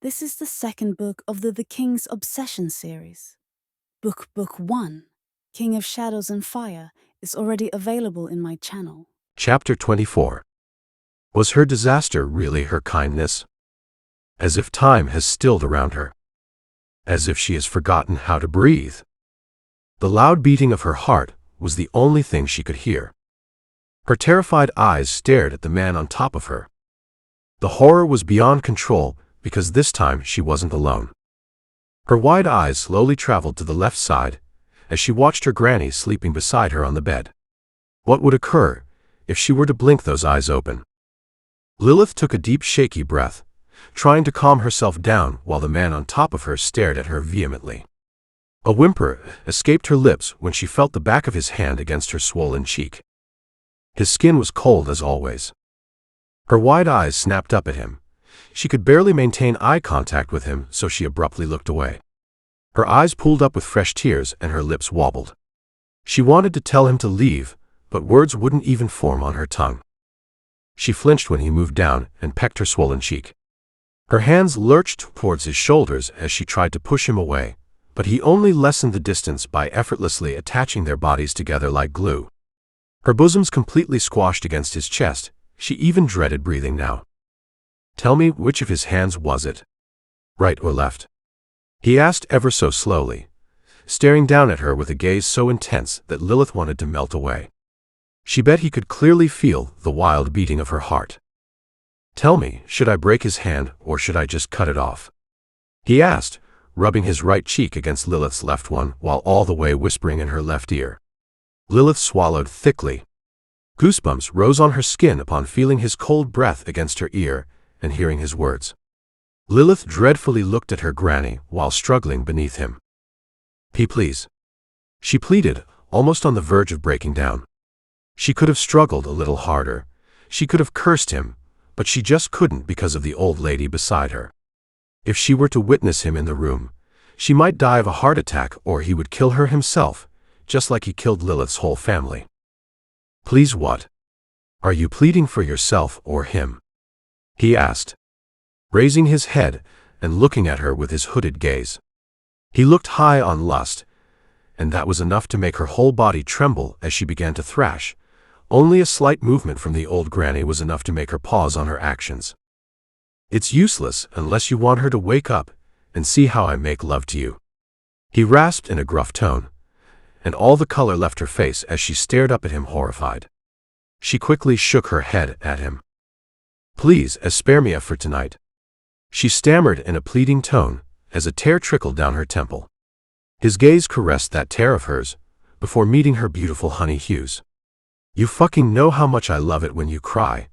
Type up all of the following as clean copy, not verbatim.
This is the second book of the King's Obsession series. Book 1, King of Shadows and Fire, is already available in my channel. Chapter 24. Was her disaster really her kindness? As if time has stilled around her. As if she has forgotten how to breathe. The loud beating of her heart was the only thing she could hear. Her terrified eyes stared at the man on top of her. The horror was beyond control because this time she wasn't alone. Her wide eyes slowly traveled to the left side as she watched her granny sleeping beside her on the bed. What would occur if she were to blink those eyes open? Lilith took a deep shaky breath, trying to calm herself down while the man on top of her stared at her vehemently. A whimper escaped her lips when she felt the back of his hand against her swollen cheek. His skin was cold as always. Her wide eyes snapped up at him. She could barely maintain eye contact with him, so she abruptly looked away. Her eyes pooled up with fresh tears and her lips wobbled. She wanted to tell him to leave, but words wouldn't even form on her tongue. She flinched when he moved down and pecked her swollen cheek. Her hands lurched towards his shoulders as she tried to push him away, but he only lessened the distance by effortlessly attaching their bodies together like glue. Her bosoms completely squashed against his chest. She even dreaded breathing now. "Tell me, which of his hands was it? Right or left?" he asked ever so slowly, staring down at her with a gaze so intense that Lilith wanted to melt away. She bet he could clearly feel the wild beating of her heart. "Tell me, should I break his hand or should I just cut it off?" he asked, rubbing his right cheek against Lilith's left one while all the way whispering in her left ear. Lilith swallowed thickly. Goosebumps rose on her skin upon feeling his cold breath against her ear and hearing his words. Lilith dreadfully looked at her granny while struggling beneath him. Please," she pleaded, almost on the verge of breaking down. She could have struggled a little harder. She could have cursed him, but she just couldn't because of the old lady beside her. If she were to witness him in the room, she might die of a heart attack or he would kill her himself, just like he killed Lilith's whole family. "Please what? Are you pleading for yourself or him?" he asked, raising his head and looking at her with his hooded gaze. He looked high on lust, and that was enough to make her whole body tremble as she began to thrash. Only a slight movement from the old granny was enough to make her pause on her actions. "It's useless unless you want her to wake up and see how I make love to you," he rasped in a gruff tone, and all the color left her face as she stared up at him horrified. She quickly shook her head at him. "Please, spare me for tonight," she stammered in a pleading tone as a tear trickled down her temple. His gaze caressed that tear of hers before meeting her beautiful honey hues. "You fucking know how much I love it when you cry.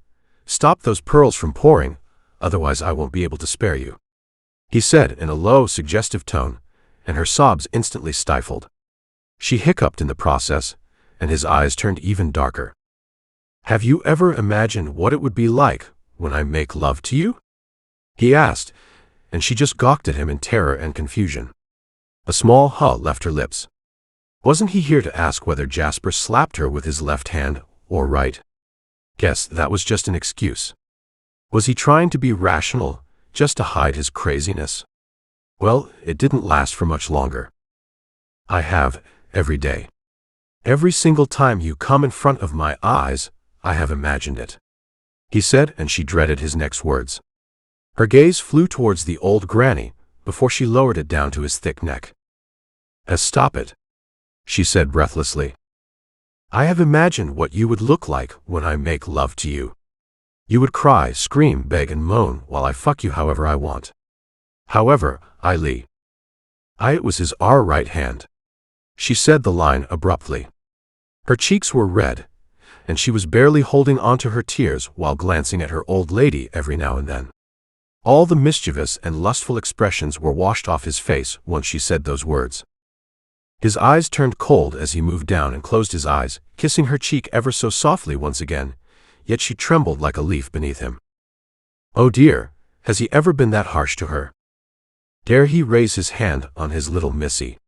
Stop those pearls from pouring, otherwise I won't be able to spare you," he said in a low, suggestive tone, and her sobs instantly stifled. She hiccuped in the process, and his eyes turned even darker. "Have you ever imagined what it would be like when I make love to you?" he asked, and she just gawked at him in terror and confusion. A small huh left her lips. Wasn't he here to ask whether Jasper slapped her with his left hand or right? Guess that was just an excuse. Was he trying to be rational, just to hide his craziness? Well, it didn't last for much longer. "I have, every day. Every single time you come in front of my eyes, I have imagined it," he said, and she dreaded his next words. Her gaze flew towards the old granny before she lowered it down to his thick neck. "Stop it," she said breathlessly. "I have imagined what you would look like when I make love to you. You would cry, scream, beg, and moan while I fuck you however I want. However, it was his right hand," she said the line abruptly. Her cheeks were red, and she was barely holding onto her tears while glancing at her old lady every now and then. All the mischievous and lustful expressions were washed off his face once she said those words. His eyes turned cold as he moved down and closed his eyes, kissing her cheek ever so softly once again, yet she trembled like a leaf beneath him. Oh dear, has he ever been that harsh to her? Dare he raise his hand on his little missy?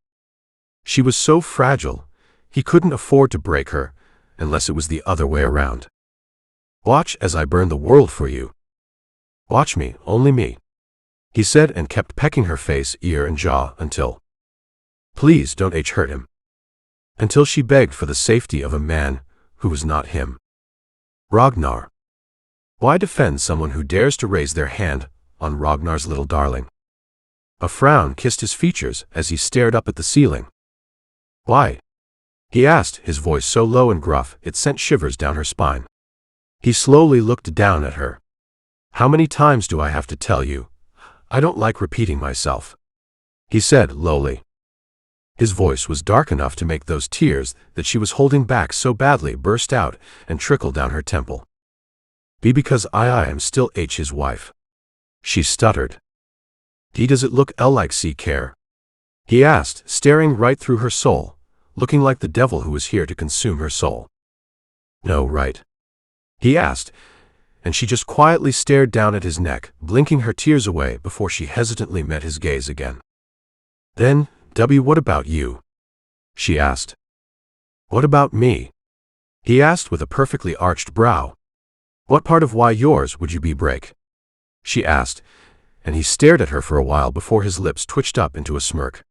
She was so fragile, he couldn't afford to break her, unless it was the other way around. "Watch as I burn the world for you. Watch me, only me," he said, and kept pecking her face, ear, and jaw until, "Please don't hurt him," until she begged for the safety of a man who was not him. Ragnar. Why defend someone who dares to raise their hand on Ragnar's little darling? A frown kissed his features as he stared up at the ceiling. "Why?" he asked, his voice so low and gruff it sent shivers down her spine. He slowly looked down at her. "How many times do I have to tell you? I don't like repeating myself," he said lowly. His voice was dark enough to make those tears that she was holding back so badly burst out and trickle down her temple. "Be because I am still his wife," she stuttered. Does it look like C care?" he asked, staring right through her soul, looking like the devil who was here to consume her soul. "No, right?" he asked, and she just quietly stared down at his neck, blinking her tears away before she hesitantly met his gaze again. "Then, what about you?" she asked. "What about me?" he asked with a perfectly arched brow. "What part of why yours would you be break?" she asked, and he stared at her for a while before his lips twitched up into a smirk.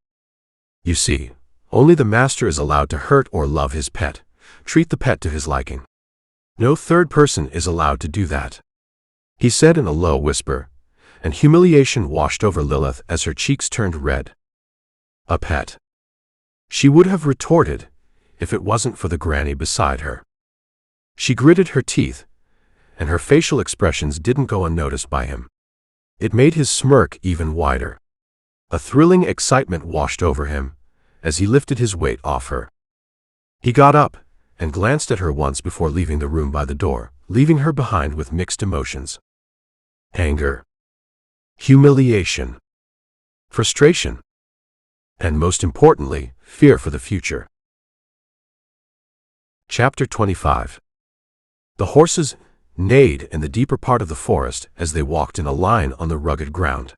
"You see, only the master is allowed to hurt or love his pet, treat the pet to his liking. No third person is allowed to do that," he said in a low whisper, and humiliation washed over Lilith as her cheeks turned red. "A pet," she would have retorted if it wasn't for the granny beside her. She gritted her teeth, and her facial expressions didn't go unnoticed by him. It made his smirk even wider. A thrilling excitement washed over him as he lifted his weight off her. He got up and glanced at her once before leaving the room by the door, leaving her behind with mixed emotions. Anger, humiliation, frustration, and most importantly, fear for the future. Chapter 25. The horses neighed in the deeper part of the forest as they walked in a line on the rugged ground.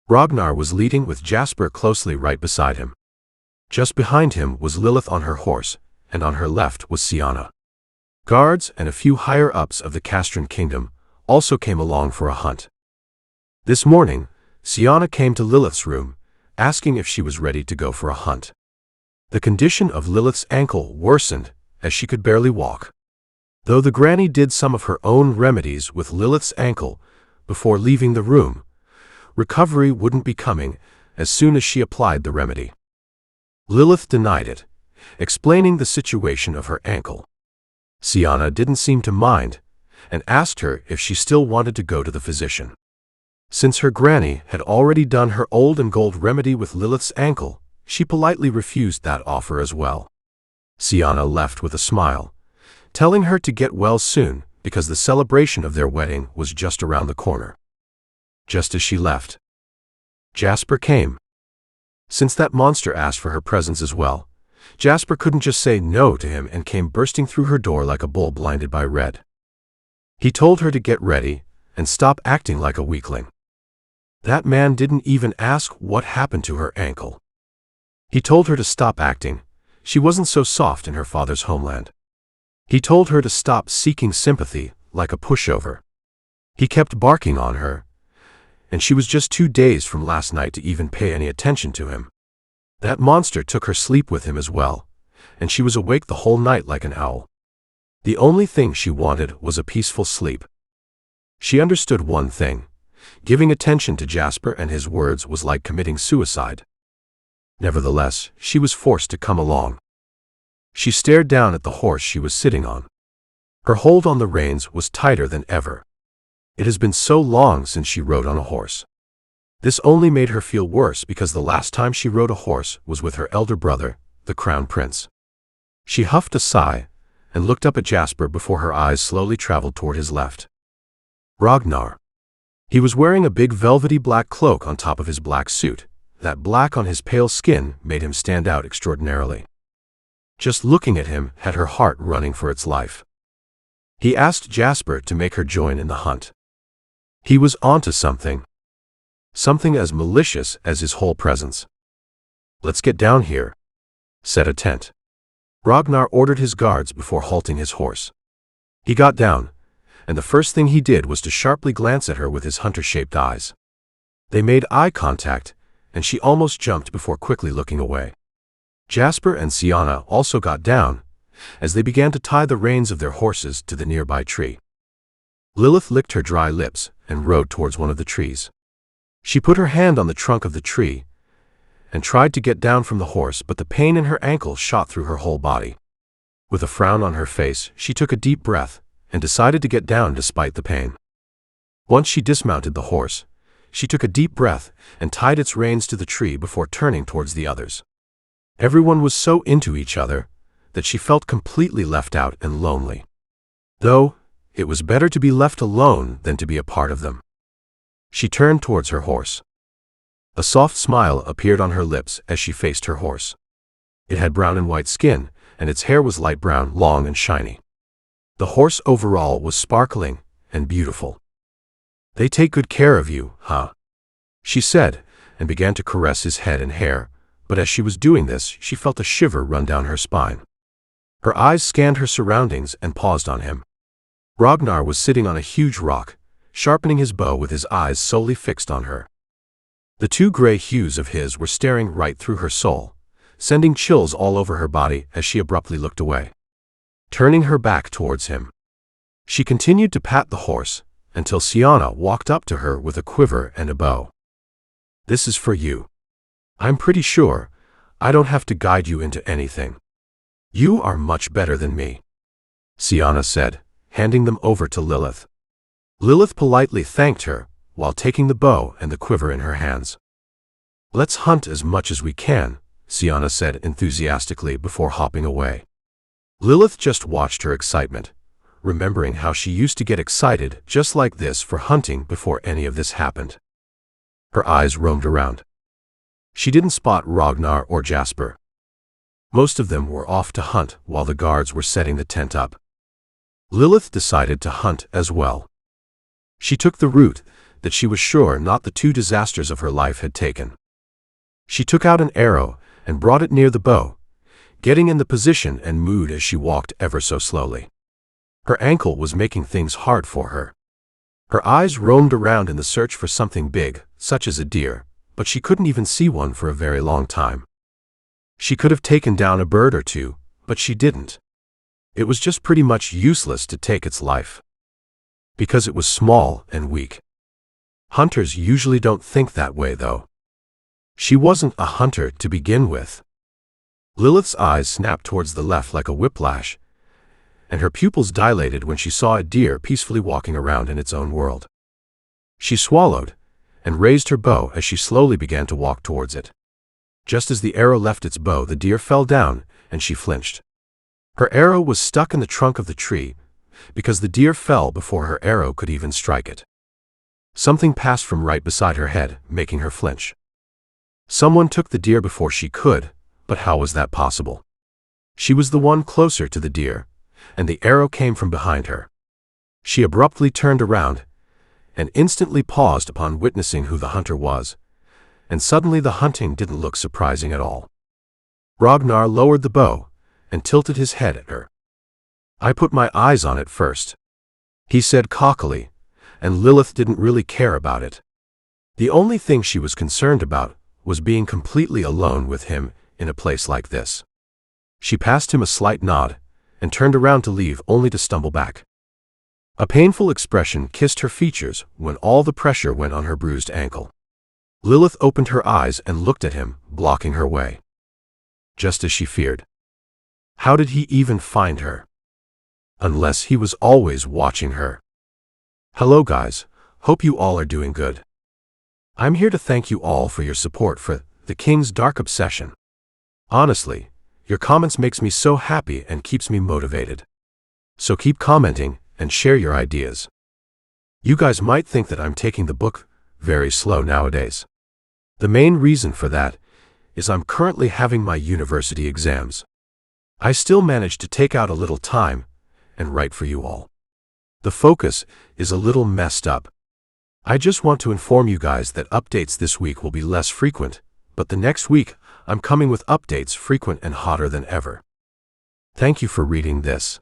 Ragnar was leading with Jasper closely right beside him. Just behind him was Lilith on her horse, and on her left was Siana. Guards and a few higher-ups of the Castran kingdom also came along for a hunt. This morning, Siana came to Lilith's room, asking if she was ready to go for a hunt. The condition of Lilith's ankle worsened as she could barely walk. Though the granny did some of her own remedies with Lilith's ankle before leaving the room, recovery wouldn't be coming as soon as she applied the remedy. Lilith denied it, explaining the situation of her ankle. Siana didn't seem to mind and asked her if she still wanted to go to the physician. Since her granny had already done her old and gold remedy with Lilith's ankle, she politely refused that offer as well. Siana left with a smile, telling her to get well soon because the celebration of their wedding was just around the corner. Just as she left, Jasper came. Since that monster asked for her presence as well, Jasper couldn't just say no to him and came bursting through her door like a bull blinded by red. He told her to get ready and stop acting like a weakling. That man didn't even ask what happened to her ankle. He told her to stop acting. She wasn't so soft in her father's homeland. He told her to stop seeking sympathy like a pushover. He kept barking on her, and she was just 2 days from last night to even pay any attention to him. That monster took her sleep with him as well, and she was awake the whole night like an owl. The only thing she wanted was a peaceful sleep. She understood one thing: giving attention to Jasper and his words was like committing suicide. Nevertheless, she was forced to come along. She stared down at the horse she was sitting on. Her hold on the reins was tighter than ever. It has been so long since she rode on a horse. This only made her feel worse because the last time she rode a horse was with her elder brother, the Crown Prince. She huffed a sigh and looked up at Jasper before her eyes slowly traveled toward his left. Ragnar. He was wearing a big velvety black cloak on top of his black suit. That black on his pale skin made him stand out extraordinarily. Just looking at him had her heart running for its life. He asked Jasper to make her join in the hunt. He was onto something. Something as malicious as his whole presence. "Let's get down here," said a tent. Ragnar ordered his guards before halting his horse. He got down, and the first thing he did was to sharply glance at her with his hunter-shaped eyes. They made eye contact, and she almost jumped before quickly looking away. Jasper and Sienna also got down, as they began to tie the reins of their horses to the nearby tree. Lilith licked her dry lips and rode towards one of the trees. She put her hand on the trunk of the tree and tried to get down from the horse, but the pain in her ankle shot through her whole body. With a frown on her face, she took a deep breath and decided to get down despite the pain. Once she dismounted the horse, she took a deep breath and tied its reins to the tree before turning towards the others. Everyone was so into each other that she felt completely left out and lonely. Though, it was better to be left alone than to be a part of them. She turned towards her horse. A soft smile appeared on her lips as she faced her horse. It had brown and white skin, and its hair was light brown, long and shiny. The horse overall was sparkling and beautiful. "They take good care of you, huh?" she said, and began to caress his head and hair, but as she was doing this, she felt a shiver run down her spine. Her eyes scanned her surroundings and paused on him. Ragnar was sitting on a huge rock, sharpening his bow with his eyes solely fixed on her. The two gray hues of his were staring right through her soul, sending chills all over her body as she abruptly looked away. Turning her back towards him, she continued to pat the horse until Sienna walked up to her with a quiver and a bow. "This is for you. I'm pretty sure I don't have to guide you into anything. You are much better than me," Sienna said, handing them over to Lilith. Lilith politely thanked her while taking the bow and the quiver in her hands. "Let's hunt as much as we can," Sienna said enthusiastically before hopping away. Lilith just watched her excitement, remembering how she used to get excited just like this for hunting before any of this happened. Her eyes roamed around. She didn't spot Ragnar or Jasper. Most of them were off to hunt while the guards were setting the tent up. Lilith decided to hunt as well. She took the route that she was sure not the two disasters of her life had taken. She took out an arrow and brought it near the bow, getting in the position and mood as she walked ever so slowly. Her ankle was making things hard for her. Her eyes roamed around in the search for something big, such as a deer, but she couldn't even see one for a very long time. She could have taken down a bird or two, but she didn't. It was just pretty much useless to take its life, because it was small and weak. Hunters usually don't think that way, though. She wasn't a hunter to begin with. Lilith's eyes snapped towards the left like a whiplash, and her pupils dilated when she saw a deer peacefully walking around in its own world. She swallowed and raised her bow as she slowly began to walk towards it. Just as the arrow left its bow, the deer fell down, and she flinched. Her arrow was stuck in the trunk of the tree, because the deer fell before her arrow could even strike it. Something passed from right beside her head, making her flinch. Someone took the deer before she could, but how was that possible? She was the one closer to the deer, and the arrow came from behind her. She abruptly turned around and instantly paused upon witnessing who the hunter was, and suddenly the hunting didn't look surprising at all. Ragnar lowered the bow and tilted his head at her. "I put my eyes on it first," he said cockily, and Lilith didn't really care about it. The only thing she was concerned about was being completely alone with him in a place like this. She passed him a slight nod and turned around to leave, only to stumble back. A painful expression kissed her features when all the pressure went on her bruised ankle. Lilith opened her eyes and looked at him, blocking her way. Just as she feared. How did he even find her? Unless he was always watching her. Hello guys, hope you all are doing good. I'm here to thank you all for your support for The King's Dark Obsession. Honestly, your comments makes me so happy and keeps me motivated. So keep commenting and share your ideas. You guys might think that I'm taking the book very slow nowadays. The main reason for that is I'm currently having my university exams. I still manage to take out a little time and write for you all. The focus is a little messed up. I just want to inform you guys that updates this week will be less frequent, but the next week I'm coming with updates frequent and hotter than ever. Thank you for reading this.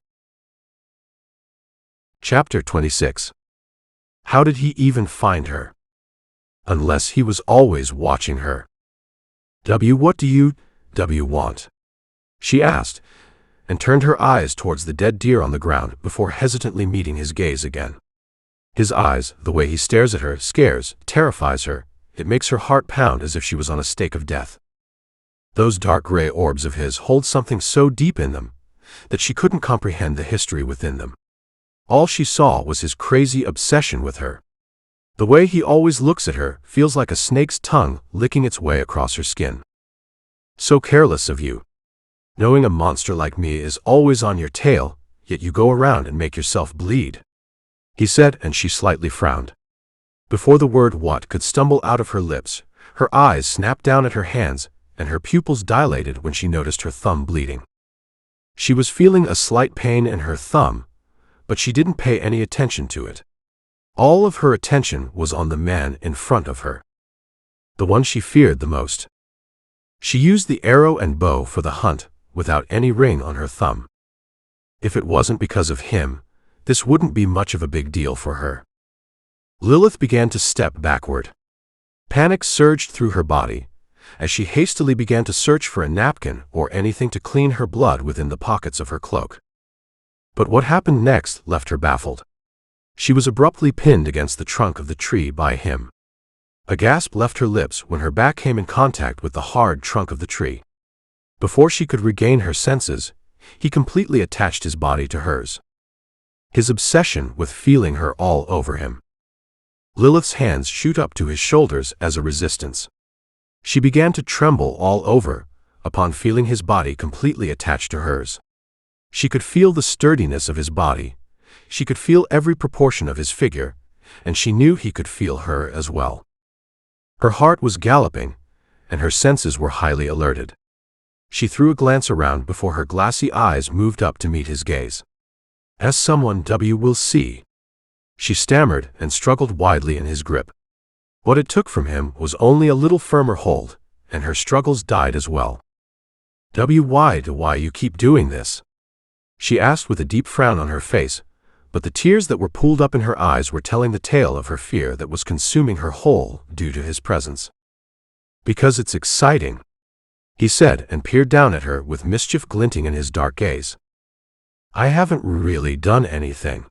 Chapter 26. How did he even find her? unless he was always watching her. What do you want? She asked, and turned her eyes towards the dead deer on the ground before hesitantly meeting his gaze again. His eyes, the way he stares at her, scares, terrifies her. It makes her heart pound as if she was on a stake of death. Those dark gray orbs of his hold something so deep in them that she couldn't comprehend the history within them. All she saw was his crazy obsession with her. The way he always looks at her feels like a snake's tongue licking its way across her skin. So careless of you. Knowing a monster like me is always on your tail, yet you go around and make yourself bleed, he said, and she slightly frowned. Before the word "what" could stumble out of her lips, her eyes snapped down at her hands, and her pupils dilated when she noticed her thumb bleeding. She was feeling a slight pain in her thumb, but she didn't pay any attention to it. All of her attention was on the man in front of her, the one she feared the most. She used the arrow and bow for the hunt, without any ring on her thumb. If it wasn't because of him, this wouldn't be much of a big deal for her. Lilith began to step backward. Panic surged through her body, as she hastily began to search for a napkin or anything to clean her blood within the pockets of her cloak. But what happened next left her baffled. She was abruptly pinned against the trunk of the tree by him. A gasp left her lips when her back came in contact with the hard trunk of the tree. Before she could regain her senses, he completely attached his body to hers. His obsession with feeling her all over him. Lilith's hands shoot up to his shoulders as a resistance. She began to tremble all over upon feeling his body completely attached to hers. She could feel the sturdiness of his body. She could feel every proportion of his figure, and she knew he could feel her as well. Her heart was galloping, and her senses were highly alerted. She threw a glance around before her glassy eyes moved up to meet his gaze. "As someone will see," she stammered and struggled widely in his grip. What it took from him was only a little firmer hold, and her struggles died as well. Why you keep doing this?" she asked with a deep frown on her face, but the tears that were pooled up in her eyes were telling the tale of her fear that was consuming her whole due to his presence. "Because it's exciting," he said, and peered down at her with mischief glinting in his dark gaze. "I haven't really done anything.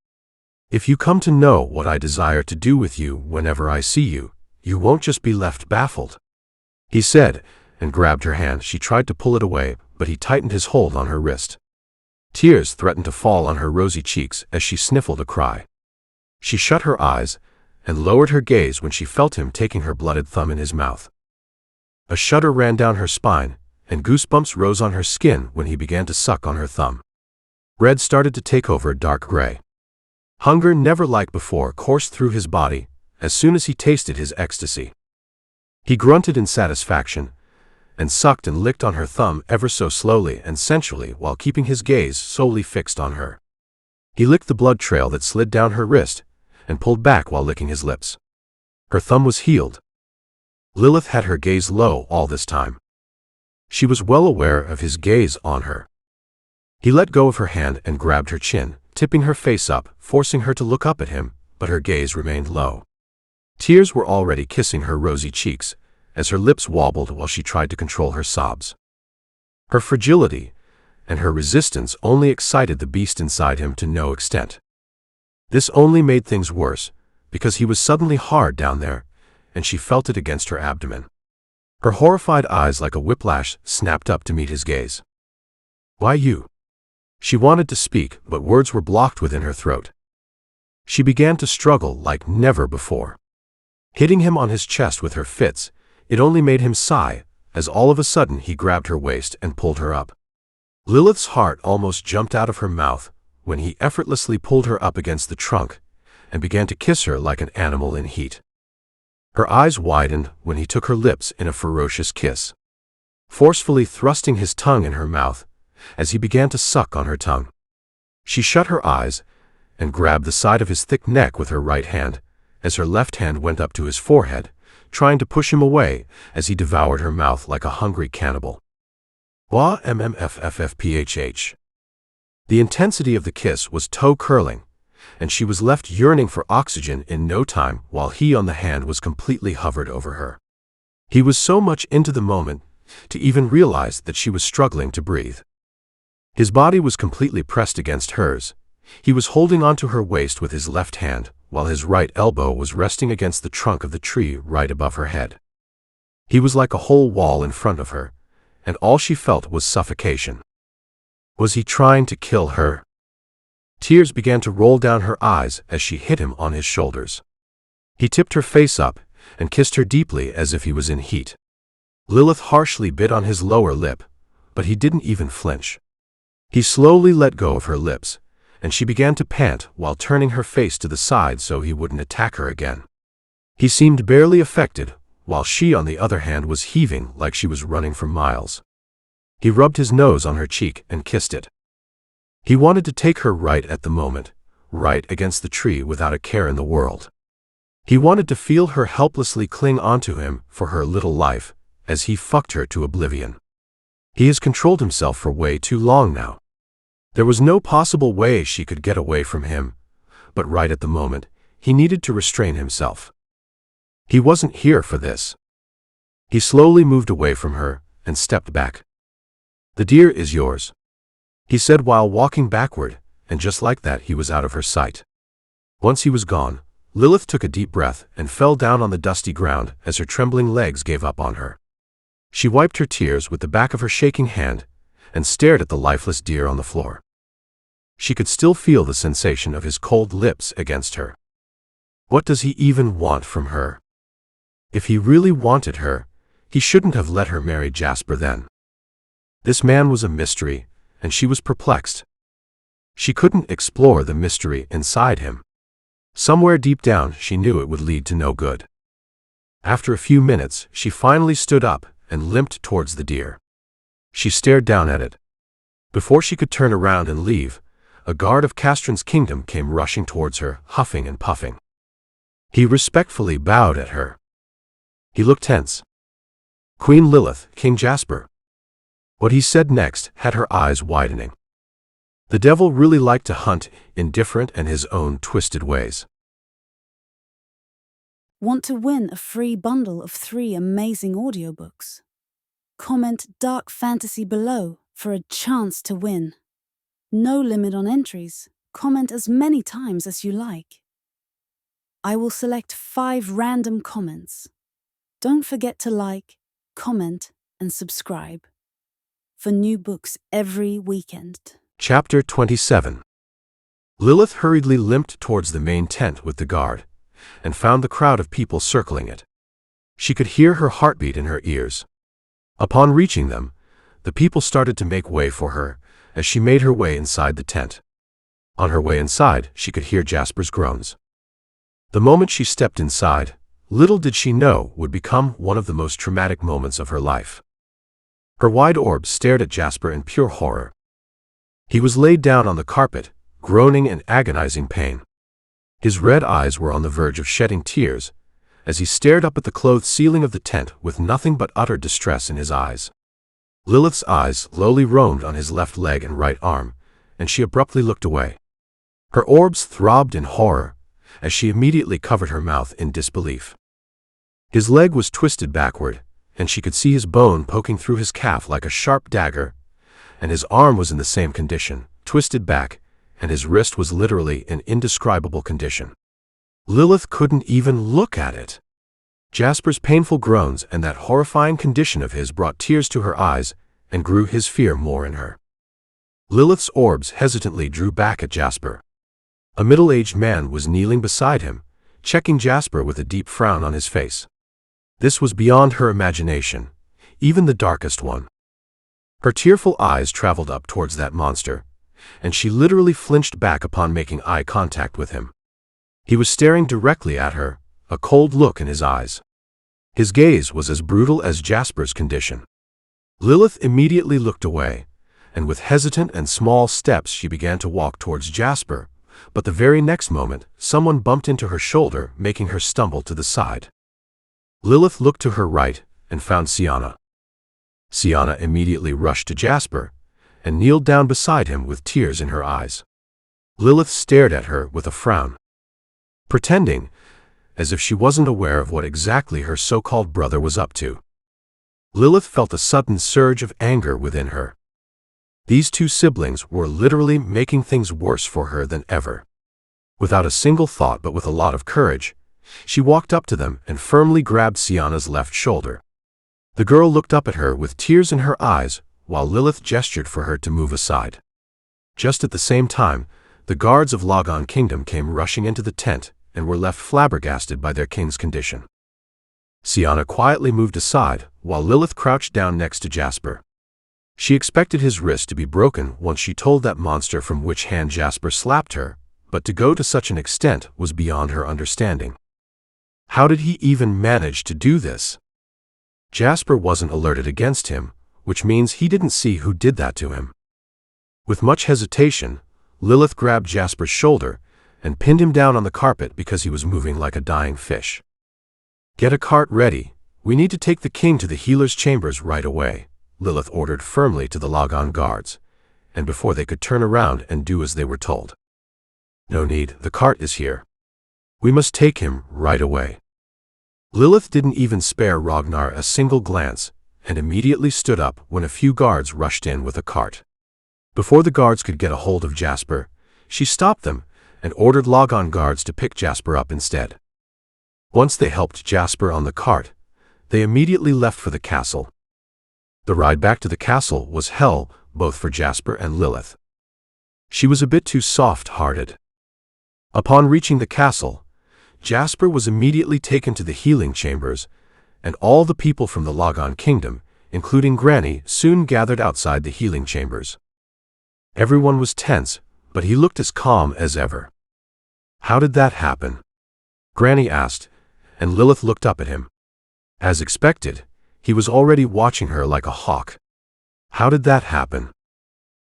If you come to know what I desire to do with you whenever I see you, you won't just be left baffled," he said, and grabbed her hand. She tried to pull it away, but he tightened his hold on her wrist. Tears threatened to fall on her rosy cheeks as she sniffled a cry. She shut her eyes and lowered her gaze when she felt him taking her blooded thumb in his mouth. A shudder ran down her spine, and goosebumps rose on her skin when he began to suck on her thumb. Red started to take over dark gray. Hunger never like before coursed through his body as soon as he tasted his ecstasy. He grunted in satisfaction, and sucked and licked on her thumb ever so slowly and sensually while keeping his gaze solely fixed on her. He licked the blood trail that slid down her wrist, and pulled back while licking his lips. Her thumb was healed. Lilith had her gaze low all this time. She was well aware of his gaze on her. He let go of her hand and grabbed her chin, tipping her face up, forcing her to look up at him, but her gaze remained low. Tears were already kissing her rosy cheeks, as her lips wobbled while she tried to control her sobs. Her fragility and her resistance only excited the beast inside him to no extent. This only made things worse, because he was suddenly hard down there, and she felt it against her abdomen. Her horrified eyes like a whiplash snapped up to meet his gaze. "Why you?" She wanted to speak, but words were blocked within her throat. She began to struggle like never before. Hitting him on his chest with her fists, it only made him sigh, as all of a sudden he grabbed her waist and pulled her up. Lilith's heart almost jumped out of her mouth when he effortlessly pulled her up against the trunk and began to kiss her like an animal in heat. Her eyes widened when he took her lips in a ferocious kiss, forcefully thrusting his tongue in her mouth as he began to suck on her tongue. She shut her eyes and grabbed the side of his thick neck with her right hand, as her left hand went up to his forehead, trying to push him away as he devoured her mouth like a hungry cannibal. Wah mmffffphh. The intensity of the kiss was toe-curling, and she was left yearning for oxygen in no time while he on the hand was completely hovered over her. He was so much into the moment to even realize that she was struggling to breathe. His body was completely pressed against hers. He was holding onto her waist with his left hand, while his right elbow was resting against the trunk of the tree right above her head. He was like a whole wall in front of her, and all she felt was suffocation. Was he trying to kill her? Tears began to roll down her eyes as she hit him on his shoulders. He tipped her face up and kissed her deeply as if he was in heat. Lilith harshly bit on his lower lip, but he didn't even flinch. He slowly let go of her lips, and she began to pant while turning her face to the side so he wouldn't attack her again. He seemed barely affected, while she on the other hand was heaving like she was running for miles. He rubbed his nose on her cheek and kissed it. He wanted to take her right at the moment, right against the tree without a care in the world. He wanted to feel her helplessly cling onto him for her little life, as he fucked her to oblivion. He has controlled himself for way too long now. There was no possible way she could get away from him, but right at the moment, he needed to restrain himself. He wasn't here for this. He slowly moved away from her and stepped back. "The deer is yours," he said while walking backward, and just like that he was out of her sight. Once he was gone, Lilith took a deep breath and fell down on the dusty ground as her trembling legs gave up on her. She wiped her tears with the back of her shaking hand and stared at the lifeless deer on the floor. She could still feel the sensation of his cold lips against her. What does he even want from her? If he really wanted her, he shouldn't have let her marry Jasper then. This man was a mystery, and she was perplexed. She couldn't explore the mystery inside him. Somewhere deep down she knew it would lead to no good. After a few minutes, she finally stood up and limped towards the deer. She stared down at it. Before she could turn around and leave, a guard of Castron's kingdom came rushing towards her, huffing and puffing. He respectfully bowed at her. He looked tense. "Queen Lilith, King Jasper." What he said next had her eyes widening. The devil really liked to hunt in different and his own twisted ways. Want to win a free bundle of 3 amazing audiobooks? Comment Dark Fantasy below for a chance to win. No limit on entries. Comment as many times as you like. I will select 5 random comments. Don't forget to like, comment, and subscribe for new books every weekend. Chapter 27. Lilith hurriedly limped towards the main tent with the guard, and found the crowd of people circling it. She could hear her heartbeat in her ears. Upon reaching them, the people started to make way for her as she made her way inside the tent. On her way inside, she could hear Jasper's groans. The moment she stepped inside, little did she know would become one of the most traumatic moments of her life. Her wide orbs stared at Jasper in pure horror. He was laid down on the carpet, groaning in agonizing pain. His red eyes were on the verge of shedding tears as he stared up at the clothed ceiling of the tent with nothing but utter distress in his eyes. Lilith's eyes slowly roamed on his left leg and right arm, and she abruptly looked away. Her orbs throbbed in horror as she immediately covered her mouth in disbelief. His leg was twisted backward, and she could see his bone poking through his calf like a sharp dagger, and his arm was in the same condition, twisted back, and his wrist was literally in indescribable condition. Lilith couldn't even look at it. Jasper's painful groans and that horrifying condition of his brought tears to her eyes and grew his fear more in her. Lilith's orbs hesitantly drew back at Jasper. A middle-aged man was kneeling beside him, checking Jasper with a deep frown on his face. This was beyond her imagination, even the darkest one. Her tearful eyes traveled up towards that monster, and she literally flinched back upon making eye contact with him. He was staring directly at her, a cold look in his eyes. His gaze was as brutal as Jasper's condition. Lilith immediately looked away, and with hesitant and small steps she began to walk towards Jasper, but the very next moment someone bumped into her shoulder, making her stumble to the side. Lilith looked to her right and found Sienna. Sienna immediately rushed to Jasper and kneeled down beside him with tears in her eyes. Lilith stared at her with a frown, pretending as if she wasn't aware of what exactly her so-called brother was up to. Lilith felt a sudden surge of anger within her. These two siblings were literally making things worse for her than ever. Without a single thought but with a lot of courage, she walked up to them and firmly grabbed Sienna's left shoulder. The girl looked up at her with tears in her eyes, while Lilith gestured for her to move aside. Just at the same time, the guards of Logon Kingdom came rushing into the tent and were left flabbergasted by their king's condition. Sienna quietly moved aside, while Lilith crouched down next to Jasper. She expected his wrist to be broken once she told that monster from which hand Jasper slapped her, but to go to such an extent was beyond her understanding. How did he even manage to do this? Jasper wasn't alerted against him, which means he didn't see who did that to him. With much hesitation, Lilith grabbed Jasper's shoulder and pinned him down on the carpet because he was moving like a dying fish. "Get a cart ready. We need to take the king to the healer's chambers right away," Lilith ordered firmly to the Logon guards, and before they could turn around and do as they were told. "No need, the cart is here. We must take him right away." Lilith didn't even spare Ragnar a single glance, and immediately stood up when a few guards rushed in with a cart. Before the guards could get a hold of Jasper, she stopped them and ordered Logon guards to pick Jasper up instead. Once they helped Jasper on the cart, they immediately left for the castle. The ride back to the castle was hell, both for Jasper and Lilith. She was a bit too soft-hearted. Upon reaching the castle, Jasper was immediately taken to the healing chambers, and all the people from the Logon Kingdom, including Granny, soon gathered outside the healing chambers. Everyone was tense, but he looked as calm as ever. "How did that happen?" Granny asked, and Lilith looked up at him. As expected, he was already watching her like a hawk. "How did that happen?"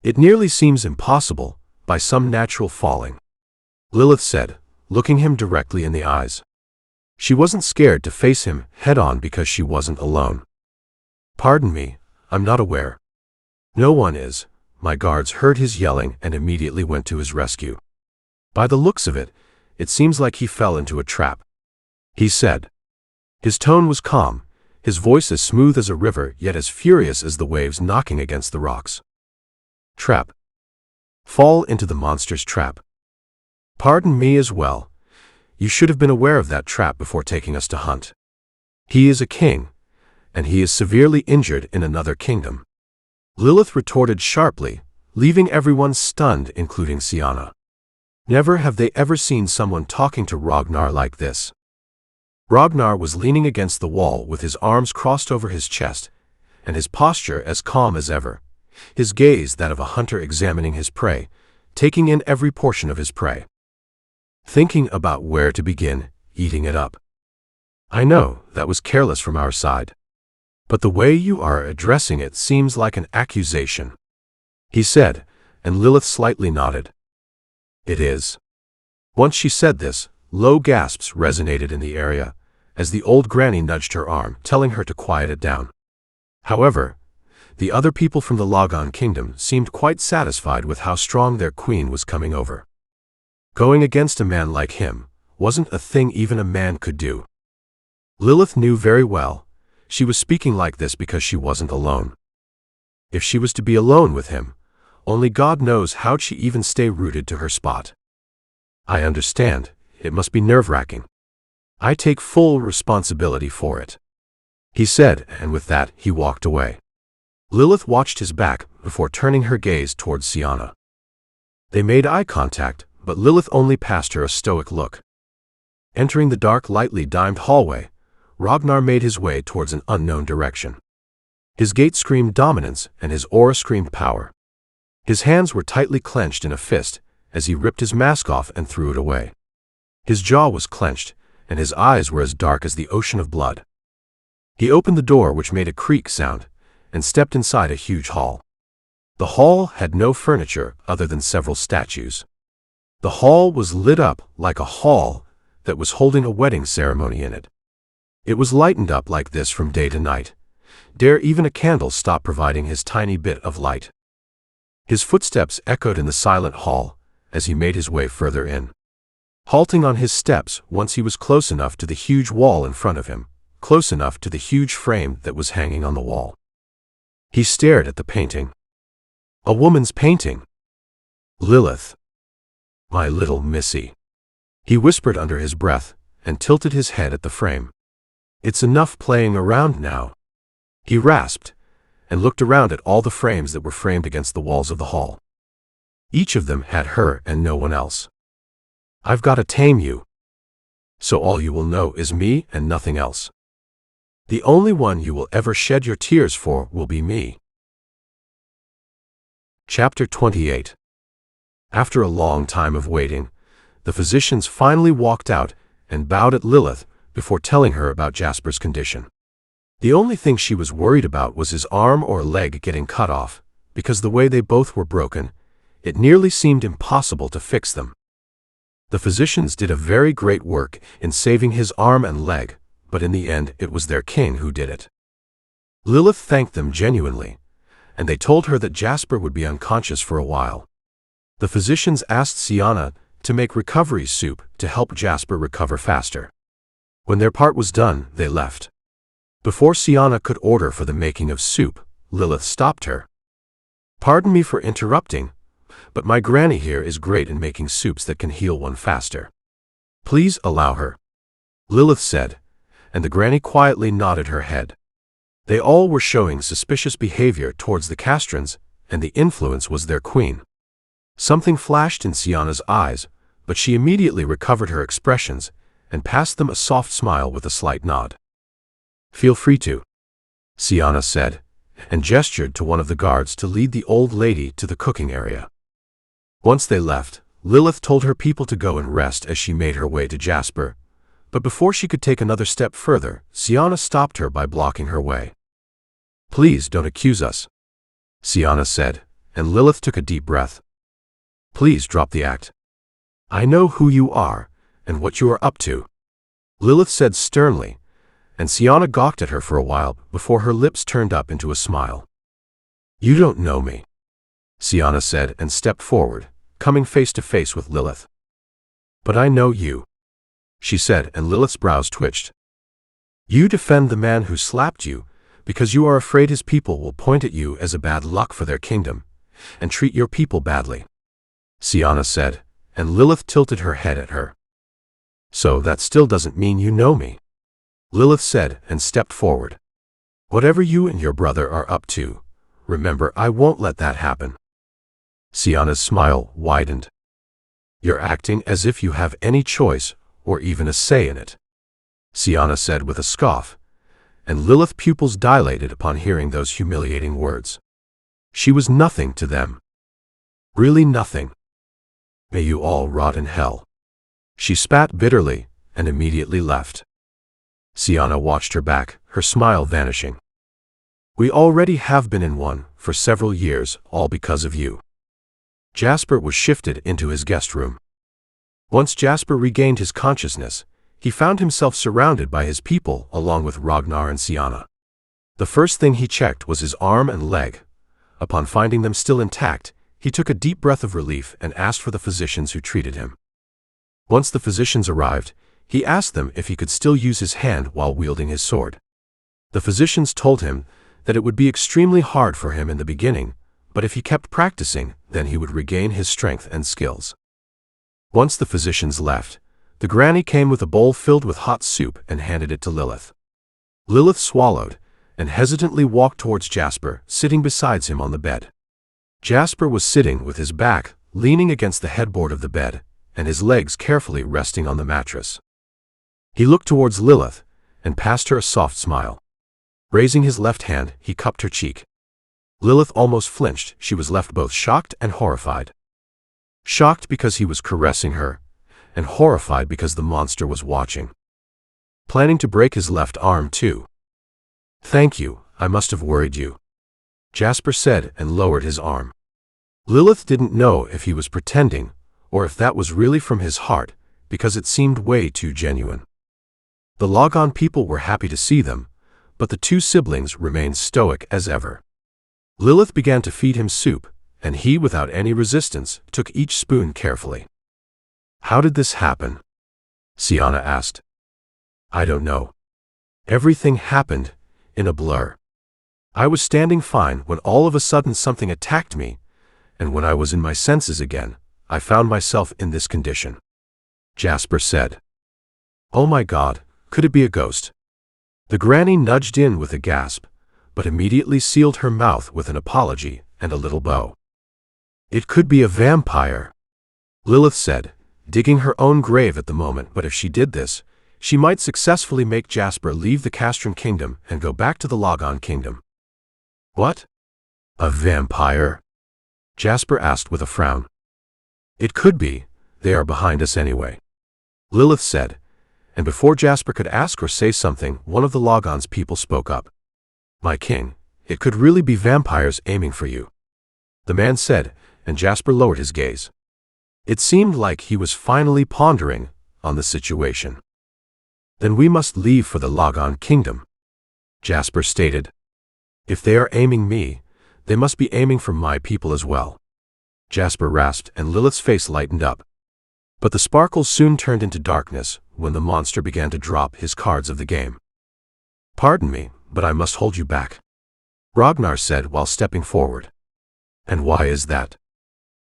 "It nearly seems impossible, by some natural falling," Lilith said, looking him directly in the eyes. She wasn't scared to face him head-on because she wasn't alone. "Pardon me, I'm not aware." "No one is." My guards heard his yelling and immediately went to his rescue. "By the looks of it, it seems like he fell into a trap," he said. His tone was calm, his voice as smooth as a river yet as furious as the waves knocking against the rocks. "Trap. Fall into the monster's trap." "Pardon me as well. You should have been aware of that trap before taking us to hunt. He is a king, and he is severely injured in another kingdom," Lilith retorted sharply, leaving everyone stunned, including Sienna. Never have they ever seen someone talking to Ragnar like this. Ragnar was leaning against the wall with his arms crossed over his chest, and his posture as calm as ever, his gaze that of a hunter examining his prey, taking in every portion of his prey, thinking about where to begin eating it up. "I know, that was careless from our side. But the way you are addressing it seems like an accusation," he said, and Lilith slightly nodded. "It is." Once she said this, low gasps resonated in the area, as the old granny nudged her arm, telling her to quiet it down. However, the other people from the Logon Kingdom seemed quite satisfied with how strong their queen was coming over. Going against a man like him wasn't a thing even a man could do. Lilith knew very well she was speaking like this because she wasn't alone. If she was to be alone with him, only God knows how'd she even stay rooted to her spot. "I understand, it must be nerve-wracking. I take full responsibility for it," he said, and with that he walked away. Lilith watched his back before turning her gaze towards Sienna. They made eye contact, but Lilith only passed her a stoic look. Entering the dark, lightly dimed hallway, Ragnar made his way towards an unknown direction. His gait screamed dominance and his aura screamed power. His hands were tightly clenched in a fist as he ripped his mask off and threw it away. His jaw was clenched, and his eyes were as dark as the ocean of blood. He opened the door, which made a creak sound, and stepped inside a huge hall. The hall had no furniture other than several statues. The hall was lit up like a hall that was holding a wedding ceremony in it. It was lightened up like this from day to night. Dare even a candle stop providing his tiny bit of light. His footsteps echoed in the silent hall, as he made his way further in. Halting on his steps once he was close enough to the huge wall in front of him, close enough to the huge frame that was hanging on the wall. He stared at the painting. A woman's painting. Lilith. My little missy. He whispered under his breath and tilted his head at the frame. It's enough playing around now. He rasped and looked around at all the frames that were framed against the walls of the hall. Each of them had her and no one else. I've got to tame you. So all you will know is me and nothing else. The only one you will ever shed your tears for will be me. Chapter 28. After a long time of waiting, the physicians finally walked out and bowed at Lilith before telling her about Jasper's condition. The only thing she was worried about was his arm or leg getting cut off, because the way they both were broken, it nearly seemed impossible to fix them. The physicians did a very great work in saving his arm and leg, but in the end it was their king who did it. Lilith thanked them genuinely, and they told her that Jasper would be unconscious for a while. The physicians asked Sienna to make recovery soup to help Jasper recover faster. When their part was done, they left. Before Sienna could order for the making of soup, Lilith stopped her. Pardon me for interrupting, but my granny here is great in making soups that can heal one faster. Please allow her, Lilith said, and the granny quietly nodded her head. They all were showing suspicious behavior towards the castrans, and the influence was their queen. Something flashed in Sienna's eyes, but she immediately recovered her expressions and passed them a soft smile with a slight nod. Feel free to, Sienna said, and gestured to one of the guards to lead the old lady to the cooking area. Once they left, Lilith told her people to go and rest as she made her way to Jasper, but before she could take another step further, Sienna stopped her by blocking her way. Please don't accuse us, Sienna said, and Lilith took a deep breath. Please drop the act. I know who you are and what you are up to, Lilith said sternly, and Sienna gawked at her for a while before her lips turned up into a smile. You don't know me, Sienna said and stepped forward, coming face to face with Lilith. But I know you, she said, and Lilith's brows twitched. You defend the man who slapped you because you are afraid his people will point at you as a bad luck for their kingdom and treat your people badly, Sienna said, and Lilith tilted her head at her. So that still doesn't mean you know me, Lilith said and stepped forward. Whatever you and your brother are up to, remember I won't let that happen. Sienna's smile widened. You're acting as if you have any choice or even a say in it, Sienna said with a scoff, and Lilith's pupils dilated upon hearing those humiliating words. She was nothing to them. Really nothing. May you all rot in hell. She spat bitterly and immediately left. Sienna watched her back, her smile vanishing. We already have been in one for several years, all because of you. Jasper was shifted into his guest room. Once Jasper regained his consciousness, he found himself surrounded by his people along with Ragnar and Sienna. The first thing he checked was his arm and leg. Upon finding them still intact, he took a deep breath of relief and asked for the physicians who treated him. Once the physicians arrived, he asked them if he could still use his hand while wielding his sword. The physicians told him that it would be extremely hard for him in the beginning, but if he kept practicing, then he would regain his strength and skills. Once the physicians left, the granny came with a bowl filled with hot soup and handed it to Lilith. Lilith swallowed and hesitantly walked towards Jasper, sitting beside him on the bed. Jasper was sitting with his back leaning against the headboard of the bed and his legs carefully resting on the mattress. He looked towards Lilith and passed her a soft smile. Raising his left hand, he cupped her cheek. Lilith almost flinched. She was left both shocked and horrified. Shocked because he was caressing her, and horrified because the monster was watching. Planning to break his left arm too. Thank you, I must have worried you, Jasper said and lowered his arm. Lilith didn't know if he was pretending or if that was really from his heart, because it seemed way too genuine. The Logon people were happy to see them, but the two siblings remained stoic as ever. Lilith began to feed him soup, and he, without any resistance, took each spoon carefully. "How did this happen?" Sienna asked. "I don't know. Everything happened in a blur. I was standing fine when all of a sudden something attacked me, and when I was in my senses again, I found myself in this condition," Jasper said. "Oh my God, could it be a ghost?" The granny nudged in with a gasp, but immediately sealed her mouth with an apology and a little bow. "It could be a vampire," Lilith said, digging her own grave at the moment, but if she did this, she might successfully make Jasper leave the Castron Kingdom and go back to the Logon Kingdom. "What? A vampire?" Jasper asked with a frown. "It could be. They are behind us anyway," Lilith said, and before Jasper could ask or say something, one of the Logon's people spoke up. "My king, it could really be vampires aiming for you," the man said, and Jasper lowered his gaze. It seemed like he was finally pondering on the situation. "Then we must leave for the Logon Kingdom," Jasper stated. "If they are aiming me, they must be aiming for my people as well," Jasper rasped, and Lilith's face lightened up. But the sparkles soon turned into darkness when the monster began to drop his cards of the game. "Pardon me, but I must hold you back," Ragnar said while stepping forward. "And why is that?"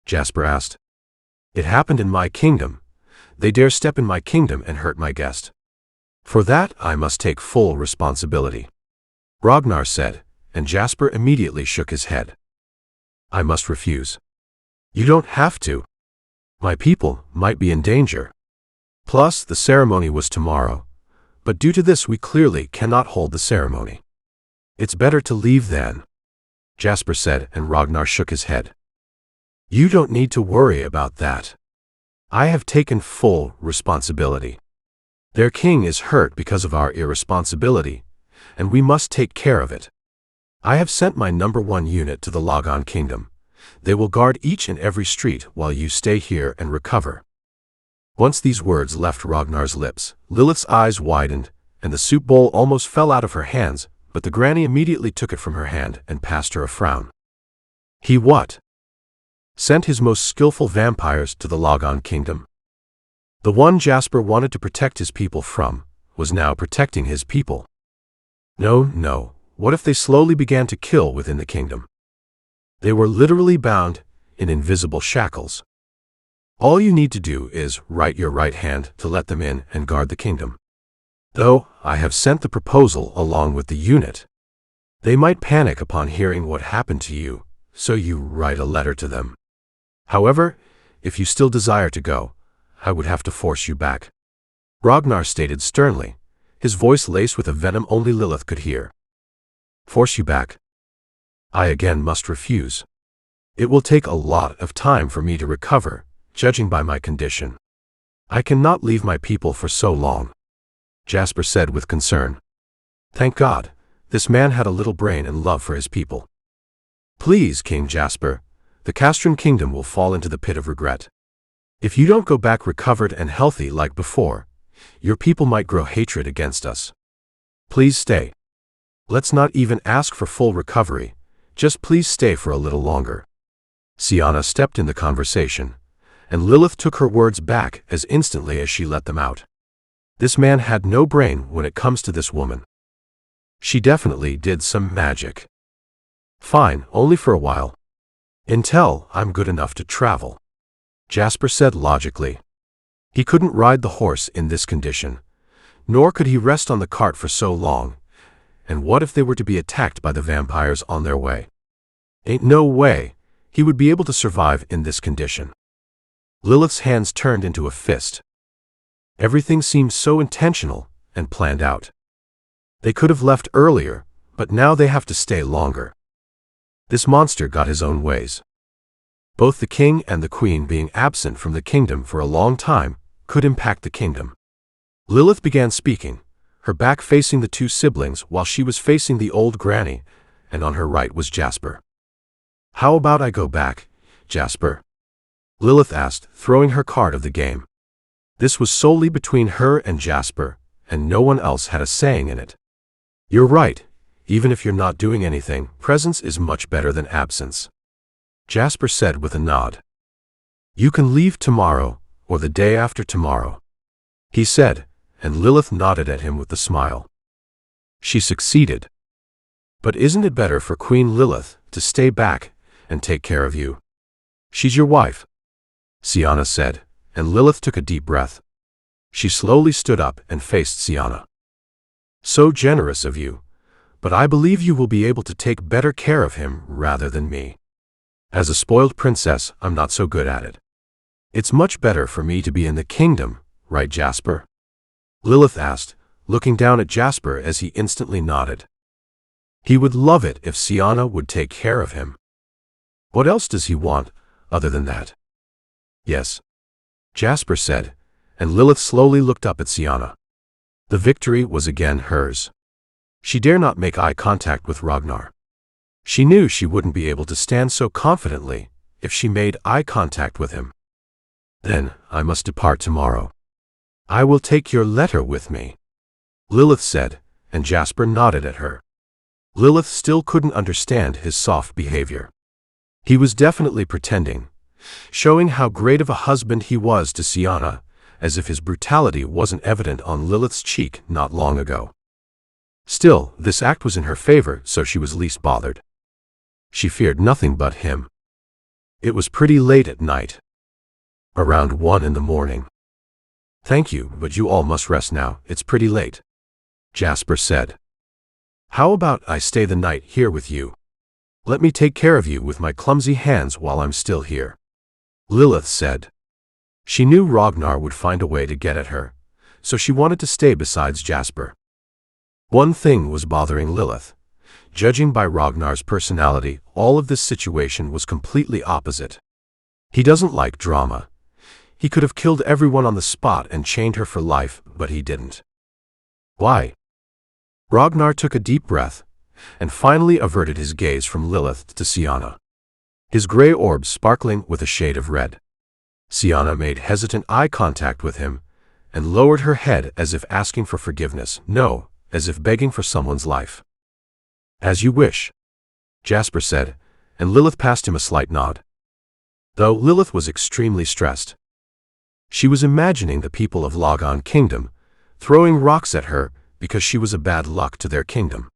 Jasper asked. "It happened in my kingdom. They dare step in my kingdom and hurt my guest. For that I must take full responsibility," Ragnar said, and Jasper immediately shook his head. "I must refuse." "You don't have to. My people might be in danger. Plus, the ceremony was tomorrow, but due to this we clearly cannot hold the ceremony. It's better to leave then," Jasper said, and Ragnar shook his head. "You don't need to worry about that. I have taken full responsibility. Their king is hurt because of our irresponsibility, and we must take care of it. I have sent my #1 unit to the Logon Kingdom. They will guard each and every street while you stay here and recover." Once these words left Ragnar's lips, Lilith's eyes widened, and the soup bowl almost fell out of her hands, but the granny immediately took it from her hand and passed her a frown. "He what? Sent his most skillful vampires to the Logon Kingdom?" The one Jasper wanted to protect his people from was now protecting his people. No, what if they slowly began to kill within the kingdom? They were literally bound in invisible shackles. All you need to do is right your right hand to let them in and guard the kingdom. Though I have sent the proposal along with the unit. They might panic upon hearing what happened to you, so you write a letter to them. However, if you still desire to go, I would have to force you back," Ragnar stated sternly, his voice laced with a venom only Lilith could hear. "Force you back? I again must refuse. It will take a lot of time for me to recover, judging by my condition. I cannot leave my people for so long," Jasper said with concern. Thank God, this man had a little brain and love for his people. "Please, King Jasper, the Castron Kingdom will fall into the pit of regret. If you don't go back recovered and healthy like before, your people might grow hatred against us. Please stay. Let's not even ask for full recovery, just please stay for a little longer." Sienna stepped in the conversation, and Lilith took her words back as instantly as she let them out. This man had no brain when it comes to this woman. She definitely did some magic. "Fine, only for a while. Until I'm good enough to travel," Jasper said logically. He couldn't ride the horse in this condition, nor could he rest on the cart for so long, and what if they were to be attacked by the vampires on their way? Ain't no way he would be able to survive in this condition. Lilith's hands turned into a fist. Everything seemed so intentional and planned out. They could have left earlier, but now they have to stay longer. This monster got his own ways. Both the king and the queen being absent from the kingdom for a long time could impact the kingdom. Lilith began speaking, her back facing the two siblings while she was facing the old granny, and on her right was Jasper. "How about I go back, Jasper?" Lilith asked, throwing her card of the game. This was solely between her and Jasper, and no one else had a saying in it. "You're right, even if you're not doing anything, presence is much better than absence," Jasper said with a nod. You can leave tomorrow or the day after tomorrow, he said, and Lilith nodded at him with a smile. She succeeded. But isn't it better for Queen Lilith to stay back and take care of you? She's your wife, Siana said, and Lilith took a deep breath. She slowly stood up and faced Siana. So generous of you, but I believe you will be able to take better care of him rather than me. As a spoiled princess, I'm not so good at it. It's much better for me to be in the kingdom, right, Jasper? Lilith asked, looking down at Jasper as he instantly nodded. He would love it if Siana would take care of him. What else does he want, other than that? Yes, Jasper said, and Lilith slowly looked up at Siana. The victory was again hers. She dare not make eye contact with Ragnar. She knew she wouldn't be able to stand so confidently if she made eye contact with him. Then I must depart tomorrow. I will take your letter with me, Lilith said, and Jasper nodded at her. Lilith still couldn't understand his soft behavior. He was definitely pretending, showing how great of a husband he was to Siana, as if his brutality wasn't evident on Lilith's cheek not long ago. Still, this act was in her favor, so she was least bothered. She feared nothing but him. It was pretty late at night. Around 1 in the morning. Thank you, but you all must rest now, it's pretty late, Jasper said. How about I stay the night here with you? Let me take care of you with my clumsy hands while I'm still here, Lilith said. She knew Ragnar would find a way to get at her, so she wanted to stay beside Jasper. One thing was bothering Lilith. Judging by Ragnar's personality, all of this situation was completely opposite. He doesn't like drama. He could have killed everyone on the spot and chained her for life, but he didn't. Why? Ragnar took a deep breath and finally averted his gaze from Lilith to Siana, his gray orbs sparkling with a shade of red. Siana made hesitant eye contact with him and lowered her head as if asking for forgiveness, no, as if begging for someone's life. As you wish, Jasper said, and Lilith passed him a slight nod. Though Lilith was extremely stressed. She was imagining the people of Logon Kingdom throwing rocks at her because she was a bad luck to their kingdom.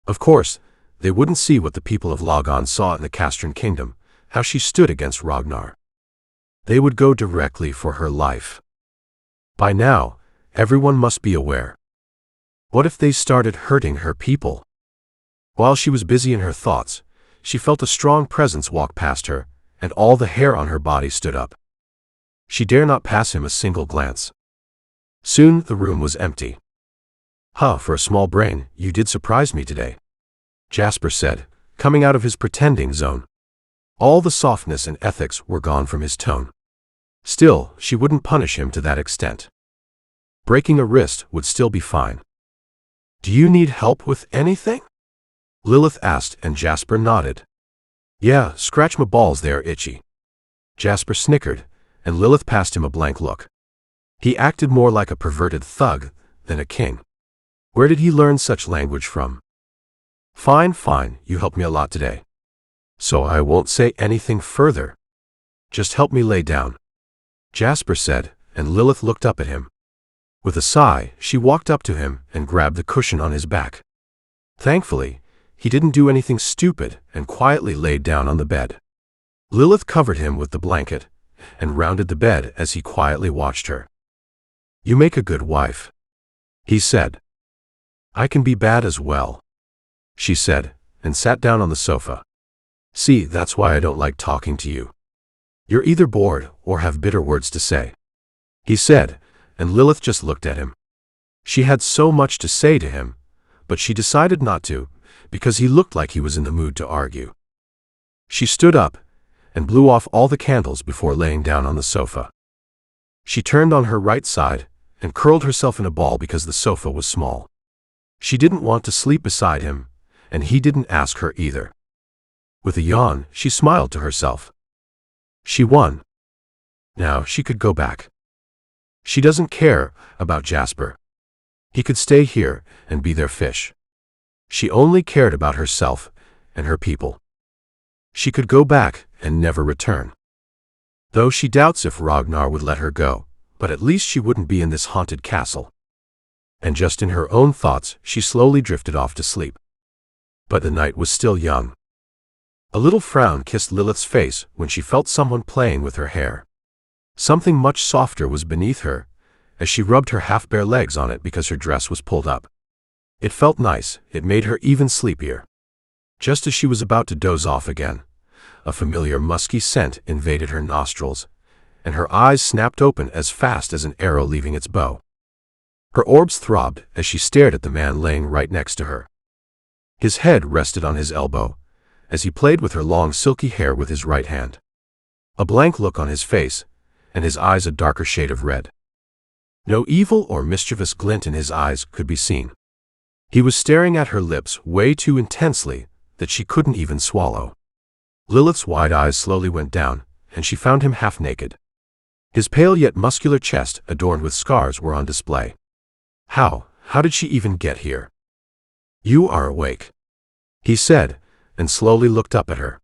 Of course, they wouldn't see what the people of Logon saw in the Castran Kingdom, how she stood against Ragnar. They would go directly for her life. By now, everyone must be aware. What if they started hurting her people? While she was busy in her thoughts, she felt a strong presence walk past her, and all the hair on her body stood up. She dare not pass him a single glance. Soon the room was empty. For a small brain, you did surprise me today, Jasper said, coming out of his pretending zone. All the softness and ethics were gone from his tone. Still, she wouldn't punish him to that extent. Breaking a wrist would still be fine. Do you need help with anything? Lilith asked, and Jasper nodded. Yeah, scratch my balls, they're itchy. Jasper snickered, and Lilith passed him a blank look. He acted more like a perverted thug than a king. Where did he learn such language from? Fine, you helped me a lot today. So I won't say anything further. Just help me lay down, Jasper said, and Lilith looked up at him. With a sigh, she walked up to him and grabbed the cushion on his back. Thankfully, he didn't do anything stupid and quietly laid down on the bed. Lilith covered him with the blanket and rounded the bed as he quietly watched her. You make a good wife, he said. I can be bad as well, she said, and sat down on the sofa. See, that's why I don't like talking to you. You're either bored or have bitter words to say, he said, and Lilith just looked at him. She had so much to say to him, but she decided not to, because he looked like he was in the mood to argue. She stood up and blew off all the candles before laying down on the sofa. She turned on her right side and curled herself in a ball because the sofa was small. She didn't want to sleep beside him, and he didn't ask her either. With a yawn, she smiled to herself. She won. Now she could go back. She doesn't care about Jasper. He could stay here and be their fish. She only cared about herself and her people. She could go back and never return. Though she doubts if Ragnar would let her go, but at least she wouldn't be in this haunted castle. And just in her own thoughts, she slowly drifted off to sleep. But the night was still young. A little frown kissed Lilith's face when she felt someone playing with her hair. Something much softer was beneath her, as she rubbed her half-bare legs on it because her dress was pulled up. It felt nice, it made her even sleepier. Just as she was about to doze off again, a familiar musky scent invaded her nostrils, and her eyes snapped open as fast as an arrow leaving its bow. Her orbs throbbed as she stared at the man laying right next to her. His head rested on his elbow, as he played with her long silky hair with his right hand. A blank look on his face, and his eyes a darker shade of red. No evil or mischievous glint in his eyes could be seen. He was staring at her lips way too intensely that she couldn't even swallow. Lilith's wide eyes slowly went down, and she found him half naked. His pale yet muscular chest, adorned with scars, were on display. How did she even get here? "You are awake," he said, and slowly looked up at her.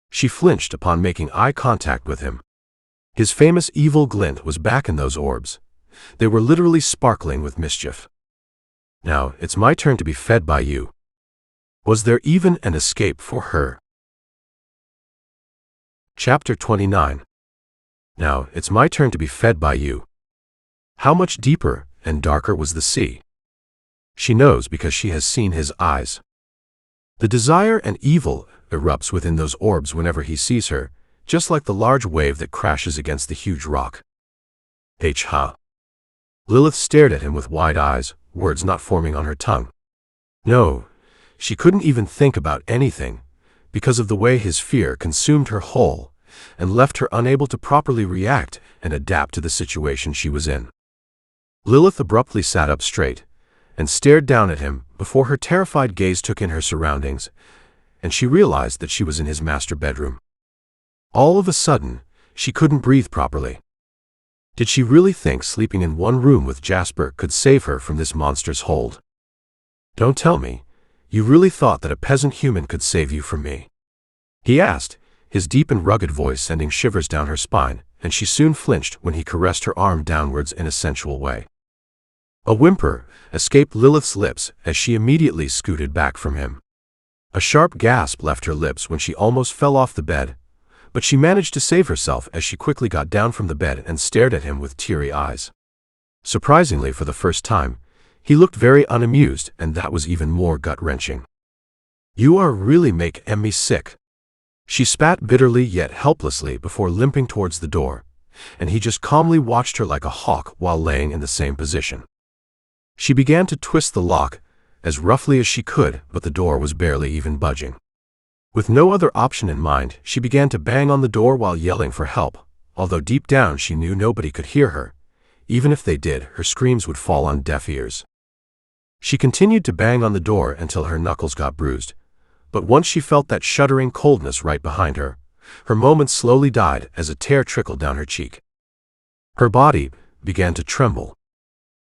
She flinched upon making eye contact with him. His famous evil glint was back in those orbs. They were literally sparkling with mischief. "Now it's my turn to be fed by you." Was there even an escape for her? Chapter 29. Now it's my turn to be fed by you. How much deeper and darker was the sea? She knows because she has seen his eyes. The desire and evil erupts within those orbs whenever he sees her, just like the large wave that crashes against the huge rock. Ha! Lilith stared at him with wide eyes, words not forming on her tongue. No, she couldn't even think about anything, because of the way his fear consumed her whole, and left her unable to properly react and adapt to the situation she was in. Lilith abruptly sat up straight, and stared down at him before her terrified gaze took in her surroundings, and she realized that she was in his master bedroom. All of a sudden, she couldn't breathe properly. Did she really think sleeping in one room with Jasper could save her from this monster's hold? "Don't tell me, you really thought that a peasant human could save you from me?" he asked, his deep and rugged voice sending shivers down her spine, and she soon flinched when he caressed her arm downwards in a sensual way. A whimper escaped Lilith's lips as she immediately scooted back from him. A sharp gasp left her lips when she almost fell off the bed, but she managed to save herself as she quickly got down from the bed and stared at him with teary eyes. Surprisingly, for the first time, he looked very unamused, and that was even more gut-wrenching. "You are really making me sick." She spat bitterly yet helplessly before limping towards the door, and he just calmly watched her like a hawk while laying in the same position. She began to twist the lock as roughly as she could, but the door was barely even budging. With no other option in mind, she began to bang on the door while yelling for help, although deep down she knew nobody could hear her. Even if they did, her screams would fall on deaf ears. She continued to bang on the door until her knuckles got bruised, but once she felt that shuddering coldness right behind her, her moments slowly died as a tear trickled down her cheek. Her body began to tremble.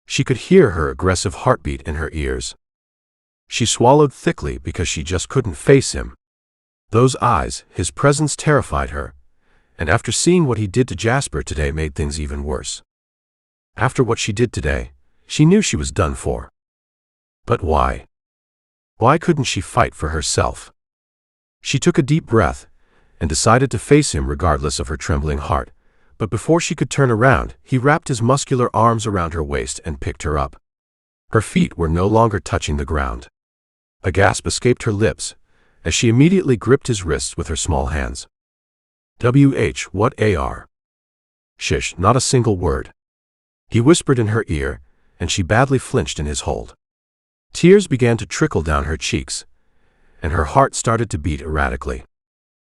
She could hear her aggressive heartbeat in her ears. She swallowed thickly because she just couldn't face him. Those eyes, his presence terrified her, and after seeing what he did to Jasper today made things even worse. After what she did today, she knew she was done for. But why? Why couldn't she fight for herself? She took a deep breath and decided to face him regardless of her trembling heart, but before she could turn around, he wrapped his muscular arms around her waist and picked her up. Her feet were no longer touching the ground. A gasp escaped her lips as she immediately gripped his wrists with her small hands. What are? Shish, not a single word. He whispered in her ear, and she badly flinched in his hold. Tears began to trickle down her cheeks, and her heart started to beat erratically.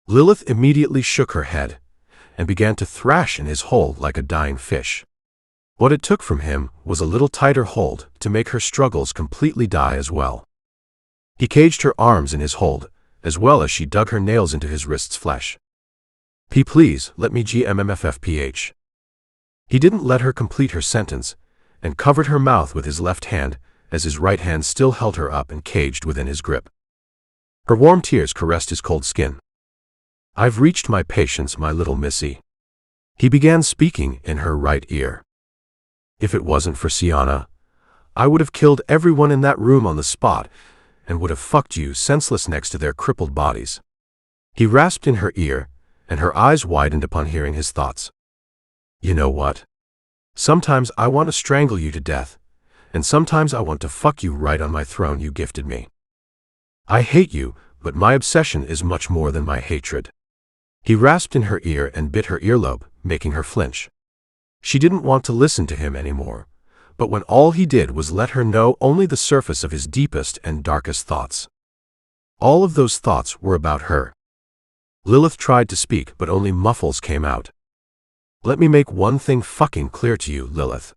Lilith immediately shook her head and began to thrash in his hold like a dying fish. What it took from him was a little tighter hold to make her struggles completely die as well. He caged her arms in his hold, as well as she dug her nails into his wrist's flesh. Please, let me GMMFFPH. He didn't let her complete her sentence, and covered her mouth with his left hand, as his right hand still held her up and caged within his grip. Her warm tears caressed his cold skin. "I've reached my patience, my little missy." He began speaking in her right ear. "If it wasn't for Sienna, I would have killed everyone in that room on the spot and would have fucked you senseless next to their crippled bodies." He rasped in her ear, and her eyes widened upon hearing his thoughts. "You know what? Sometimes I want to strangle you to death, and sometimes I want to fuck you right on my throne you gifted me. I hate you, but my obsession is much more than my hatred." He rasped in her ear and bit her earlobe, making her flinch. She didn't want to listen to him anymore, but when all he did was let her know only the surface of his deepest and darkest thoughts. All of those thoughts were about her. Lilith tried to speak, but only muffles came out. "Let me make one thing fucking clear to you, Lilith.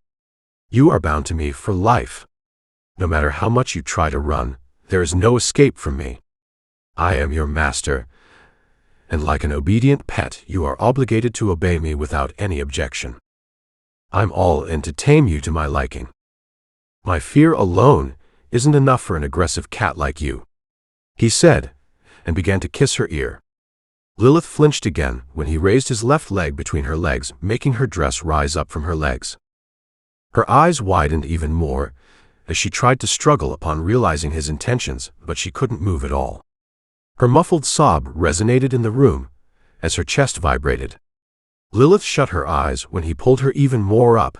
You are bound to me for life. No matter how much you try to run, there is no escape from me. I am your master, and like an obedient pet, you are obligated to obey me without any objection. I'm all in to tame you to my liking. My fear alone isn't enough for an aggressive cat like you," he said, and began to kiss her ear. Lilith flinched again when he raised his left leg between her legs, making her dress rise up from her legs. Her eyes widened even more as she tried to struggle upon realizing his intentions, but she couldn't move at all. Her muffled sob resonated in the room as her chest vibrated. Lilith shut her eyes when he pulled her even more up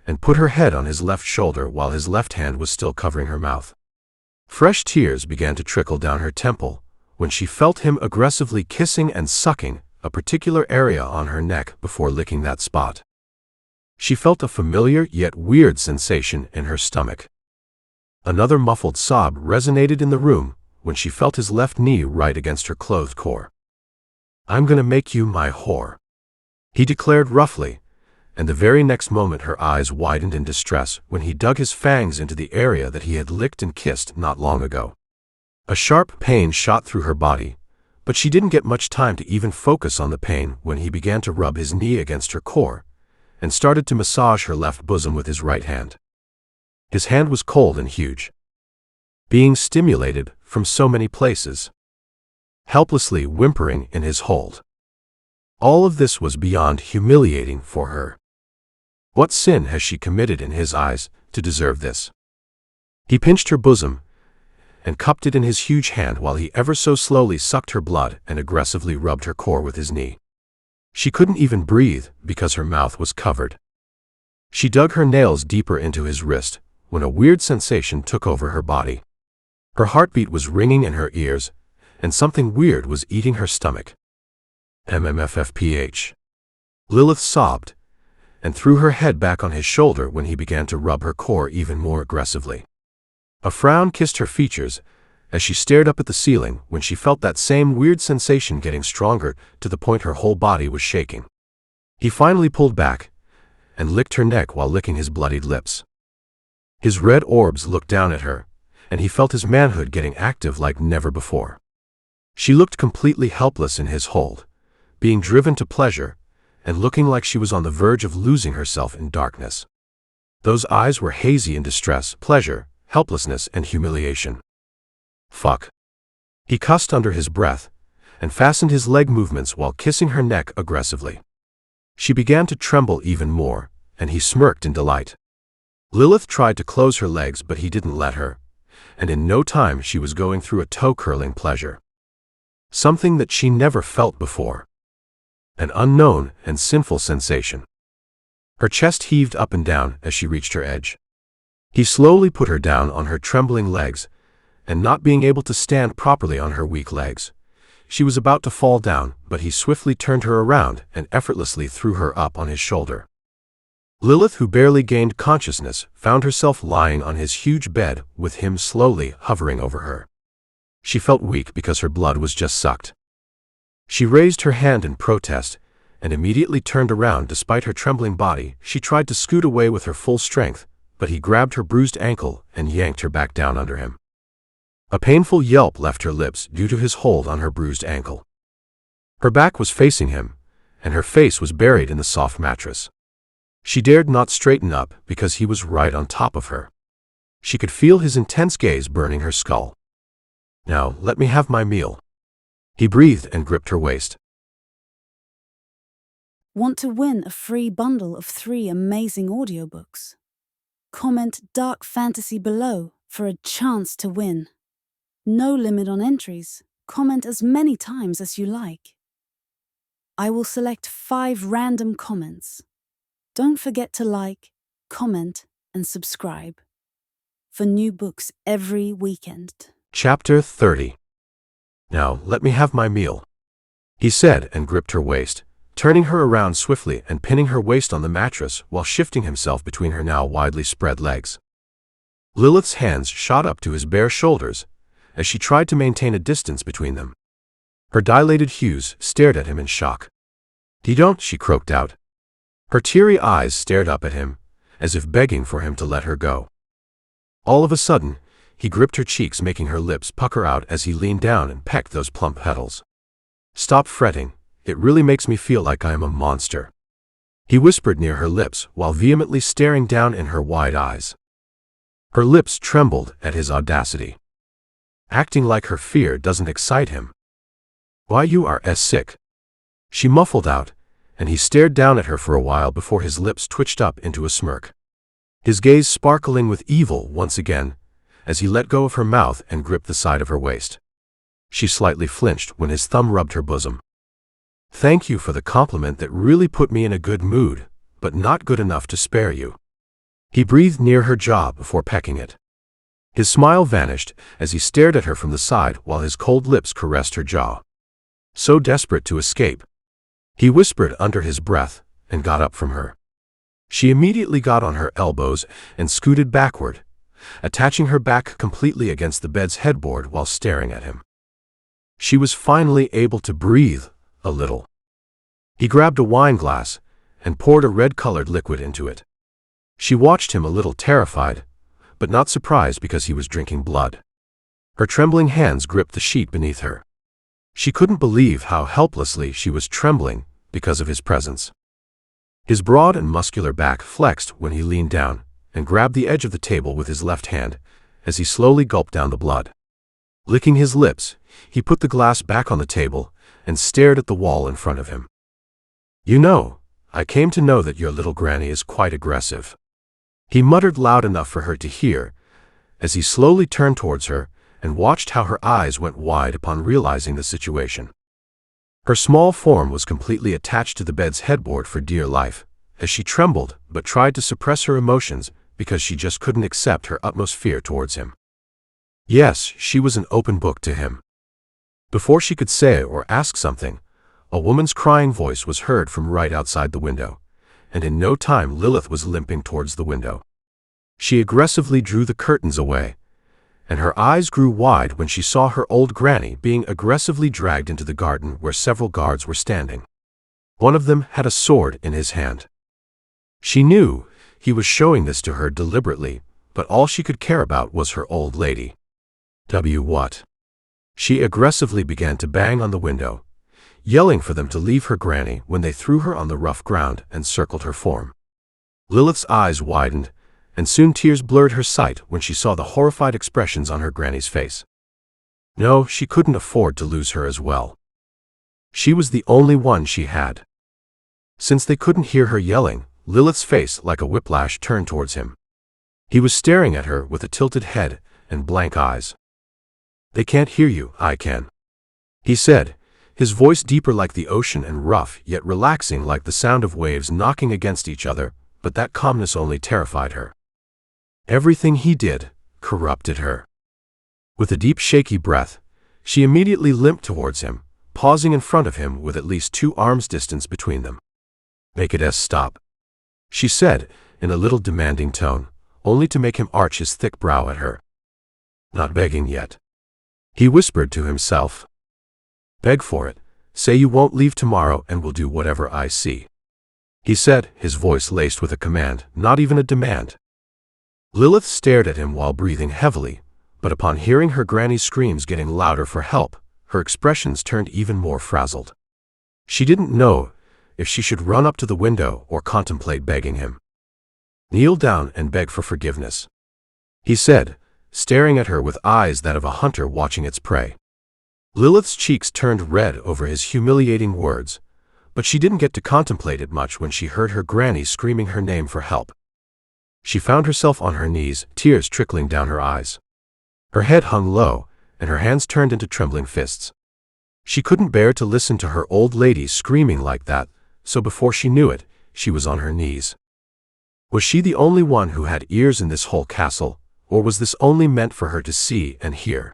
and put her head on his left shoulder while his left hand was still covering her mouth. Fresh tears began to trickle down her temple when she felt him aggressively kissing and sucking a particular area on her neck before licking that spot. She felt a familiar yet weird sensation in her stomach. Another muffled sob resonated in the room when she felt his left knee right against her clothed core. "I'm gonna make you my whore," he declared roughly, and the very next moment her eyes widened in distress when he dug his fangs into the area that he had licked and kissed not long ago. A sharp pain shot through her body, but she didn't get much time to even focus on the pain when he began to rub his knee against her core and started to massage her left bosom with his right hand. His hand was cold and huge, being stimulated from so many places, helplessly whimpering in his hold. All of this was beyond humiliating for her. What sin has she committed in his eyes to deserve this? He pinched her bosom and cupped it in his huge hand while he ever so slowly sucked her blood and aggressively rubbed her core with his knee. She couldn't even breathe because her mouth was covered. She dug her nails deeper into his wrist when a weird sensation took over her body. Her heartbeat was ringing in her ears, and something weird was eating her stomach. "MMFFPH." Lilith sobbed and threw her head back on his shoulder when he began to rub her core even more aggressively. A frown kissed her features as she stared up at the ceiling when she felt that same weird sensation getting stronger to the point her whole body was shaking. He finally pulled back and licked her neck while licking his bloodied lips. His red orbs looked down at her, and he felt his manhood getting active like never before. She looked completely helpless in his hold, being driven to pleasure and looking like she was on the verge of losing herself in darkness. Those eyes were hazy in distress, pleasure, helplessness, and humiliation. "Fuck." He cussed under his breath and fastened his leg movements while kissing her neck aggressively. She began to tremble even more, and he smirked in delight. Lilith tried to close her legs, but he didn't let her, and in no time she was going through a toe-curling pleasure. Something that she never felt before. An unknown and sinful sensation. Her chest heaved up and down as she reached her edge. He slowly put her down on her trembling legs, and not being able to stand properly on her weak legs, she was about to fall down, but he swiftly turned her around and effortlessly threw her up on his shoulder. Lilith, who barely gained consciousness, found herself lying on his huge bed with him slowly hovering over her. She felt weak because her blood was just sucked. She raised her hand in protest and immediately turned around. Despite her trembling body, she tried to scoot away with her full strength, but he grabbed her bruised ankle and yanked her back down under him. A painful yelp left her lips due to his hold on her bruised ankle. Her back was facing him, and her face was buried in the soft mattress. She dared not straighten up because he was right on top of her. She could feel his intense gaze burning her skull. "Now, let me have my meal." He breathed and gripped her waist. Want to win a free bundle of 3 amazing audiobooks? Comment dark fantasy below for a chance to win. No limit on entries. Comment as many times as you like. I will select 5 random comments. Don't forget to like, comment, and subscribe for new books every weekend. Chapter 30. Now, let me have my meal, he said and gripped her waist, turning her around swiftly and pinning her waist on the mattress while shifting himself between her now widely spread legs. Lilith's hands shot up to his bare shoulders as she tried to maintain a distance between them. Her dilated hues stared at him in shock. "Don't," she croaked out. Her teary eyes stared up at him, as if begging for him to let her go. All of a sudden, he gripped her cheeks, making her lips pucker out as he leaned down and pecked those plump petals. "Stop fretting, it really makes me feel like I am a monster," he whispered near her lips while vehemently staring down in her wide eyes. Her lips trembled at his audacity. Acting like her fear doesn't excite him. "Why, you are sick," she muffled out, and he stared down at her for a while before his lips twitched up into a smirk, his gaze sparkling with evil once again as he let go of her mouth and gripped the side of her waist. She slightly flinched when his thumb rubbed her bosom. "Thank you for the compliment that really put me in a good mood, but not good enough to spare you." He breathed near her jaw before pecking it. His smile vanished as he stared at her from the side while his cold lips caressed her jaw. So desperate to escape, he whispered under his breath and got up from her. She immediately got on her elbows and scooted backward, attaching her back completely against the bed's headboard while staring at him. She was finally able to breathe a little. He grabbed a wine glass and poured a red-colored liquid into it. She watched him a little terrified, but not surprised because he was drinking blood. Her trembling hands gripped the sheet beneath her. She couldn't believe how helplessly she was trembling because of his presence. His broad and muscular back flexed when he leaned down and grabbed the edge of the table with his left hand as he slowly gulped down the blood. Licking his lips, he put the glass back on the table and stared at the wall in front of him. "You know, I came to know that your little granny is quite aggressive," he muttered loud enough for her to hear as he slowly turned towards her and watched how her eyes went wide upon realizing the situation. Her small form was completely attached to the bed's headboard for dear life, as she trembled but tried to suppress her emotions because she just couldn't accept her utmost fear towards him. Yes, she was an open book to him. Before she could say or ask something, a woman's crying voice was heard from right outside the window, and in no time Lilith was limping towards the window. She aggressively drew the curtains away, and her eyes grew wide when she saw her old granny being aggressively dragged into the garden where several guards were standing. One of them had a sword in his hand. She knew he was showing this to her deliberately, but all she could care about was her old lady. What? She aggressively began to bang on the window, yelling for them to leave her granny when they threw her on the rough ground and circled her form. Lilith's eyes widened, and soon tears blurred her sight when she saw the horrified expressions on her granny's face. No, she couldn't afford to lose her as well. She was the only one she had. Since they couldn't hear her yelling, Lilith's face like a whiplash turned towards him. He was staring at her with a tilted head and blank eyes. "They can't hear you, I can," he said, his voice deeper like the ocean and rough yet relaxing like the sound of waves knocking against each other, but that calmness only terrified her. Everything he did corrupted her. With a deep shaky breath, she immediately limped towards him, pausing in front of him with at least 2 arms' distance between them. "Make it stop," she said in a little demanding tone, only to make him arch his thick brow at her. "Not begging yet," he whispered to himself. "Beg for it. Say you won't leave tomorrow and will do whatever I see," he said, his voice laced with a command, not even a demand. Lilith stared at him while breathing heavily, but upon hearing her granny's screams getting louder for help, her expressions turned even more frazzled. She didn't know if she should run up to the window or contemplate begging him. "Kneel down and beg for forgiveness," he said, staring at her with eyes that of a hunter watching its prey. Lilith's cheeks turned red over his humiliating words, But she didn't get to contemplate it much when she heard her granny screaming her name for help. She found herself on her knees, tears trickling down her eyes. Her head hung low, and her hands turned into trembling fists. She couldn't bear to listen to her old lady screaming like that, so before she knew it, she was on her knees. Was she the only one who had ears in this whole castle, or was this only meant for her to see and hear?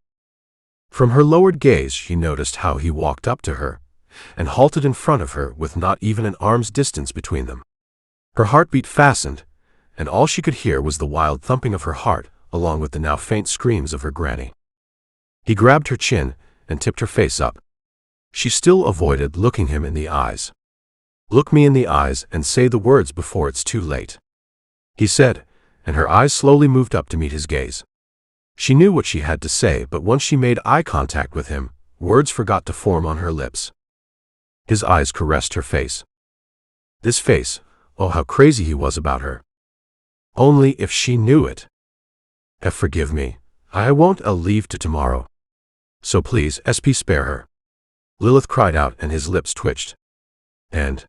From her lowered gaze she noticed how he walked up to her, and halted in front of her with not even an arm's distance between them. Her heartbeat fastened, and all she could hear was the wild thumping of her heart, along with the now faint screams of her granny. He grabbed her chin and tipped her face up. She still avoided looking him in the eyes. "Look me in the eyes and say the words before it's too late," he said, and her eyes slowly moved up to meet his gaze. She knew what she had to say, but once she made eye contact with him, words forgot to form on her lips. His eyes caressed her face. This face, oh how crazy he was about her. Only if she knew it. Forgive me, I won't leave to tomorrow. So please, spare her." Lilith cried out and his lips twitched. "And,"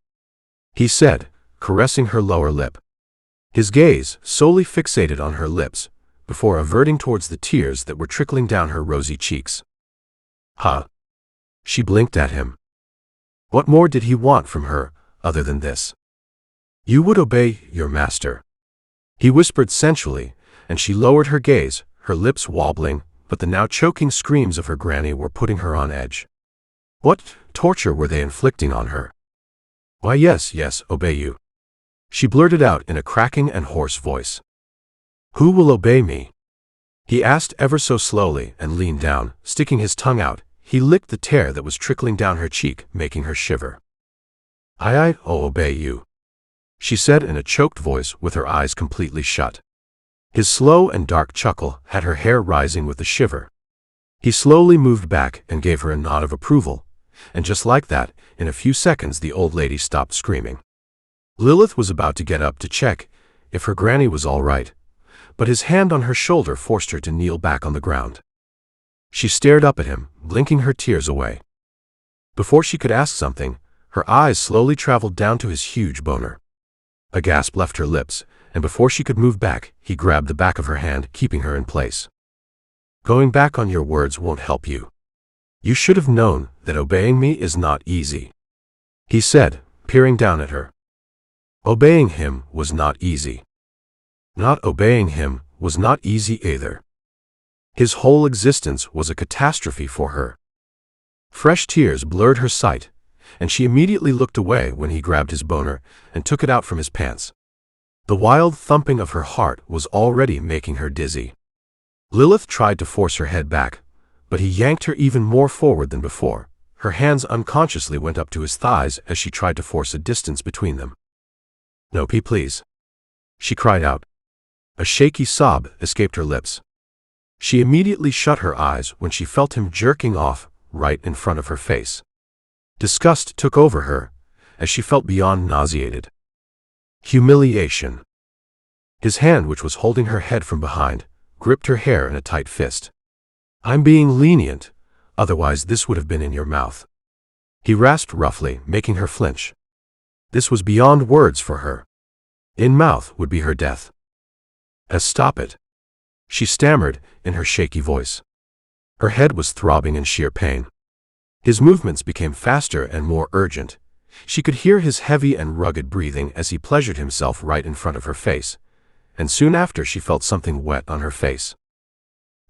he said, caressing her lower lip. His gaze solely fixated on her lips, before averting towards the tears that were trickling down her rosy cheeks. "Huh?" She blinked at him. What more did he want from her, other than this? "You would obey your master," he whispered sensually, and she lowered her gaze, her lips wobbling, but the now choking screams of her granny were putting her on edge. What torture were they inflicting on her? "Why yes, obey you," she blurted out in a cracking and hoarse voice. "Who will obey me?" he asked ever so slowly and leaned down, sticking his tongue out. He licked the tear that was trickling down her cheek, making her shiver. "I obey you," she said in a choked voice with her eyes completely shut. His slow and dark chuckle had her hair rising with a shiver. He slowly moved back and gave her a nod of approval, and just like that, in a few seconds the old lady stopped screaming. Lilith was about to get up to check if her granny was all right, but his hand on her shoulder forced her to kneel back on the ground. She stared up at him, blinking her tears away. Before she could ask something, her eyes slowly traveled down to his huge boner. A gasp left her lips, and before she could move back, he grabbed the back of her hand, keeping her in place. "Going back on your words won't help you. You should have known that obeying me is not easy," he said, peering down at her. Obeying him was not easy. Not obeying him was not easy either. His whole existence was a catastrophe for her. Fresh tears blurred her sight, and she immediately looked away when he grabbed his boner and took it out from his pants. The wild thumping of her heart was already making her dizzy. Lilith tried to force her head back, but he yanked her even more forward than before. Her hands unconsciously went up to his thighs as she tried to force a distance between them. "No, please," she cried out. A shaky sob escaped her lips. She immediately shut her eyes when she felt him jerking off right in front of her face. Disgust took over her, as she felt beyond nauseated. Humiliation. His hand, which was holding her head from behind, gripped her hair in a tight fist. "I'm being lenient, otherwise this would have been in your mouth," he rasped roughly, making her flinch. This was beyond words for her. In mouth would be her death. Stop it," she stammered in her shaky voice. Her head was throbbing in sheer pain. His movements became faster and more urgent. She could hear his heavy and rugged breathing as he pleasured himself right in front of her face, and soon after she felt something wet on her face.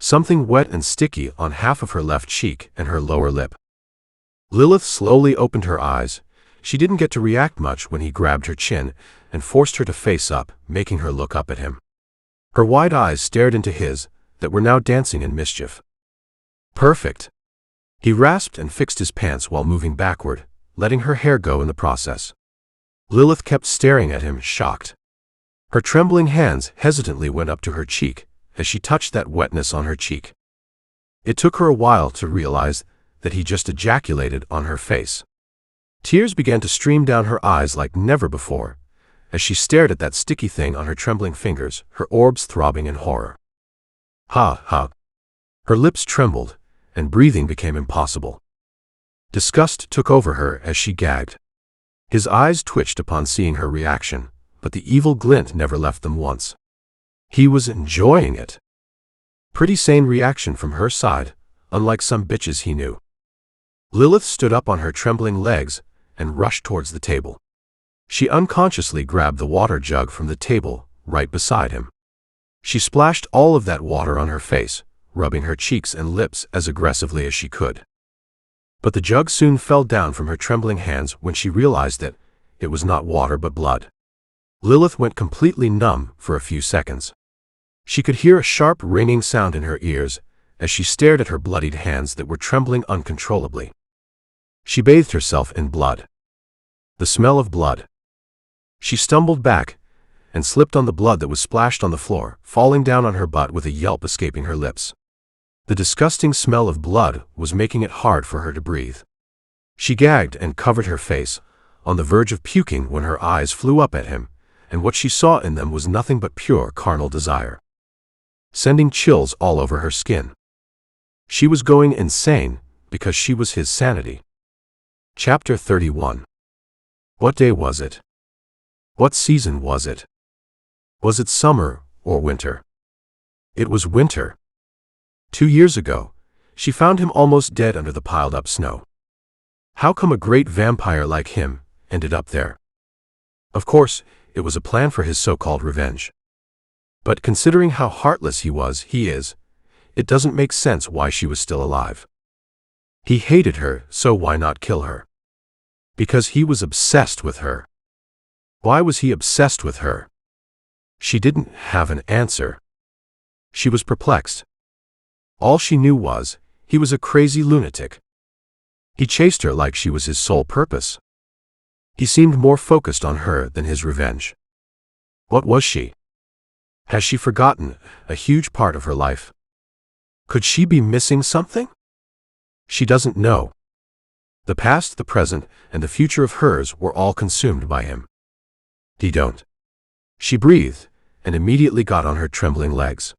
Something wet and sticky on half of her left cheek and her lower lip. Lilith slowly opened her eyes. She didn't get to react much when he grabbed her chin and forced her to face up, making her look up at him. Her wide eyes stared into his, that were now dancing in mischief. "Perfect," he rasped and fixed his pants while moving backward, letting her hair go in the process. Lilith kept staring at him, shocked. Her trembling hands hesitantly went up to her cheek as she touched that wetness on her cheek. It took her a while to realize that he just ejaculated on her face. Tears began to stream down her eyes like never before, as she stared at that sticky thing on her trembling fingers, her orbs throbbing in horror. Ha. Her lips trembled, and breathing became impossible. Disgust took over her as she gagged. His eyes twitched upon seeing her reaction, but the evil glint never left them once. He was enjoying it. Pretty sane reaction from her side, unlike some bitches he knew. Lilith stood up on her trembling legs and rushed towards the table. She unconsciously grabbed the water jug from the table right beside him. She splashed all of that water on her face, rubbing her cheeks and lips as aggressively as she could. But the jug soon fell down from her trembling hands when she realized that it was not water but blood. Lilith went completely numb for a few seconds. She could hear a sharp ringing sound in her ears as she stared at her bloodied hands that were trembling uncontrollably. She bathed herself in blood. The smell of blood. She stumbled back and slipped on the blood that was splashed on the floor, falling down on her butt with a yelp escaping her lips. The disgusting smell of blood was making it hard for her to breathe. She gagged and covered her face, on the verge of puking when her eyes flew up at him, and what she saw in them was nothing but pure carnal desire, sending chills all over her skin. She was going insane because she was his sanity. Chapter 31. What day was it? What season was it? Was it summer or winter? It was winter. 2 years ago, she found him almost dead under the piled-up snow. How come a great vampire like him ended up there? Of course, it was a plan for his so-called revenge. But considering how heartless he is, it doesn't make sense why she was still alive. He hated her, so why not kill her? Because he was obsessed with her. Why was he obsessed with her? She didn't have an answer. She was perplexed. All she knew was, he was a crazy lunatic. He chased her like she was his sole purpose. He seemed more focused on her than his revenge. What was she? Has she forgotten a huge part of her life? Could she be missing something? She doesn't know. The past, the present, and the future of hers were all consumed by him. He don't. She breathed, and immediately got on her trembling legs.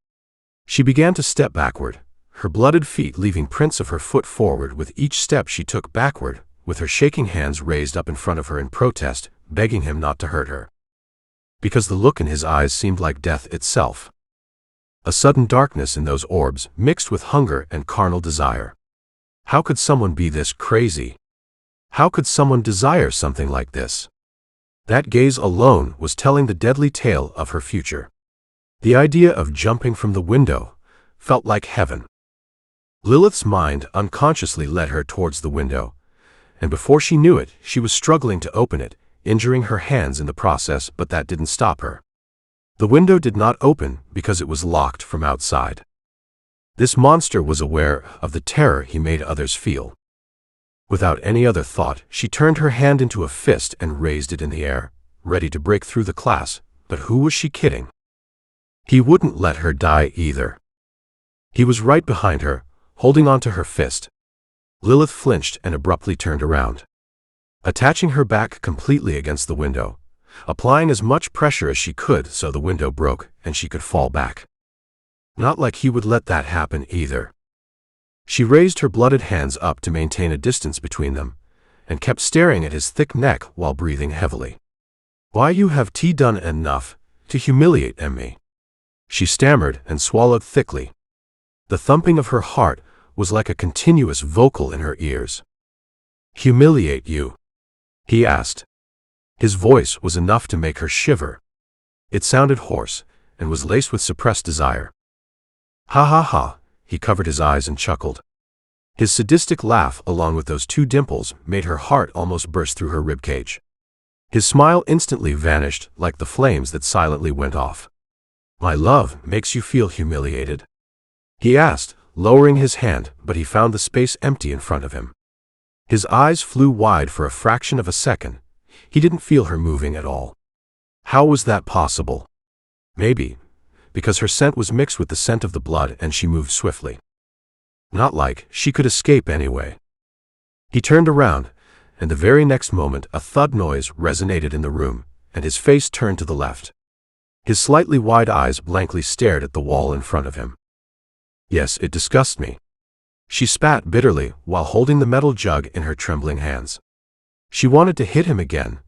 She began to step backward, her blooded feet leaving prints of her foot forward with each step she took backward, with her shaking hands raised up in front of her in protest, begging him not to hurt her. Because the look in his eyes seemed like death itself. A sudden darkness in those orbs mixed with hunger and carnal desire. How could someone be this crazy? How could someone desire something like this? That gaze alone was telling the deadly tale of her future. The idea of jumping from the window felt like heaven. Lilith's mind unconsciously led her towards the window, and before she knew it, she was struggling to open it, injuring her hands in the process, but that didn't stop her. The window did not open because it was locked from outside. This monster was aware of the terror he made others feel. Without any other thought, she turned her hand into a fist and raised it in the air, ready to break through the class, but who was she kidding? He wouldn't let her die either. He was right behind her, holding onto her fist. Lilith flinched and abruptly turned around. Attaching her back completely against the window, applying as much pressure as she could so the window broke and she could fall back. Not like he would let that happen either. She raised her blooded hands up to maintain a distance between them, and kept staring at his thick neck while breathing heavily. "Why you have done enough to humiliate me?" She stammered and swallowed thickly. The thumping of her heart was like a continuous vocal in her ears. "Humiliate you?" he asked. His voice was enough to make her shiver. It sounded hoarse and was laced with suppressed desire. "Ha ha ha," he covered his eyes and chuckled. His sadistic laugh, along with those two dimples, made her heart almost burst through her ribcage. His smile instantly vanished like the flames that silently went off. "My love makes you feel humiliated?" he asked, lowering his hand, but he found the space empty in front of him. His eyes flew wide for a fraction of a second. He didn't feel her moving at all. How was that possible? Maybe because her scent was mixed with the scent of the blood and she moved swiftly. Not like she could escape anyway. He turned around, and the very next moment a thud noise resonated in the room, and his face turned to the left. His slightly wide eyes blankly stared at the wall in front of him. "Yes, it disgusts me." She spat bitterly while holding the metal jug in her trembling hands. She wanted to hit him again,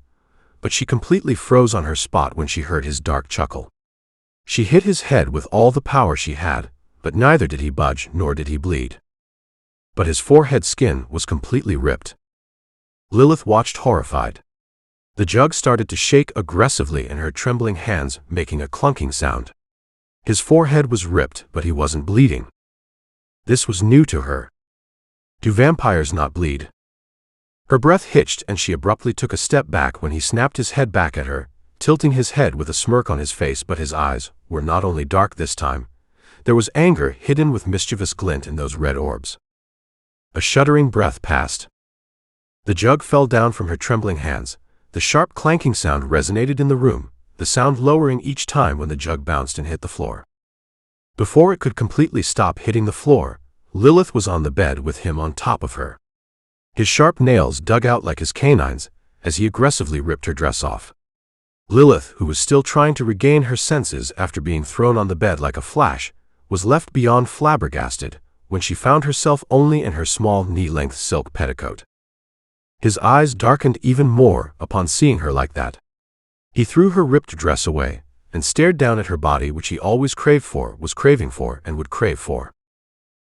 but she completely froze on her spot when she heard his dark chuckle. She hit his head with all the power she had, but neither did he budge nor did he bleed. But his forehead skin was completely ripped. Lilith watched horrified. The jug started to shake aggressively in her trembling hands, making a clunking sound. His forehead was ripped, but he wasn't bleeding. This was new to her. Do vampires not bleed? Her breath hitched and she abruptly took a step back when he snapped his head back at her, tilting his head with a smirk on his face, but his eyes were not only dark this time. There was anger hidden with mischievous glint in those red orbs. A shuddering breath passed. The jug fell down from her trembling hands. The sharp clanking sound resonated in the room, the sound lowering each time when the jug bounced and hit the floor. Before it could completely stop hitting the floor, Lilith was on the bed with him on top of her. His sharp nails dug out like his canines as he aggressively ripped her dress off. Lilith, who was still trying to regain her senses after being thrown on the bed like a flash, was left beyond flabbergasted when she found herself only in her small knee-length silk petticoat. His eyes darkened even more upon seeing her like that. He threw her ripped dress away and stared down at her body, which he always craved for, was craving for, and would crave for.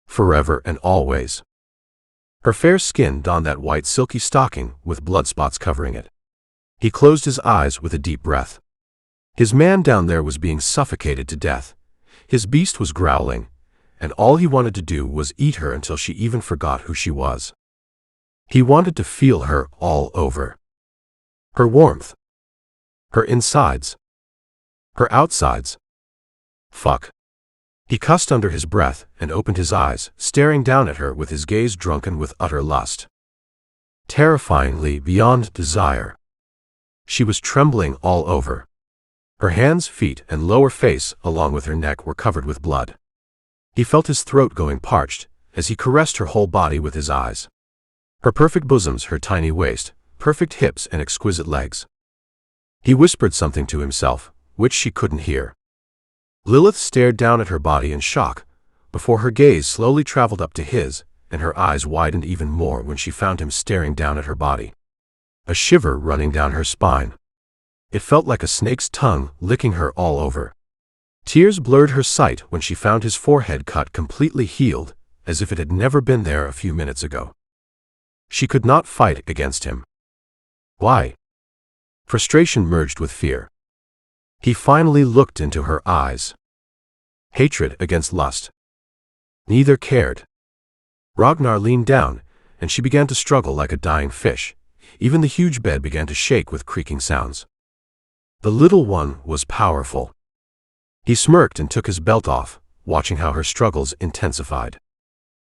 Forever and always. Her fair skin donned that white silky stocking with blood spots covering it. He closed his eyes with a deep breath. His man down there was being suffocated to death. His beast was growling, and all he wanted to do was eat her until she even forgot who she was. He wanted to feel her all over. Her warmth. Her insides. Her outsides. Fuck. He cussed under his breath and opened his eyes, staring down at her with his gaze drunken with utter lust. Terrifyingly beyond desire. She was trembling all over. Her hands, feet, and lower face, along with her neck, were covered with blood. He felt his throat going parched as he caressed her whole body with his eyes. Her perfect bosoms, her tiny waist, perfect hips, and exquisite legs. He whispered something to himself, which she couldn't hear. Lilith stared down at her body in shock, before her gaze slowly traveled up to his, and her eyes widened even more when she found him staring down at her body. A shiver running down her spine. It felt like a snake's tongue licking her all over. Tears blurred her sight when she found his forehead cut completely healed, as if it had never been there a few minutes ago. She could not fight against him. Why? Frustration merged with fear. He finally looked into her eyes. Hatred against lust. Neither cared. Ragnar leaned down, and she began to struggle like a dying fish. Even the huge bed began to shake with creaking sounds. The little one was powerful. He smirked and took his belt off, watching how her struggles intensified.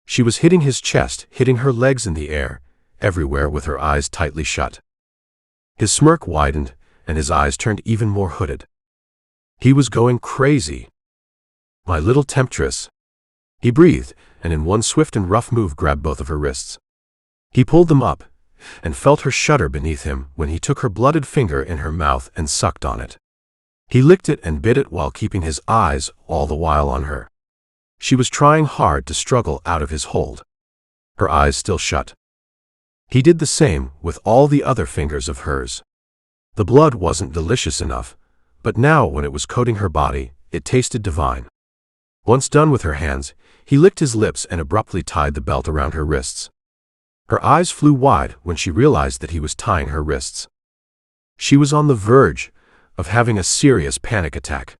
She was hitting his chest, hitting her legs in the air, everywhere with her eyes tightly shut. His smirk widened, and his eyes turned even more hooded. He was going crazy. My little temptress. He breathed, and in one swift and rough move grabbed both of her wrists. He pulled them up, and felt her shudder beneath him when he took her blooded finger in her mouth and sucked on it. He licked it and bit it while keeping his eyes all the while on her. She was trying hard to struggle out of his hold. Her eyes still shut. He did the same with all the other fingers of hers. The blood wasn't delicious enough, but now when it was coating her body, it tasted divine. Once done with her hands, he licked his lips and abruptly tied the belt around her wrists. Her eyes flew wide when she realized that he was tying her wrists. She was on the verge of having a serious panic attack.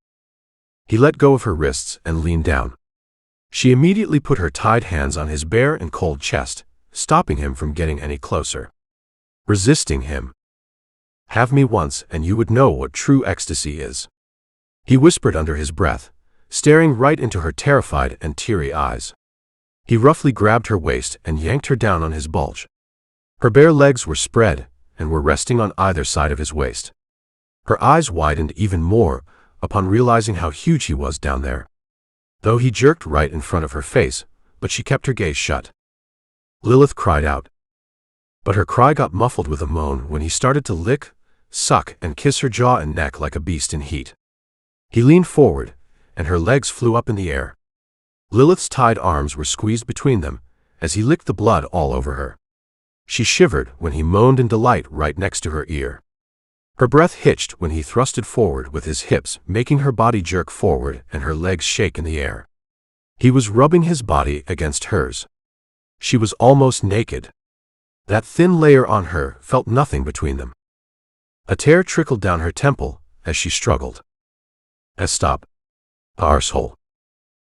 He let go of her wrists and leaned down. She immediately put her tied hands on his bare and cold chest, stopping him from getting any closer. Resisting him. Have me once and you would know what true ecstasy is. He whispered under his breath, staring right into her terrified and teary eyes. He roughly grabbed her waist and yanked her down on his bulge. Her bare legs were spread and were resting on either side of his waist. Her eyes widened even more upon realizing how huge he was down there. Though he jerked right in front of her face, but she kept her gaze shut. Lilith cried out. But her cry got muffled with a moan when he started to lick, suck, and kiss her jaw and neck like a beast in heat. He leaned forward, and her legs flew up in the air. Lilith's tied arms were squeezed between them as he licked the blood all over her. She shivered when he moaned in delight right next to her ear. Her breath hitched when he thrusted forward with his hips, making her body jerk forward and her legs shake in the air. He was rubbing his body against hers. She was almost naked. That thin layer on her felt nothing between them. A tear trickled down her temple as she struggled. Stop. Arsehole.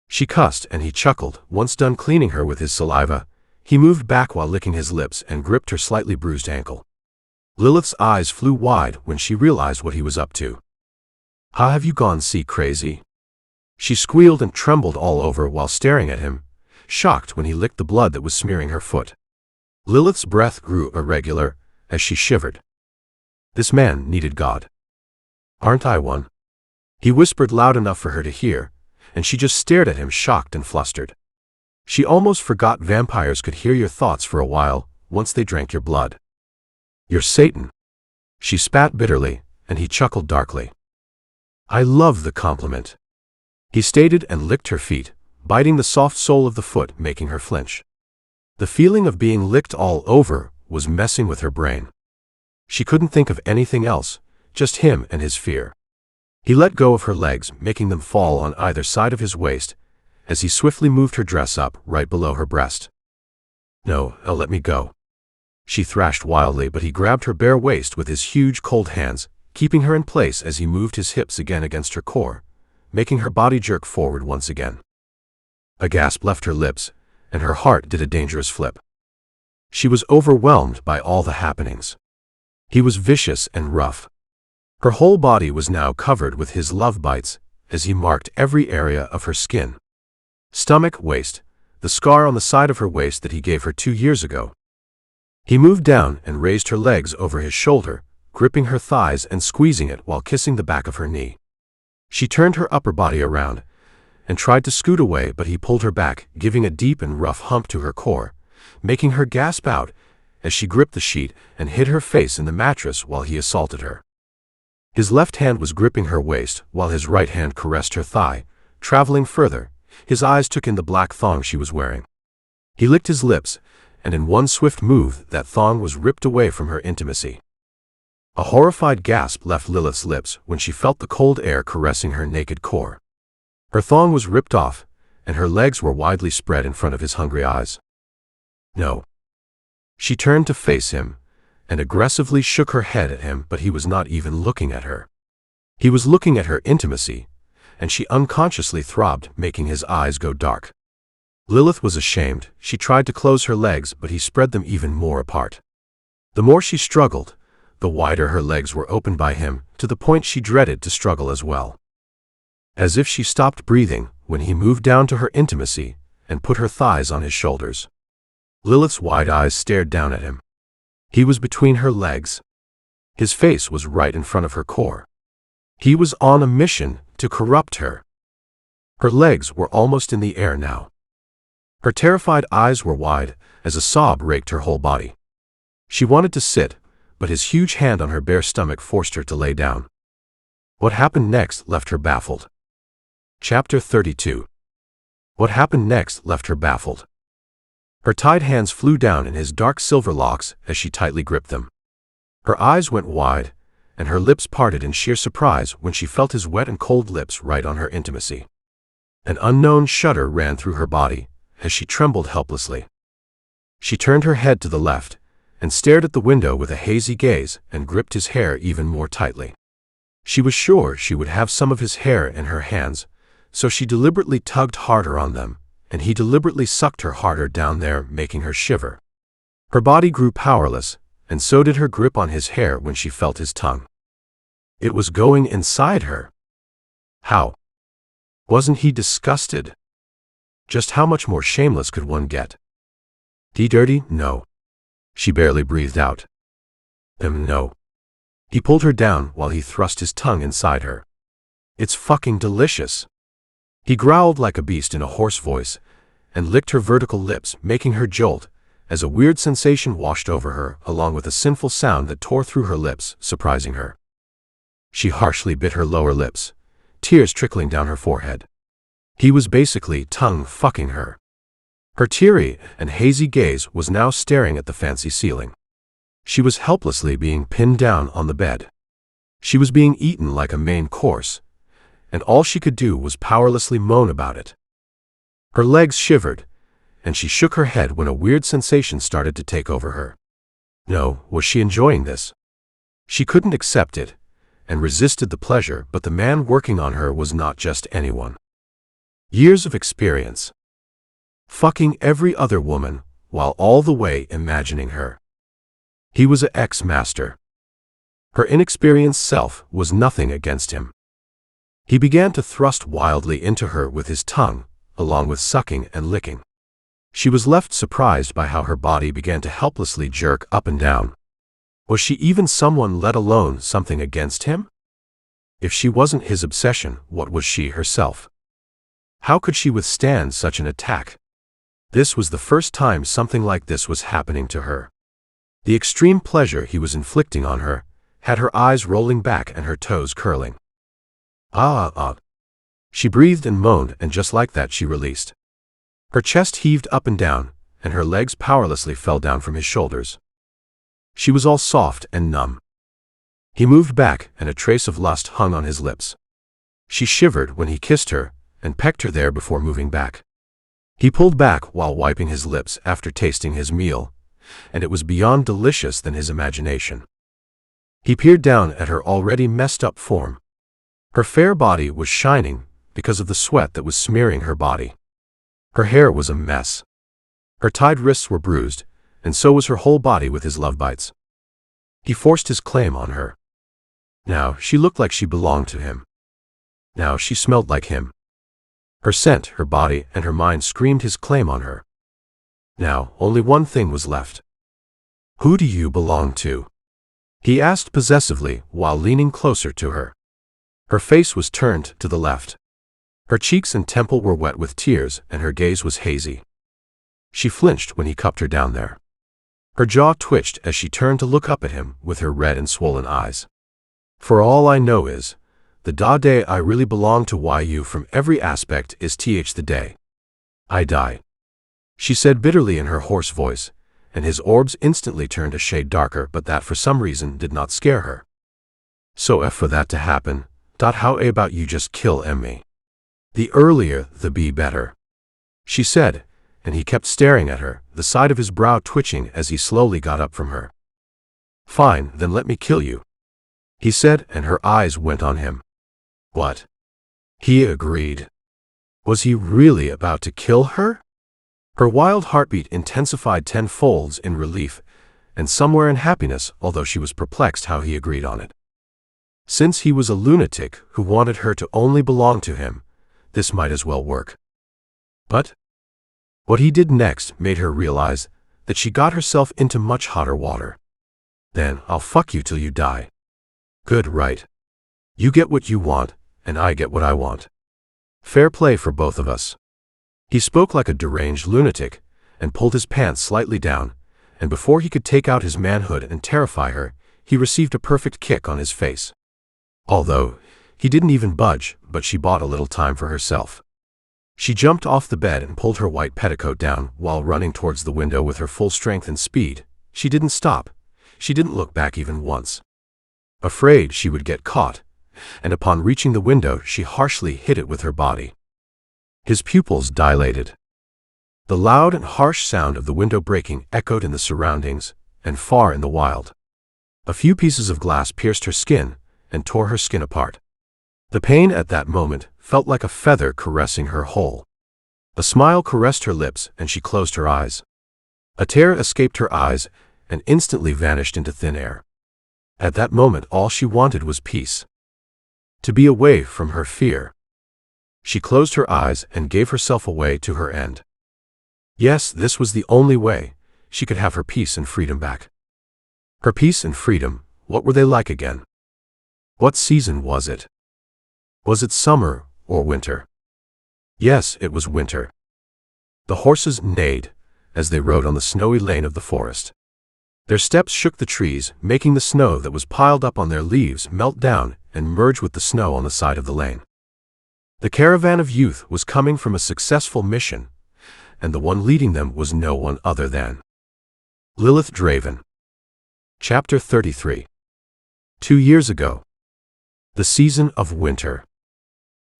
She cussed and he chuckled. Once done cleaning her with his saliva, he moved back while licking his lips and gripped her slightly bruised ankle. Lilith's eyes flew wide when she realized what he was up to. How have you gone crazy? She squealed and trembled all over while staring at him, shocked when he licked the blood that was smearing her foot. Lilith's breath grew irregular as she shivered. This man needed God. Aren't I one? He whispered loud enough for her to hear, and she just stared at him shocked and flustered. She almost forgot vampires could hear your thoughts for a while once they drank your blood. You're Satan. She spat bitterly, and he chuckled darkly. I love the compliment. He stated and licked her feet, biting the soft sole of the foot, making her flinch. The feeling of being licked all over was messing with her brain. She couldn't think of anything else, just him and his fear. He let go of her legs, making them fall on either side of his waist, as he swiftly moved her dress up right below her breast. No, let me go. She thrashed wildly, but he grabbed her bare waist with his huge cold hands, keeping her in place as he moved his hips again against her core, making her body jerk forward once again. A gasp left her lips, and her heart did a dangerous flip. She was overwhelmed by all the happenings. He was vicious and rough. Her whole body was now covered with his love bites as he marked every area of her skin. Stomach, waist, the scar on the side of her waist that he gave her 2 years ago. He moved down and raised her legs over his shoulder, gripping her thighs and squeezing it while kissing the back of her knee. She turned her upper body around and tried to scoot away, but he pulled her back, giving a deep and rough hump to her core, making her gasp out as she gripped the sheet and hid her face in the mattress while he assaulted her. His left hand was gripping her waist while his right hand caressed her thigh, traveling further. His eyes took in the black thong she was wearing. He licked his lips, and in one swift move that thong was ripped away from her intimacy. A horrified gasp left Lilith's lips when she felt the cold air caressing her naked core. Her thong was ripped off, and her legs were widely spread in front of his hungry eyes. No. She turned to face him, and aggressively shook her head at him, but he was not even looking at her. He was looking at her intimacy, and she unconsciously throbbed, making his eyes go dark. Lilith was ashamed. She tried to close her legs, but he spread them even more apart. The more she struggled, the wider her legs were opened by him, to the point she dreaded to struggle as well. As if she stopped breathing when he moved down to her intimacy and put her thighs on his shoulders. Lilith's wide eyes stared down at him. He was between her legs. His face was right in front of her core. He was on a mission to corrupt her. Her legs were almost in the air now. Her terrified eyes were wide as a sob raked her whole body. She wanted to sit, but his huge hand on her bare stomach forced her to lay down. What happened next left her baffled. Chapter 32. What happened next left her baffled. Her tied hands flew down in his dark silver locks as she tightly gripped them. Her eyes went wide, and her lips parted in sheer surprise when she felt his wet and cold lips right on her intimacy. An unknown shudder ran through her body as she trembled helplessly. She turned her head to the left and stared at the window with a hazy gaze and gripped his hair even more tightly. She was sure she would have some of his hair in her hands, so she deliberately tugged harder on them, and he deliberately sucked her harder down there, making her shiver. Her body grew powerless, and so did her grip on his hair when she felt his tongue. It was going inside her. How? Wasn't he disgusted? Just how much more shameless could one get? Dirty? No. She barely breathed out. No. He pulled her down while he thrust his tongue inside her. It's fucking delicious. He growled like a beast in a hoarse voice and licked her vertical lips, making her jolt as a weird sensation washed over her, along with a sinful sound that tore through her lips, surprising her. She harshly bit her lower lips, tears trickling down her forehead. He was basically tongue-fucking her. Her teary and hazy gaze was now staring at the fancy ceiling. She was helplessly being pinned down on the bed. She was being eaten like a main course, and all she could do was powerlessly moan about it. Her legs shivered, and she shook her head when a weird sensation started to take over her. No, was she enjoying this? She couldn't accept it, and resisted the pleasure, but the man working on her was not just anyone. Years of experience. Fucking every other woman, while all the way imagining her. He was an ex-master. Her inexperienced self was nothing against him. He began to thrust wildly into her with his tongue, along with sucking and licking. She was left surprised by how her body began to helplessly jerk up and down. Was she even someone, let alone something against him? If she wasn't his obsession, what was she herself? How could she withstand such an attack? This was the first time something like this was happening to her. The extreme pleasure he was inflicting on her had her eyes rolling back and her toes curling. She breathed and moaned, and just like that she released. Her chest heaved up and down, and her legs powerlessly fell down from his shoulders. She was all soft and numb. He moved back, and a trace of lust hung on his lips. She shivered when he kissed her and pecked her there before moving back. He pulled back while wiping his lips after tasting his meal, and it was beyond delicious than his imagination. He peered down at her already messed up form. Her fair body was shining because of the sweat that was smearing her body. Her hair was a mess. Her tied wrists were bruised, and so was her whole body with his love bites. He forced his claim on her. Now she looked like she belonged to him. Now she smelled like him. Her scent, her body, and her mind screamed his claim on her. Now only one thing was left. Who do you belong to? He asked possessively while leaning closer to her. Her face was turned to the left. Her cheeks and temple were wet with tears, and her gaze was hazy. She flinched when he cupped her down there. Her jaw twitched as she turned to look up at him with her red and swollen eyes. For all I know is, the day I really belong to you from every aspect is the day I die. She said bitterly in her hoarse voice, and his orbs instantly turned a shade darker, but that for some reason did not scare her. So if for that to happen, how about you just kill me? The earlier, the better. She said, and he kept staring at her, the side of his brow twitching as he slowly got up from her. Fine, then let me kill you, he said, and her eyes went on him. What? He agreed. Was he really about to kill her? Her wild heartbeat intensified tenfold in relief, and somewhere in happiness, although she was perplexed how he agreed on it. Since he was a lunatic who wanted her to only belong to him, this might as well work. But what he did next made her realize that she got herself into much hotter water. Then I'll fuck you till you die. Good, right? You get what you want, and I get what I want. Fair play for both of us. He spoke like a deranged lunatic, and pulled his pants slightly down, and before he could take out his manhood and terrify her, he received a perfect kick on his face. Although he didn't even budge, but she bought a little time for herself. She jumped off the bed and pulled her white petticoat down while running towards the window with her full strength and speed. She didn't stop. She didn't look back even once. Afraid she would get caught, and upon reaching the window she harshly hit it with her body. His pupils dilated. The loud and harsh sound of the window breaking echoed in the surroundings and far in the wild. A few pieces of glass pierced her skin and tore her skin apart. The pain at that moment felt like a feather caressing her whole. A smile caressed her lips and she closed her eyes. A tear escaped her eyes and instantly vanished into thin air. At that moment all she wanted was peace. To be away from her fear. She closed her eyes and gave herself away to her end. Yes, this was the only way she could have her peace and freedom back. Her peace and freedom, what were they like again? What season was it? Was it summer or winter? Yes, it was winter. The horses neighed as they rode on the snowy lane of the forest. Their steps shook the trees, making the snow that was piled up on their leaves melt down and merge with the snow on the side of the lane. The caravan of youth was coming from a successful mission, and the one leading them was no one other than Lilith Draven. Chapter 33. 2 years ago, The season of winter.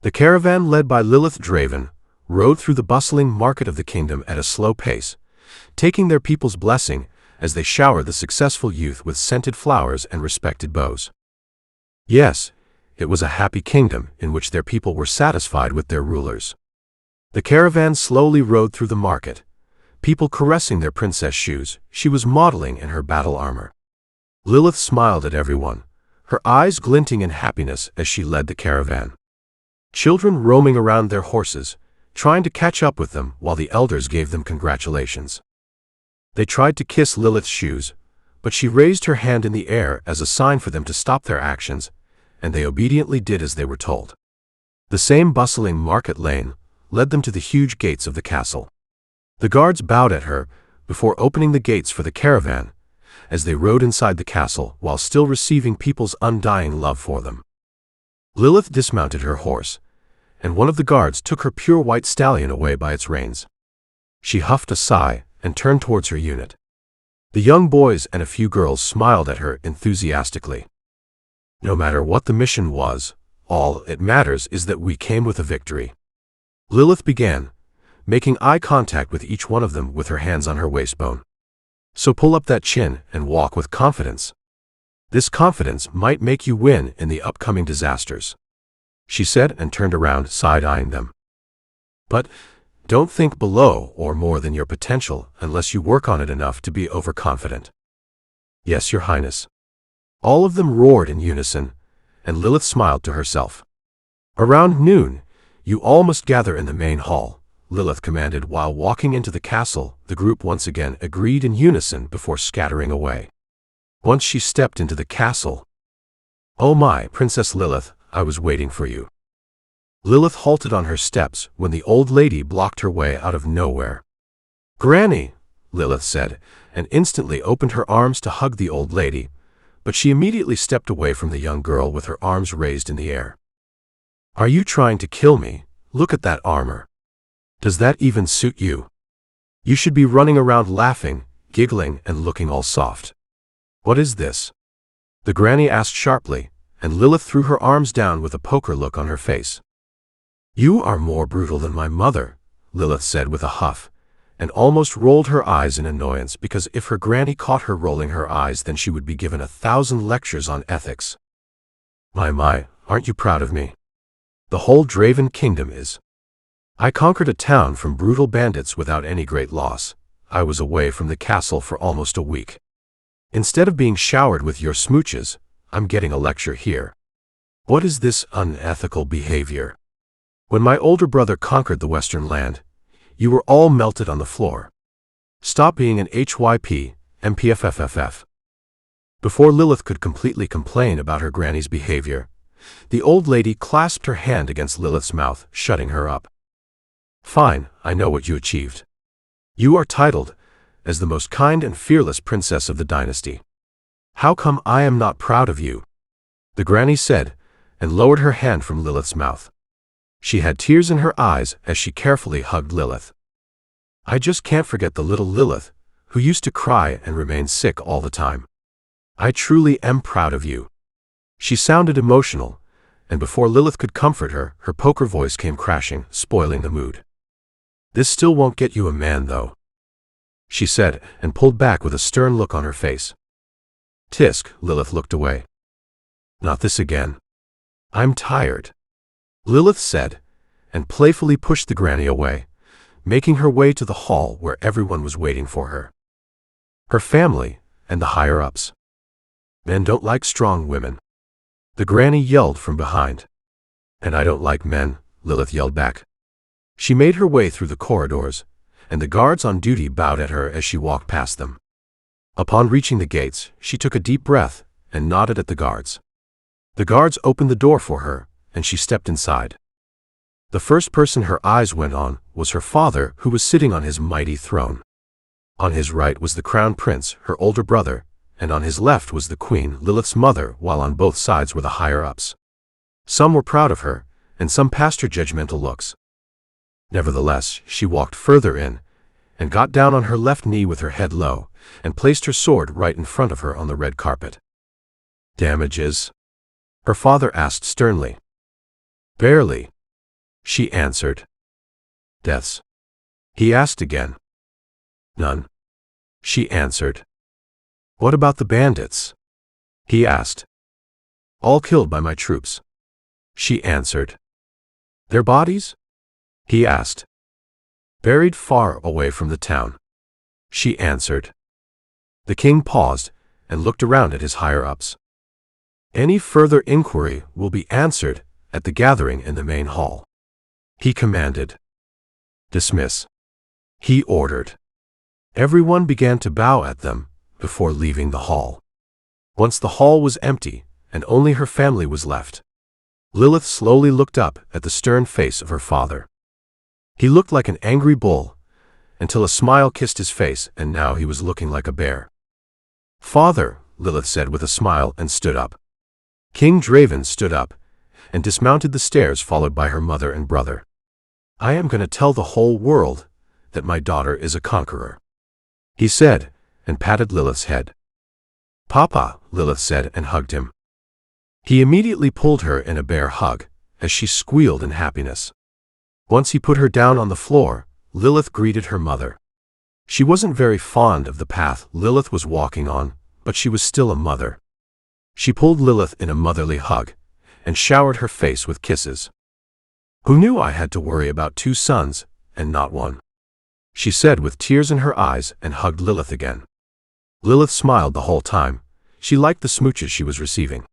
The caravan led by Lilith Draven rode through the bustling market of the kingdom at a slow pace, taking their people's blessing as they showered the successful youth with scented flowers and respected bows. Yes, it was a happy kingdom in which their people were satisfied with their rulers. The caravan slowly rode through the market, people caressing their princess shoes she was modeling in her battle armor. Lilith smiled at everyone, her eyes glinting in happiness as she led the caravan. Children roaming around their horses, trying to catch up with them while the elders gave them congratulations. They tried to kiss Lilith's shoes, but she raised her hand in the air as a sign for them to stop their actions, and they obediently did as they were told. The same bustling market lane led them to the huge gates of the castle. The guards bowed at her before opening the gates for the caravan as they rode inside the castle while still receiving people's undying love for them. Lilith dismounted her horse, and one of the guards took her pure white stallion away by its reins. She huffed a sigh and turned towards her unit. The young boys and a few girls smiled at her enthusiastically. No matter what the mission was, all it matters is that we came with a victory. Lilith began, making eye contact with each one of them with her hands on her waistbone. So pull up that chin and walk with confidence. This confidence might make you win in the upcoming disasters, she said and turned around, side-eyeing them. But don't think below or more than your potential unless you work on it enough to be overconfident. Yes, Your Highness. All of them roared in unison, and Lilith smiled to herself. Around noon, you all must gather in the main hall, Lilith commanded while walking into the castle. The group once again agreed in unison before scattering away. Once she stepped into the castle. Oh my, Princess Lilith, I was waiting for you. Lilith halted on her steps when the old lady blocked her way out of nowhere. Granny, Lilith said, and instantly opened her arms to hug the old lady, but she immediately stepped away from the young girl with her arms raised in the air. Are you trying to kill me? Look at that armor. Does that even suit you? You should be running around laughing, giggling, and looking all soft. What is this? The granny asked sharply, and Lilith threw her arms down with a poker look on her face. You are more brutal than my mother, Lilith said with a huff, and almost rolled her eyes in annoyance because if her granny caught her rolling her eyes then she would be given 1,000 lectures on ethics. My, aren't you proud of me? The whole Draven kingdom is. I conquered a town from brutal bandits without any great loss. I was away from the castle for almost a week. Instead of being showered with your smooches, I'm getting a lecture here. What is this unethical behavior? When my older brother conquered the Western land, you were all melted on the floor. Stop being an HYP, MPFFFF. Before Lilith could completely complain about her granny's behavior, the old lady clasped her hand against Lilith's mouth, shutting her up. Fine, I know what you achieved. You are titled as the most kind and fearless princess of the dynasty. How come I am not proud of you? The granny said, and lowered her hand from Lilith's mouth. She had tears in her eyes as she carefully hugged Lilith. I just can't forget the little Lilith, who used to cry and remain sick all the time. I truly am proud of you. She sounded emotional, and before Lilith could comfort her, her poker voice came crashing, spoiling the mood. This still won't get you a man, though, she said, and pulled back with a stern look on her face. Tisk, Lilith looked away. Not this again. I'm tired, Lilith said, and playfully pushed the granny away, making her way to the hall where everyone was waiting for her. Her family and the higher-ups. Men don't like strong women, the granny yelled from behind. And I don't like men, Lilith yelled back. She made her way through the corridors, and the guards on duty bowed at her as she walked past them. Upon reaching the gates, she took a deep breath and nodded at the guards. The guards opened the door for her, and she stepped inside. The first person her eyes went on was her father, who was sitting on his mighty throne. On his right was the crown prince, her older brother, and on his left was the queen, Lilith's mother, while on both sides were the higher-ups. Some were proud of her, and some passed her judgmental looks. Nevertheless, she walked further in, and got down on her left knee with her head low, and placed her sword right in front of her on the red carpet. Damages. her father asked sternly. Barely, she answered. Deaths? He asked again. None, she answered. What about the bandits? He asked. All killed by my troops, she answered. Their bodies? He asked. Buried far away from the town, she answered. The king paused and looked around at his higher-ups. Any further inquiry will be answered at the gathering in the main hall, he commanded. Dismiss, he ordered. Everyone began to bow at them before leaving the hall. Once the hall was empty and only her family was left, Lilith slowly looked up at the stern face of her father. He looked like an angry bull until a smile kissed his face, and now he was looking like a bear. Father, Lilith said with a smile and stood up. King Draven stood up and dismounted the stairs, followed by her mother and brother. I am going to tell the whole world that my daughter is a conqueror, he said, and patted Lilith's head. Papa, Lilith said and hugged him. He immediately pulled her in a bear hug as she squealed in happiness. Once he put her down on the floor, Lilith greeted her mother. She wasn't very fond of the path Lilith was walking on, but she was still a mother. She pulled Lilith in a motherly hug and showered her face with kisses. Who knew I had to worry about 2 sons and not 1? She said with tears in her eyes and hugged Lilith again. Lilith smiled the whole time. She liked the smooches she was receiving.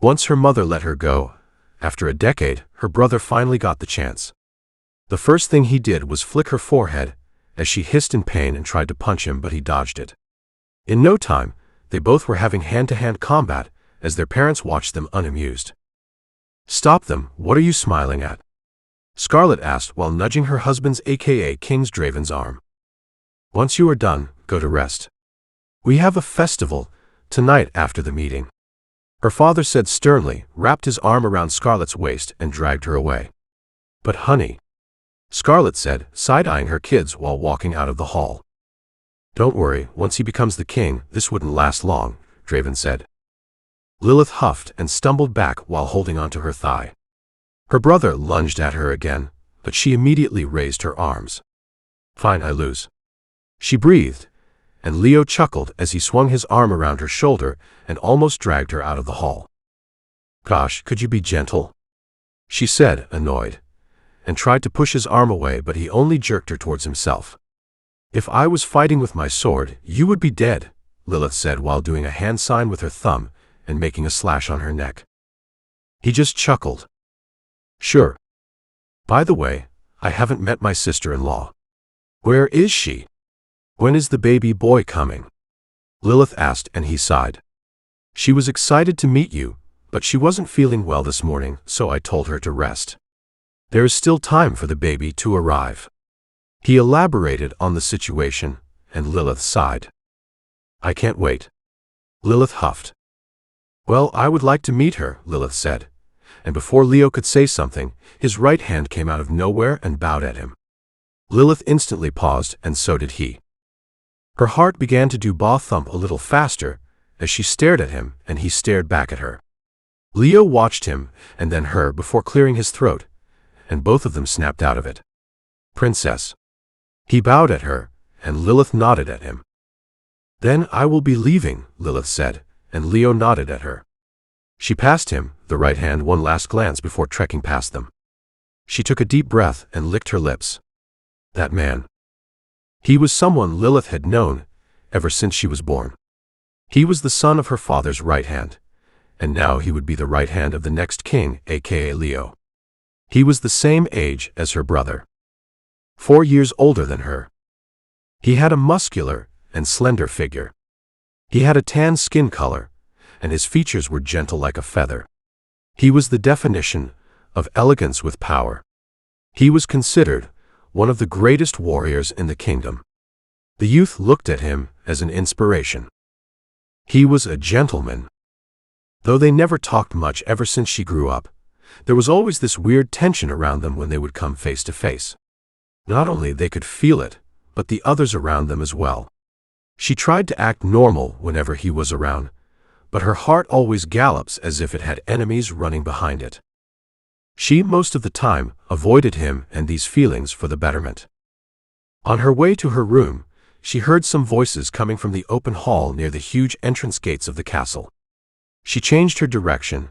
Once her mother let her go, after a decade, her brother finally got the chance. The first thing he did was flick her forehead as she hissed in pain and tried to punch him, but he dodged it. In no time, they both were having hand-to-hand combat as their parents watched them unamused. Stop them, what are you smiling at? Scarlet asked while nudging her husband's aka King Draven's arm. Once you are done, go to rest. We have a festival tonight after the meeting, her father said sternly, wrapped his arm around Scarlet's waist and dragged her away. But honey, Scarlet said, side-eyeing her kids while walking out of the hall. Don't worry, once he becomes the king, this wouldn't last long, Draven said. Lilith huffed and stumbled back while holding onto her thigh. Her brother lunged at her again, but she immediately raised her arms. Fine, I lose, she breathed, and Leo chuckled as he swung his arm around her shoulder and almost dragged her out of the hall. Gosh, could you be gentle? She said, annoyed, and tried to push his arm away, but he only jerked her towards himself. If I was fighting with my sword, you would be dead, Lilith said while doing a hand sign with her thumb and making a slash on her neck. He just chuckled. Sure. By the way, I haven't met my sister-in-law. Where is she? When is the baby boy coming? Lilith asked, and he sighed. She was excited to meet you, but she wasn't feeling well this morning, so I told her to rest. There is still time for the baby to arrive. He elaborated on the situation, and Lilith sighed. I can't wait. Lilith huffed. Well, I would like to meet her, Lilith said, and before Leo could say something, his right hand came out of nowhere and bowed at him. Lilith instantly paused, and so did he. Her heart began to do baw thump a little faster as she stared at him and he stared back at her. Leo watched him and then her before clearing his throat, and both of them snapped out of it. Princess. He bowed at her, and Lilith nodded at him. Then I will be leaving, Lilith said, and Leo nodded at her. She passed him, the right hand, one last glance before trekking past them. She took a deep breath and licked her lips. That man. He was someone Lilith had known ever since she was born. He was the son of her father's right hand, and now he would be the right hand of the next king, aka Leo. He was the same age as her brother, 4 years older than her. He had a muscular and slender figure. He had a tan skin color, and his features were gentle like a feather. He was the definition of elegance with power. He was considered one of the greatest warriors in the kingdom. The youth looked at him as an inspiration. He was a gentleman. Though they never talked much ever since she grew up, there was always this weird tension around them when they would come face to face. Not only they could feel it, but the others around them as well. She tried to act normal whenever he was around, but her heart always gallops as if it had enemies running behind it. She, most of the time, avoided him and these feelings for the betterment. On her way to her room, she heard some voices coming from the open hall near the huge entrance gates of the castle. She changed her direction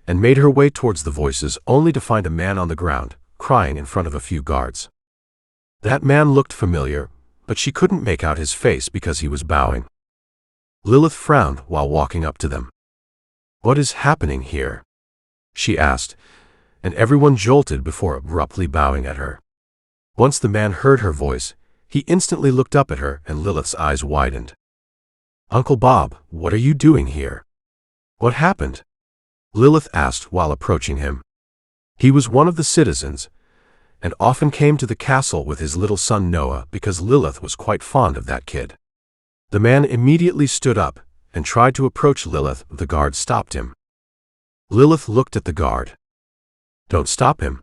and made her way towards the voices, only to find a man on the ground, crying in front of a few guards. That man looked familiar, but she couldn't make out his face because he was bowing. Lilith frowned while walking up to them. "What is happening here?" she asked, and everyone jolted before abruptly bowing at her. Once the man heard her voice, he instantly looked up at her and Lilith's eyes widened. "Uncle Bob, what are you doing here?" "What happened?" Lilith asked while approaching him. He was one of the citizens, and often came to the castle with his little son Noah because Lilith was quite fond of that kid. The man immediately stood up and tried to approach Lilith, but the guard stopped him. Lilith looked at the guard. "Don't stop him,"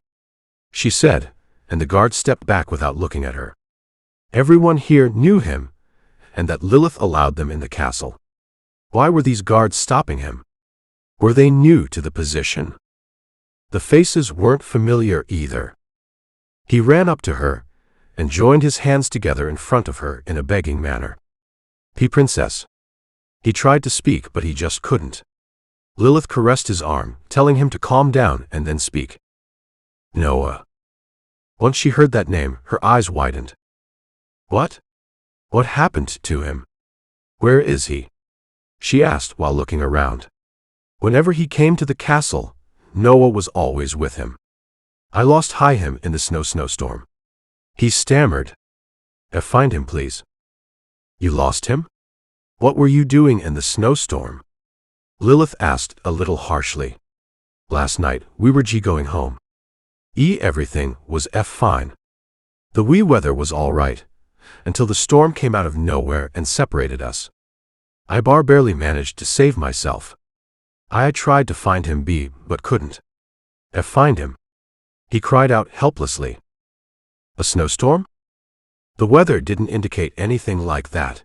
she said, and the guard stepped back without looking at her. Everyone here knew him, and that Lilith allowed them in the castle. Why were these guards stopping him? Were they new to the position? The faces weren't familiar either. He ran up to her and joined his hands together in front of her in a begging manner. "Princess." He tried to speak, but he just couldn't. Lilith caressed his arm, telling him to calm down and then speak. "Noah." Once she heard that name, her eyes widened. "What? What happened to him? Where is he?" she asked while looking around. Whenever he came to the castle, Noah was always with him. "I lost him in the snowstorm," he stammered. "Find him, please." "You lost him? What were you doing in the snowstorm?" Lilith asked a little harshly. "Last night, we were going home. Everything was fine. The wee weather was all right, until the storm came out of nowhere and separated us. I barely managed to save myself. I tried to find him but couldn't. Find him," he cried out helplessly. "A snowstorm?" The weather didn't indicate anything like that,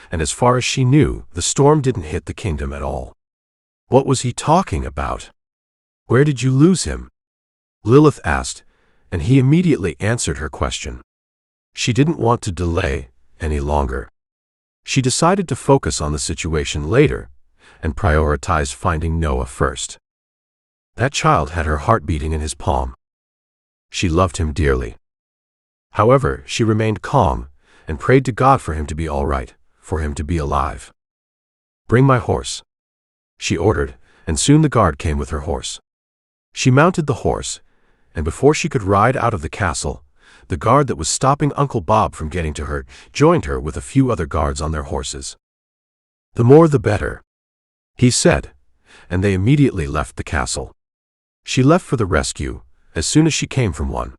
and as far as she knew, the storm didn't hit the kingdom at all. What was he talking about? "Where did you lose him?" Lilith asked, and he immediately answered her question. She didn't want to delay any longer. She decided to focus on the situation later and prioritized finding Noah first. That child had her heart beating in his palm. She loved him dearly. However, she remained calm and prayed to God for him to be all right, for him to be alive. "Bring my horse," she ordered, and soon the guard came with her horse. She mounted the horse, and before she could ride out of the castle, the guard that was stopping Uncle Bob from getting to her joined her with a few other guards on their horses. "The more the better," he said, and they immediately left the castle. She left for the rescue as soon as she came from one.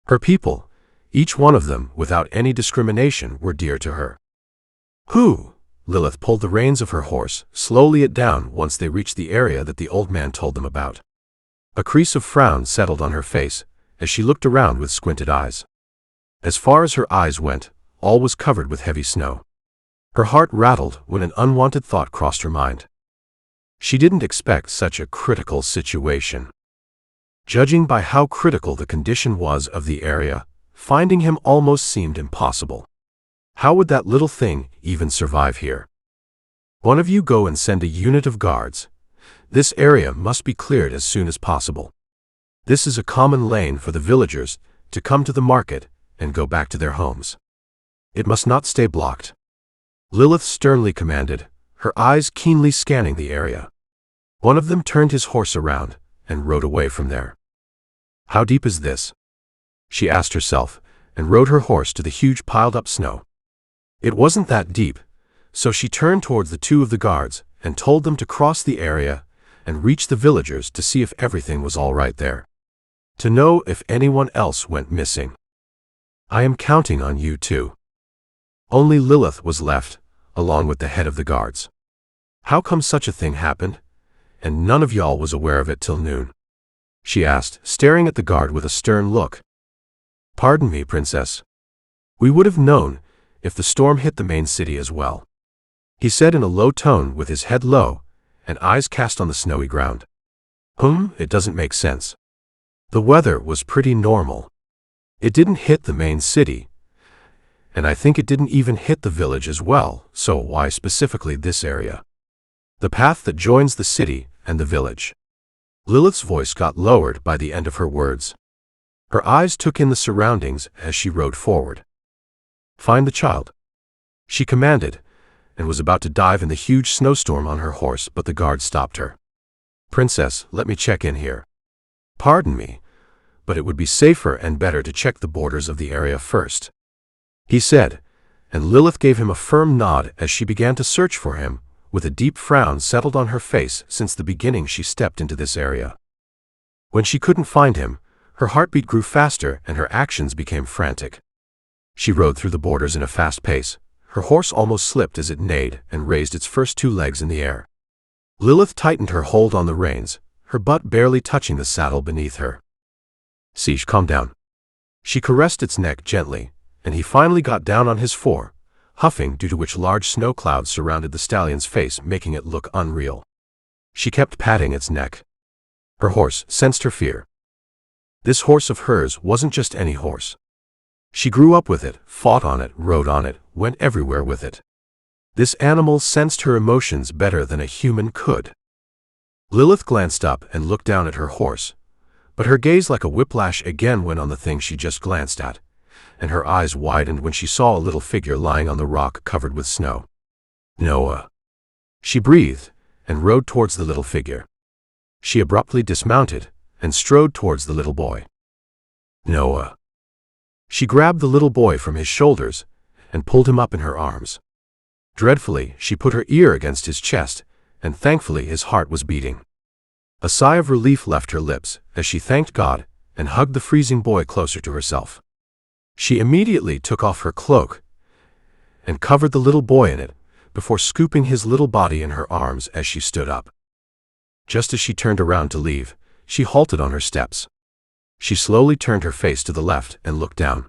Her people, each one of them without any discrimination, were dear to her. "Who?" Lilith pulled the reins of her horse, slowly it down once they reached the area that the old man told them about. A crease of frown settled on her face as she looked around with squinted eyes. As far as her eyes went, all was covered with heavy snow. Her heart rattled when an unwanted thought crossed her mind. She didn't expect such a critical situation. Judging by how critical the condition was of the area, finding him almost seemed impossible. How would that little thing even survive here? "One of you go and send a unit of guards. This area must be cleared as soon as possible. This is a common lane for the villagers to come to the market and go back to their homes. It must not stay blocked," Lilith sternly commanded, her eyes keenly scanning the area. One of them turned his horse around and rode away from there. "How deep is this?" she asked herself, and rode her horse to the huge piled-up snow. It wasn't that deep, so she turned towards the two of the guards and told them to cross the area and reach the villagers to see if everything was all right there. To know if anyone else went missing. "I am counting on you too." Only Lilith was left, along with the head of the guards. "How come such a thing happened, and none of y'all was aware of it till noon?" she asked, staring at the guard with a stern look. "Pardon me, Princess. We would have known if the storm hit the main city as well," he said in a low tone with his head low and eyes cast on the snowy ground. It doesn't make sense. The weather was pretty normal. It didn't hit the main city, and I think it didn't even hit the village as well, so why specifically this area? The path that joins the city and the village. Lilith's voice got lowered by the end of her words. Her eyes took in the surroundings as she rode forward. Find the child, she commanded, and was about to dive in the huge snowstorm on her horse, but the guard stopped her. Princess, let me check in here. Pardon me, but it would be safer and better to check the borders of the area first, he said, and Lilith gave him a firm nod as she began to search for him, with a deep frown settled on her face since the beginning she stepped into this area. When she couldn't find him, her heartbeat grew faster and her actions became frantic. She rode through the borders in a fast pace. Her horse almost slipped as it neighed and raised its first 2 legs in the air. Lilith tightened her hold on the reins, her butt barely touching the saddle beneath her. Siege, calm down. She caressed its neck gently, and he finally got down on his 4, huffing due to which large snow clouds surrounded the stallion's face, making it look unreal. She kept patting its neck. Her horse sensed her fear. This horse of hers wasn't just any horse. She grew up with it, fought on it, rode on it, went everywhere with it. This animal sensed her emotions better than a human could. Lilith glanced up and looked down at her horse, but her gaze like a whiplash again went on the thing she just glanced at, and her eyes widened when she saw a little figure lying on the rock covered with snow. Noah. She breathed and rode towards the little figure. She abruptly dismounted and strode towards the little boy. Noah. She grabbed the little boy from his shoulders and pulled him up in her arms. Dreadfully, she put her ear against his chest, and thankfully his heart was beating. A sigh of relief left her lips as she thanked God and hugged the freezing boy closer to herself. She immediately took off her cloak and covered the little boy in it before scooping his little body in her arms as she stood up. Just as she turned around to leave, she halted on her steps. She slowly turned her face to the left and looked down.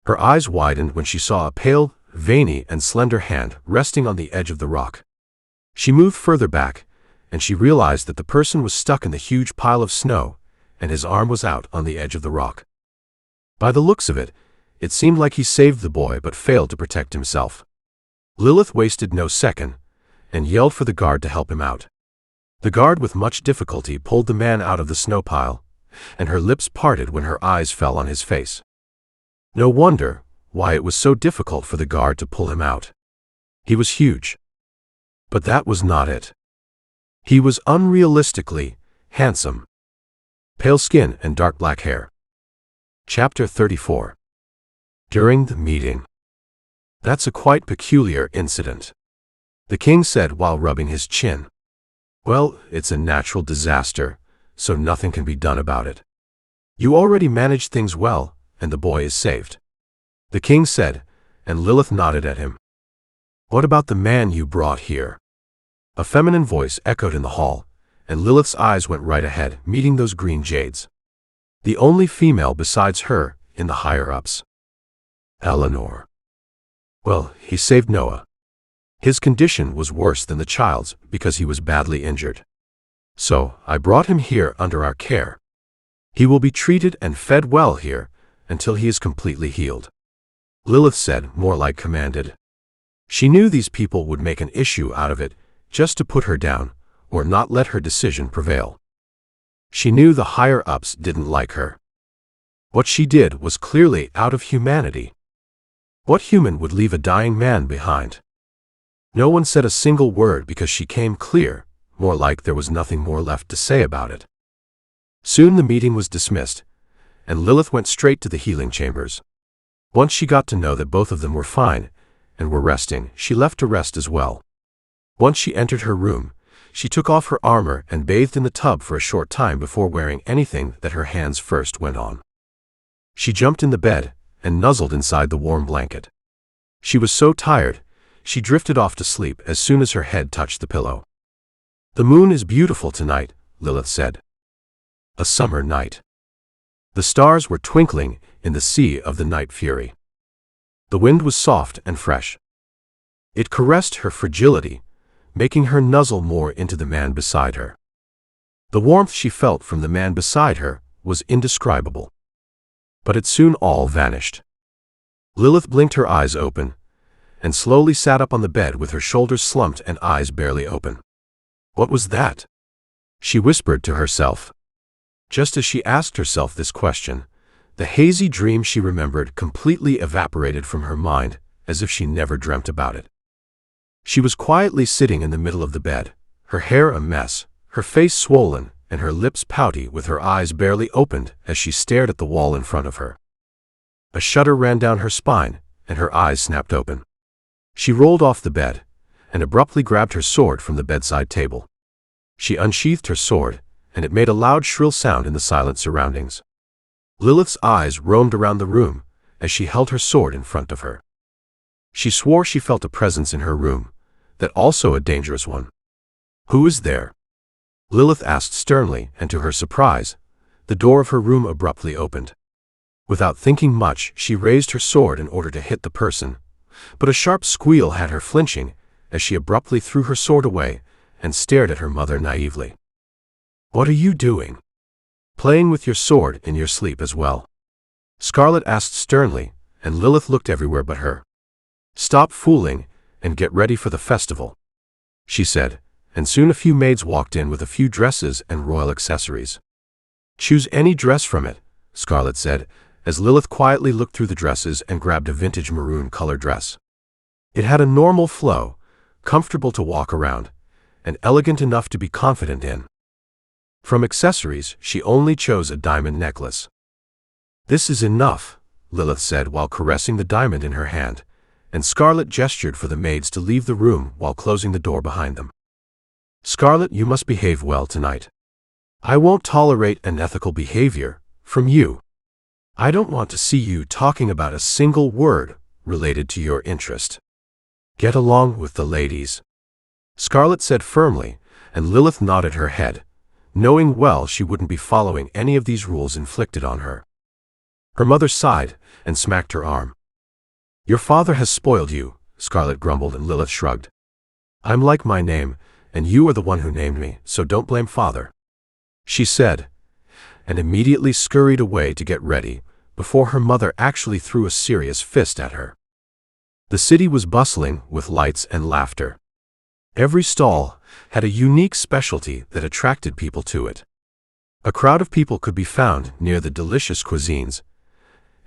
Her eyes widened when she saw a pale, veiny, and slender hand resting on the edge of the rock. She moved further back, and she realized that the person was stuck in the huge pile of snow, and his arm was out on the edge of the rock. By the looks of it, it seemed like he saved the boy but failed to protect himself. Lilith wasted no second, and yelled for the guard to help him out. The guard with much difficulty pulled the man out of the snow pile, and her lips parted when her eyes fell on his face. No wonder why it was so difficult for the guard to pull him out. He was huge. But that was not it. He was unrealistically handsome. Pale skin and dark black hair. Chapter 34. During the meeting. That's a quite peculiar incident, the king said while rubbing his chin. Well, it's a natural disaster, so nothing can be done about it. You already managed things well, and the boy is saved, the king said, and Lilith nodded at him. What about the man you brought here? A feminine voice echoed in the hall, and Lilith's eyes went right ahead, meeting those green jades. The only female besides her in the higher-ups. Eleanor. Well, he saved Noah. His condition was worse than the child's because he was badly injured. So, I brought him here under our care. He will be treated and fed well here until he is completely healed, Lilith said, more like commanded. She knew these people would make an issue out of it just to put her down or not let her decision prevail. She knew the higher-ups didn't like her. What she did was clearly out of humanity. What human would leave a dying man behind? No one said a single word because she came clear, more like there was nothing more left to say about it. Soon the meeting was dismissed, and Lilith went straight to the healing chambers. Once she got to know that both of them were fine and were resting, she left to rest as well. Once she entered her room, she took off her armor and bathed in the tub for a short time before wearing anything that her hands first went on. She jumped in the bed and nuzzled inside the warm blanket. She was so tired, she drifted off to sleep as soon as her head touched the pillow. The moon is beautiful tonight, Lilith said. A summer night. The stars were twinkling in the sea of the night fury. The wind was soft and fresh. It caressed her fragility, making her nuzzle more into the man beside her. The warmth she felt from the man beside her was indescribable. But it soon all vanished. Lilith blinked her eyes open, and slowly sat up on the bed with her shoulders slumped and eyes barely open. What was that? She whispered to herself. Just as she asked herself this question, the hazy dream she remembered completely evaporated from her mind, as if she never dreamt about it. She was quietly sitting in the middle of the bed, her hair a mess, her face swollen, and her lips pouty with her eyes barely opened as she stared at the wall in front of her. A shudder ran down her spine, and her eyes snapped open. She rolled off the bed, and abruptly grabbed her sword from the bedside table. She unsheathed her sword, and it made a loud shrill sound in the silent surroundings. Lilith's eyes roamed around the room as she held her sword in front of her. She swore she felt a presence in her room, that also a dangerous one. Who is there? Lilith asked sternly, and to her surprise, the door of her room abruptly opened. Without thinking much, she raised her sword in order to hit the person, but a sharp squeal had her flinching as she abruptly threw her sword away and stared at her mother naively. What are you doing? Playing with your sword in your sleep as well? Scarlet asked sternly, and Lilith looked everywhere but her. Stop fooling and get ready for the festival, she said, and soon a few maids walked in with a few dresses and royal accessories. Choose any dress from it, Scarlet said, as Lilith quietly looked through the dresses and grabbed a vintage maroon-colored dress. It had a normal flow, comfortable to walk around, and elegant enough to be confident in. From accessories, she only chose a diamond necklace. This is enough, Lilith said while caressing the diamond in her hand, and Scarlet gestured for the maids to leave the room while closing the door behind them. Scarlet, you must behave well tonight. I won't tolerate unethical behavior from you. I don't want to see you talking about a single word related to your interest. Get along with the ladies, Scarlet said firmly, and Lilith nodded her head, knowing well she wouldn't be following any of these rules inflicted on her. Her mother sighed and smacked her arm. Your father has spoiled you, Scarlet grumbled, and Lilith shrugged. I'm like my name, and you are the one who named me, so don't blame father, she said, and immediately scurried away to get ready, before her mother actually threw a serious fist at her. The city was bustling with lights and laughter. Every stall had a unique specialty that attracted people to it. A crowd of people could be found near the delicious cuisines,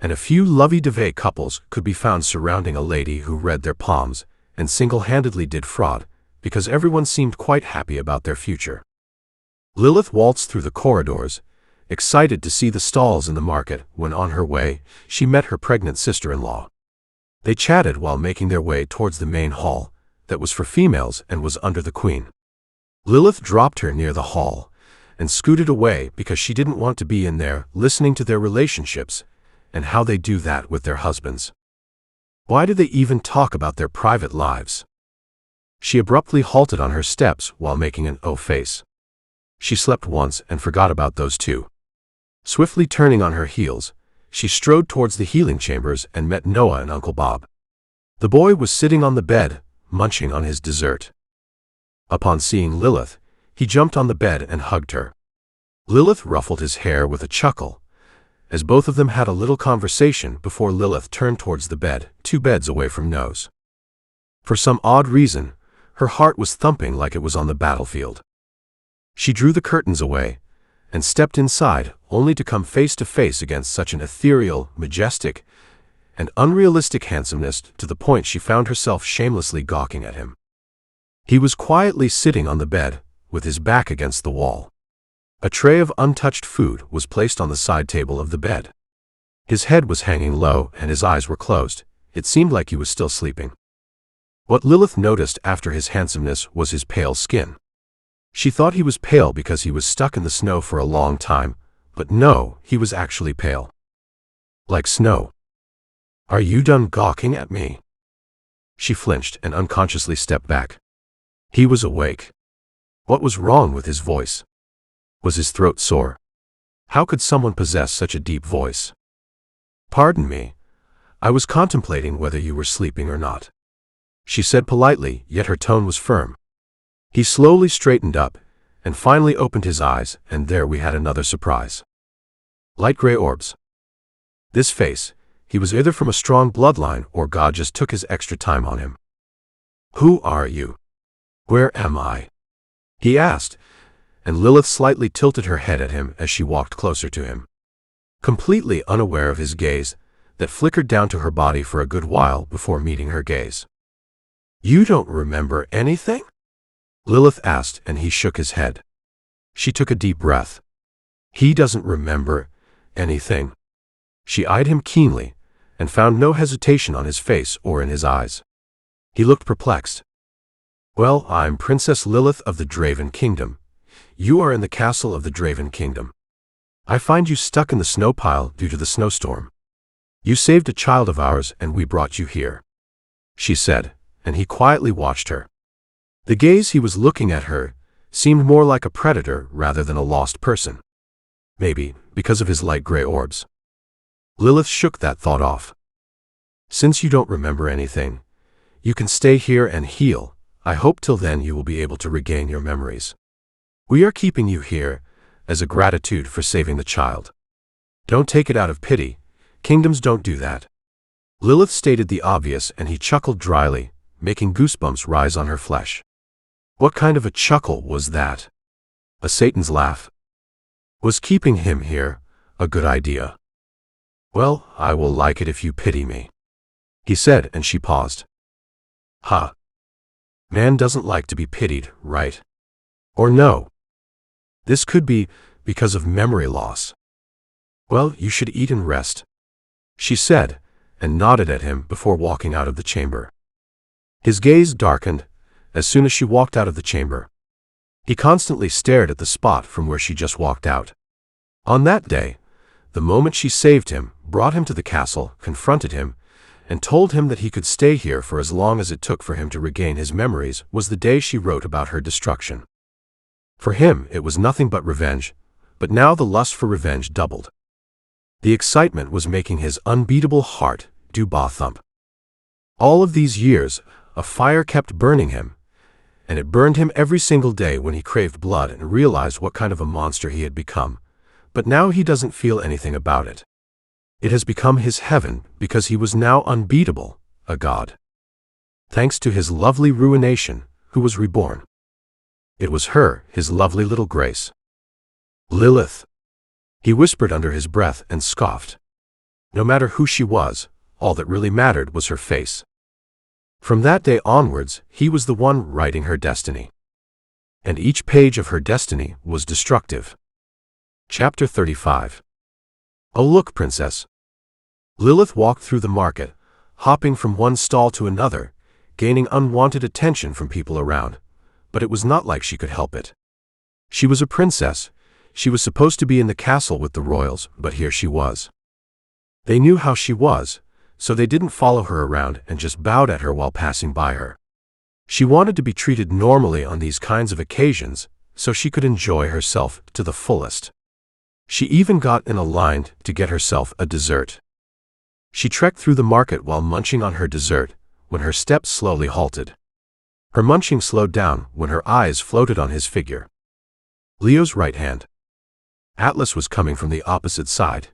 and a few lovey-dovey couples could be found surrounding a lady who read their palms and single-handedly did fraud, because everyone seemed quite happy about their future. Lilith waltzed through the corridors, excited to see the stalls in the market when on her way she met her pregnant sister-in-law. They chatted while making their way towards the main hall that was for females and was under the queen. Lilith dropped her near the hall and scooted away because she didn't want to be in there listening to their relationships and how they do that with their husbands. Why do they even talk about their private lives? She abruptly halted on her steps while making an O face. She slept once and forgot about those two. Swiftly turning on her heels, she strode towards the healing chambers and met Noah and Uncle Bob. The boy was sitting on the bed, munching on his dessert. Upon seeing Lilith, he jumped on the bed and hugged her. Lilith ruffled his hair with a chuckle, as both of them had a little conversation before Lilith turned towards the bed, 2 beds away from Nose. For some odd reason, her heart was thumping like it was on the battlefield. She drew the curtains away and stepped inside, only to come face to face against such an ethereal, majestic, and unrealistic handsomeness to the point she found herself shamelessly gawking at him. He was quietly sitting on the bed, with his back against the wall. A tray of untouched food was placed on the side table of the bed. His head was hanging low and his eyes were closed. It seemed like he was still sleeping. What Lilith noticed after his handsomeness was his pale skin. She thought he was pale because he was stuck in the snow for a long time, but no, he was actually pale. Like snow. Are you done gawking at me? She flinched and unconsciously stepped back. He was awake. What was wrong with his voice? Was his throat sore? How could someone possess such a deep voice? Pardon me. I was contemplating whether you were sleeping or not, she said politely, yet her tone was firm. He slowly straightened up and finally opened his eyes, and there we had another surprise. Light gray orbs. This face, he was either from a strong bloodline or God just took his extra time on him. "Who are you? Where am I?" he asked, and Lilith slightly tilted her head at him as she walked closer to him. Completely unaware of his gaze that flickered down to her body for a good while before meeting her gaze. "You don't remember anything?" Lilith asked, and he shook his head. She took a deep breath. "He doesn't remember anything." She eyed him keenly and found no hesitation on his face or in his eyes. He looked perplexed. "Well, I'm Princess Lilith of the Draven Kingdom. You are in the castle of the Draven Kingdom. I find you stuck in the snow pile due to the snowstorm. You saved a child of ours and we brought you here," she said, and he quietly watched her. The gaze he was looking at her seemed more like a predator rather than a lost person. Maybe because of his light gray orbs. Lilith shook that thought off. "Since you don't remember anything, you can stay here and heal. I hope till then you will be able to regain your memories. We are keeping you here as a gratitude for saving the child. Don't take it out of pity. Kingdoms don't do that." Lilith stated the obvious, and he chuckled dryly, making goosebumps rise on her flesh. What kind of a chuckle was that? A Satan's laugh? Was keeping him here a good idea? "Well, I will like it if you pity me," he said, and she paused. "Huh. Man doesn't like to be pitied, right? Or no? This could be because of memory loss. Well, you should eat and rest," she said, and nodded at him before walking out of the chamber. His gaze darkened as soon as she walked out of the chamber. He constantly stared at the spot from where she just walked out. On that day, the moment she saved him, brought him to the castle, confronted him, and told him that he could stay here for as long as it took for him to regain his memories, was the day she wrote about her destruction. For him, it was nothing but revenge, but now the lust for revenge doubled. The excitement was making his unbeatable heart do thump. All of these years, a fire kept burning him, and it burned him every single day when he craved blood and realized what kind of a monster he had become. But now he doesn't feel anything about it. It has become his heaven because he was now unbeatable, a god. Thanks to his lovely ruination, who was reborn. It was her, his lovely little Grace. "Lilith," he whispered under his breath and scoffed. No matter who she was, all that really mattered was her face. From that day onwards, he was the one writing her destiny. And each page of her destiny was destructive. Chapter 35. "Oh look, Princess." Lilith walked through the market, hopping from one stall to another, gaining unwanted attention from people around, but it was not like she could help it. She was a princess. She was supposed to be in the castle with the royals, but here she was. They knew how she was, so they didn't follow her around and just bowed at her while passing by her. She wanted to be treated normally on these kinds of occasions, so she could enjoy herself to the fullest. She even got in a line to get herself a dessert. She trekked through the market while munching on her dessert, when her steps slowly halted. Her munching slowed down when her eyes floated on his figure. Leo's right hand. Atlas was coming from the opposite side.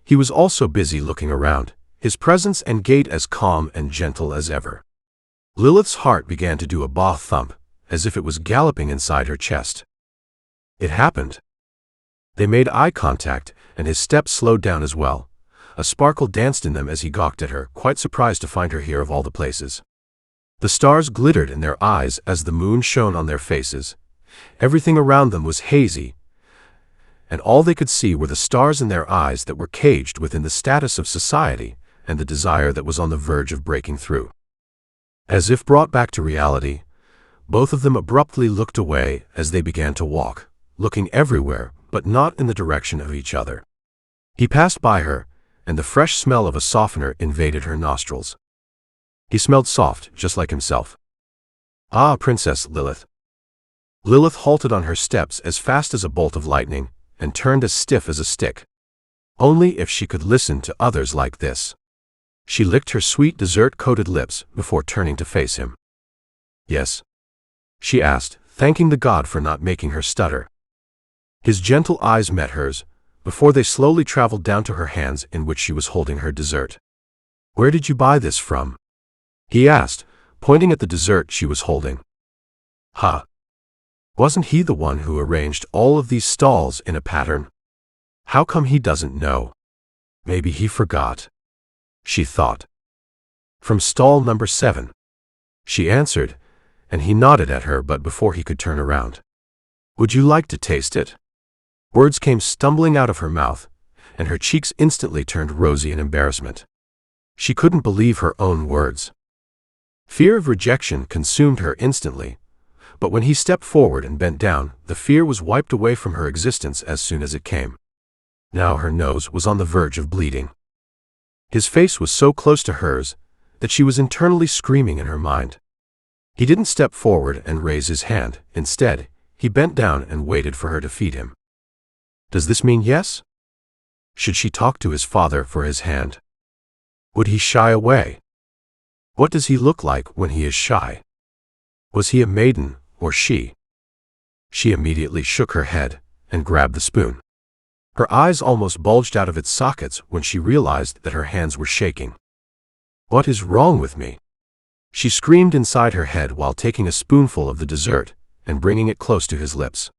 He was also busy looking around, his presence and gait as calm and gentle as ever. Lilith's heart began to do a thump, as if it was galloping inside her chest. It happened. They made eye contact, and his steps slowed down as well. A sparkle danced in them as he gawked at her, quite surprised to find her here of all the places. The stars glittered in their eyes as the moon shone on their faces. Everything around them was hazy, and all they could see were the stars in their eyes that were caged within the status of society and the desire that was on the verge of breaking through. As if brought back to reality, both of them abruptly looked away as they began to walk, looking everywhere but not in the direction of each other. He passed by her, and the fresh smell of a softener invaded her nostrils. He smelled soft, just like himself. "Ah, Princess Lilith." Lilith halted on her steps as fast as a bolt of lightning, and turned as stiff as a stick. Only if she could listen to others like this. She licked her sweet dessert-coated lips before turning to face him. "Yes?" she asked, thanking the god for not making her stutter. His gentle eyes met hers, before they slowly traveled down to her hands in which she was holding her dessert. "Where did you buy this from?" he asked, pointing at the dessert she was holding. "Huh? Wasn't he the one who arranged all of these stalls in a pattern? How come he doesn't know? Maybe he forgot," she thought. "From stall number 7. She answered, and he nodded at her but before he could turn around. "Would you like to taste it?" Words came stumbling out of her mouth, and her cheeks instantly turned rosy in embarrassment. She couldn't believe her own words. Fear of rejection consumed her instantly, but when he stepped forward and bent down, the fear was wiped away from her existence as soon as it came. Now her nose was on the verge of bleeding. His face was so close to hers that she was internally screaming in her mind. He didn't step forward and raise his hand. Instead, he bent down and waited for her to feed him. Does this mean yes? Should she talk to his father for his hand? Would he shy away? What does he look like when he is shy? Was he a maiden or she? She immediately shook her head and grabbed the spoon. Her eyes almost bulged out of its sockets when she realized that her hands were shaking. "What is wrong with me?" she screamed inside her head while taking a spoonful of the dessert and bringing it close to his lips.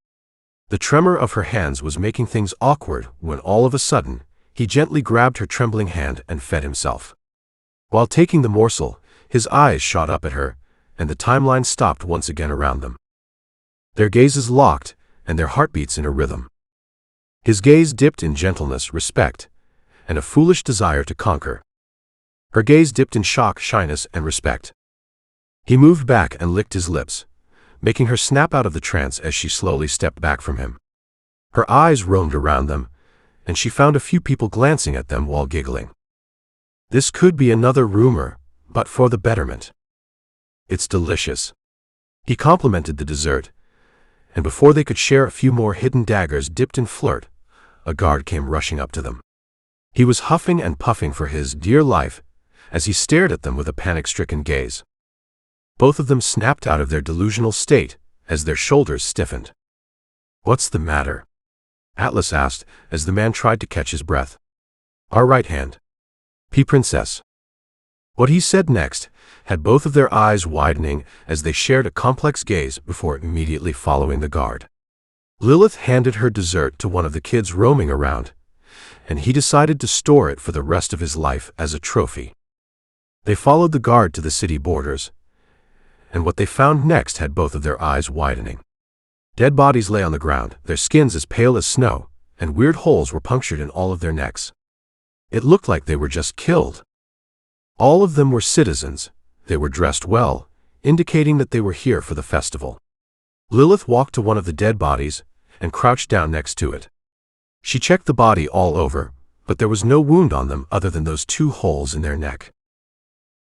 The tremor of her hands was making things awkward when all of a sudden, he gently grabbed her trembling hand and fed himself. While taking the morsel, his eyes shot up at her, and the timeline stopped once again around them. Their gazes locked, and their heartbeats in a rhythm. His gaze dipped in gentleness, respect, and a foolish desire to conquer. Her gaze dipped in shock, shyness, and respect. He moved back and licked his lips, making her snap out of the trance as she slowly stepped back from him. Her eyes roamed around them, and she found a few people glancing at them while giggling. This could be another rumor, but for the betterment. "It's delicious." He complimented the dessert, and before they could share a few more hidden daggers dipped in flirt, a guard came rushing up to them. He was huffing and puffing for his dear life as he stared at them with a panic-stricken gaze. Both of them snapped out of their delusional state as their shoulders stiffened. "What's the matter?" Atlas asked as the man tried to catch his breath. "Our right hand. Princess." What he said next had both of their eyes widening as they shared a complex gaze before immediately following the guard. Lilith handed her dessert to one of the kids roaming around, and he decided to store it for the rest of his life as a trophy. They followed the guard to the city borders, and what they found next had both of their eyes widening. Dead bodies lay on the ground, their skins as pale as snow, and weird holes were punctured in all of their necks. It looked like they were just killed. All of them were citizens. They were dressed well, indicating that they were here for the festival. Lilith walked to one of the dead bodies and crouched down next to it. She checked the body all over, but there was no wound on them other than those 2 holes in their neck.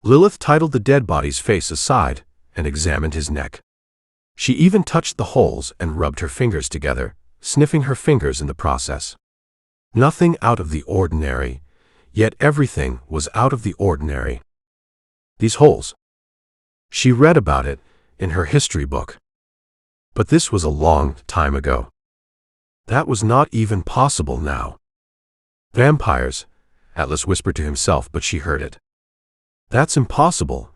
Lilith titled the dead body's face aside and examined his neck. She even touched the holes and rubbed her fingers together, sniffing her fingers in the process. Nothing out of the ordinary, yet everything was out of the ordinary. These holes. She read about it in her history book. But this was a long time ago. That was not even possible now. "Vampires," Atlas whispered to himself, but she heard it. "That's impossible.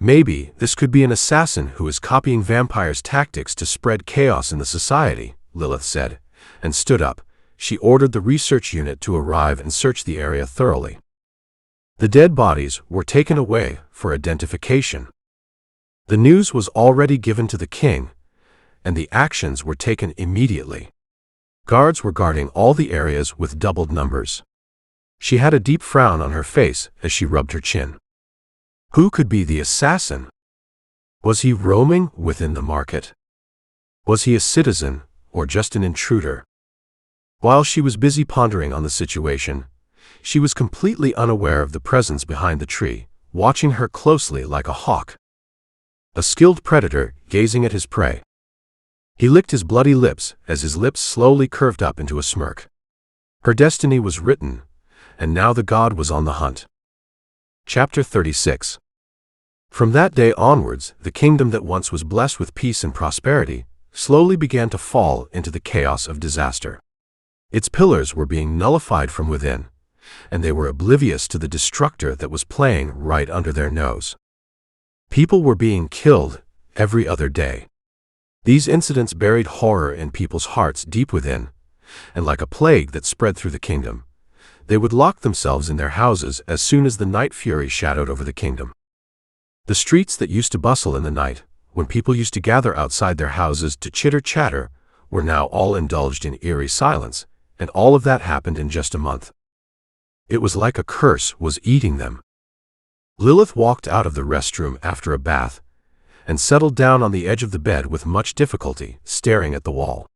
Maybe this could be an assassin who is copying vampires' tactics to spread chaos in the society," Lilith said, and stood up. She ordered the research unit to arrive and search the area thoroughly. The dead bodies were taken away for identification. The news was already given to the king, and the actions were taken immediately. Guards were guarding all the areas with doubled numbers. She had a deep frown on her face as she rubbed her chin. Who could be the assassin? Was he roaming within the market? Was he a citizen or just an intruder? While she was busy pondering on the situation, she was completely unaware of the presence behind the tree, watching her closely like a hawk. A skilled predator gazing at his prey. He licked his bloody lips as his lips slowly curved up into a smirk. Her destiny was written, and now the god was on the hunt. Chapter 36. From that day onwards, the kingdom that once was blessed with peace and prosperity slowly began to fall into the chaos of disaster. Its pillars were being nullified from within, and they were oblivious to the destructor that was playing right under their nose. People were being killed every other day. These incidents buried horror in people's hearts deep within, and like a plague that spread through the kingdom, they would lock themselves in their houses as soon as the night fury shadowed over the kingdom. The streets that used to bustle in the night, when people used to gather outside their houses to chitter-chatter, were now all indulged in eerie silence, and all of that happened in just a month. It was like a curse was eating them. Lilith walked out of the restroom after a bath and settled down on the edge of the bed with much difficulty, staring at the wall.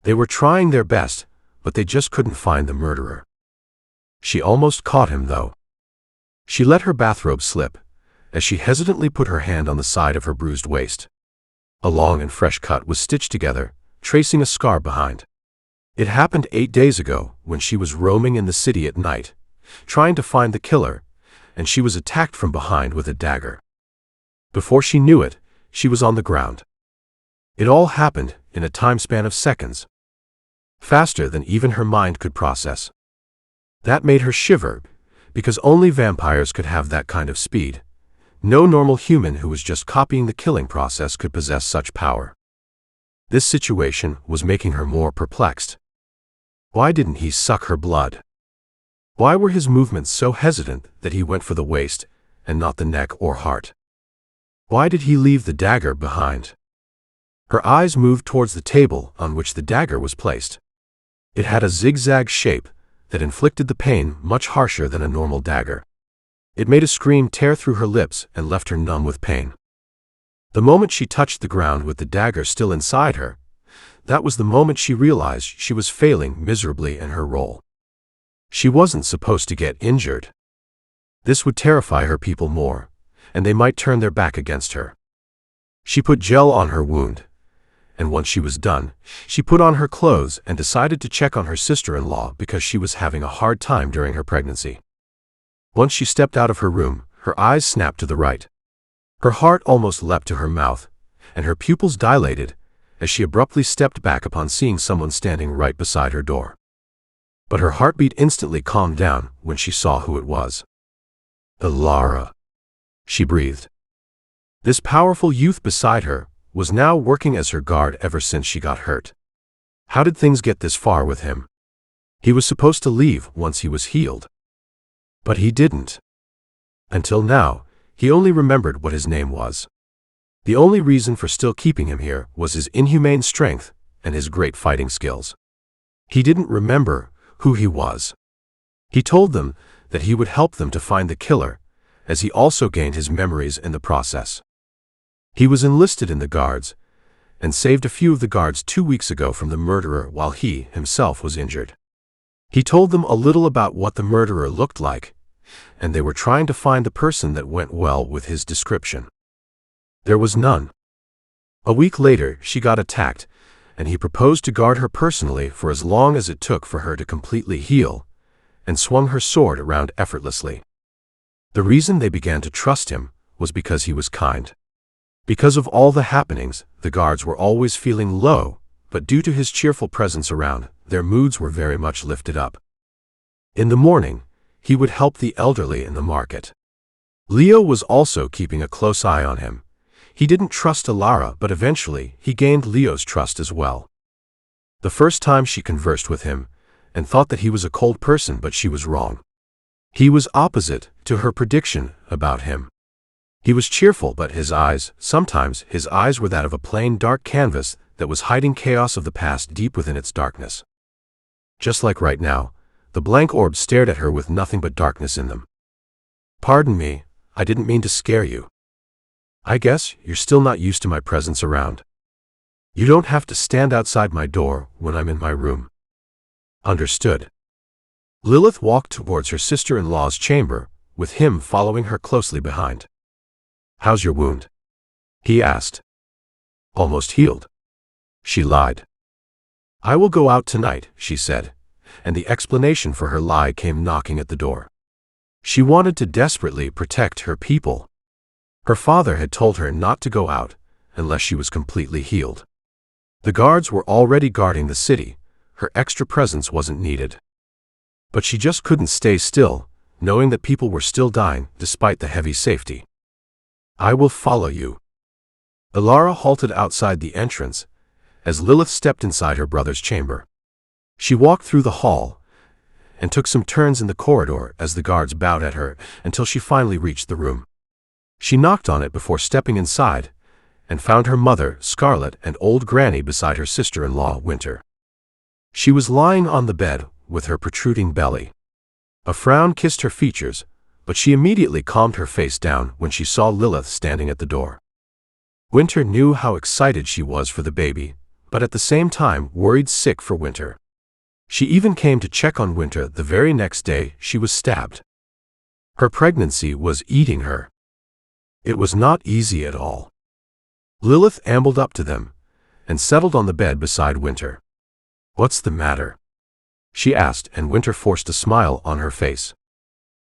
They were trying their best, but they just couldn't find the murderer. She almost caught him, though. She let her bathrobe slip as she hesitantly put her hand on the side of her bruised waist. A long and fresh cut was stitched together, tracing a scar behind. It happened 8 days ago when she was roaming in the city at night, trying to find the killer, and she was attacked from behind with a dagger. Before she knew it, she was on the ground. It all happened in a time span of seconds, faster than even her mind could process. That made her shiver, because only vampires could have that kind of speed. No normal human who was just copying the killing process could possess such power. This situation was making her more perplexed. Why didn't he suck her blood? Why were his movements so hesitant that he went for the waist and not the neck or heart? Why did he leave the dagger behind? Her eyes moved towards the table on which the dagger was placed. It had a zigzag shape that inflicted the pain much harsher than a normal dagger. It made a scream tear through her lips and left her numb with pain. The moment she touched the ground with the dagger still inside her, that was the moment she realized she was failing miserably in her role. She wasn't supposed to get injured. This would terrify her people more, and they might turn their back against her. She put gel on her wound, and once she was done, she put on her clothes and decided to check on her sister-in-law because she was having a hard time during her pregnancy. Once she stepped out of her room, her eyes snapped to the right. Her heart almost leapt to her mouth, and her pupils dilated as she abruptly stepped back upon seeing someone standing right beside her door. But her heartbeat instantly calmed down when she saw who it was. Lara, she breathed. This powerful youth beside her was now working as her guard ever since she got hurt. How did things get this far with him? He was supposed to leave once he was healed. But he didn't. Until now, he only remembered what his name was. The only reason for still keeping him here was his inhumane strength and his great fighting skills. He didn't remember who he was. He told them that he would help them to find the killer, as he also gained his memories in the process. He was enlisted in the guards, and saved a few of the guards 2 weeks ago from the murderer while he himself was injured. He told them a little about what the murderer looked like, and they were trying to find the person that went well with his description. There was none. A week later, she got attacked, and he proposed to guard her personally for as long as it took for her to completely heal, and swung her sword around effortlessly. The reason they began to trust him was because he was kind. Because of all the happenings, the guards were always feeling low, but due to his cheerful presence around, their moods were very much lifted up. In the morning, he would help the elderly in the market. Leo was also keeping a close eye on him. He didn't trust Lara, but eventually he gained Leo's trust as well. The first time she conversed with him, and thought that he was a cold person, but she was wrong. He was opposite to her prediction about him. He was cheerful, but sometimes his eyes were that of a plain dark canvas that was hiding chaos of the past deep within its darkness. Just like right now, the blank orbs stared at her with nothing but darkness in them. "Pardon me, I didn't mean to scare you. I guess you're still not used to my presence around. You don't have to stand outside my door when I'm in my room." Understood. Lilith walked towards her sister-in-law's chamber, with him following her closely behind. "How's your wound?" he asked. "Almost healed." She lied. "I will go out tonight," she said, and the explanation for her lie came knocking at the door. She wanted to desperately protect her people. Her father had told her not to go out unless she was completely healed. The guards were already guarding the city. Her extra presence wasn't needed. But she just couldn't stay still, knowing that people were still dying despite the heavy safety. "I will follow you." Alara halted outside the entrance as Lilith stepped inside her brother's chamber. She walked through the hall and took some turns in the corridor as the guards bowed at her until she finally reached the room. She knocked on it before stepping inside and found her mother, Scarlet, and old Granny beside her sister-in-law, Winter. She was lying on the bed with her protruding belly. A frown kissed her features, but she immediately calmed her face down when she saw Lilith standing at the door. Winter knew how excited she was for the baby, but at the same time worried sick for Winter. She even came to check on Winter the very next day she was stabbed. Her pregnancy was eating her. It was not easy at all. Lilith ambled up to them and settled on the bed beside Winter. "What's the matter?" she asked, and Winter forced a smile on her face.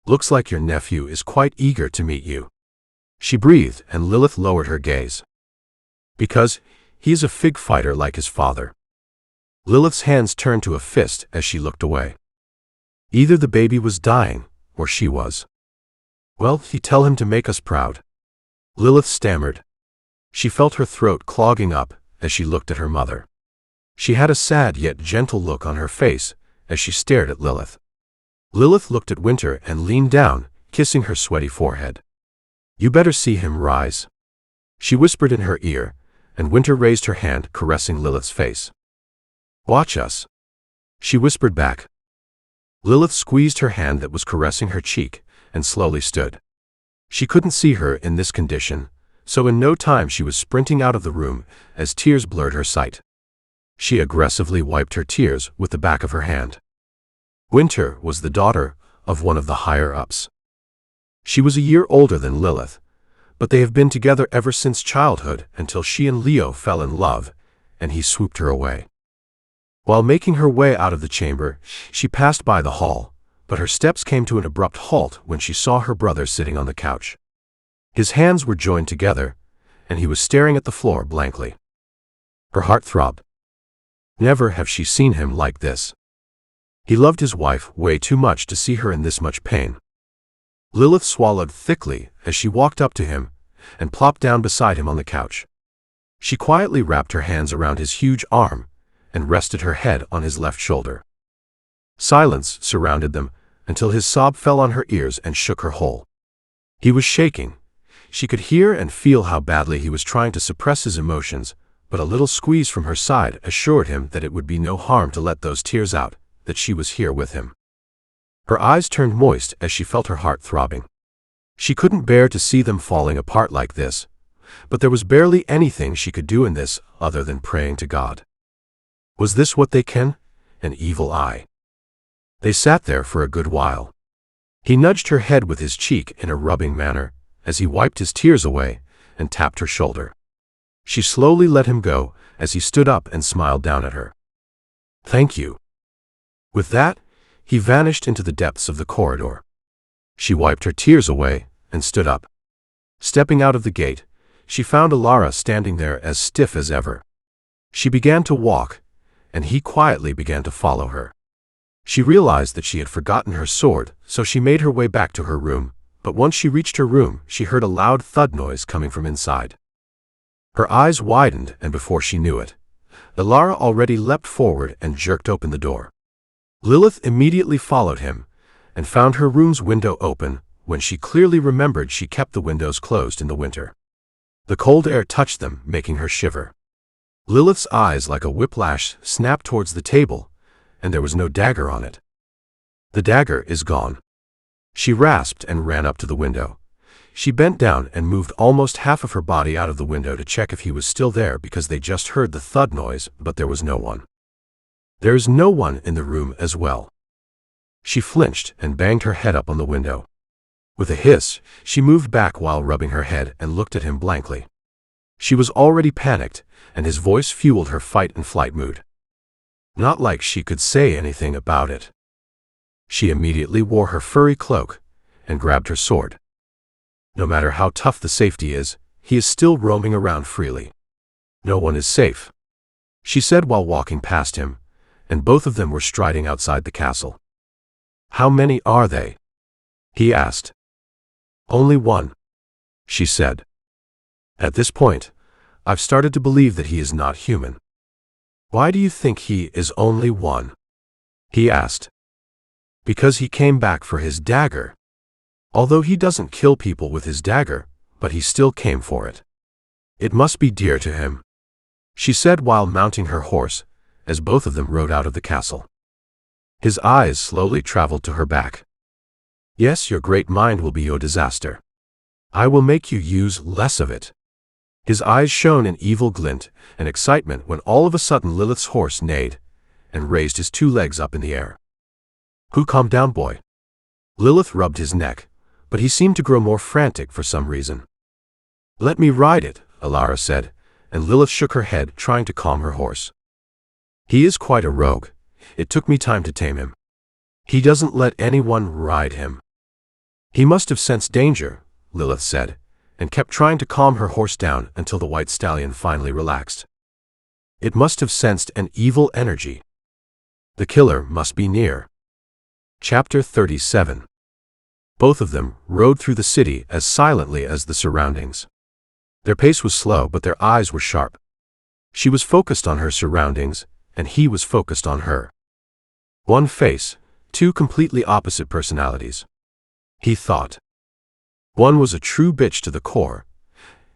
"Looks like your nephew is quite eager to meet you," she breathed, and Lilith lowered her gaze. "Because he is a fig fighter like his father." Lilith's hands turned to a fist as she looked away. Either the baby was dying, or she was. "Well, you tell him to make us proud," Lilith stammered. She felt her throat clogging up as she looked at her mother. She had a sad yet gentle look on her face as she stared at Lilith. Lilith looked at Winter and leaned down, kissing her sweaty forehead. "You better see him rise," she whispered in her ear, and Winter raised her hand, caressing Lilith's face. "Watch us," she whispered back. Lilith squeezed her hand that was caressing her cheek and slowly stood. She couldn't see her in this condition, so in no time she was sprinting out of the room as tears blurred her sight. She aggressively wiped her tears with the back of her hand. Winter was the daughter of one of the higher-ups. She was a year older than Lilith, but they have been together ever since childhood until she and Leo fell in love, and he swooped her away. While making her way out of the chamber, she passed by the hall, but her steps came to an abrupt halt when she saw her brother sitting on the couch. His hands were joined together, and he was staring at the floor blankly. Her heart throbbed. Never have she seen him like this. He loved his wife way too much to see her in this much pain. Lilith swallowed thickly as she walked up to him and plopped down beside him on the couch. She quietly wrapped her hands around his huge arm and rested her head on his left shoulder. Silence surrounded them until his sob fell on her ears and shook her whole. He was shaking. She could hear and feel how badly he was trying to suppress his emotions, but a little squeeze from her side assured him that it would be no harm to let those tears out, that she was here with him. Her eyes turned moist as she felt her heart throbbing. She couldn't bear to see them falling apart like this, but there was barely anything she could do in this other than praying to God. Was this what they can? An evil eye. They sat there for a good while. He nudged her head with his cheek in a rubbing manner as he wiped his tears away and tapped her shoulder. She slowly let him go as he stood up and smiled down at her. "Thank you." With that, he vanished into the depths of the corridor. She wiped her tears away and stood up. Stepping out of the gate, she found Alara standing there as stiff as ever. She began to walk, and he quietly began to follow her. She realized that she had forgotten her sword, so she made her way back to her room, but once she reached her room, she heard a loud thud noise coming from inside. Her eyes widened, and before she knew it, Alara already leapt forward and jerked open the door. Lilith immediately followed him and found her room's window open when she clearly remembered she kept the windows closed in the winter. The cold air touched them, making her shiver. Lilith's eyes, like a whiplash, snapped towards the table, and there was no dagger on it. "The dagger is gone," she rasped and ran up to the window. She bent down and moved almost half of her body out of the window to check if he was still there because they just heard the thud noise, but there was no one. "There is no one in the room as well." She flinched and banged her head up on the window. With a hiss, she moved back while rubbing her head and looked at him blankly. She was already panicked, and his voice fueled her fight-and-flight mood. Not like she could say anything about it. She immediately wore her furry cloak and grabbed her sword. No matter how tough the safety is, he is still roaming around freely. No one is safe. she said while walking past him, and both of them were striding outside the castle. How many are they? He asked. Only one, she said. At this point, I've started to believe that he is not human. Why do you think he is only one? He asked. Because he came back for his dagger. Although he doesn't kill people with his dagger, but he still came for it. It must be dear to him, she said while mounting her horse, as both of them rode out of the castle. His eyes slowly traveled to her back. Yes, your great mind will be your disaster. I will make you use less of it. His eyes shone an evil glint and excitement when all of a sudden Lilith's horse neighed and raised his 2 legs up in the air. Who calm down, boy? Lilith rubbed his neck, but he seemed to grow more frantic for some reason. Let me ride it, Alara said, and Lilith shook her head, trying to calm her horse. He is quite a rogue. It took me time to tame him. He doesn't let anyone ride him. He must have sensed danger, Lilith said, and kept trying to calm her horse down until the white stallion finally relaxed. It must have sensed an evil energy. The killer must be near. Chapter 37. Both of them rode through the city as silently as the surroundings. Their pace was slow, but their eyes were sharp. She was focused on her surroundings, and he was focused on her. One face, 2 completely opposite personalities. He thought. One was a true bitch to the core,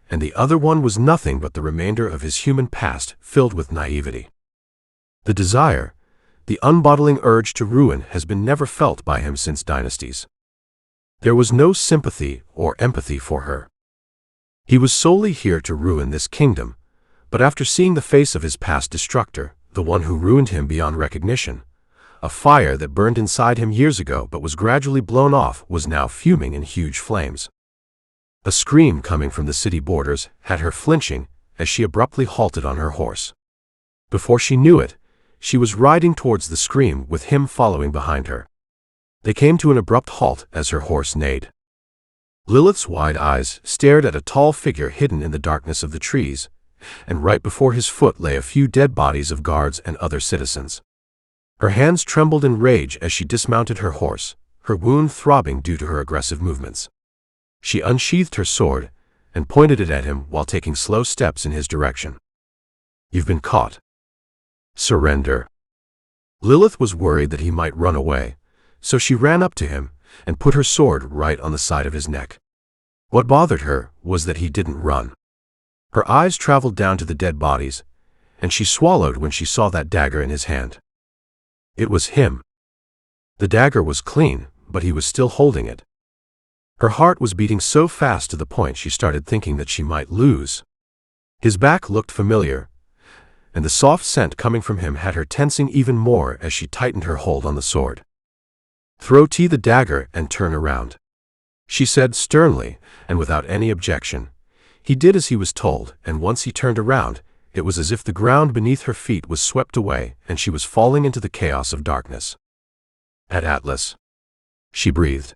and the other one was nothing but the remainder of his human past filled with naivety. The desire, the unbottling urge to ruin has been never felt by him since dynasties. There was no sympathy or empathy for her. He was solely here to ruin this kingdom, but after seeing the face of his past destructor, the one who ruined him beyond recognition, a fire that burned inside him years ago but was gradually blown off was now fuming in huge flames. A scream coming from the city borders had her flinching as she abruptly halted on her horse. Before she knew it, she was riding towards the scream with him following behind her. They came to an abrupt halt as her horse neighed. Lilith's wide eyes stared at a tall figure hidden in the darkness of the trees, and right before his foot lay a few dead bodies of guards and other citizens. Her hands trembled in rage as she dismounted her horse, her wound throbbing due to her aggressive movements. She unsheathed her sword and pointed it at him while taking slow steps in his direction. You've been caught. Surrender. Lilith was worried that he might run away, so she ran up to him and put her sword right on the side of his neck. What bothered her was that he didn't run. Her eyes traveled down to the dead bodies, and she swallowed when she saw that dagger in his hand. It was him. The dagger was clean, but he was still holding it. Her heart was beating so fast to the point she started thinking that she might lose. His back looked familiar, and the soft scent coming from him had her tensing even more as she tightened her hold on the sword. Throw T the dagger and turn around, she said sternly and without any objection. He did as he was told, and once he turned around, it was as if the ground beneath her feet was swept away and she was falling into the chaos of darkness. At Atlas, she breathed.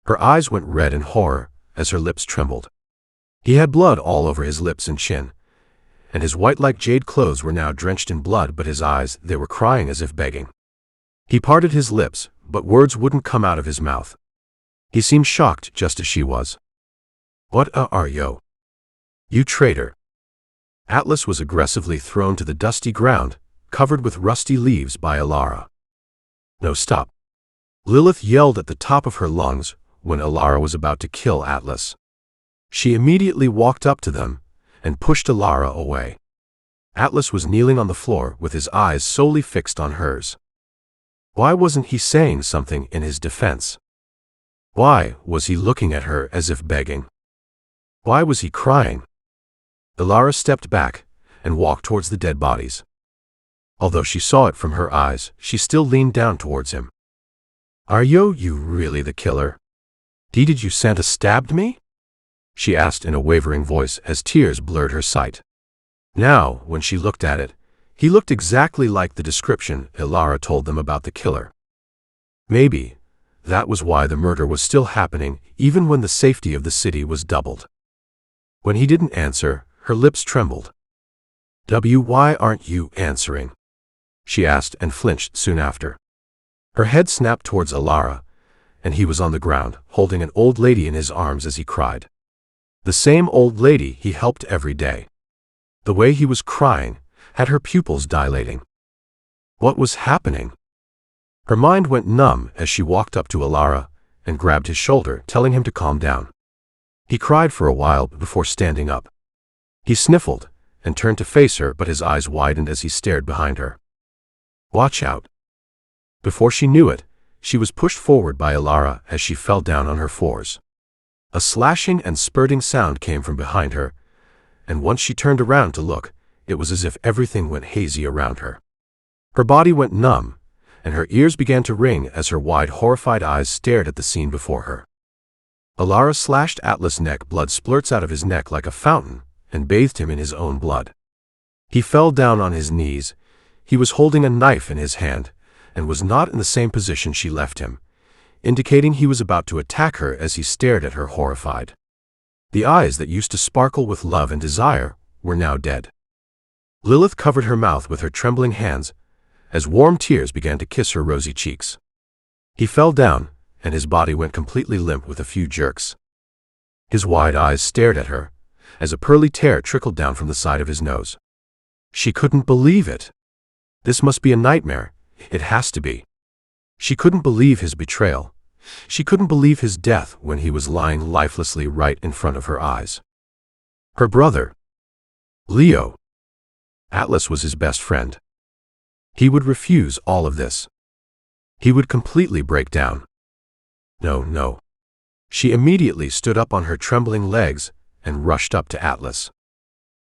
Her eyes went red in horror as her lips trembled. He had blood all over his lips and chin, and his white-like jade clothes were now drenched in blood, but his eyes, they were crying as if begging. He parted his lips, but words wouldn't come out of his mouth. He seemed shocked just as she was. What are you? You traitor. Atlas was aggressively thrown to the dusty ground, covered with rusty leaves by Alara. No, stop. Lilith yelled at the top of her lungs when Alara was about to kill Atlas. She immediately walked up to them and pushed Alara away. Atlas was kneeling on the floor with his eyes solely fixed on hers. Why wasn't he saying something in his defense? Why was he looking at her as if begging? Why was he crying? Alara stepped back and walked towards the dead bodies. Although she saw it from her eyes, she still leaned down towards him. Are you really the killer? Did you Santa stabbed me? She asked in a wavering voice as tears blurred her sight. Now, when she looked at it, he looked exactly like the description Alara told them about the killer. Maybe that was why the murder was still happening even when the safety of the city was doubled. When he didn't answer, her lips trembled. Why aren't you answering?" she asked and flinched soon after. Her head snapped towards Alara, and he was on the ground, holding an old lady in his arms as he cried. The same old lady he helped every day. The way he was crying had her pupils dilating. What was happening? Her mind went numb as she walked up to Alara and grabbed his shoulder, telling him to calm down. He cried for a while before standing up. He sniffled and turned to face her, but his eyes widened as he stared behind her. "Watch out." Before she knew it, she was pushed forward by Alara as she fell down on her fours. A slashing and spurting sound came from behind her, and once she turned around to look, it was as if everything went hazy around her. Her body went numb, and her ears began to ring as her wide, horrified eyes stared at the scene before her. Alara slashed Atlas' neck. Blood splurts out of his neck like a fountain and bathed him in his own blood. He fell down on his knees. He was holding a knife in his hand and was not in the same position she left him, indicating he was about to attack her as he stared at her horrified. The eyes that used to sparkle with love and desire were now dead. Lilith covered her mouth with her trembling hands as warm tears began to kiss her rosy cheeks. He fell down, and his body went completely limp with a few jerks. His wide eyes stared at her as a pearly tear trickled down from the side of his nose. She couldn't believe it. This must be a nightmare. It has to be. She couldn't believe his betrayal. She couldn't believe his death when he was lying lifelessly right in front of her eyes. Her brother, Leo. Atlas was his best friend. He would refuse all of this. He would completely break down. No. She immediately stood up on her trembling legs and rushed up to Atlas.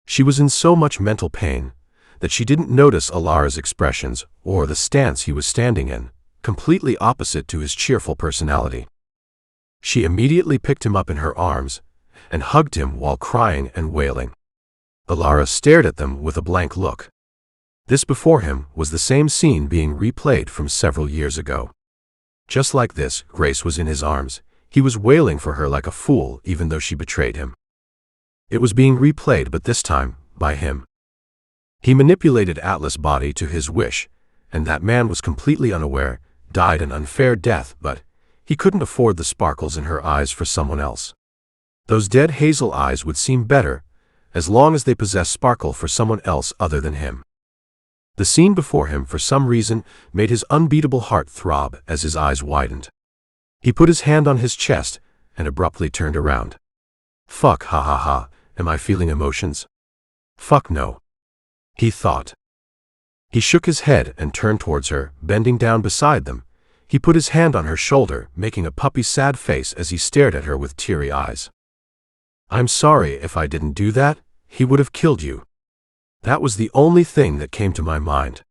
She was in so much mental pain that she didn't notice Alara's expressions or the stance he was standing in, completely opposite to his cheerful personality. She immediately picked him up in her arms and hugged him while crying and wailing. Alara stared at them with a blank look. This before him was the same scene being replayed from several years ago. Just like this, Grace was in his arms. He was wailing for her like a fool even though she betrayed him. It was being replayed, but this time by him. He manipulated Atlas' body to his wish, and that man was completely unaware, died an unfair death, but he couldn't afford the sparkles in her eyes for someone else. Those dead hazel eyes would seem better as long as they possessed sparkle for someone else other than him. The scene before him, for some reason, made his unbeatable heart throb as his eyes widened. He put his hand on his chest and abruptly turned around. Fuck, ha ha ha, am I feeling emotions? Fuck no. He thought. He shook his head and turned towards her, bending down beside them. He put his hand on her shoulder, making a puppy's sad face as he stared at her with teary eyes. I'm sorry if I didn't do that. He would have killed you. That was the only thing that came to my mind,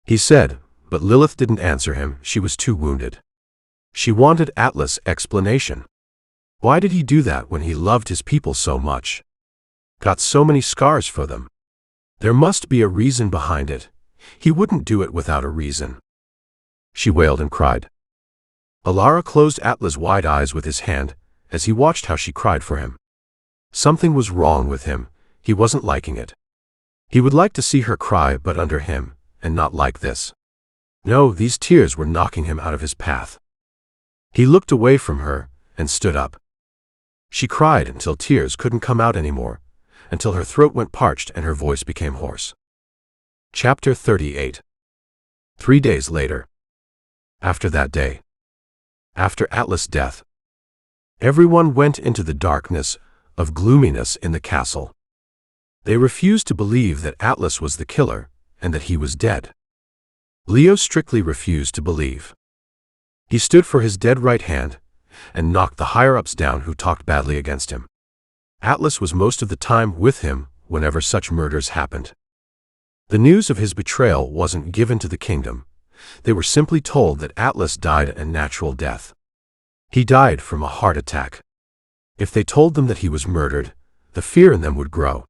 he said, but Lilith didn't answer him. She was too wounded. She wanted Atlas' explanation. Why did he do that when he loved his people so much? Got so many scars for them. There must be a reason behind it. He wouldn't do it without a reason. She wailed and cried. Alara closed Atlas' wide eyes with his hand as he watched how she cried for him. Something was wrong with him. He wasn't liking it. He would like to see her cry, but under him, and not like this. No, these tears were knocking him out of his path. He looked away from her and stood up. She cried until tears couldn't come out anymore, until her throat went parched and her voice became hoarse. Chapter 38. 3 days later. After that day, after Atlas' death, everyone went into the darkness of gloominess in the castle. They refused to believe that Atlas was the killer and that he was dead. Leo strictly refused to believe. He stood for his dead right hand and knocked the higher-ups down who talked badly against him. Atlas was most of the time with him whenever such murders happened. The news of his betrayal wasn't given to the kingdom. They were simply told that Atlas died a natural death. He died from a heart attack. If they told them that he was murdered, the fear in them would grow.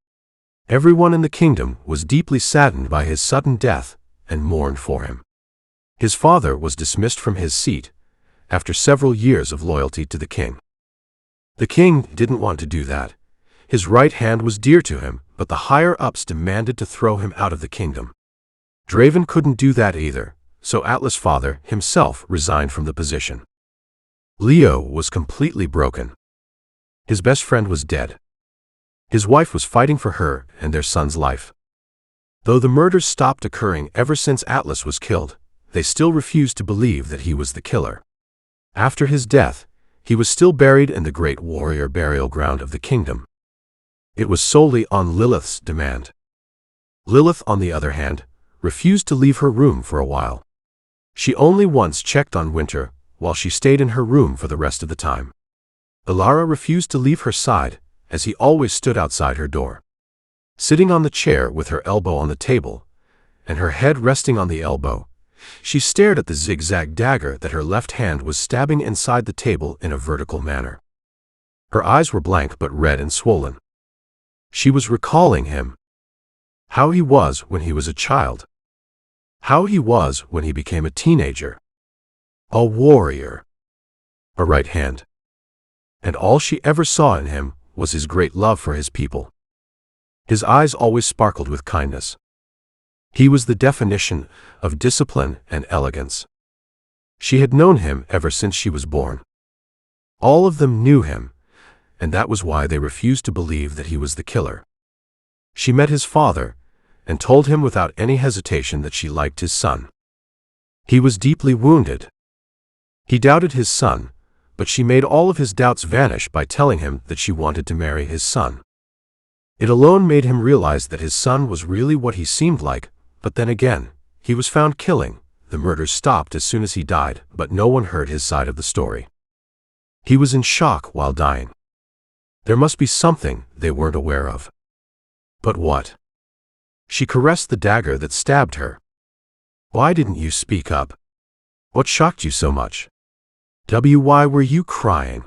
Everyone in the kingdom was deeply saddened by his sudden death and mourned for him. His father was dismissed from his seat after several years of loyalty to the king. The king didn't want to do that. His right hand was dear to him, but the higher-ups demanded to throw him out of the kingdom. Draven couldn't do that either, so Atlas' father himself resigned from the position. Leo was completely broken. His best friend was dead. His wife was fighting for her and their son's life. Though the murders stopped occurring ever since Atlas was killed, they still refused to believe that he was the killer. After his death, he was still buried in the great warrior burial ground of the kingdom. It was solely on Lilith's demand. Lilith, on the other hand, refused to leave her room for a while. She only once checked on Winter, while she stayed in her room for the rest of the time. Alara refused to leave her side, as he always stood outside her door. Sitting on the chair with her elbow on the table, and her head resting on the elbow, she stared at the zigzag dagger that her left hand was stabbing inside the table in a vertical manner. Her eyes were blank but red and swollen. She was recalling him. How he was when he was a child. How he was when he became a teenager. A warrior. A right hand. And all she ever saw in him was his great love for his people. His eyes always sparkled with kindness. He was the definition of discipline and elegance. She had known him ever since she was born. All of them knew him, and that was why they refused to believe that he was the killer. She met his father, and told him without any hesitation that she liked his son. He was deeply wounded. He doubted his son, but she made all of his doubts vanish by telling him that she wanted to marry his son. It alone made him realize that his son was really what he seemed like, but then again, he was found killing. The murders stopped as soon as he died, but no one heard his side of the story. He was in shock while dying. There must be something they weren't aware of. But what? She caressed the dagger that stabbed her. Why didn't you speak up? What shocked you so much? Why were you crying?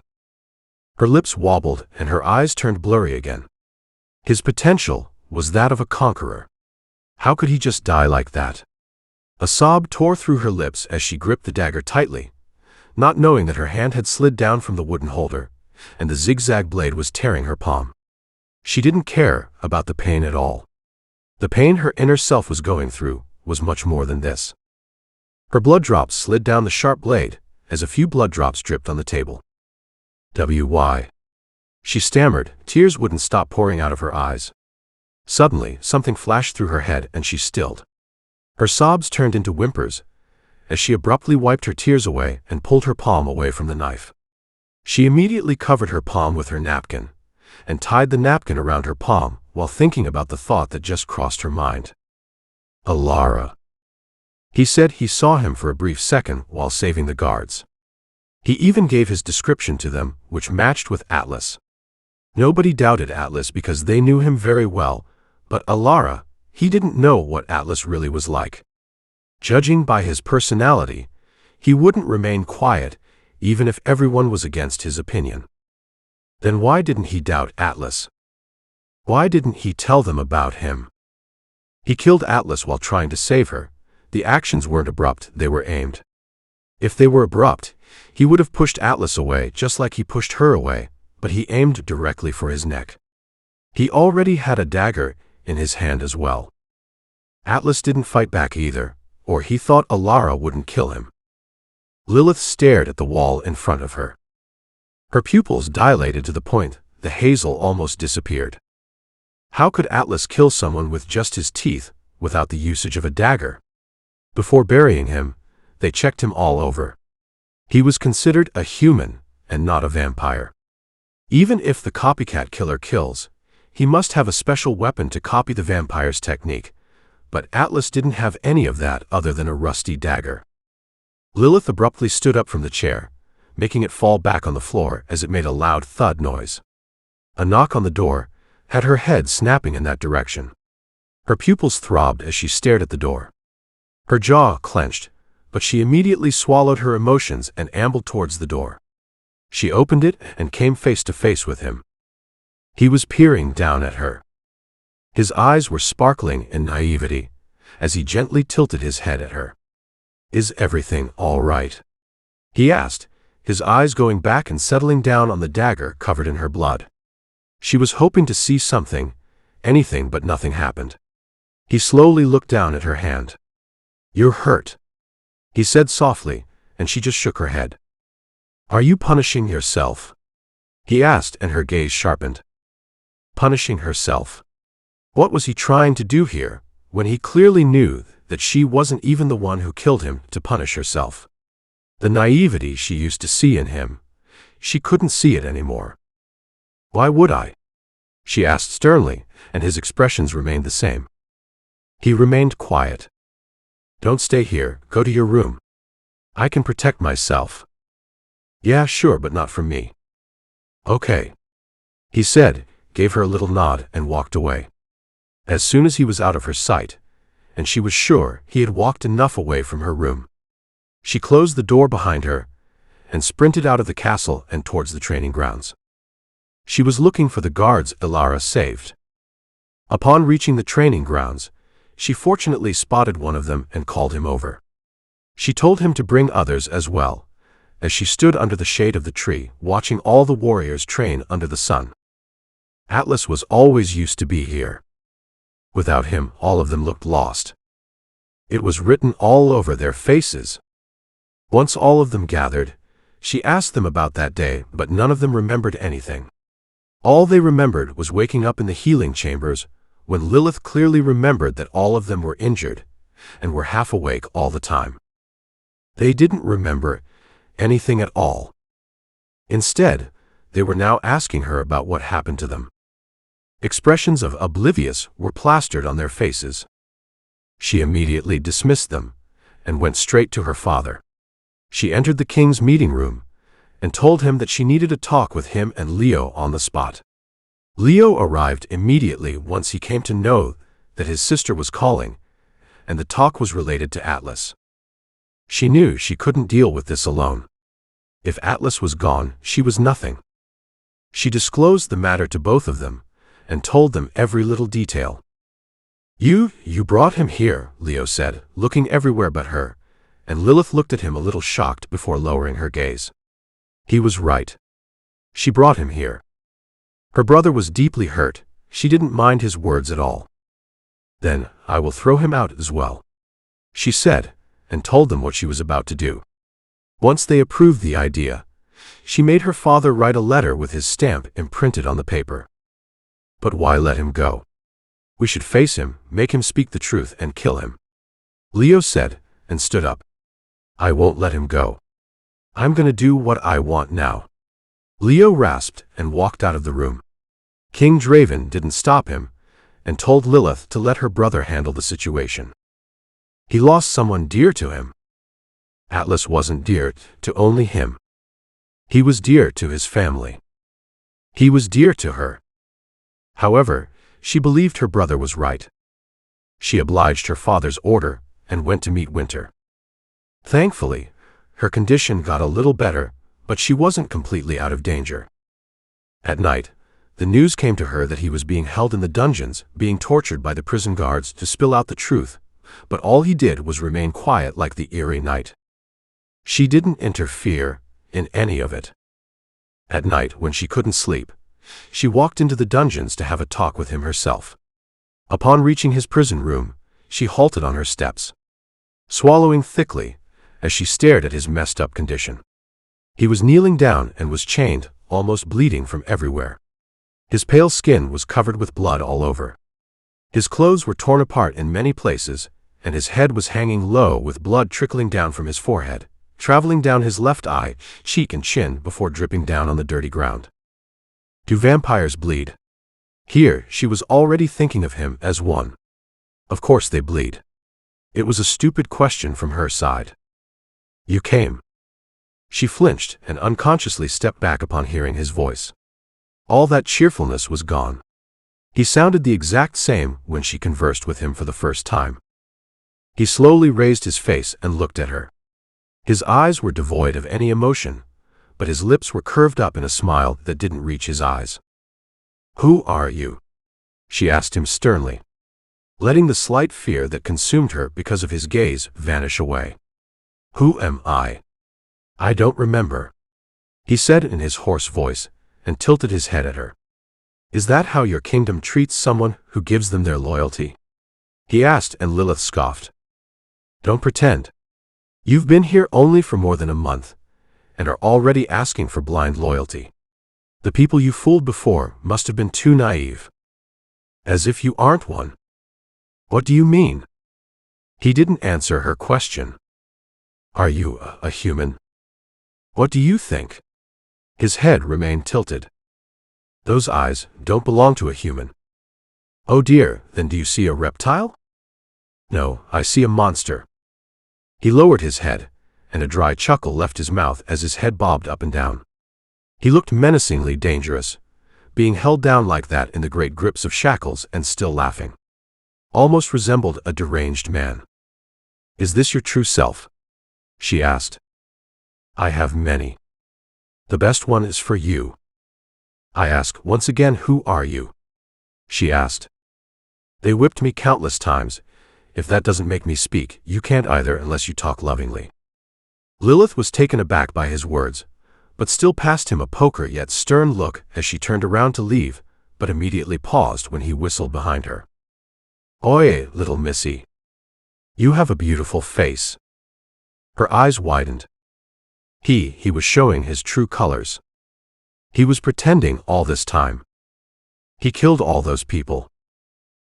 Her lips wobbled and her eyes turned blurry again. His potential was that of a conqueror. How could he just die like that? A sob tore through her lips as she gripped the dagger tightly, not knowing that her hand had slid down from the wooden holder, and the zigzag blade was tearing her palm. She didn't care about the pain at all. The pain her inner self was going through was much more than this. Her blood drops slid down the sharp blade, as a few blood drops dripped on the table. Why? She stammered, tears wouldn't stop pouring out of her eyes. Suddenly, something flashed through her head and she stilled. Her sobs turned into whimpers, as she abruptly wiped her tears away and pulled her palm away from the knife. She immediately covered her palm with her napkin, and tied the napkin around her palm while thinking about the thought that just crossed her mind. Alara. He said he saw him for a brief second while saving the guards. He even gave his description to them, which matched with Atlas. Nobody doubted Atlas because they knew him very well, but Alara, he didn't know what Atlas really was like. Judging by his personality, he wouldn't remain quiet, even if everyone was against his opinion. Then why didn't he doubt Atlas? Why didn't he tell them about him? He killed Atlas while trying to save her. The actions weren't abrupt, they were aimed. If they were abrupt, he would have pushed Atlas away just like he pushed her away, but he aimed directly for his neck. He already had a dagger in his hand as well. Atlas didn't fight back either, or he thought Alara wouldn't kill him. Lilith stared at the wall in front of her. Her pupils dilated to the point the hazel almost disappeared. How could Atlas kill someone with just his teeth, without the usage of a dagger? Before burying him, they checked him all over. He was considered a human, and not a vampire. Even if the copycat killer kills, he must have a special weapon to copy the vampire's technique, but Atlas didn't have any of that other than a rusty dagger. Lilith abruptly stood up from the chair, making it fall back on the floor as it made a loud thud noise. A knock on the door had her head snapping in that direction. Her pupils throbbed as she stared at the door. Her jaw clenched, but she immediately swallowed her emotions and ambled towards the door. She opened it and came face to face with him. He was peering down at her. His eyes were sparkling in naivety, as he gently tilted his head at her. "Is everything all right?" he asked, his eyes going back and settling down on the dagger covered in her blood. She was hoping to see something, anything, but nothing happened. He slowly looked down at her hand. "You're hurt," he said softly, and she just shook her head. "Are you punishing yourself?" he asked, and her gaze sharpened. Punishing herself? What was he trying to do here, when he clearly knew that she wasn't even the one who killed him to punish herself? The naivety she used to see in him, she couldn't see it anymore. "Why would I?" she asked sternly, and his expressions remained the same. He remained quiet. "Don't stay here, go to your room. I can protect myself." "Yeah, sure, but not from me." "Okay," he said, gave her a little nod, and walked away. As soon as he was out of her sight, and she was sure he had walked enough away from her room, she closed the door behind her and sprinted out of the castle and towards the training grounds. She was looking for the guards Ilara saved. Upon reaching the training grounds, she fortunately spotted one of them and called him over. She told him to bring others as well, as she stood under the shade of the tree, watching all the warriors train under the sun. Atlas was always used to be here. Without him, all of them looked lost. It was written all over their faces. Once all of them gathered, she asked them about that day, but none of them remembered anything. All they remembered was waking up in the healing chambers, when Lilith clearly remembered that all of them were injured and were half awake all the time. They didn't remember anything at all. Instead, they were now asking her about what happened to them. Expressions of oblivious were plastered on their faces. She immediately dismissed them and went straight to her father. She entered the king's meeting room and told him that she needed a talk with him and Leo on the spot. Leo arrived immediately once he came to know that his sister was calling, and the talk was related to Atlas. She knew she couldn't deal with this alone. If Atlas was gone, she was nothing. She disclosed the matter to both of them and told them every little detail. You brought him here," Leo said, looking everywhere but her, and Lilith looked at him a little shocked before lowering her gaze. He was right. She brought him here. Her brother was deeply hurt. She didn't mind his words at all. "Then I will throw him out as well," she said, and told them what she was about to do. Once they approved the idea, she made her father write a letter with his stamp imprinted on the paper. "But why let him go? We should face him, make him speak the truth, and kill him," Leo said, and stood up. "I won't let him go. I'm gonna do what I want now." Leo rasped and walked out of the room. King Draven didn't stop him and told Lilith to let her brother handle the situation. He lost someone dear to him. Atlas wasn't dear to only him. He was dear to his family. He was dear to her. However, she believed her brother was right. She obliged her father's order and went to meet Winter. Thankfully, her condition got a little better, but she wasn't completely out of danger. At night, the news came to her that he was being held in the dungeons, being tortured by the prison guards to spill out the truth, but all he did was remain quiet like the eerie night. She didn't interfere in any of it. At night, when she couldn't sleep, she walked into the dungeons to have a talk with him herself. Upon reaching his prison room, she halted on her steps, swallowing thickly as she stared at his messed up condition. He was kneeling down and was chained, almost bleeding from everywhere. His pale skin was covered with blood all over. His clothes were torn apart in many places, and his head was hanging low with blood trickling down from his forehead, traveling down his left eye, cheek and chin before dripping down on the dirty ground. Do vampires bleed? Here, she was already thinking of him as one. Of course they bleed. It was a stupid question from her side. You came. She flinched and unconsciously stepped back upon hearing his voice. All that cheerfulness was gone. He sounded the exact same when she conversed with him for the first time. He slowly raised his face and looked at her. His eyes were devoid of any emotion, but his lips were curved up in a smile that didn't reach his eyes. Who are you? She asked him sternly, letting the slight fear that consumed her because of his gaze vanish away. Who am I? I don't remember, he said in his hoarse voice, and tilted his head at her. Is that how your kingdom treats someone who gives them their loyalty? He asked, and Lilith scoffed. Don't pretend. You've been here only for more than a month, and are already asking for blind loyalty. The people you fooled before must have been too naive. As if you aren't one. What do you mean? He didn't answer her question. Are you a human? What do you think? His head remained tilted. Those eyes don't belong to a human. Oh dear, then do you see a reptile? No, I see a monster. He lowered his head, and a dry chuckle left his mouth as his head bobbed up and down. He looked menacingly dangerous, being held down like that in the great grips of shackles and still laughing. Almost resembled a deranged man. Is this your true self? She asked. I have many. The best one is for you. I ask once again, who are you? She asked. They whipped me countless times. If that doesn't make me speak, you can't either unless you talk lovingly. Lilith was taken aback by his words, but still passed him a poker yet stern look as she turned around to leave, but immediately paused when he whistled behind her. Oi, little missy. You have a beautiful face. Her eyes widened. He was showing his true colors. He was pretending all this time. He killed all those people.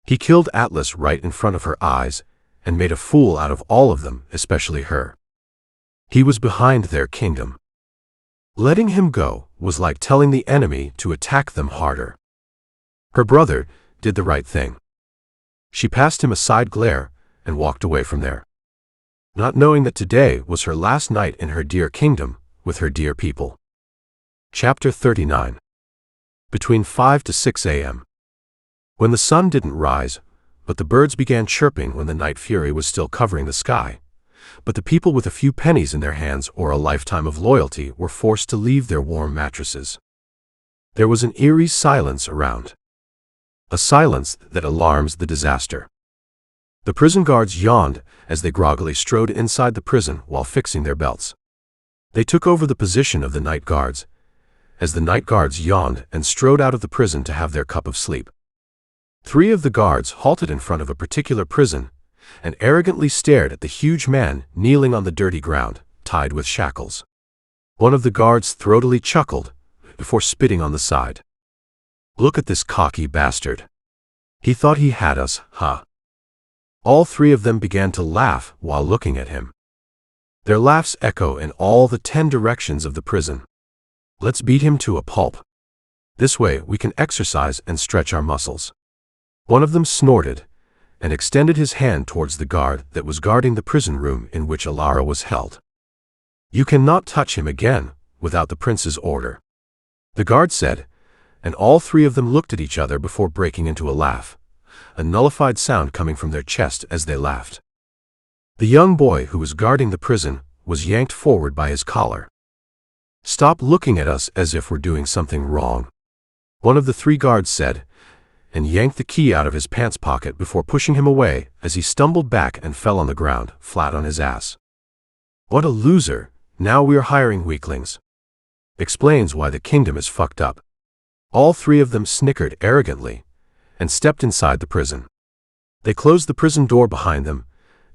He killed Atlas right in front of her eyes and made a fool out of all of them, especially her. He was behind their kingdom. Letting him go was like telling the enemy to attack them harder. Her brother did the right thing. She passed him a side glare and walked away from there, not knowing that today was her last night in her dear kingdom with her dear people. Chapter 39. Between 5 to 6 a.m. When the sun didn't rise, but the birds began chirping when the night fury was still covering the sky, but the people with a few pennies in their hands or a lifetime of loyalty were forced to leave their warm mattresses. There was an eerie silence around. A silence that alarms the disaster. The prison guards yawned as they groggily strode inside the prison while fixing their belts. They took over the position of the night guards, as the night guards yawned and strode out of the prison to have their cup of sleep. 3 of the guards halted in front of a particular prison and arrogantly stared at the huge man kneeling on the dirty ground, tied with shackles. One of the guards throatily chuckled before spitting on the side. Look at this cocky bastard. He thought he had us, huh? All 3 of them began to laugh while looking at him. Their laughs echo in all the 10 directions of the prison. Let's beat him to a pulp. This way we can exercise and stretch our muscles. One of them snorted and extended his hand towards the guard that was guarding the prison room in which Alara was held. You cannot touch him again without the prince's order, the guard said, and all 3 of them looked at each other before breaking into a laugh, a nullified sound coming from their chest as they laughed. The young boy who was guarding the prison was yanked forward by his collar. Stop looking at us as if we're doing something wrong, one of the 3 guards said, and yanked the key out of his pants pocket before pushing him away as he stumbled back and fell on the ground, flat on his ass. What a loser, now we're hiring weaklings. Explains why the kingdom is fucked up. All 3 of them snickered arrogantly and stepped inside the prison. They closed the prison door behind them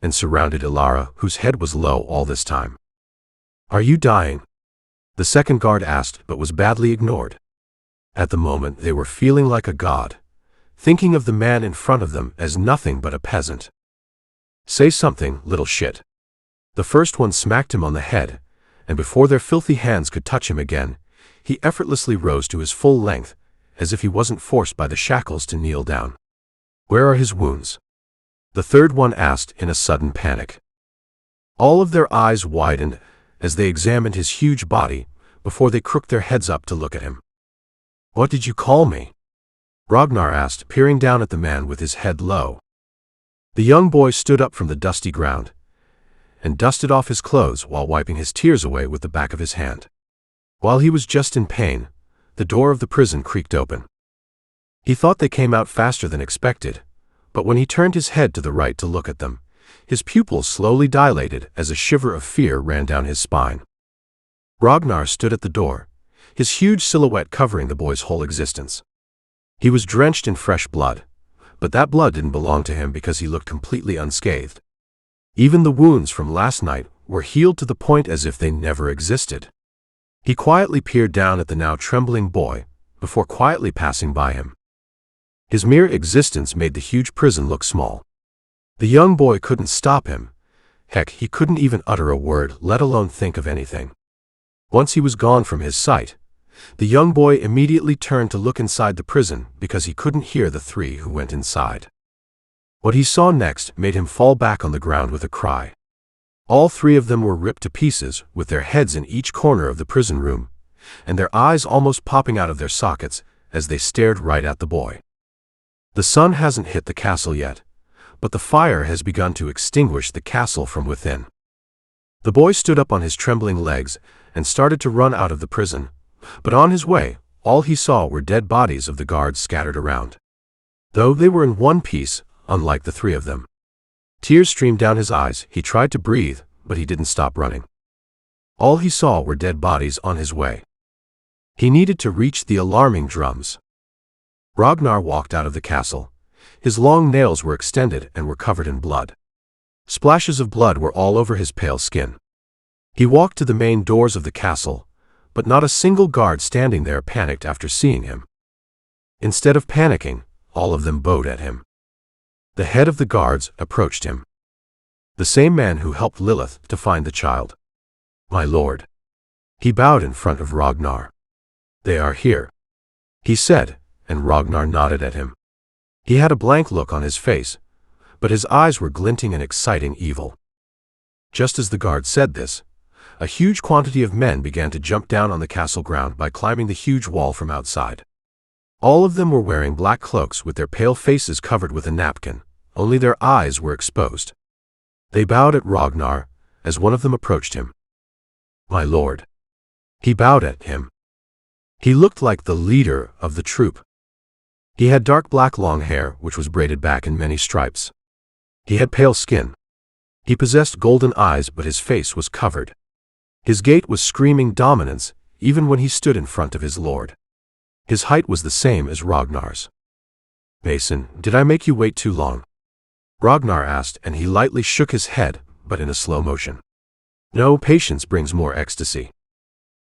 and surrounded Alara, whose head was low all this time. Are you dying? The second guard asked, but was badly ignored. At the moment they were feeling like a god, thinking of the man in front of them as nothing but a peasant. Say something, little shit. The first one smacked him on the head, and before their filthy hands could touch him again, he effortlessly rose to his full length, as if he wasn't forced by the shackles to kneel down. Where are his wounds? The third one asked in a sudden panic. All of their eyes widened as they examined his huge body before they crooked their heads up to look at him. What did you call me? Ragnar asked, peering down at the man with his head low. The young boy stood up from the dusty ground and dusted off his clothes while wiping his tears away with the back of his hand. While he was just in pain, the door of the prison creaked open. He thought they came out faster than expected, but when he turned his head to the right to look at them, his pupils slowly dilated as a shiver of fear ran down his spine. Ragnar stood at the door, his huge silhouette covering the boy's whole existence. He was drenched in fresh blood, but that blood didn't belong to him because he looked completely unscathed. Even the wounds from last night were healed to the point as if they never existed. He quietly peered down at the now trembling boy, before quietly passing by him. His mere existence made the huge prison look small. The young boy couldn't stop him. Heck, he couldn't even utter a word, let alone think of anything. Once he was gone from his sight, the young boy immediately turned to look inside the prison because he couldn't hear the three who went inside. What he saw next made him fall back on the ground with a cry. All three of them were ripped to pieces, with their heads in each corner of the prison room, and their eyes almost popping out of their sockets as they stared right at the boy. The sun hasn't hit the castle yet, but the fire has begun to extinguish the castle from within. The boy stood up on his trembling legs and started to run out of the prison, but on his way, all he saw were dead bodies of the guards scattered around. Though they were in one piece, unlike the three of them. Tears streamed down his eyes. He tried to breathe, but he didn't stop running. All he saw were dead bodies on his way. He needed to reach the alarming drums. Ragnar walked out of the castle. His long nails were extended and were covered in blood. Splashes of blood were all over his pale skin. He walked to the main doors of the castle, but not a single guard standing there panicked after seeing him. Instead of panicking, all of them bowed at him. The head of the guards approached him. The same man who helped Lilith to find the child. "My lord." He bowed in front of Ragnar. "They are here," he said, and Ragnar nodded at him. He had a blank look on his face, but his eyes were glinting in exciting evil. Just as the guard said this, a huge quantity of men began to jump down on the castle ground by climbing the huge wall from outside. All of them were wearing black cloaks with their pale faces covered with a napkin, only their eyes were exposed. They bowed at Ragnar as one of them approached him. "My lord." He bowed at him. He looked like the leader of the troop. He had dark black long hair which was braided back in many stripes. He had pale skin. He possessed golden eyes, but his face was covered. His gait was screaming dominance even when he stood in front of his lord. His height was the same as Ragnar's. "Mason, did I make you wait too long?" Ragnar asked, and he lightly shook his head, but in a slow motion. "No, patience brings more ecstasy,"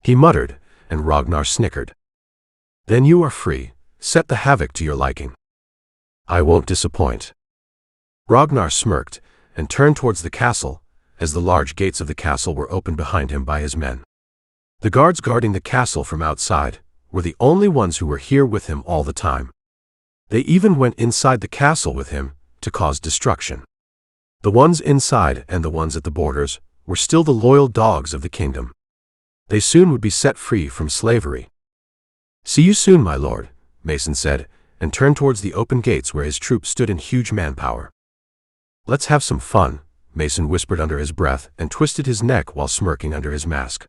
he muttered, and Ragnar snickered. "Then you are free. Set the havoc to your liking. I won't disappoint." Ragnar smirked and turned towards the castle, as the large gates of the castle were opened behind him by his men. The guards guarding the castle from outside were the only ones who were here with him all the time. They even went inside the castle with him to cause destruction. The ones inside and the ones at the borders were still the loyal dogs of the kingdom. They soon would be set free from slavery. "See you soon, my lord," Mason said, and turned towards the open gates where his troop stood in huge manpower. "Let's have some fun," Mason whispered under his breath and twisted his neck while smirking under his mask.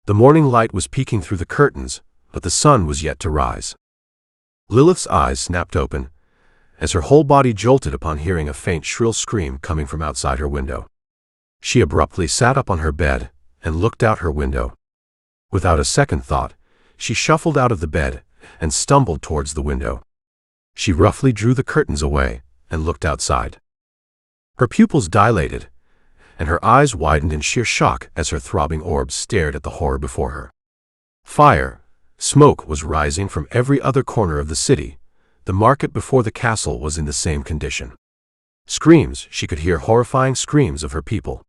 The morning light was peeking through the curtains, but the sun was yet to rise. Lilith's eyes snapped open, as her whole body jolted upon hearing a faint shrill scream coming from outside her window. She abruptly sat up on her bed and looked out her window. Without a second thought, she shuffled out of the bed and stumbled towards the window. She roughly drew the curtains away and looked outside. Her pupils dilated, and her eyes widened in sheer shock as her throbbing orbs stared at the horror before her. Fire, smoke was rising from every other corner of the city. The market before the castle was in the same condition. Screams, she could hear horrifying screams of her people.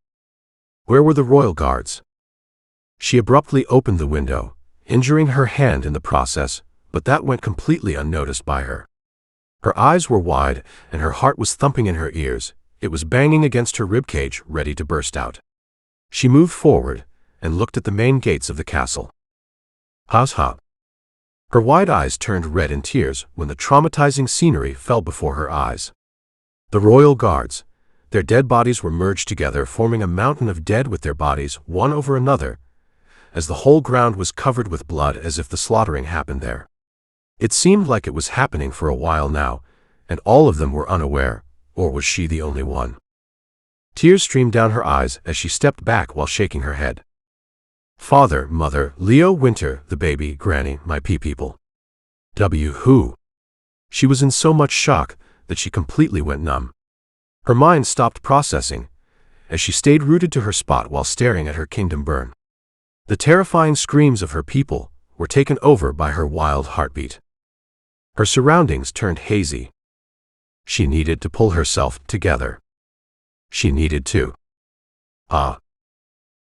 Where were the royal guards? She abruptly opened the window, injuring her hand in the process, but that went completely unnoticed by her. Her eyes were wide, and her heart was thumping in her ears. It was banging against her ribcage, ready to burst out. She moved forward and looked at the main gates of the castle. Ha! Her wide eyes turned red in tears when the traumatizing scenery fell before her eyes. The royal guards, their dead bodies were merged together, forming a mountain of dead with their bodies one over another, as the whole ground was covered with blood as if the slaughtering happened there. It seemed like it was happening for a while now, and all of them were unaware, or was she the only one? Tears streamed down her eyes as she stepped back while shaking her head. "Father, mother, Leo, Winter, the baby, Granny, my people. Who?" She was in so much shock that she completely went numb. Her mind stopped processing as she stayed rooted to her spot while staring at her kingdom burn. The terrifying screams of her people were taken over by her wild heartbeat. Her surroundings turned hazy. She needed to pull herself together. She needed to.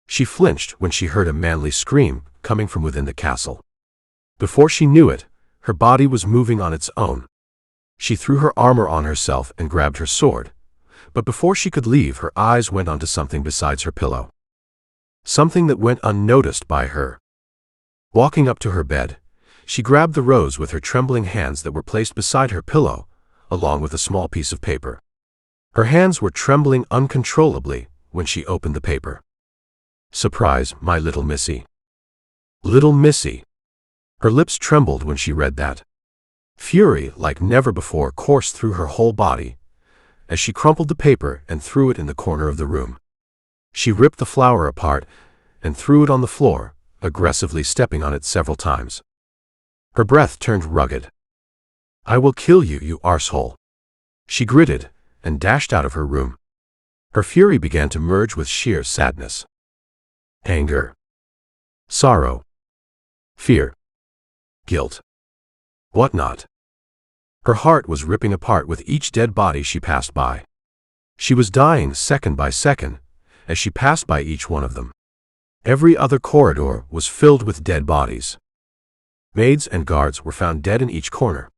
She flinched when she heard a manly scream coming from within the castle. Before she knew it, her body was moving on its own. She threw her armor on herself and grabbed her sword, but before she could leave, her eyes went onto something besides her pillow. Something that went unnoticed by her. Walking up to her bed, she grabbed the rose with her trembling hands that were placed beside her pillow, along with a small piece of paper. Her hands were trembling uncontrollably when she opened the paper. Surprise, my little missy. Little missy. Her lips trembled when she read that. Fury, like never before, coursed through her whole body as she crumpled the paper and threw it in the corner of the room. She ripped the flower apart and threw it on the floor, aggressively stepping on it several times. Her breath turned rugged. I will kill you, you arsehole. She gritted and dashed out of her room. Her fury began to merge with sheer sadness. Anger. Sorrow. Fear. Guilt. Whatnot. Her heart was ripping apart with each dead body she passed by. She was dying second by second as she passed by each one of them. Every other corridor was filled with dead bodies. Maids and guards were found dead in each corner.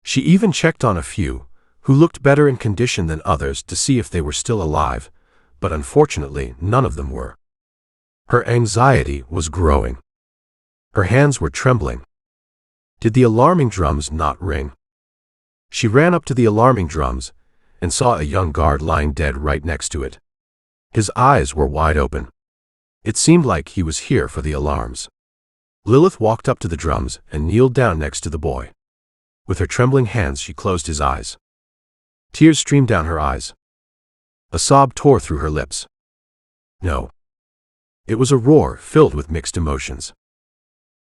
She even checked on a few, who looked better in condition than others, to see if they were still alive, but unfortunately none of them were. Her anxiety was growing. Her hands were trembling. Did the alarming drums not ring? She ran up to the alarming drums and saw a young guard lying dead right next to it. His eyes were wide open. It seemed like he was here for the alarms. Lilith walked up to the drums and kneeled down next to the boy. With her trembling hands she closed his eyes. Tears streamed down her eyes. A sob tore through her lips. No. It was a roar filled with mixed emotions.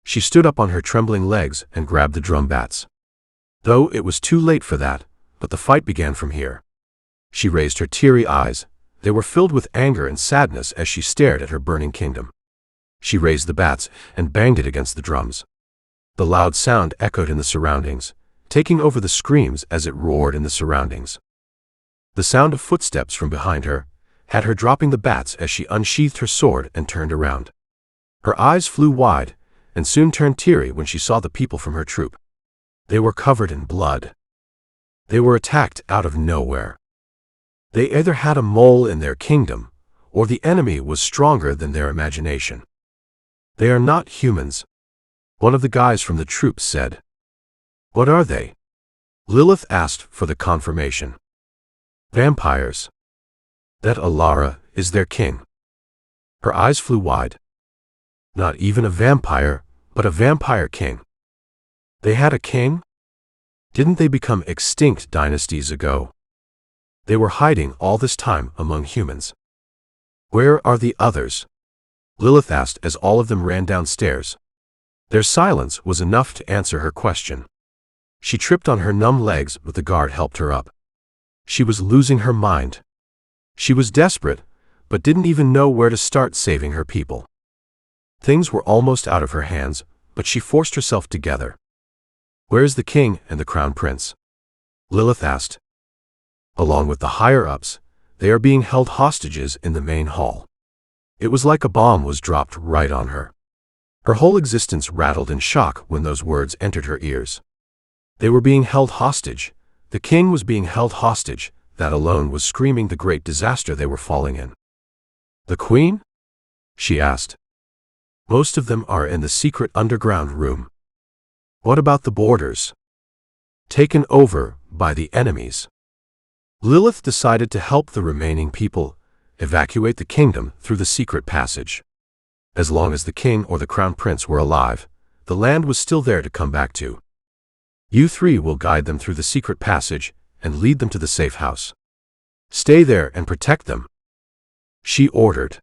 She stood up on her trembling legs and grabbed the drum bats. Though it was too late for that, but the fight began from here. She raised her teary eyes. They were filled with anger and sadness as she stared at her burning kingdom. She raised the bats and banged it against the drums. The loud sound echoed in the surroundings, taking over the screams as it roared in the surroundings. The sound of footsteps from behind her had her dropping the bats as she unsheathed her sword and turned around. Her eyes flew wide and soon turned teary when she saw the people from her troop. They were covered in blood. They were attacked out of nowhere. They either had a mole in their kingdom, or the enemy was stronger than their imagination. They are not humans, one of the guys from the troop said. What are they? Lilith asked for the confirmation. Vampires. That Alara is their king. Her eyes flew wide. Not even a vampire, but a vampire king. They had a king? Didn't they become extinct dynasties ago? They were hiding all this time among humans. Where are the others? Lilith asked as all of them ran downstairs. Their silence was enough to answer her question. She tripped on her numb legs, but the guard helped her up. She was losing her mind. She was desperate, but didn't even know where to start saving her people. Things were almost out of her hands, but she forced herself together. Where is the king and the crown prince? Lilith asked. Along with the higher-ups, they are being held hostages in the main hall. It was like a bomb was dropped right on her. Her whole existence rattled in shock when those words entered her ears. They were being held hostage. The king was being held hostage. That alone was screaming the great disaster they were falling in. The queen? She asked. Most of them are in the secret underground room. What about the borders? Taken over by the enemies. Lilith decided to help the remaining people evacuate the kingdom through the secret passage. As long as the king or the crown prince were alive, the land was still there to come back to. You three will guide them through the secret passage and lead them to the safe house. Stay there and protect them, she ordered.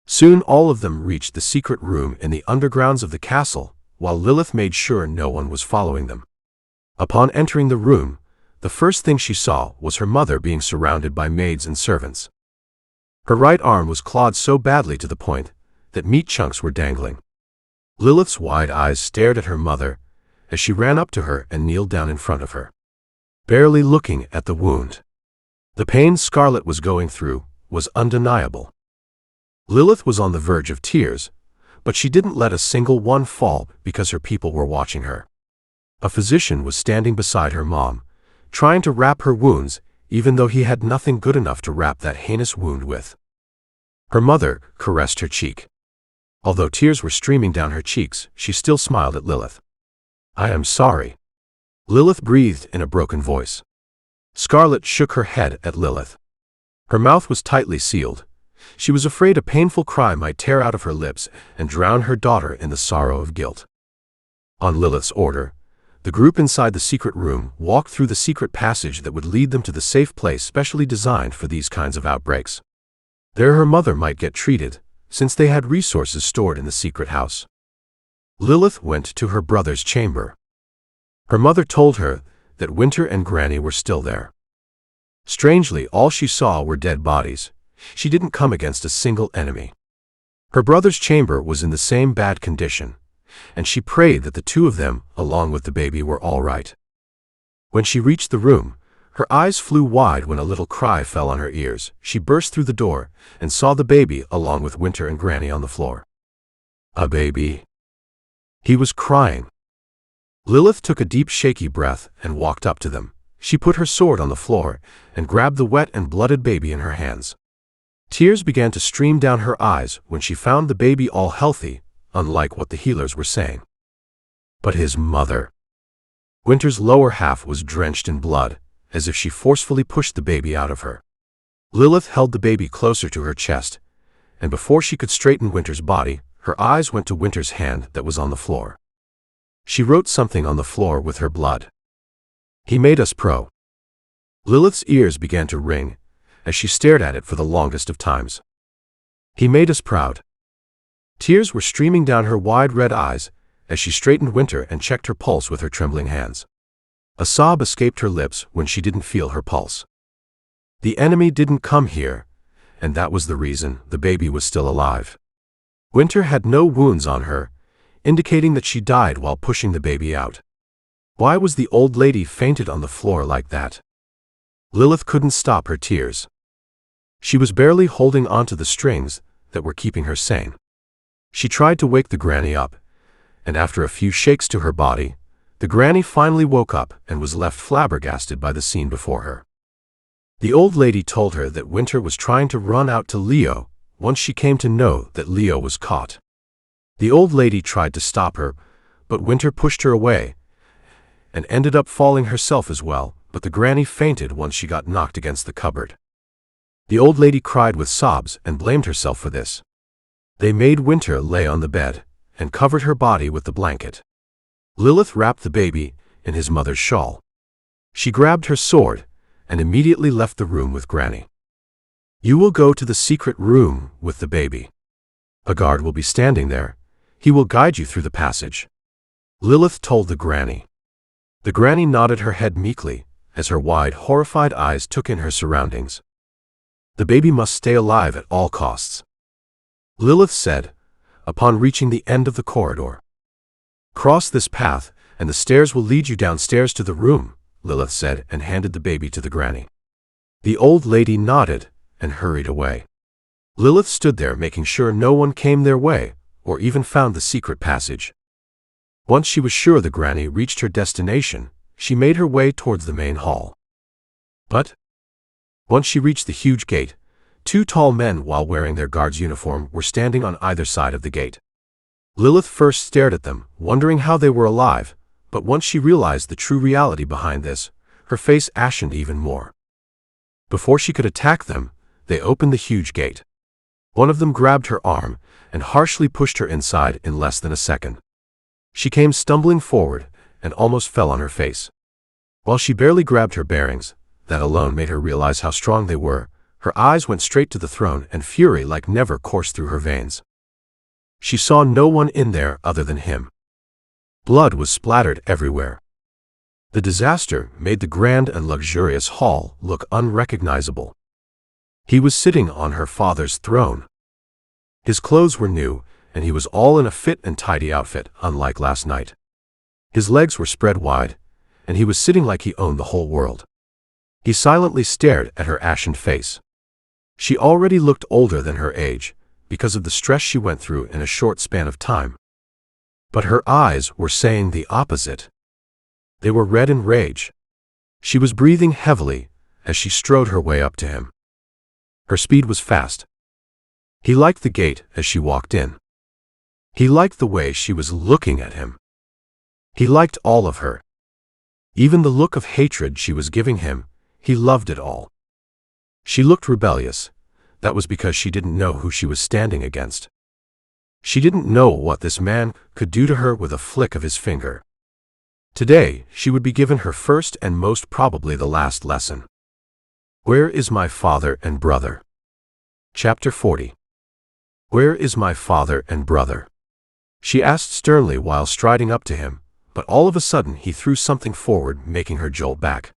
Soon all of them reached the secret room in the undergrounds of the castle, while Lilith made sure no one was following them. Upon entering the room, the first thing she saw was her mother being surrounded by maids and servants. Her right arm was clawed so badly to the point that meat chunks were dangling. Lilith's wide eyes stared at her mother as she ran up to her and kneeled down in front of her, barely looking at the wound. The pain Scarlet was going through was undeniable. Lilith was on the verge of tears, but she didn't let a single one fall because her people were watching her. A physician was standing beside her mom, trying to wrap her wounds, even though he had nothing good enough to wrap that heinous wound with. Her mother caressed her cheek. Although tears were streaming down her cheeks, she still smiled at Lilith. "I am sorry," Lilith breathed in a broken voice. Scarlet shook her head at Lilith. Her mouth was tightly sealed. She was afraid a painful cry might tear out of her lips and drown her daughter in the sorrow of guilt. On Lilith's order, the group inside the secret room walked through the secret passage that would lead them to the safe place specially designed for these kinds of outbreaks. There her mother might get treated, since they had resources stored in the secret house. Lilith went to her brother's chamber. Her mother told her that Winter and Granny were still there. Strangely, all she saw were dead bodies. She didn't come against a single enemy. Her brother's chamber was in the same bad condition, and she prayed that the two of them, along with the baby, were all right. When she reached the room, her eyes flew wide when a little cry fell on her ears. She burst through the door and saw the baby along with Winter and Granny on the floor. A baby. He was crying. Lilith took a deep, shaky breath and walked up to them. She put her sword on the floor and grabbed the wet and blooded baby in her hands. Tears began to stream down her eyes when she found the baby all healthy, unlike what the healers were saying. But his mother. Winter's lower half was drenched in blood, as if she forcefully pushed the baby out of her. Lilith held the baby closer to her chest, and before she could straighten Winter's body, her eyes went to Winter's hand that was on the floor. She wrote something on the floor with her blood. "He made us pro." Lilith's ears began to ring as she stared at it for the longest of times. "He made us proud." Tears were streaming down her wide red eyes as she straightened Winter and checked her pulse with her trembling hands. A sob escaped her lips when she didn't feel her pulse. The enemy didn't come here, and that was the reason the baby was still alive. Winter had no wounds on her, indicating that she died while pushing the baby out. Why was the old lady fainted on the floor like that? Lilith couldn't stop her tears. She was barely holding onto the strings that were keeping her sane. She tried to wake the granny up, and after a few shakes to her body, the granny finally woke up and was left flabbergasted by the scene before her. The old lady told her that Winter was trying to run out to Leo once she came to know that Leo was caught. The old lady tried to stop her, but Winter pushed her away and ended up falling herself as well, but the granny fainted once she got knocked against the cupboard. The old lady cried with sobs and blamed herself for this. They made Winter lay on the bed and covered her body with the blanket. Lilith wrapped the baby in his mother's shawl. She grabbed her sword and immediately left the room with Granny. "You will go to the secret room with the baby. A guard will be standing there. He will guide you through the passage," Lilith told the granny. The granny nodded her head meekly as her wide, horrified eyes took in her surroundings. "The baby must stay alive at all costs," Lilith said, upon reaching the end of the corridor. "Cross this path, and the stairs will lead you downstairs to the room," Lilith said and handed the baby to the granny. The old lady nodded and hurried away. Lilith stood there making sure no one came their way or even found the secret passage. Once she was sure the granny reached her destination, she made her way towards the main hall. But once she reached the huge gate, two tall men while wearing their guard's uniform were standing on either side of the gate. Lilith first stared at them, wondering how they were alive, but once she realized the true reality behind this, her face ashened even more. Before she could attack them, they opened the huge gate. One of them grabbed her arm and harshly pushed her inside in less than a second. She came stumbling forward and almost fell on her face. While she barely grabbed her bearings, that alone made her realize how strong they were. Her eyes went straight to the throne and fury like never coursed through her veins. She saw no one in there other than him. Blood was splattered everywhere. The disaster made the grand and luxurious hall look unrecognizable. He was sitting on her father's throne. His clothes were new, and he was all in a fit and tidy outfit, unlike last night. His legs were spread wide, and he was sitting like he owned the whole world. He silently stared at her ashen face. She already looked older than her age, because of the stress she went through in a short span of time. But her eyes were saying the opposite. They were red in rage. She was breathing heavily as she strode her way up to him. Her speed was fast. He liked the gait as she walked in. He liked the way she was looking at him. He liked all of her. Even the look of hatred she was giving him, he loved it all. She looked rebellious. That was because she didn't know who she was standing against. She didn't know what this man could do to her with a flick of his finger. Today, she would be given her first and most probably the last lesson. Where is my father and brother? Chapter 40. Where is my father and brother? She asked sternly while striding up to him, but all of a sudden he threw something forward, making her jolt back.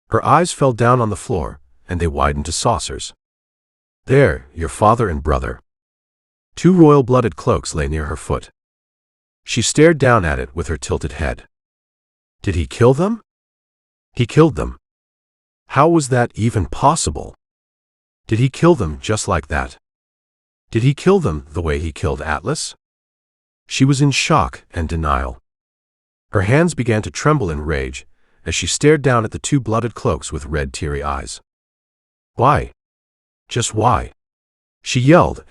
Her eyes fell down on the floor, and they widened to saucers. There, your father and brother. 2 royal-blooded cloaks lay near her foot. She stared down at it with her tilted head. Did he kill them? He killed them. How was that even possible? Did he kill them just like that? Did he kill them the way he killed Atlas? She was in shock and denial. Her hands began to tremble in rage as she stared down at the 2 blooded cloaks with red, teary eyes. Why? Just why? She yelled,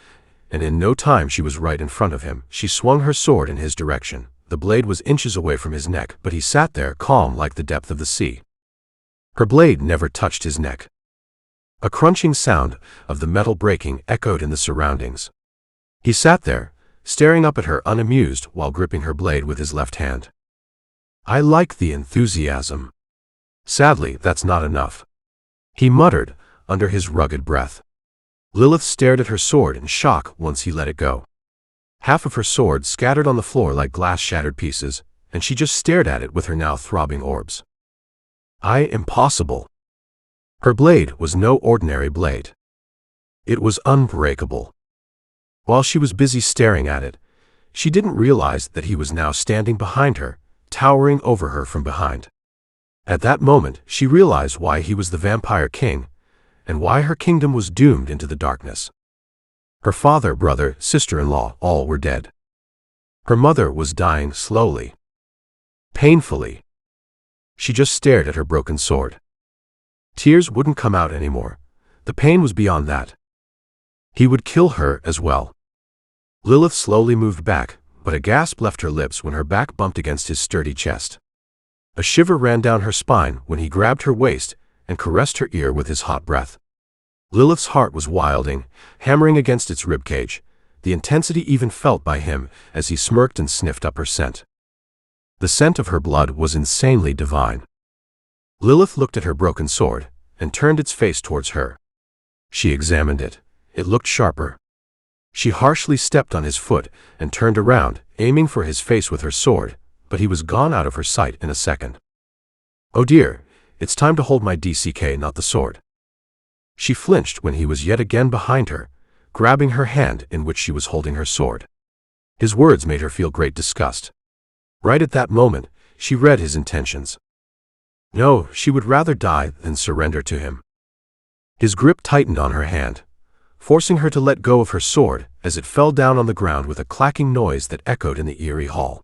and in no time she was right in front of him. She swung her sword in his direction. The blade was inches away from his neck, but he sat there calm like the depth of the sea. Her blade never touched his neck. A crunching sound of the metal breaking echoed in the surroundings. He sat there, staring up at her unamused while gripping her blade with his left hand. I like the enthusiasm. Sadly, that's not enough, he muttered under his rugged breath. Lilith stared at her sword in shock once he let it go. Half of her sword scattered on the floor like glass-shattered pieces, and she just stared at it with her now throbbing orbs. Impossible. Her blade was no ordinary blade. It was unbreakable. While she was busy staring at it, she didn't realize that he was now standing behind her, towering over her from behind. At that moment, she realized why he was the vampire king, and why her kingdom was doomed into the darkness. Her father, brother, sister-in-law, all were dead. Her mother was dying slowly. Painfully. She just stared at her broken sword. Tears wouldn't come out anymore. The pain was beyond that. He would kill her as well. Lilith slowly moved back, but a gasp left her lips when her back bumped against his sturdy chest. A shiver ran down her spine when he grabbed her waist and caressed her ear with his hot breath. Lilith's heart was wilding, hammering against its ribcage, the intensity even felt by him as he smirked and sniffed up her scent. The scent of her blood was insanely divine. Lilith looked at her broken sword and turned its face towards her. She examined it. It looked sharper. She harshly stepped on his foot and turned around, aiming for his face with her sword, but he was gone out of her sight in a second. Oh dear, it's time to hold my DCK, not the sword. She flinched when he was yet again behind her, grabbing her hand in which she was holding her sword. His words made her feel great disgust. Right at that moment, she read his intentions. No, she would rather die than surrender to him. His grip tightened on her hand, forcing her to let go of her sword as it fell down on the ground with a clacking noise that echoed in the eerie hall.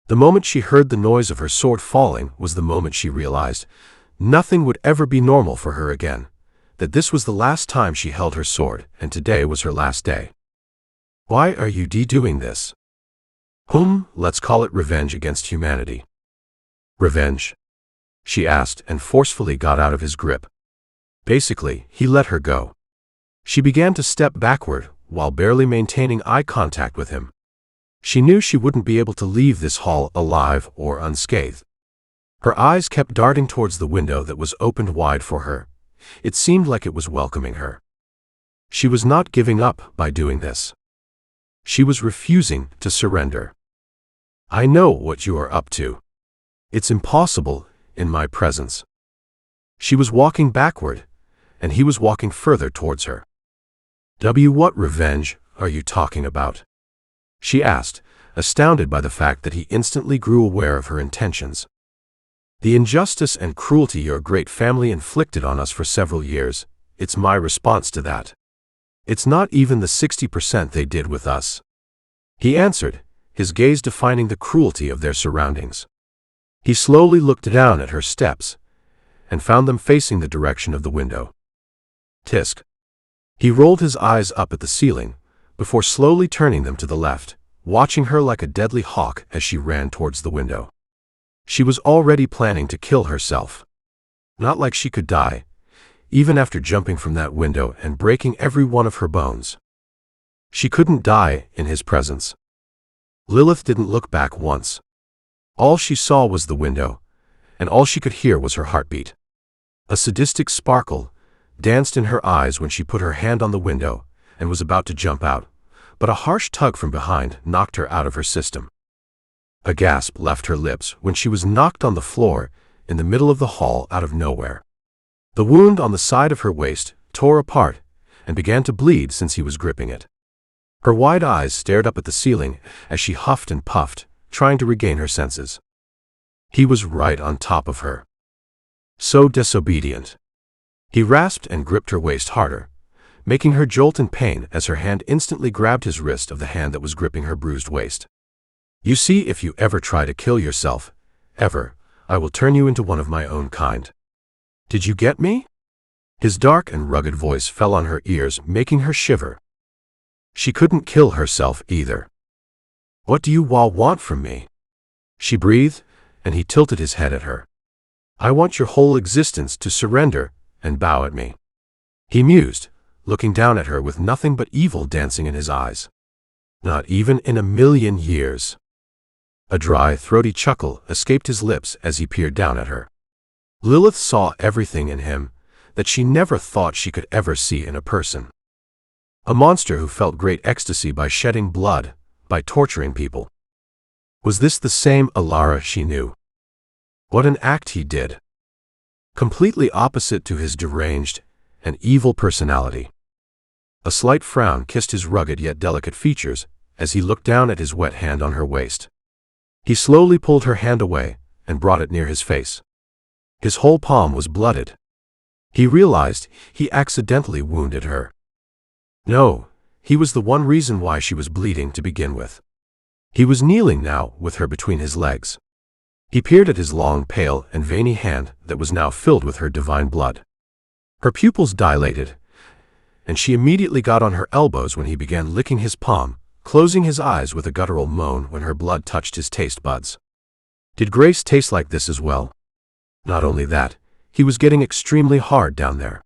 The moment she heard the noise of her sword falling was the moment she realized nothing would ever be normal for her again, that this was the last time she held her sword, and today was her last day. Why are you doing this? Let's call it revenge against humanity. Revenge? She asked and forcefully got out of his grip. Basically, he let her go. She began to step backward while barely maintaining eye contact with him. She knew she wouldn't be able to leave this hall alive or unscathed. Her eyes kept darting towards the window that was opened wide for her. It seemed like it was welcoming her. She was not giving up by doing this. She was refusing to surrender. I know what you are up to. It's impossible. in my presence. She was walking backward, and he was walking further towards her. What revenge are you talking about? She asked, astounded by the fact that he instantly grew aware of her intentions. The injustice and cruelty your great family inflicted on us for several years, it's my response to that. It's not even the 60% they did with us. He answered, his gaze defining the cruelty of their surroundings. He slowly looked down at her steps and found them facing the direction of the window. Tisk. He rolled his eyes up at the ceiling before slowly turning them to the left, watching her like a deadly hawk as she ran towards the window. She was already planning to kill herself. Not like she could die, even after jumping from that window and breaking every one of her bones. She couldn't die in his presence. Lilith didn't look back once. All she saw was the window, and all she could hear was her heartbeat. A sadistic sparkle danced in her eyes when she put her hand on the window and was about to jump out, but a harsh tug from behind knocked her out of her system. A gasp left her lips when she was knocked on the floor in the middle of the hall out of nowhere. The wound on the side of her waist tore apart and began to bleed since he was gripping it. Her wide eyes stared up at the ceiling as she huffed and puffed, trying to regain her senses. He was right on top of her. So disobedient. He rasped and gripped her waist harder, making her jolt in pain as her hand instantly grabbed his wrist of the hand that was gripping her bruised waist. You see, if you ever try to kill yourself, ever, I will turn you into one of my own kind. Did you get me? His dark and rugged voice fell on her ears, making her shiver. She couldn't kill herself either. What do you all want from me? She breathed, and he tilted his head at her. I want your whole existence to surrender and bow at me. He mused, looking down at her with nothing but evil dancing in his eyes. Not even in a million years. A dry, throaty chuckle escaped his lips as he peered down at her. Lilith saw everything in him that she never thought she could ever see in a person. A monster who felt great ecstasy by shedding blood, by torturing people. Was this the same Alara she knew? What an act he did. Completely opposite to his deranged and evil personality. A slight frown kissed his rugged yet delicate features as he looked down at his wet hand on her waist. He slowly pulled her hand away and brought it near his face. His whole palm was blooded. He realized he accidentally wounded her. No, he was the one reason why she was bleeding to begin with. He was kneeling now with her between his legs. He peered at his long, pale, and veiny hand that was now filled with her divine blood. Her pupils dilated, and she immediately got on her elbows when he began licking his palm, closing his eyes with a guttural moan when her blood touched his taste buds. Did Grace taste like this as well? Not only that, he was getting extremely hard down there.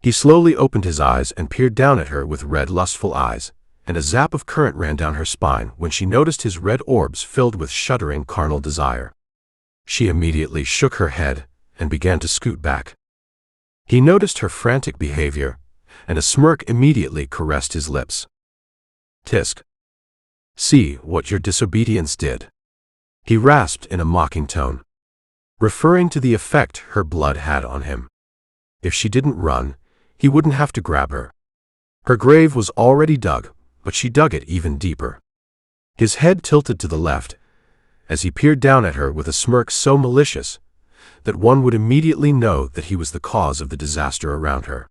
He slowly opened his eyes and peered down at her with red, lustful eyes, and a zap of current ran down her spine when she noticed his red orbs filled with shuddering carnal desire. She immediately shook her head and began to scoot back. He noticed her frantic behavior, and a smirk immediately caressed his lips. Tisk. See what your disobedience did. He rasped in a mocking tone, referring to the effect her blood had on him. If she didn't run, he wouldn't have to grab her. Her grave was already dug, but she dug it even deeper. His head tilted to the left as he peered down at her with a smirk so malicious that one would immediately know that he was the cause of the disaster around her.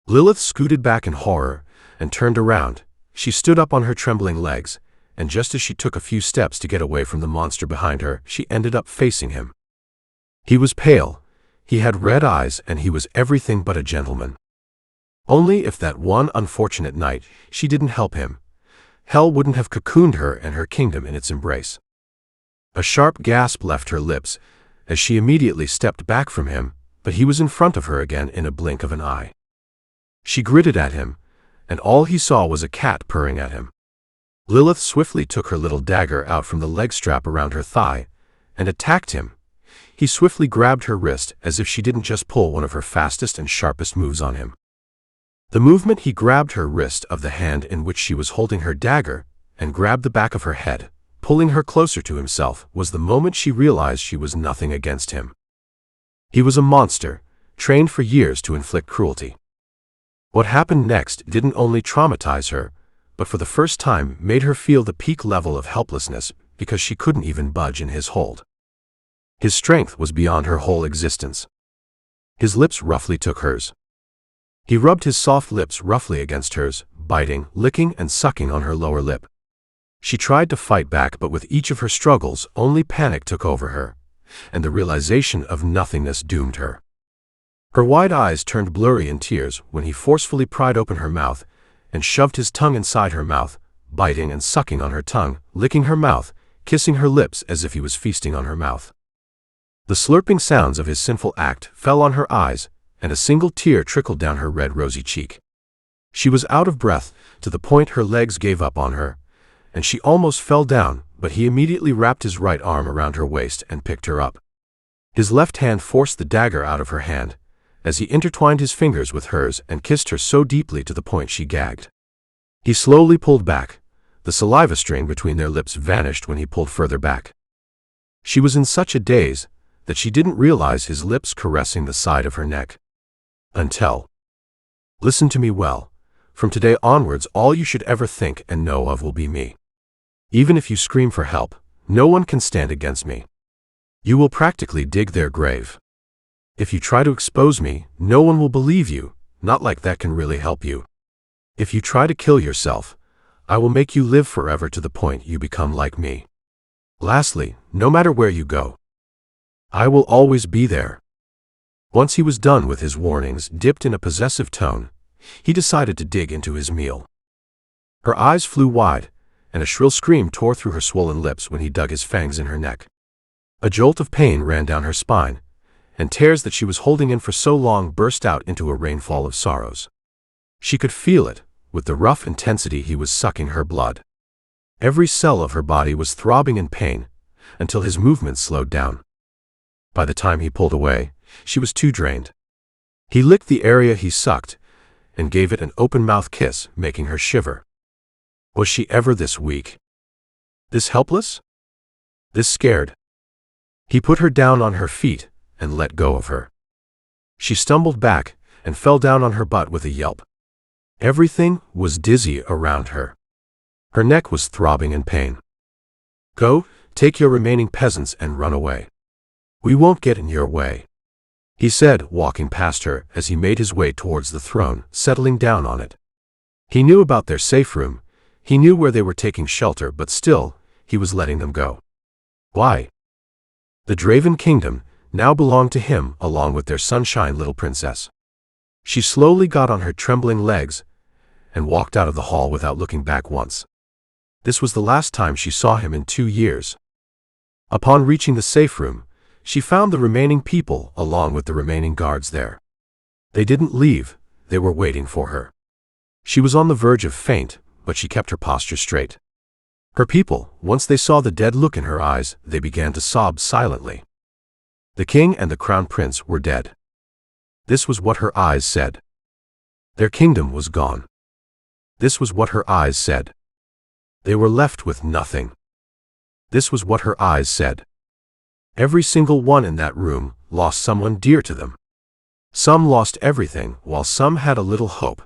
Lilith scooted back in horror and turned around. She stood up on her trembling legs, and just as she took a few steps to get away from the monster behind her, she ended up facing him. He was pale, he had red eyes, and he was everything but a gentleman. Only if that one unfortunate night she didn't help him, hell wouldn't have cocooned her and her kingdom in its embrace. A sharp gasp left her lips as she immediately stepped back from him, but he was in front of her again in a blink of an eye. She gritted at him, and all he saw was a cat purring at him. Lilith swiftly took her little dagger out from the leg strap around her thigh and attacked him. He swiftly grabbed her wrist as if she didn't just pull one of her fastest and sharpest moves on him. The movement he grabbed her wrist of the hand in which she was holding her dagger and grabbed the back of her head, pulling her closer to himself, was the moment she realized she was nothing against him. He was a monster, trained for years to inflict cruelty. What happened next didn't only traumatize her, but for the first time made her feel the peak level of helplessness because she couldn't even budge in his hold. His strength was beyond her whole existence. His lips roughly took hers. He rubbed his soft lips roughly against hers, biting, licking, and sucking on her lower lip. She tried to fight back, but with each of her struggles, only panic took over her, and the realization of nothingness doomed her. Her wide eyes turned blurry in tears when he forcefully pried open her mouth and shoved his tongue inside her mouth, biting and sucking on her tongue, licking her mouth, kissing her lips as if he was feasting on her mouth. The slurping sounds of his sinful act fell on her eyes, and a single tear trickled down her red rosy cheek. She was out of breath to the point her legs gave up on her, and she almost fell down, but he immediately wrapped his right arm around her waist and picked her up. His left hand forced the dagger out of her hand, as he intertwined his fingers with hers and kissed her so deeply to the point she gagged. He slowly pulled back. The saliva string between their lips vanished when he pulled further back. She was in such a daze that she didn't realize his lips caressing the side of her neck. Until. Listen to me well. From today onwards, all you should ever think and know of will be me. Even if you scream for help, no one can stand against me. You will practically dig their grave. If you try to expose me, no one will believe you, not like that can really help you. If you try to kill yourself, I will make you live forever to the point you become like me. Lastly, no matter where you go, I will always be there. Once he was done with his warnings, dipped in a possessive tone, he decided to dig into his meal. Her eyes flew wide, and a shrill scream tore through her swollen lips when he dug his fangs in her neck. A jolt of pain ran down her spine, and tears that she was holding in for so long burst out into a rainfall of sorrows. She could feel it, with the rough intensity he was sucking her blood. Every cell of her body was throbbing in pain, until his movements slowed down. By the time he pulled away, she was too drained. He licked the area he sucked, and gave it an open-mouth kiss, making her shiver. Was she ever this weak? This helpless? This scared? He put her down on her feet and let go of her. She stumbled back and fell down on her butt with a yelp. Everything was dizzy around her. Her neck was throbbing in pain. Go, take your remaining peasants and run away. We won't get in your way, he said, walking past her as he made his way towards the throne, settling down on it. He knew about their safe room, he knew where they were taking shelter, but still, he was letting them go. Why? The Draven Kingdom now belonged to him along with their sunshine little princess. She slowly got on her trembling legs and walked out of the hall without looking back once. This was the last time she saw him in 2 years. Upon reaching the safe room, she found the remaining people along with the remaining guards there. They didn't leave, they were waiting for her. She was on the verge of faint, but she kept her posture straight. Her people, once they saw the dead look in her eyes, they began to sob silently. The king and the crown prince were dead. This was what her eyes said. Their kingdom was gone. This was what her eyes said. They were left with nothing. This was what her eyes said. Every single one in that room lost someone dear to them. Some lost everything, while some had a little hope.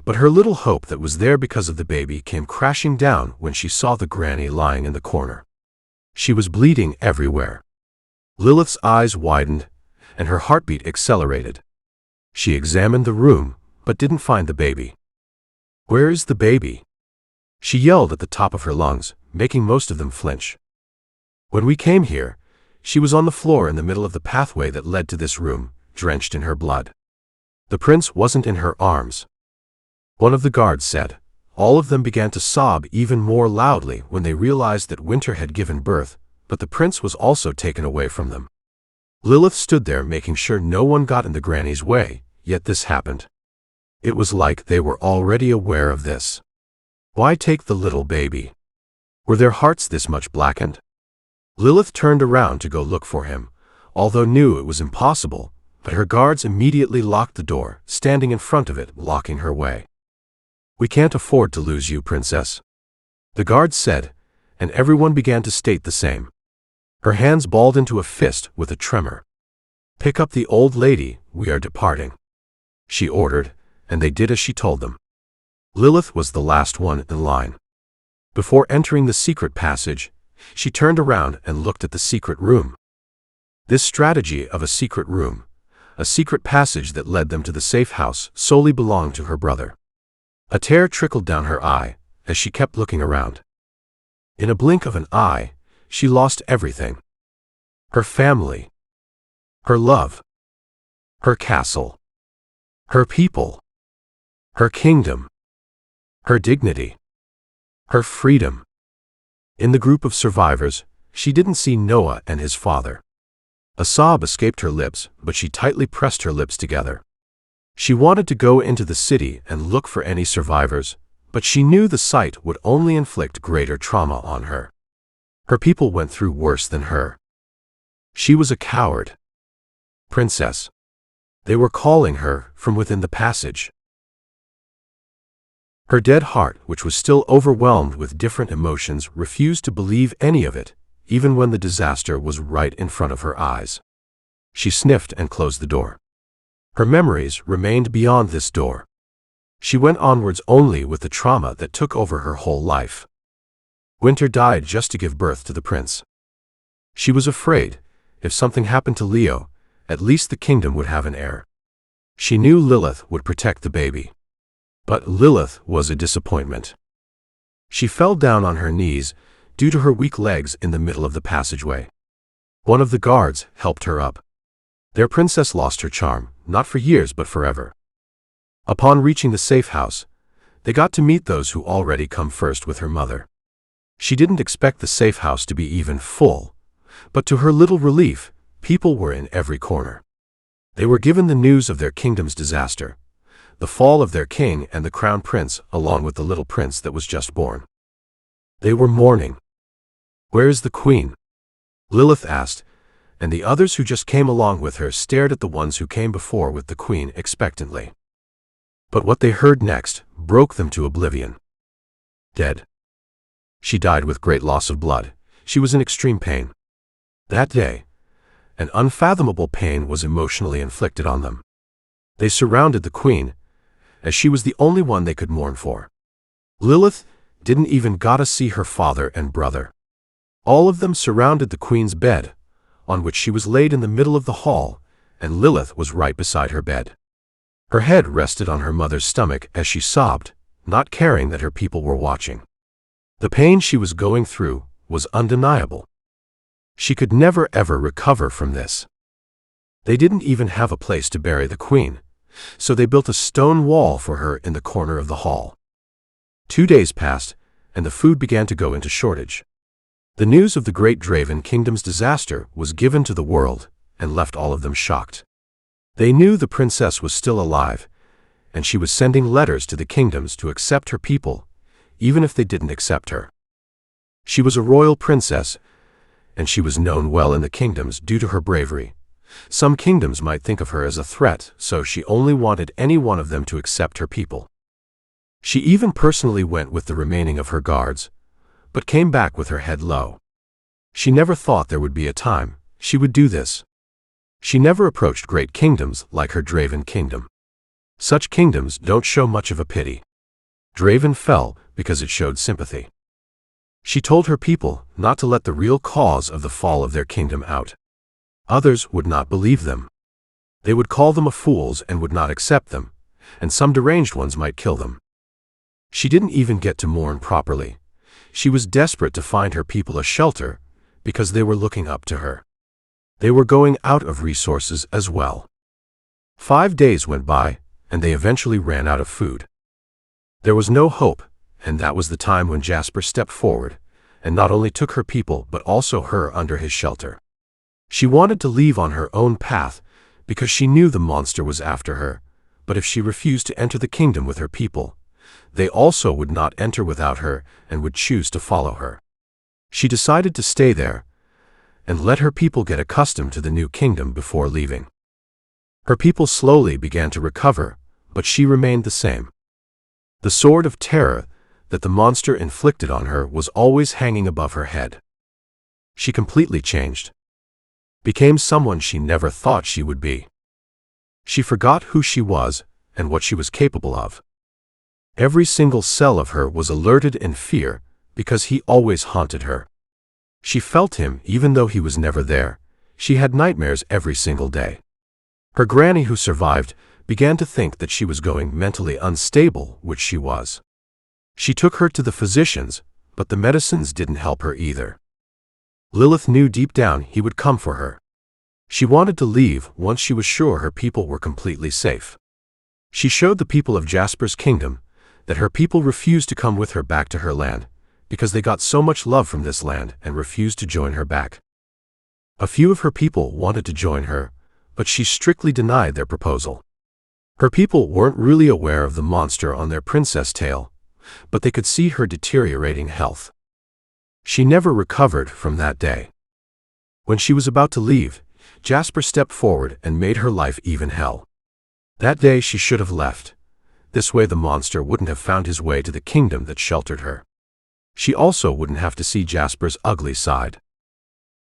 But her little hope that was there because of the baby came crashing down when she saw the granny lying in the corner. She was bleeding everywhere. Lilith's eyes widened, and her heartbeat accelerated. She examined the room, but didn't find the baby. Where is the baby? She yelled at the top of her lungs, making most of them flinch. When we came here, she was on the floor in the middle of the pathway that led to this room, drenched in her blood. The prince wasn't in her arms. One of the guards said. All of them began to sob even more loudly when they realized that Winter had given birth, but the prince was also taken away from them. Lilith stood there making sure no one got in the granny's way, yet this happened. It was like they were already aware of this. Why take the little baby? Were their hearts this much blackened? Lilith turned around to go look for him, although knew it was impossible, but her guards immediately locked the door, standing in front of it, blocking her way. We can't afford to lose you, princess, the guards said, and everyone began to state the same. Her hands balled into a fist with a tremor. "Pick up the old lady, we are departing," she ordered, and they did as she told them. Lilith was the last one in line. Before entering the secret passage, she turned around and looked at the secret room. This strategy of a secret room, a secret passage that led them to the safe house, solely belonged to her brother. A tear trickled down her eye as she kept looking around. In a blink of an eye, she lost everything. Her family, her love, her castle, her people, her kingdom, her dignity, her freedom. In the group of survivors, she didn't see Noah and his father. A sob escaped her lips, but she tightly pressed her lips together. She wanted to go into the city and look for any survivors, but she knew the sight would only inflict greater trauma on her. Her people went through worse than her. She was a coward. Princess. They were calling her from within the passage. Her dead heart, which was still overwhelmed with different emotions, refused to believe any of it, even when the disaster was right in front of her eyes. She sniffed and closed the door. Her memories remained beyond this door. She went onwards only with the trauma that took over her whole life. Winter died just to give birth to the prince. She was afraid, if something happened to Leo, at least the kingdom would have an heir. She knew Lilith would protect the baby. But Lilith was a disappointment. She fell down on her knees due to her weak legs in the middle of the passageway. One of the guards helped her up. Their princess lost her charm, not for years but forever. Upon reaching the safe house, they got to meet those who already come first with her mother. She didn't expect the safe house to be even full, but to her little relief, people were in every corner. They were given the news of their kingdom's disaster, the fall of their king and the crown prince, along with the little prince that was just born. They were mourning. "Where is the queen?" Lilith asked, and the others who just came along with her stared at the ones who came before with the queen expectantly. But what they heard next broke them to oblivion. Dead. She died with great loss of blood. She was in extreme pain. That day, an unfathomable pain was emotionally inflicted on them. They surrounded the queen, as she was the only one they could mourn for. Lilith didn't even got to see her father and brother. All of them surrounded the queen's bed, on which she was laid in the middle of the hall, and Lilith was right beside her bed. Her head rested on her mother's stomach as she sobbed, not caring that her people were watching. The pain she was going through was undeniable. She could never ever recover from this. They didn't even have a place to bury the queen, so they built a stone wall for her in the corner of the hall. 2 days passed, and the food began to go into shortage. The news of the great Draven kingdom's disaster was given to the world, and left all of them shocked. They knew the princess was still alive, and she was sending letters to the kingdoms to accept her people, even if they didn't accept her. She was a royal princess, and she was known well in the kingdoms due to her bravery. Some kingdoms might think of her as a threat, so she only wanted any one of them to accept her people. She even personally went with the remaining of her guards, but came back with her head low. She never thought there would be a time she would do this. She never approached great kingdoms like her Draven kingdom. Such kingdoms don't show much of a pity. Draven fell because it showed sympathy. She told her people not to let the real cause of the fall of their kingdom out. Others would not believe them. They would call them fools and would not accept them, and some deranged ones might kill them. She didn't even get to mourn properly. She was desperate to find her people a shelter because they were looking up to her. They were going out of resources as well. 5 days went by, and they eventually ran out of food. There was no hope, and that was the time when Jasper stepped forward, and not only took her people but also her under his shelter. She wanted to leave on her own path because she knew the monster was after her, but if she refused to enter the kingdom with her people, they also would not enter without her and would choose to follow her. She decided to stay there and let her people get accustomed to the new kingdom before leaving. Her people slowly began to recover, but she remained the same. The sword of terror that the monster inflicted on her was always hanging above her head. She completely changed. Became someone she never thought she would be. She forgot who she was and what she was capable of. Every single cell of her was alerted in fear because he always haunted her. She felt him even though he was never there. She had nightmares every single day. Her granny, who survived, began to think that she was going mentally unstable, which she was. She took her to the physicians, but the medicines didn't help her either. Lilith knew deep down he would come for her. She wanted to leave once she was sure her people were completely safe. She showed the people of Jasper's kingdom that her people refused to come with her back to her land, because they got so much love from this land and refused to join her back. A few of her people wanted to join her, but she strictly denied their proposal. Her people weren't really aware of the monster on their princess tail, but they could see her deteriorating health. She never recovered from that day. When she was about to leave, Jasper stepped forward and made her life even hell. That day she should have left. This way the monster wouldn't have found his way to the kingdom that sheltered her. She also wouldn't have to see Jasper's ugly side.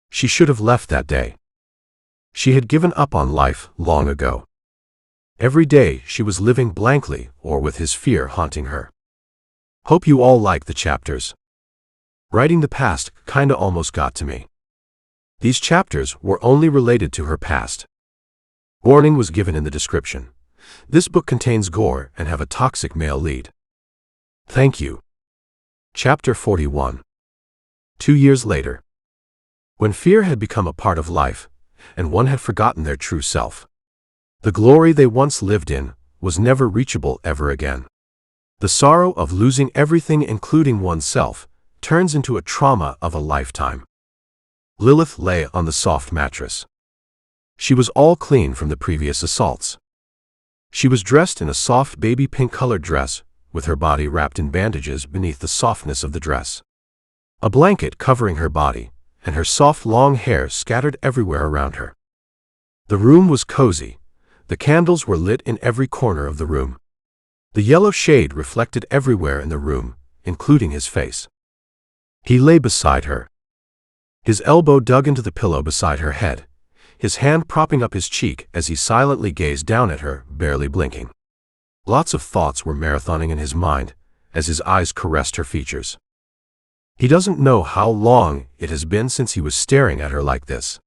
She should have left that day. She had given up on life long ago. Every day she was living blankly or with his fear haunting her. Hope you all like the chapters. Writing the past kinda almost got to me. These chapters were only related to her past. Warning was given in the description. This book contains gore and have a toxic male lead. Thank you. Chapter 41. 2 years later. When fear had become a part of life, and one had forgotten their true self. The glory they once lived in was never reachable ever again. The sorrow of losing everything, including oneself, turns into a trauma of a lifetime. Lilith lay on the soft mattress. She was all clean from the previous assaults. She was dressed in a soft baby pink-colored dress, with her body wrapped in bandages beneath the softness of the dress. A blanket covering her body, and her soft long hair scattered everywhere around her. The room was cozy. The candles were lit in every corner of the room. The yellow shade reflected everywhere in the room, including his face. He lay beside her. His elbow dug into the pillow beside her head, his hand propping up his cheek as he silently gazed down at her, barely blinking. Lots of thoughts were marathoning in his mind as his eyes caressed her features. He doesn't know how long it has been since he was staring at her like this.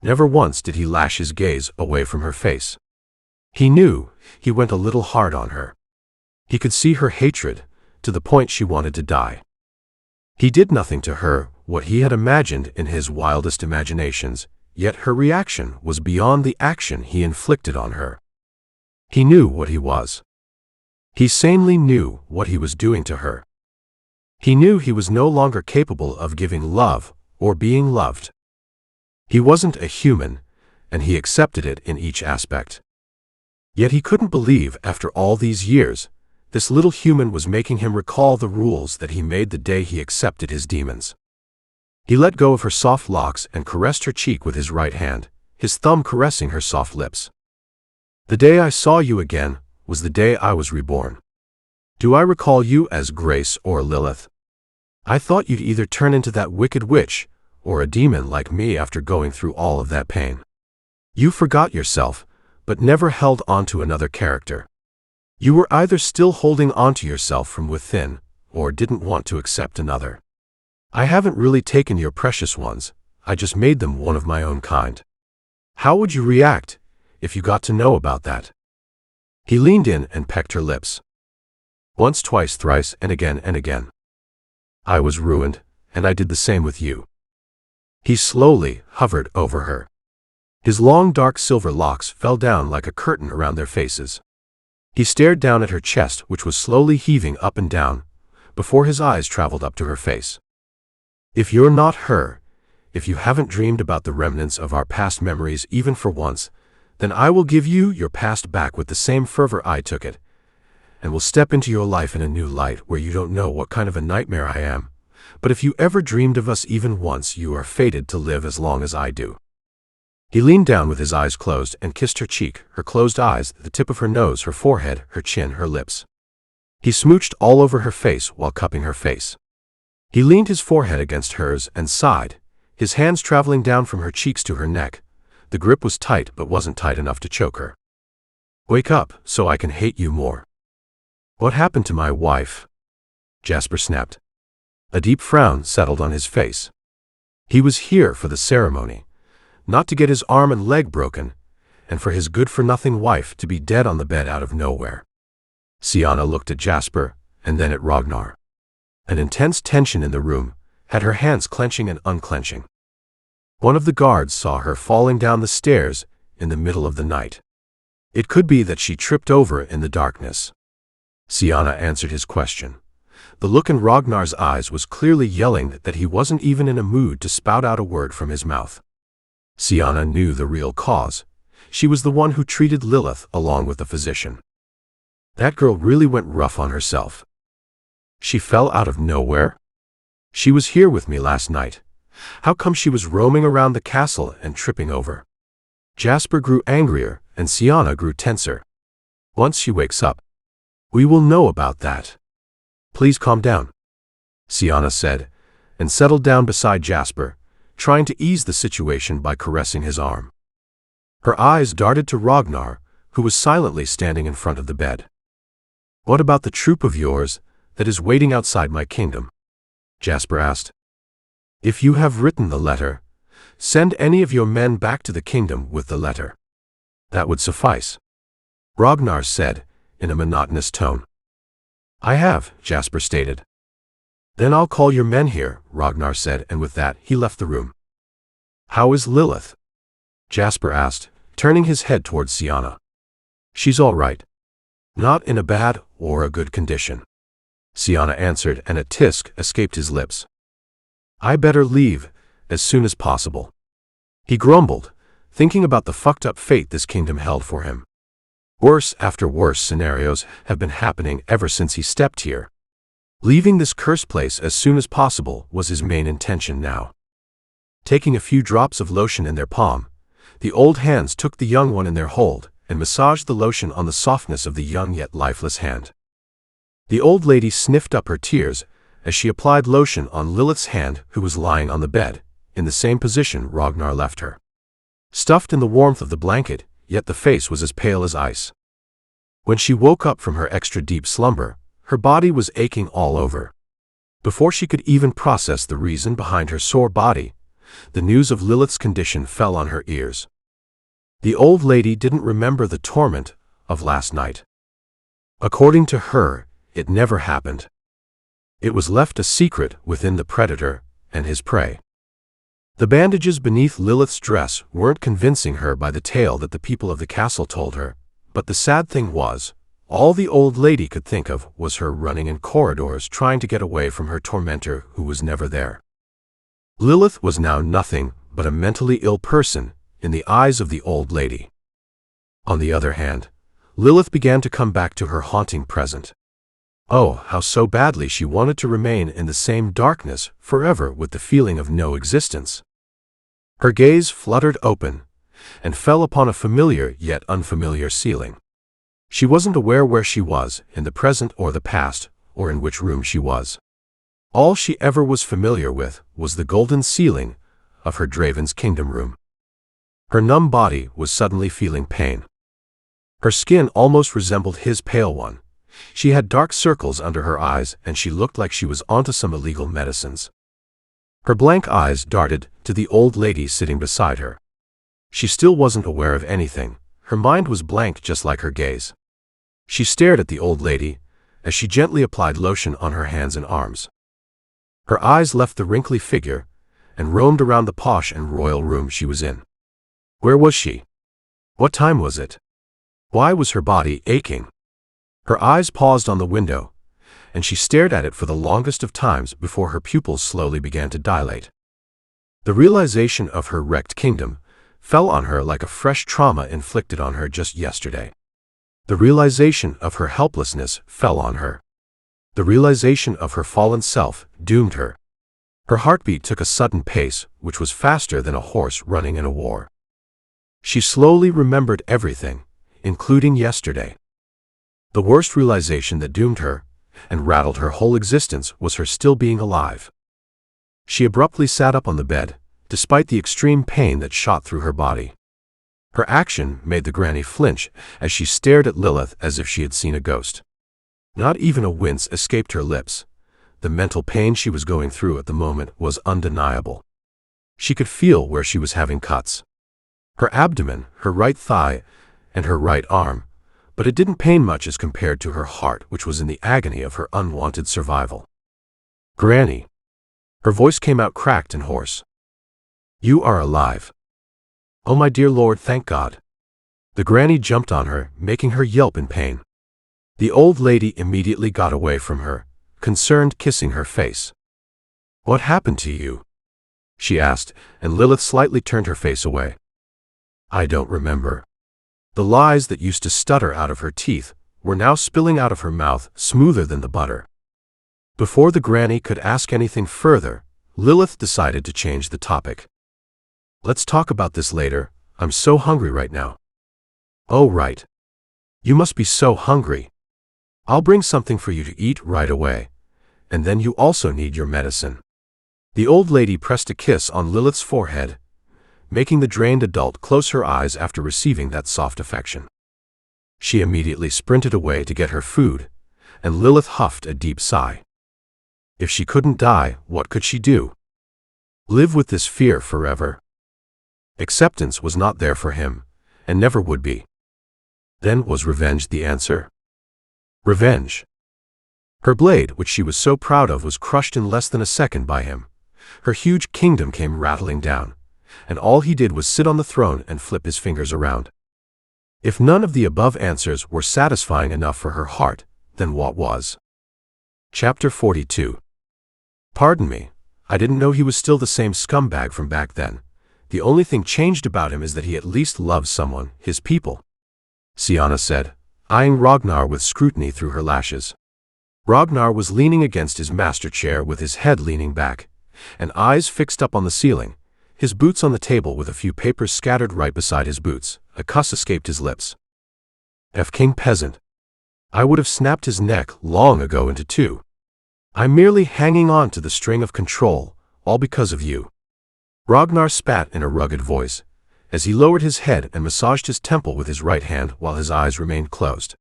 Never once did he lash his gaze away from her face. He knew he went a little hard on her. He could see her hatred, to the point she wanted to die. He did nothing to her, what he had imagined in his wildest imaginations, yet her reaction was beyond the action he inflicted on her. He knew what he was. He sanely knew what he was doing to her. He knew he was no longer capable of giving love or being loved. He wasn't a human, and he accepted it in each aspect. Yet he couldn't believe, after all these years, this little human was making him recall the rules that he made the day he accepted his demons. He let go of her soft locks and caressed her cheek with his right hand, his thumb caressing her soft lips. The day I saw you again was the day I was reborn. Do I recall you as Grace or Lilith? I thought you'd either turn into that wicked witch or a demon like me after going through all of that pain. You forgot yourself, but never held on to another character. You were either still holding on to yourself from within or didn't want to accept another. I haven't really taken your precious ones, I just made them one of my own kind. How would you react if you got to know about that? He leaned in and pecked her lips. Once, twice, thrice, and again and again. I was ruined, and I did the same with you. He slowly hovered over her. His long dark silver locks fell down like a curtain around their faces. He stared down at her chest, which was slowly heaving up and down, before his eyes traveled up to her face. If you're not her, if you haven't dreamed about the remnants of our past memories even for once, then I will give you your past back with the same fervor I took it, and will step into your life in a new light where you don't know what kind of a nightmare I am. But if you ever dreamed of us even once, you are fated to live as long as I do. He leaned down with his eyes closed and kissed her cheek, her closed eyes, the tip of her nose, her forehead, her chin, her lips. He smooched all over her face while cupping her face. He leaned his forehead against hers and sighed, his hands traveling down from her cheeks to her neck. The grip was tight but wasn't tight enough to choke her. "Wake up, so I can hate you more." "What happened to my wife?" Jasper snapped. A deep frown settled on his face. He was here for the ceremony, not to get his arm and leg broken, and for his good-for-nothing wife to be dead on the bed out of nowhere. Sienna looked at Jasper, and then at Ragnar. An intense tension in the room had her hands clenching and unclenching. One of the guards saw her falling down the stairs in the middle of the night. It could be that she tripped over in the darkness. Sienna answered his question. The look in Ragnar's eyes was clearly yelling that he wasn't even in a mood to spout out a word from his mouth. Sienna knew the real cause. She was the one who treated Lilith along with the physician. That girl really went rough on herself. She fell out of nowhere? She was here with me last night. How come she was roaming around the castle and tripping over? Jasper grew angrier and Sienna grew tenser. Once she wakes up, we will know about that. Please calm down, Sienna said, and settled down beside Jasper, trying to ease the situation by caressing his arm. Her eyes darted to Ragnar, who was silently standing in front of the bed. "What about the troop of yours that is waiting outside my kingdom?" Jasper asked. "If you have written the letter, send any of your men back to the kingdom with the letter. That would suffice," Ragnar said, in a monotonous tone. "I have," Jasper stated. "Then I'll call your men here," Ragnar said, and with that he left the room. "How is Lilith?" Jasper asked, turning his head towards Sienna. "She's all right. Not in a bad or a good condition," Sienna answered, and a tisk escaped his lips. "I better leave as soon as possible," he grumbled, thinking about the fucked up fate this kingdom held for him. Worse after worse scenarios have been happening ever since he stepped here. Leaving this cursed place as soon as possible was his main intention now. Taking a few drops of lotion in their palm, the old hands took the young one in their hold and massaged the lotion on the softness of the young yet lifeless hand. The old lady sniffed up her tears as she applied lotion on Lilith's hand, who was lying on the bed, in the same position Ragnar left her. Stuffed in the warmth of the blanket, yet the face was as pale as ice. When she woke up from her extra deep slumber, her body was aching all over. Before she could even process the reason behind her sore body, the news of Lilith's condition fell on her ears. The old lady didn't remember the torment of last night. According to her, it never happened. It was left a secret within the predator and his prey. The bandages beneath Lilith's dress weren't convincing her by the tale that the people of the castle told her, but the sad thing was, all the old lady could think of was her running in corridors trying to get away from her tormentor who was never there. Lilith was now nothing but a mentally ill person in the eyes of the old lady. On the other hand, Lilith began to come back to her haunting present. Oh, how so badly she wanted to remain in the same darkness forever with the feeling of no existence. Her gaze fluttered open and fell upon a familiar yet unfamiliar ceiling. She wasn't aware where she was, in the present or the past, or in which room she was. All she ever was familiar with was the golden ceiling of her Draven's kingdom room. Her numb body was suddenly feeling pain. Her skin almost resembled his pale one. She had dark circles under her eyes and she looked like she was onto some illegal medicines. Her blank eyes darted to the old lady sitting beside her. She still wasn't aware of anything. Her mind was blank just like her gaze. She stared at the old lady as she gently applied lotion on her hands and arms. Her eyes left the wrinkly figure and roamed around the posh and royal room she was in. Where was she? What time was it? Why was her body aching? Her eyes paused on the window, and she stared at it for the longest of times before her pupils slowly began to dilate. The realization of her wrecked kingdom fell on her like a fresh trauma inflicted on her just yesterday. The realization of her helplessness fell on her. The realization of her fallen self doomed her. Her heartbeat took a sudden pace, which was faster than a horse running in a war. She slowly remembered everything, including yesterday. The worst realization that doomed her and rattled her whole existence was her still being alive. She abruptly sat up on the bed, despite the extreme pain that shot through her body. Her action made the granny flinch as she stared at Lilith as if she had seen a ghost. Not even a wince escaped her lips. The mental pain she was going through at the moment was undeniable. She could feel where she was having cuts. Her abdomen, her right thigh, and her right arm, but it didn't pain much as compared to her heart, which was in the agony of her unwanted survival. "Granny." Her voice came out cracked and hoarse. "You are alive." "Oh my dear Lord, thank God." The granny jumped on her, making her yelp in pain. The old lady immediately got away from her, concerned, kissing her face. "What happened to you?" she asked, and Lilith slightly turned her face away. "I don't remember." The lies that used to stutter out of her teeth were now spilling out of her mouth, smoother than the butter. Before the granny could ask anything further, Lilith decided to change the topic. "Let's talk about this later. I'm so hungry right now." "Oh, right. You must be so hungry. I'll bring something for you to eat right away. And then you also need your medicine." The old lady pressed a kiss on Lilith's forehead, making the drained adult close her eyes after receiving that soft affection. She immediately sprinted away to get her food, and Lilith huffed a deep sigh. If she couldn't die, what could she do? Live with this fear forever? Acceptance was not there for him, and never would be. Then was revenge the answer? Revenge. Her blade, which she was so proud of, was crushed in less than a second by him. Her huge kingdom came rattling down, and all he did was sit on the throne and flip his fingers around. If none of the above answers were satisfying enough for her heart, then what was? Chapter 42. Pardon me, I didn't know he was still the same scumbag from back then. The only thing changed about him is that he at least loves someone, his people, Siana said, eyeing Ragnar with scrutiny through her lashes. Ragnar was leaning against his master chair with his head leaning back, and eyes fixed up on the ceiling, his boots on the table with a few papers scattered right beside his boots. A cuss escaped his lips. King peasant. I would have snapped his neck long ago into two. I'm merely hanging on to the string of control, all because of you. Ragnar spat in a rugged voice, as he lowered his head and massaged his temple with his right hand while his eyes remained closed.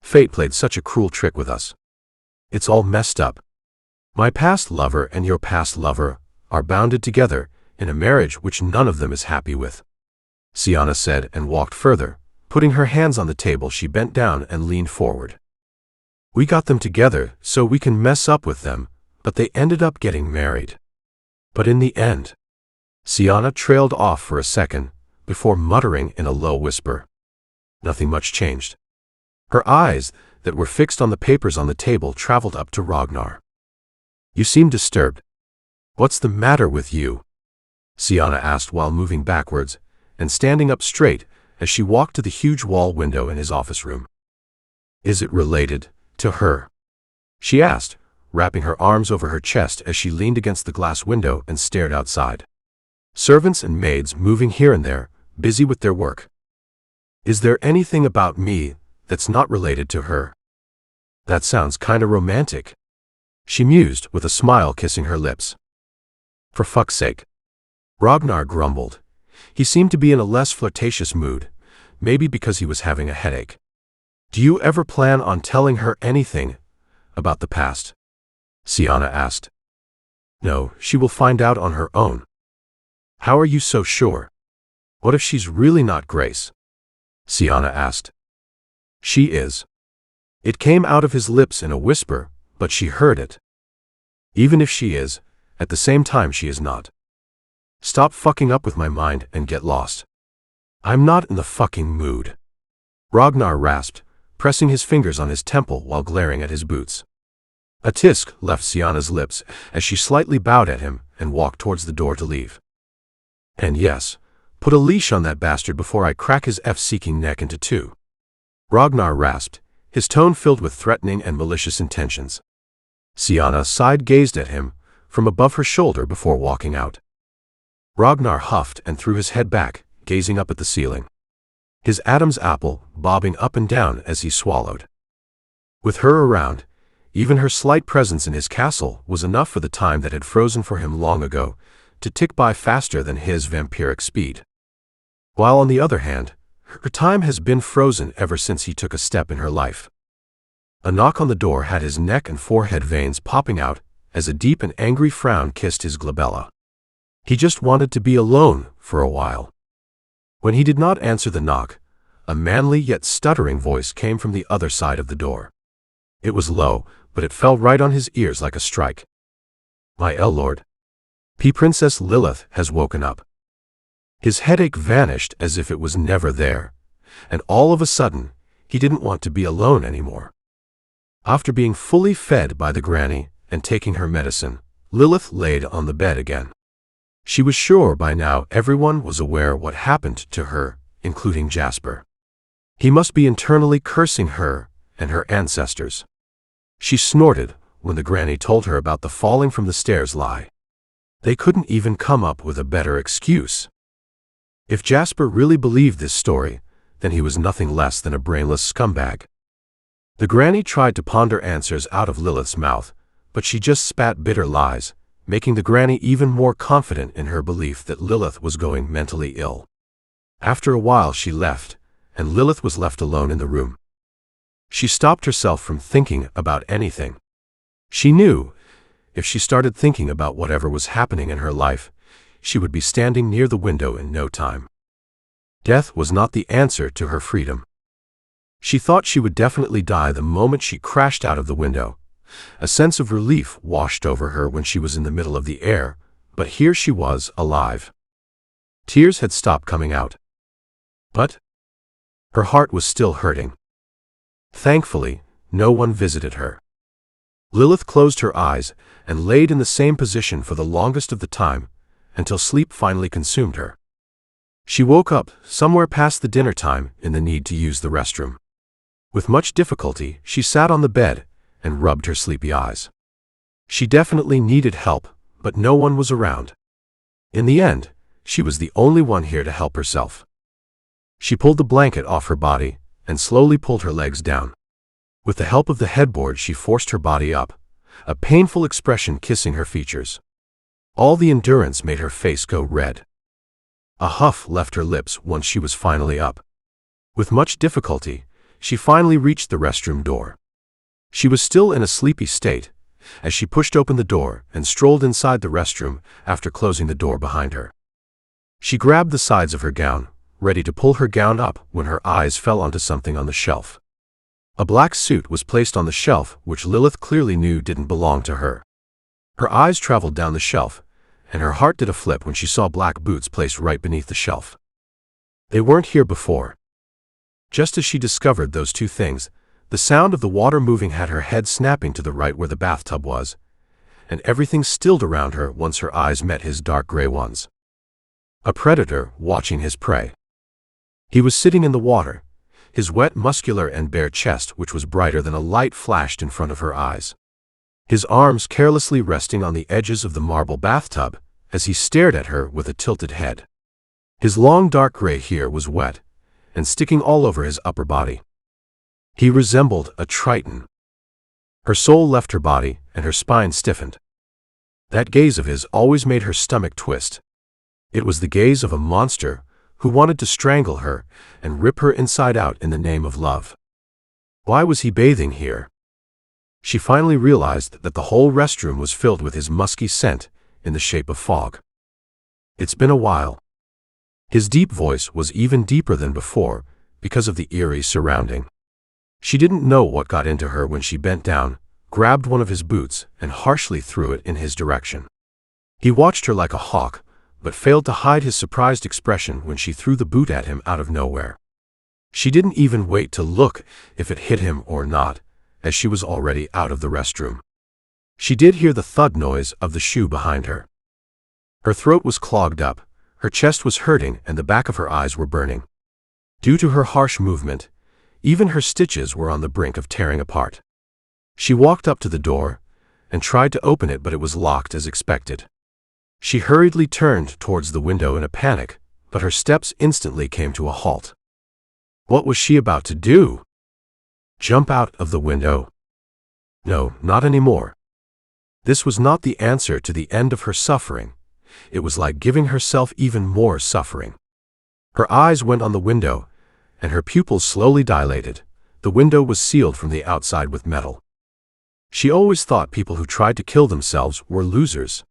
Fate played such a cruel trick with us. It's all messed up. My past lover and your past lover are bounded together in a marriage which none of them is happy with, Siana said and walked further. Putting her hands on the table, she bent down and leaned forward. We got them together so we can mess up with them, but they ended up getting married. But in the end, Siana trailed off for a second before muttering in a low whisper. Nothing much changed. Her eyes, that were fixed on the papers on the table, traveled up to Ragnar. You seem disturbed. What's the matter with you? Siana asked while moving backwards and standing up straight as she walked to the huge wall window in his office room. Is it related to her? She asked, wrapping her arms over her chest as she leaned against the glass window and stared outside. Servants and maids moving here and there, busy with their work. Is there anything about me that's not related to her? That sounds kinda romantic, she mused with a smile kissing her lips. For fuck's sake. Ragnar grumbled. He seemed to be in a less flirtatious mood, maybe because he was having a headache. Do you ever plan on telling her anything about the past? Siana asked. No, she will find out on her own. How are you so sure? What if she's really not Grace? Siana asked. She is. It came out of his lips in a whisper, but she heard it. Even if she is, at the same time she is not. Stop fucking up with my mind and get lost. I'm not in the fucking mood. Ragnar rasped, pressing his fingers on his temple while glaring at his boots. A tisk left Siana's lips as she slightly bowed at him and walked towards the door to leave. And yes, put a leash on that bastard before I crack his F-seeking neck into two. Ragnar rasped, his tone filled with threatening and malicious intentions. Siana side-gazed at him from above her shoulder before walking out. Ragnar huffed and threw his head back, gazing up at the ceiling. His Adam's apple bobbing up and down as he swallowed. With her around, Even her slight presence in his castle was enough for the time that had frozen for him long ago to tick by faster than his vampiric speed. While on the other hand, her time has been frozen ever since he took a step in her life. A knock on the door had his neck and forehead veins popping out as a deep and angry frown kissed his glabella. He just wanted to be alone for a while. When he did not answer the knock, a manly yet stuttering voice came from the other side of the door. It was low, but it fell right on his ears like a strike. "My lord, Princess Lilith has woken up." His headache vanished as if it was never there, and all of a sudden, he didn't want to be alone anymore. After being fully fed by the granny and taking her medicine, Lilith laid on the bed again. She was sure by now everyone was aware what happened to her, including Jasper. He must be internally cursing her and her ancestors. She snorted when the granny told her about the falling from the stairs lie. They couldn't even come up with a better excuse. If Jasper really believed this story, then he was nothing less than a brainless scumbag. The granny tried to ponder answers out of Lilith's mouth, but she just spat bitter lies, making the granny even more confident in her belief that Lilith was going mentally ill. After a while she left, and Lilith was left alone in the room. She stopped herself from thinking about anything. She knew, if she started thinking about whatever was happening in her life, she would be standing near the window in no time. Death was not the answer to her freedom. She thought she would definitely die the moment she crashed out of the window. A sense of relief washed over her when she was in the middle of the air, but here she was, alive. Tears had stopped coming out. But her heart was still hurting. Thankfully, no one visited her. Lilith closed her eyes and laid in the same position for the longest of the time, until sleep finally consumed her. She woke up, somewhere past the dinner time, in the need to use the restroom. With much difficulty, she sat on the bed and rubbed her sleepy eyes. She definitely needed help, but no one was around. In the end, she was the only one here to help herself. She pulled the blanket off her body and slowly pulled her legs down. With the help of the headboard, she forced her body up, a painful expression kissing her features. All the endurance made her face go red. A huff left her lips once she was finally up. With much difficulty, she finally reached the restroom door. She was still in a sleepy state as she pushed open the door and strolled inside the restroom after closing the door behind her. She grabbed the sides of her gown, ready to pull her gown up when her eyes fell onto something on the shelf. A black suit was placed on the shelf, which Lilith clearly knew didn't belong to her. Her eyes traveled down the shelf, and her heart did a flip when she saw black boots placed right beneath the shelf. They weren't here before. Just as she discovered those two things, the sound of the water moving had her head snapping to the right where the bathtub was, and everything stilled around her once her eyes met his dark gray ones. A predator watching his prey. He was sitting in the water, his wet, muscular and bare chest, which was brighter than a light, flashed in front of her eyes. His arms carelessly resting on the edges of the marble bathtub as he stared at her with a tilted head. His long dark gray hair was wet and sticking all over his upper body. He resembled a Triton. Her soul left her body and her spine stiffened. That gaze of his always made her stomach twist. It was the gaze of a monster who wanted to strangle her and rip her inside out in the name of love. Why was he bathing here? She finally realized that the whole restroom was filled with his musky scent in the shape of fog. It's been a while. His deep voice was even deeper than before because of the eerie surrounding. She didn't know what got into her when she bent down, grabbed one of his boots, and harshly threw it in his direction. He watched her like a hawk, but failed to hide his surprised expression when she threw the boot at him out of nowhere. She didn't even wait to look if it hit him or not, as she was already out of the restroom. She did hear the thud noise of the shoe behind her. Her throat was clogged up, her chest was hurting, and the back of her eyes were burning. Due to her harsh movement, even her stitches were on the brink of tearing apart. She walked up to the door and tried to open it, but it was locked as expected. She hurriedly turned towards the window in a panic, but her steps instantly came to a halt. What was she about to do? Jump out of the window? No, not anymore. This was not the answer to the end of her suffering. It was like giving herself even more suffering. Her eyes went on the window, and her pupils slowly dilated. The window was sealed from the outside with metal. She always thought people who tried to kill themselves were losers.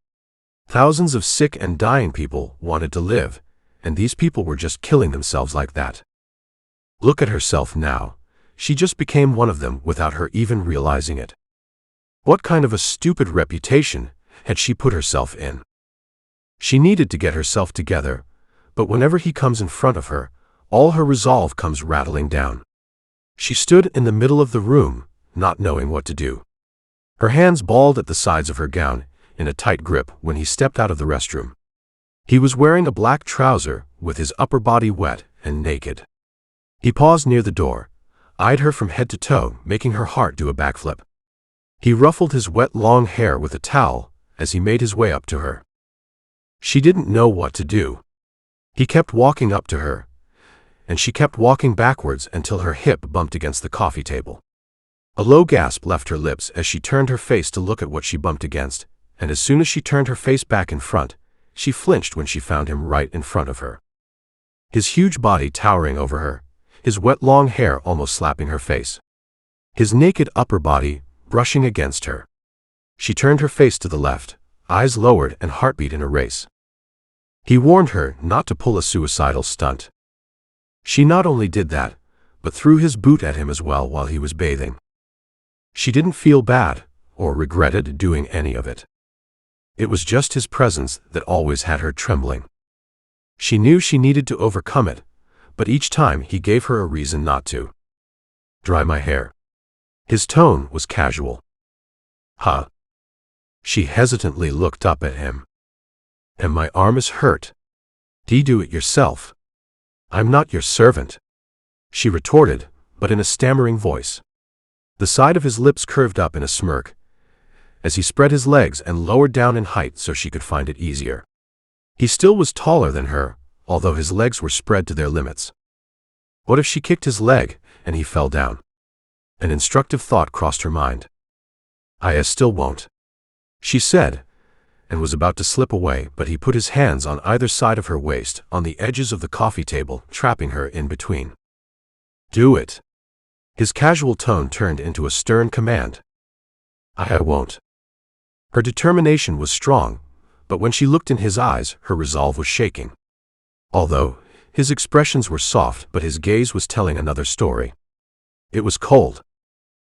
Thousands of sick and dying people wanted to live, and these people were just killing themselves like that. Look at herself now. She just became one of them without her even realizing it. What kind of a stupid reputation had she put herself in? She needed to get herself together, but whenever he comes in front of her, all her resolve comes rattling down. She stood in the middle of the room, not knowing what to do. Her hands balled at the sides of her gown, in a tight grip when he stepped out of the restroom. He was wearing a black trouser, with his upper body wet and naked. He paused near the door, eyed her from head to toe, making her heart do a backflip. He ruffled his wet long hair with a towel as he made his way up to her. She didn't know what to do. He kept walking up to her, and she kept walking backwards until her hip bumped against the coffee table. A low gasp left her lips as she turned her face to look at what she bumped against, and as soon as she turned her face back in front, she flinched when she found him right in front of her. His huge body towering over her, his wet long hair almost slapping her face. His naked upper body brushing against her. She turned her face to the left, eyes lowered and heartbeat in a race. He warned her not to pull a suicidal stunt. She not only did that, but threw his boot at him as well while he was bathing. She didn't feel bad or regretted doing any of it. It was just his presence that always had her trembling. She knew she needed to overcome it, but each time he gave her a reason not to. Dry my hair. His tone was casual. Huh? She hesitantly looked up at him. And my arm is hurt. Do it yourself. I'm not your servant, she retorted, but in a stammering voice. The side of his lips curved up in a smirk, as he spread his legs and lowered down in height so she could find it easier. He still was taller than her, although his legs were spread to their limits. What if she kicked his leg, and he fell down? An instructive thought crossed her mind. I still won't, she said, and was about to slip away, but he put his hands on either side of her waist, on the edges of the coffee table, trapping her in between. Do it. His casual tone turned into a stern command. I won't. Her determination was strong, but when she looked in his eyes, her resolve was shaking. Although his expressions were soft, but his gaze was telling another story. It was cold.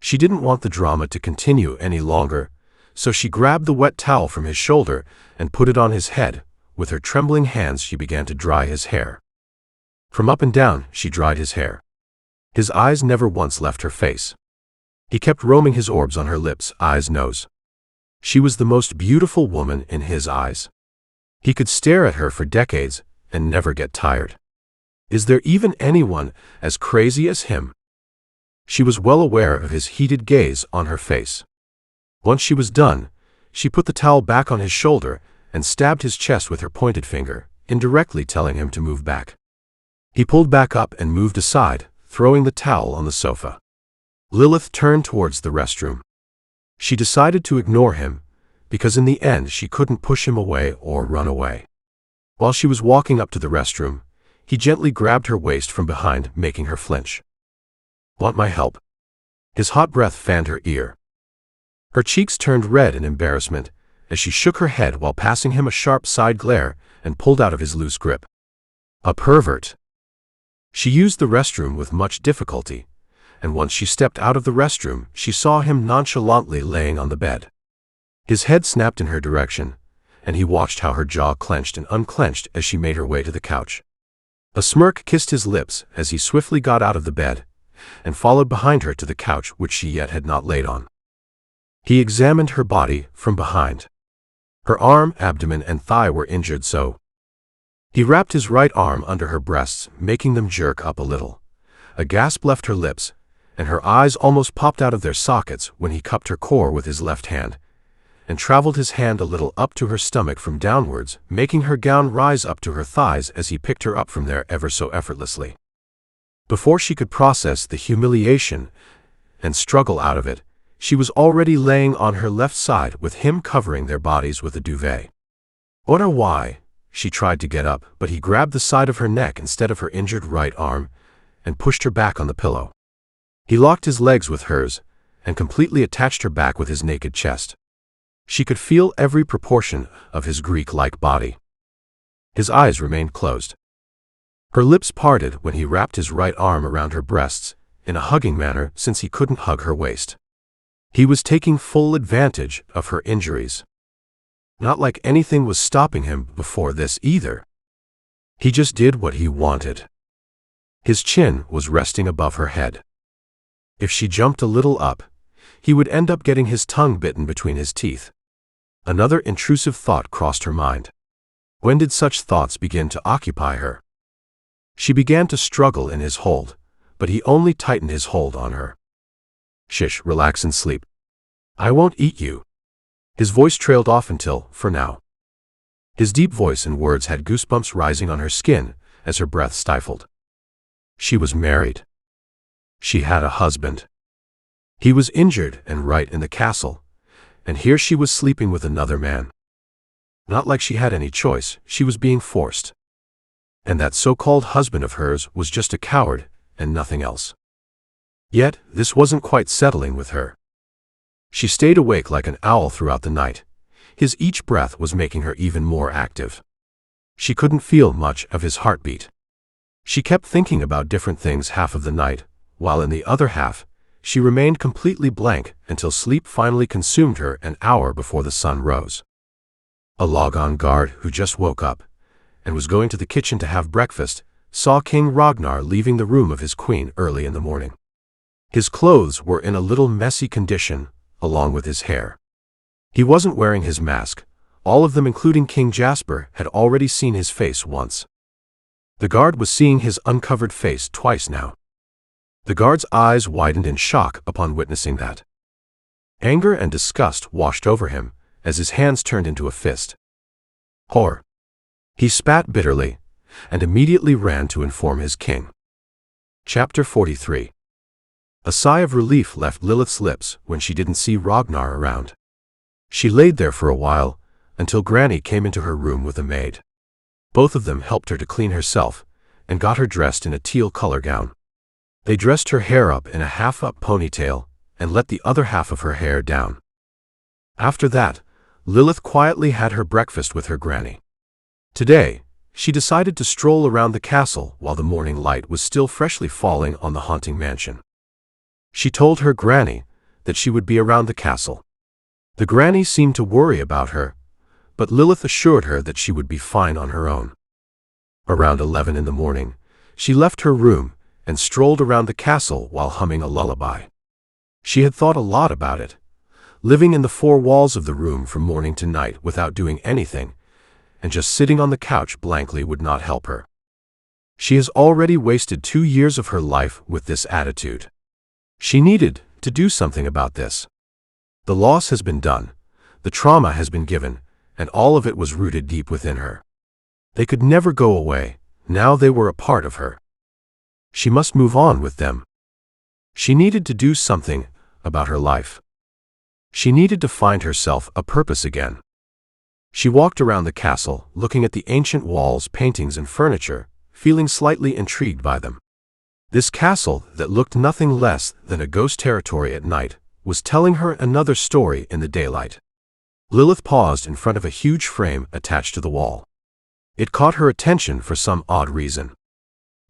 She didn't want the drama to continue any longer, so she grabbed the wet towel from his shoulder and put it on his head. With her trembling hands, she began to dry his hair. From up and down, she dried his hair. His eyes never once left her face. He kept roaming his orbs on her lips, eyes, nose. She was the most beautiful woman in his eyes. He could stare at her for decades and never get tired. Is there even anyone as crazy as him? She was well aware of his heated gaze on her face. Once she was done, she put the towel back on his shoulder and stabbed his chest with her pointed finger, indirectly telling him to move back. He pulled back up and moved aside, throwing the towel on the sofa. Lilith turned towards the restroom. She decided to ignore him, because in the end she couldn't push him away or run away. While she was walking up to the restroom, he gently grabbed her waist from behind, making her flinch. Want my help? His hot breath fanned her ear. Her cheeks turned red in embarrassment as she shook her head while passing him a sharp side glare and pulled out of his loose grip. A pervert. She used the restroom with much difficulty, and once she stepped out of the restroom, she saw him nonchalantly laying on the bed. His head snapped in her direction, and he watched how her jaw clenched and unclenched as she made her way to the couch. A smirk kissed his lips as he swiftly got out of the bed and followed behind her to the couch which she yet had not laid on. He examined her body from behind. Her arm, abdomen, and thigh were injured so. He wrapped his right arm under her breasts, making them jerk up a little. A gasp left her lips, and her eyes almost popped out of their sockets when he cupped her core with his left hand, and traveled his hand a little up to her stomach from downwards, making her gown rise up to her thighs as he picked her up from there ever so effortlessly. Before she could process the humiliation and struggle out of it, she was already laying on her left side with him covering their bodies with a duvet. Or why? She tried to get up, but he grabbed the side of her neck instead of her injured right arm and pushed her back on the pillow. He locked his legs with hers and completely attached her back with his naked chest. She could feel every proportion of his Greek-like body. His eyes remained closed. Her lips parted when he wrapped his right arm around her breasts in a hugging manner since he couldn't hug her waist. He was taking full advantage of her injuries. Not like anything was stopping him before this either. He just did what he wanted. His chin was resting above her head. If she jumped a little up, he would end up getting his tongue bitten between his teeth. Another intrusive thought crossed her mind. When did such thoughts begin to occupy her? She began to struggle in his hold, but he only tightened his hold on her. Shish, relax and sleep. I won't eat you. His voice trailed off until, for now. His deep voice and words had goosebumps rising on her skin as her breath stifled. She was married. She had a husband. He was injured and right in the castle, and here she was sleeping with another man. Not like she had any choice, she was being forced. And that so-called husband of hers was just a coward and nothing else. Yet, this wasn't quite settling with her. She stayed awake like an owl throughout the night. His each breath was making her even more active. She couldn't feel much of his heartbeat. She kept thinking about different things half of the night, while in the other half, she remained completely blank until sleep finally consumed her an hour before the sun rose. A Logon guard who just woke up and was going to the kitchen to have breakfast saw King Ragnar leaving the room of his queen early in the morning. His clothes were in a little messy condition, along with his hair. He wasn't wearing his mask. All of them, including King Jasper, had already seen his face once. The guard was seeing his uncovered face twice now. The guard's eyes widened in shock upon witnessing that. Anger and disgust washed over him as his hands turned into a fist. Whore! He spat bitterly and immediately ran to inform his king. Chapter 43. A sigh of relief left Lilith's lips when she didn't see Ragnar around. She laid there for a while until Granny came into her room with a maid. Both of them helped her to clean herself and got her dressed in a teal color gown. They dressed her hair up in a half-up ponytail and let the other half of her hair down. After that, Lilith quietly had her breakfast with her granny. Today, she decided to stroll around the castle while the morning light was still freshly falling on the haunting mansion. She told her granny that she would be around the castle. The granny seemed to worry about her, but Lilith assured her that she would be fine on her own. Around 11 in the morning, she left her room and strolled around the castle while humming a lullaby. She had thought a lot about it. Living in the four walls of the room from morning to night without doing anything, and just sitting on the couch blankly would not help her. She has already wasted 2 years of her life with this attitude. She needed to do something about this. The loss has been done, the trauma has been given, and all of it was rooted deep within her. They could never go away, now they were a part of her. She must move on with them. She needed to do something about her life. She needed to find herself a purpose again. She walked around the castle, looking at the ancient walls, paintings, and furniture, feeling slightly intrigued by them. This castle, that looked nothing less than a ghost territory at night, was telling her another story in the daylight. Lilith paused in front of a huge frame attached to the wall. It caught her attention for some odd reason.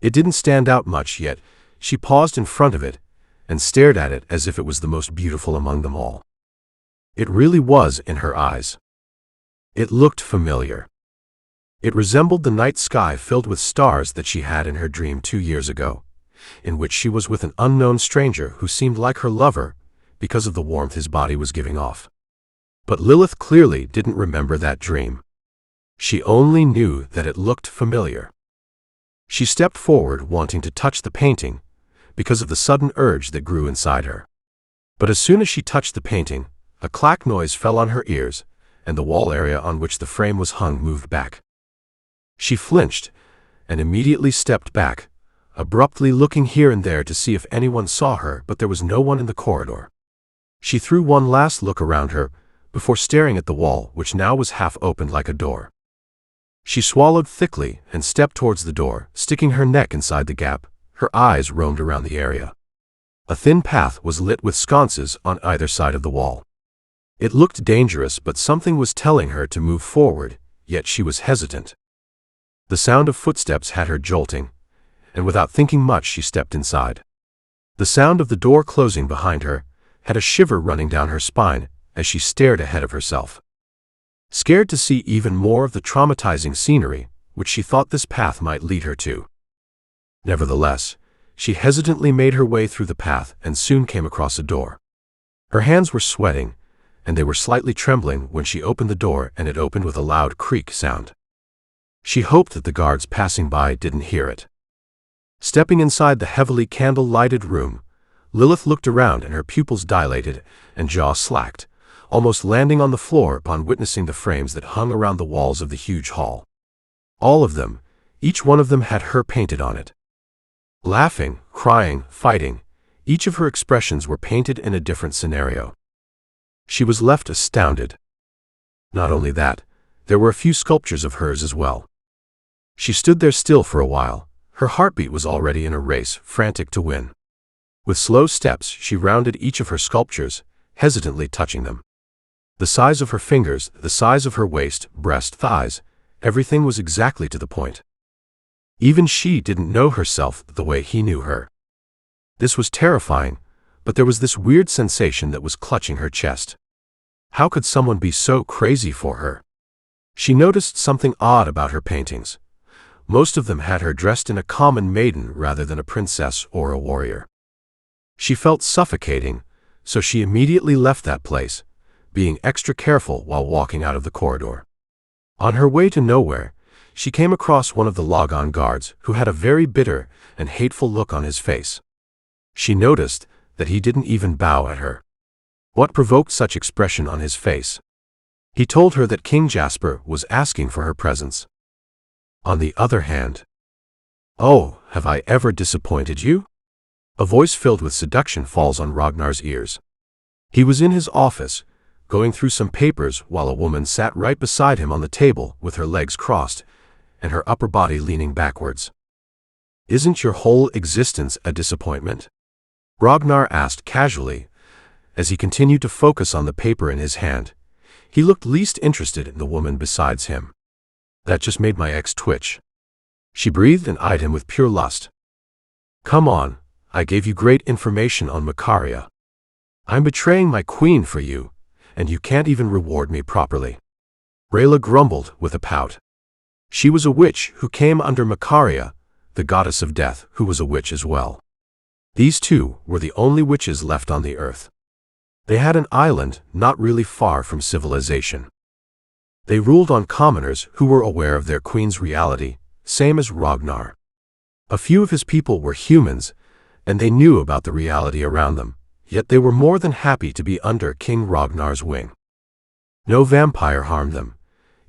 It didn't stand out much, yet she paused in front of it and stared at it as if it was the most beautiful among them all. It really was in her eyes. It looked familiar. It resembled the night sky filled with stars that she had in her dream 2 years ago, in which she was with an unknown stranger who seemed like her lover because of the warmth his body was giving off. But Lilith clearly didn't remember that dream. She only knew that it looked familiar. She stepped forward, wanting to touch the painting because of the sudden urge that grew inside her. But as soon as she touched the painting, a clack noise fell on her ears, and the wall area on which the frame was hung moved back. She flinched and immediately stepped back, abruptly looking here and there to see if anyone saw her, but there was no one in the corridor. She threw one last look around her before staring at the wall, which now was half opened like a door. She swallowed thickly and stepped towards the door, sticking her neck inside the gap. Her eyes roamed around the area. A thin path was lit with sconces on either side of the wall. It looked dangerous, but something was telling her to move forward, yet she was hesitant. The sound of footsteps had her jolting, and without thinking much she stepped inside. The sound of the door closing behind her had a shiver running down her spine as she stared ahead of herself. Scared to see even more of the traumatizing scenery which she thought this path might lead her to. Nevertheless, she hesitantly made her way through the path and soon came across a door. Her hands were sweating, and they were slightly trembling when she opened the door, and it opened with a loud creak sound. She hoped that the guards passing by didn't hear it. Stepping inside the heavily candle-lighted room, Lilith looked around and her pupils dilated and jaw slacked, almost landing on the floor upon witnessing the frames that hung around the walls of the huge hall. All of them, each one of them had her painted on it. Laughing, crying, fighting, each of her expressions were painted in a different scenario. She was left astounded. Not only that, there were a few sculptures of hers as well. She stood there still for a while. Her heartbeat was already in a race, frantic to win. With slow steps, she rounded each of her sculptures, hesitantly touching them. The size of her fingers, the size of her waist, breast, thighs, everything was exactly to the point. Even she didn't know herself the way he knew her. This was terrifying, but there was this weird sensation that was clutching her chest. How could someone be so crazy for her? She noticed something odd about her paintings. Most of them had her dressed in a common maiden rather than a princess or a warrior. She felt suffocating, so she immediately left that place, being extra careful while walking out of the corridor. On her way to nowhere, she came across one of the Logon guards who had a very bitter and hateful look on his face. She noticed that he didn't even bow at her. What provoked such expression on his face? He told her that King Jasper was asking for her presence. On the other hand, "Oh, have I ever disappointed you?" A voice filled with seduction falls on Ragnar's ears. He was in his office, going through some papers while a woman sat right beside him on the table with her legs crossed and her upper body leaning backwards. "Isn't your whole existence a disappointment?" Ragnar asked casually, as he continued to focus on the paper in his hand. He looked least interested in the woman besides him. That just made my ex twitch. She breathed and eyed him with pure lust. "Come on, I gave you great information on Macaria. I'm betraying my queen for you, and you can't even reward me properly." Rayla grumbled with a pout. She was a witch who came under Macaria, the goddess of death, who was a witch as well. These two were the only witches left on the earth. They had an island not really far from civilization. They ruled on commoners who were aware of their queen's reality, same as Ragnar. A few of his people were humans, and they knew about the reality around them, yet they were more than happy to be under King Ragnar's wing. No vampire harmed them.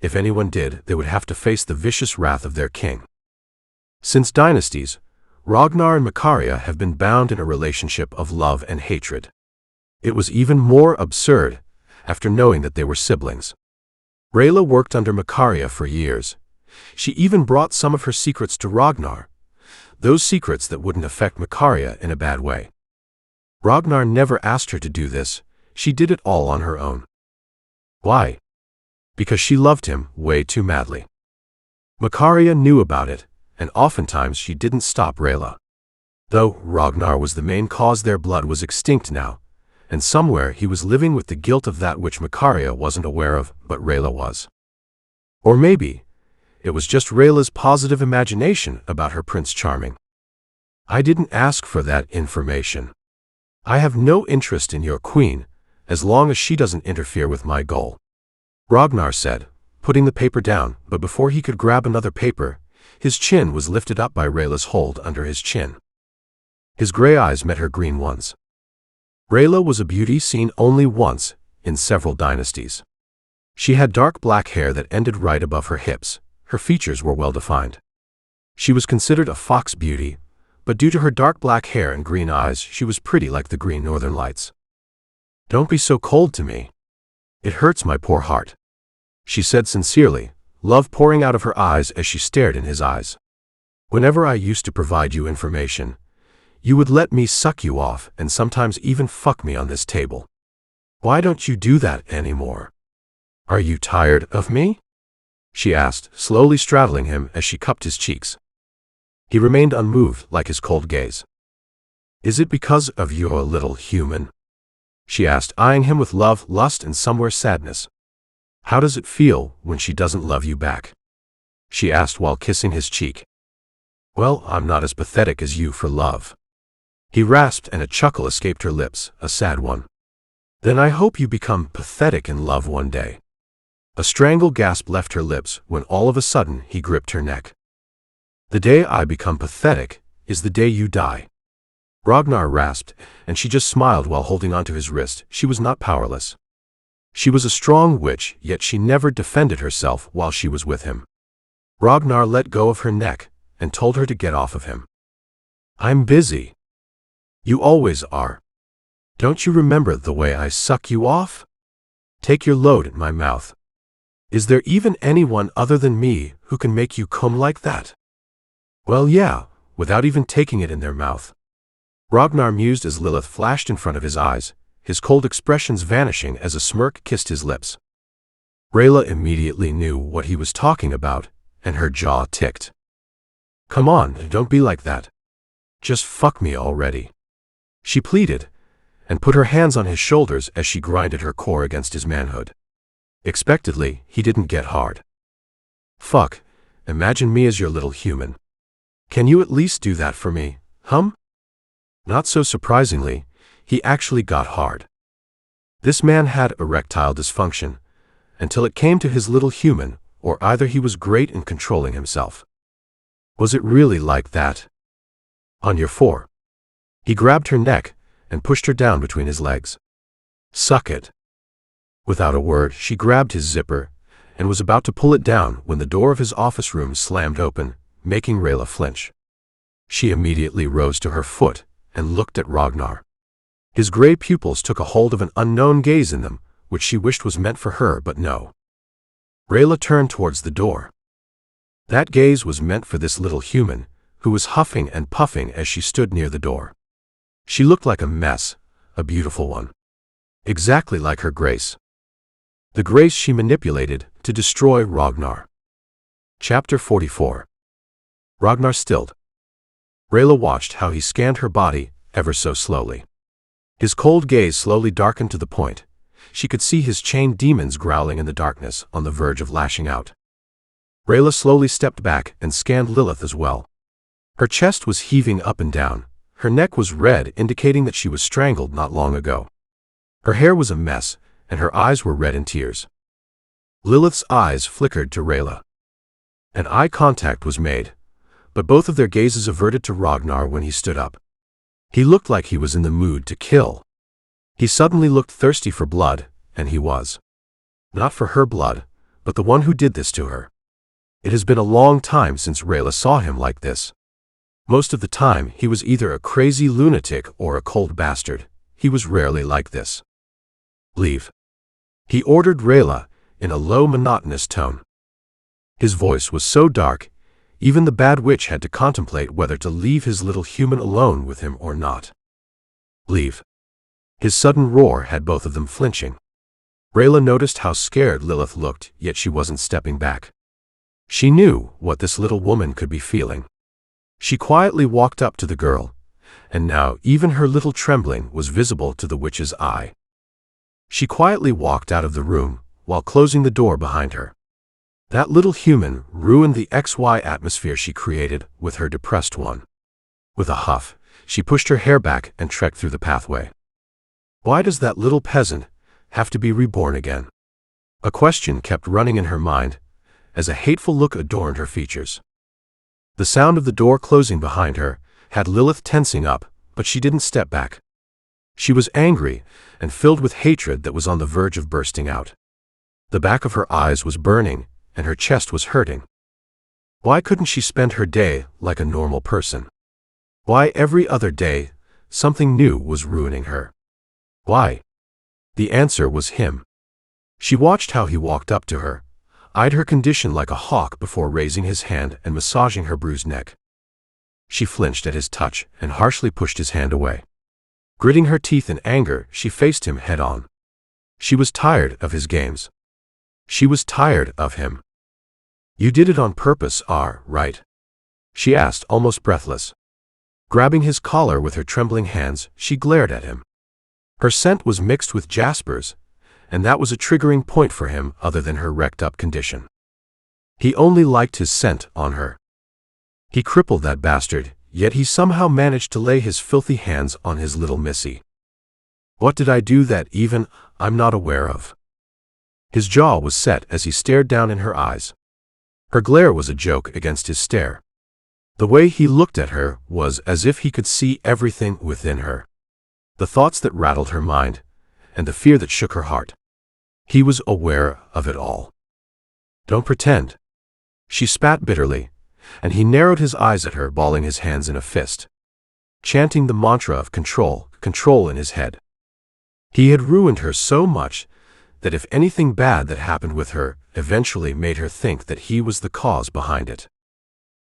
If anyone did, they would have to face the vicious wrath of their king. Since dynasties, Ragnar and Macaria have been bound in a relationship of love and hatred. It was even more absurd after knowing that they were siblings. Rayla worked under Macaria for years. She even brought some of her secrets to Ragnar, those secrets that wouldn't affect Macaria in a bad way. Ragnar never asked her to do this. She did it all on her own. Why? Because she loved him way too madly. Macaria knew about it, and oftentimes she didn't stop Rayla. Though Ragnar was the main cause, their blood was extinct now, and somewhere he was living with the guilt of that which Macaria wasn't aware of, but Rayla was. Or maybe it was just Rayla's positive imagination about her Prince Charming. "I didn't ask for that information. I have no interest in your queen, as long as she doesn't interfere with my goal," Ragnar said, putting the paper down, but before he could grab another paper, his chin was lifted up by Rayla's hold under his chin. His gray eyes met her green ones. Rayla was a beauty seen only once in several dynasties. She had dark black hair that ended right above her hips. Her features were well defined. She was considered a fox beauty, but due to her dark black hair and green eyes, she was pretty like the green northern lights. Don't be so cold to me. It hurts my poor heart," she said sincerely, love pouring out of her eyes as she stared in his eyes. "Whenever I used to provide you information, you would let me suck you off and sometimes even fuck me on this table. Why don't you do that anymore? Are you tired of me?" she asked, slowly straddling him as she cupped his cheeks. He remained unmoved like his cold gaze. "Is it because of your little human?" she asked, eyeing him with love, lust, and somewhere sadness. "How does it feel when she doesn't love you back?" she asked while kissing his cheek. "Well, I'm not as pathetic as you for love," he rasped, and a chuckle escaped her lips, a sad one. "Then I hope you become pathetic in love one day." A strangled gasp left her lips when all of a sudden he gripped her neck. "The day I become pathetic is the day you die," Ragnar rasped, and she just smiled while holding onto his wrist. She was not powerless. She was a strong witch, yet she never defended herself while she was with him. Ragnar let go of her neck and told her to get off of him. "I'm busy." "You always are. Don't you remember the way I suck you off? Take your load at my mouth. Is there even anyone other than me who can make you come like that?" "Well, yeah, without even taking it in their mouth," Ragnar mused as Lilith flashed in front of his eyes, his cold expressions vanishing as a smirk kissed his lips. Rayla immediately knew what he was talking about, and her jaw ticked. "Come on, don't be like that. Just fuck me already," she pleaded, and put her hands on his shoulders as she grinded her core against his manhood. Expectedly, he didn't get hard. "Fuck, imagine me as your little human. Can you at least do that for me, hum?" Not so surprisingly, he actually got hard. This man had erectile dysfunction, until it came to his little human, or either he was great in controlling himself. Was it really like that? "On your four." He grabbed her neck and pushed her down between his legs. "Suck it." Without a word, she grabbed his zipper and was about to pull it down when the door of his office room slammed open, making Rayla flinch. She immediately rose to her foot and looked at Ragnar. His gray pupils took a hold of an unknown gaze in them, which she wished was meant for her, but no. Rayla turned towards the door. That gaze was meant for this little human, who was huffing and puffing as she stood near the door. She looked like a mess, a beautiful one. Exactly like her grace. The grace she manipulated to destroy Ragnar. Chapter 44. Ragnar stilled. Rayla watched how he scanned her body, ever so slowly. His cold gaze slowly darkened to the point she could see his chained demons growling in the darkness, on the verge of lashing out. Rayla slowly stepped back and scanned Lilith as well. Her chest was heaving up and down, her neck was red, indicating that she was strangled not long ago. Her hair was a mess, and her eyes were red in tears. Lilith's eyes flickered to Rayla. An eye contact was made, but both of their gazes averted to Ragnar when he stood up. He looked like he was in the mood to kill. He suddenly looked thirsty for blood, and he was. Not for her blood, but the one who did this to her. It has been a long time since Rayla saw him like this. Most of the time, he was either a crazy lunatic or a cold bastard. He was rarely like this. "Leave," he ordered Rayla, in a low, monotonous tone. His voice was so dark, even the bad witch had to contemplate whether to leave his little human alone with him or not. "Leave." His sudden roar had both of them flinching. Rayla noticed how scared Lilith looked, yet she wasn't stepping back. She knew what this little woman could be feeling. She quietly walked up to the girl, and now even her little trembling was visible to the witch's eye. She quietly walked out of the room, while closing the door behind her. That little human ruined the XY atmosphere she created with her depressed one. With a huff, she pushed her hair back and trekked through the pathway. Why does that little peasant have to be reborn again? A question kept running in her mind, as a hateful look adorned her features. The sound of the door closing behind her had Lilith tensing up, but she didn't step back. She was angry and filled with hatred that was on the verge of bursting out. The back of her eyes was burning, and her chest was hurting. Why couldn't she spend her day like a normal person? Why every other day, something new was ruining her? Why? The answer was him. She watched how he walked up to her, eyed her condition like a hawk before raising his hand and massaging her bruised neck. She flinched at his touch and harshly pushed his hand away. Gritting her teeth in anger, she faced him head-on. She was tired of his games. She was tired of him. "You did it on purpose, right?" she asked, almost breathless. Grabbing his collar with her trembling hands, she glared at him. Her scent was mixed with Jasper's, and that was a triggering point for him other than her wrecked-up condition. He only liked his scent on her. He crippled that bastard, yet he somehow managed to lay his filthy hands on his little missy. "What did I do that even I'm not aware of?" His jaw was set as he stared down in her eyes. Her glare was a joke against his stare. The way he looked at her was as if he could see everything within her. The thoughts that rattled her mind, and the fear that shook her heart. He was aware of it all. "Don't pretend," she spat bitterly, and he narrowed his eyes at her, balling his hands in a fist, chanting the mantra of control, control in his head. He had ruined her so much that if anything bad that happened with her eventually made her think that he was the cause behind it.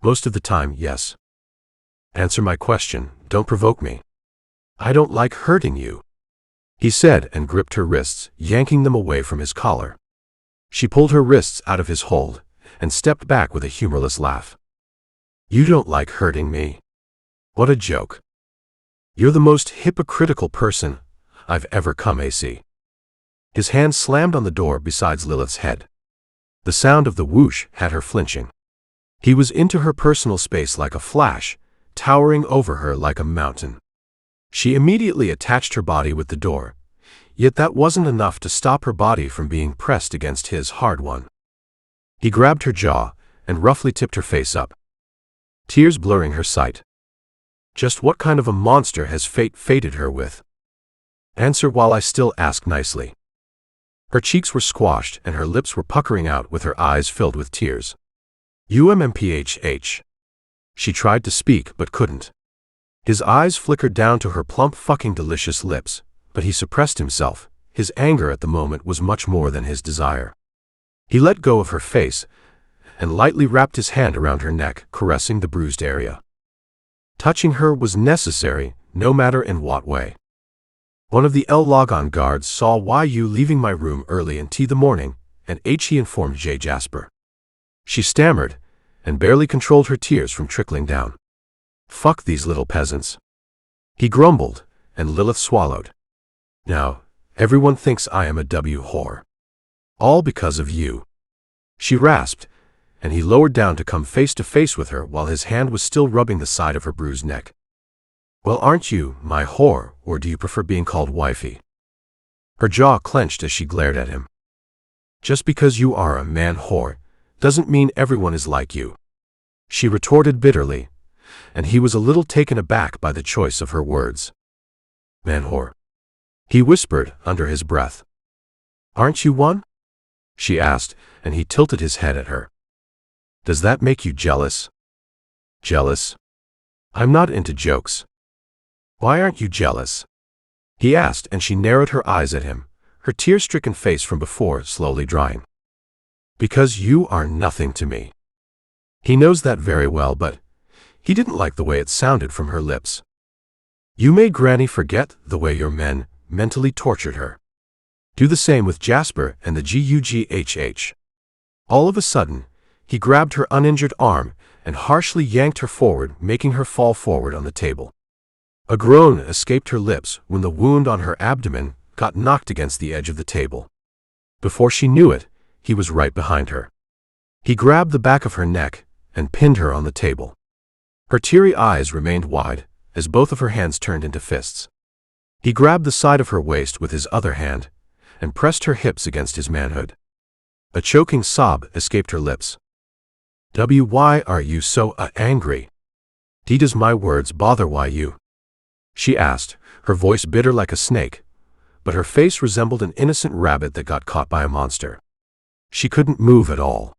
Most of the time, yes. "Answer my question, don't provoke me. I don't like hurting you," he said, and gripped her wrists, yanking them away from his collar. She pulled her wrists out of his hold and stepped back with a humorless laugh. "You don't like hurting me? What a joke. You're the most hypocritical person I've ever come AC." His hand slammed on the door beside Lilith's head. The sound of the whoosh had her flinching. He was into her personal space like a flash, towering over her like a mountain. She immediately attached her body with the door, yet that wasn't enough to stop her body from being pressed against his hard one. He grabbed her jaw and roughly tipped her face up, tears blurring her sight. Just what kind of a monster has fate fated her with? Answer while I still ask nicely. Her cheeks were squashed and her lips were puckering out with her eyes filled with tears. "UMMPHH. She tried to speak but couldn't. His eyes flickered down to her plump fucking delicious lips, but he suppressed himself. His anger at the moment was much more than his desire. He let go of her face and lightly wrapped his hand around her neck, caressing the bruised area. Touching her was necessary, no matter in what way. "One of the Logon guards saw you leaving my room early in the morning, and he informed J. Jasper." She stammered, and barely controlled her tears from trickling down. "Fuck these little peasants," he grumbled, and Lilith swallowed. "Now, everyone thinks I am a whore. All because of you," she rasped, and he lowered down to come face to face with her while his hand was still rubbing the side of her bruised neck. "Well, aren't you my whore, or do you prefer being called wifey?" Her jaw clenched as she glared at him. "Just because you are a man whore doesn't mean everyone is like you," she retorted bitterly, and he was a little taken aback by the choice of her words. "Man whore," he whispered under his breath. "Aren't you one?" she asked, and he tilted his head at her. "Does that make you jealous?" "Jealous? I'm not into jokes." "Why aren't you jealous?" he asked, and she narrowed her eyes at him, her tear-stricken face from before slowly drying. "Because you are nothing to me." He knows that very well, but he didn't like the way it sounded from her lips. "You made Granny forget the way your men mentally tortured her. Do the same with Jasper and the GUGHH." All of a sudden, he grabbed her uninjured arm and harshly yanked her forward, making her fall forward on the table. A groan escaped her lips when the wound on her abdomen got knocked against the edge of the table. Before she knew it, he was right behind her. He grabbed the back of her neck and pinned her on the table. Her teary eyes remained wide as both of her hands turned into fists. He grabbed the side of her waist with his other hand and pressed her hips against his manhood. A choking sob escaped her lips. "Why are you so angry? Does my words bother you?" she asked, her voice bitter like a snake, but her face resembled an innocent rabbit that got caught by a monster. She couldn't move at all.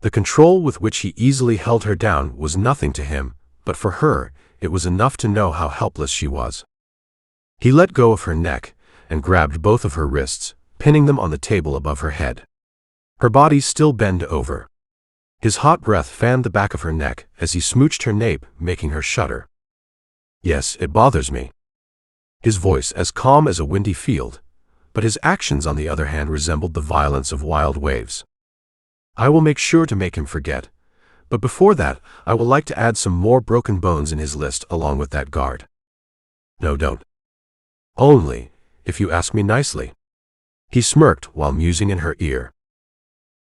The control with which he easily held her down was nothing to him, but for her, it was enough to know how helpless she was. He let go of her neck and grabbed both of her wrists, pinning them on the table above her head. Her body still bent over. His hot breath fanned the back of her neck as he smooched her nape, making her shudder. "Yes, it bothers me." His voice as calm as a windy field, but his actions on the other hand resembled the violence of wild waves. "I will make sure to make him forget, but before that I will like to add some more broken bones in his list along with that guard." "No, don't. Only, if you ask me nicely." He smirked while musing in her ear.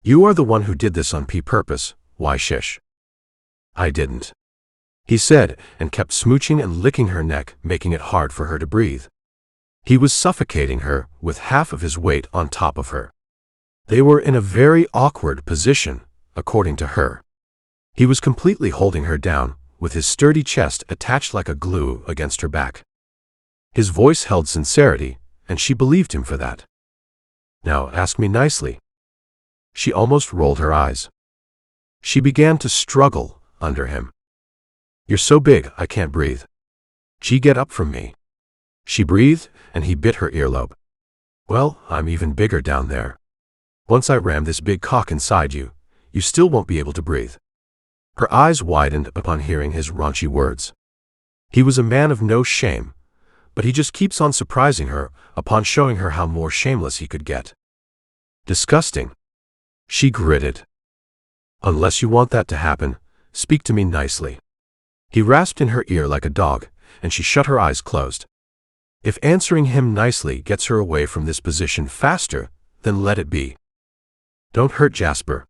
"You are the one who did this on purpose, why shish?" "I didn't," he said, and kept smooching and licking her neck, making it hard for her to breathe. He was suffocating her with half of his weight on top of her. They were in a very awkward position, according to her. He was completely holding her down, with his sturdy chest attached like a glue against her back. His voice held sincerity, and she believed him for that. "Now ask me nicely." She almost rolled her eyes. She began to struggle under him. "You're so big, I can't breathe. Gee, get up from me." She breathed, and he bit her earlobe. "Well, I'm even bigger down there. Once I ram this big cock inside you, you still won't be able to breathe." Her eyes widened upon hearing his raunchy words. He was a man of no shame, but he just keeps on surprising her upon showing her how more shameless he could get. "Disgusting." She gritted. "Unless you want that to happen, speak to me nicely." He rasped in her ear like a dog, and she shut her eyes closed. If answering him nicely gets her away from this position faster, then let it be. "Don't hurt Jasper,"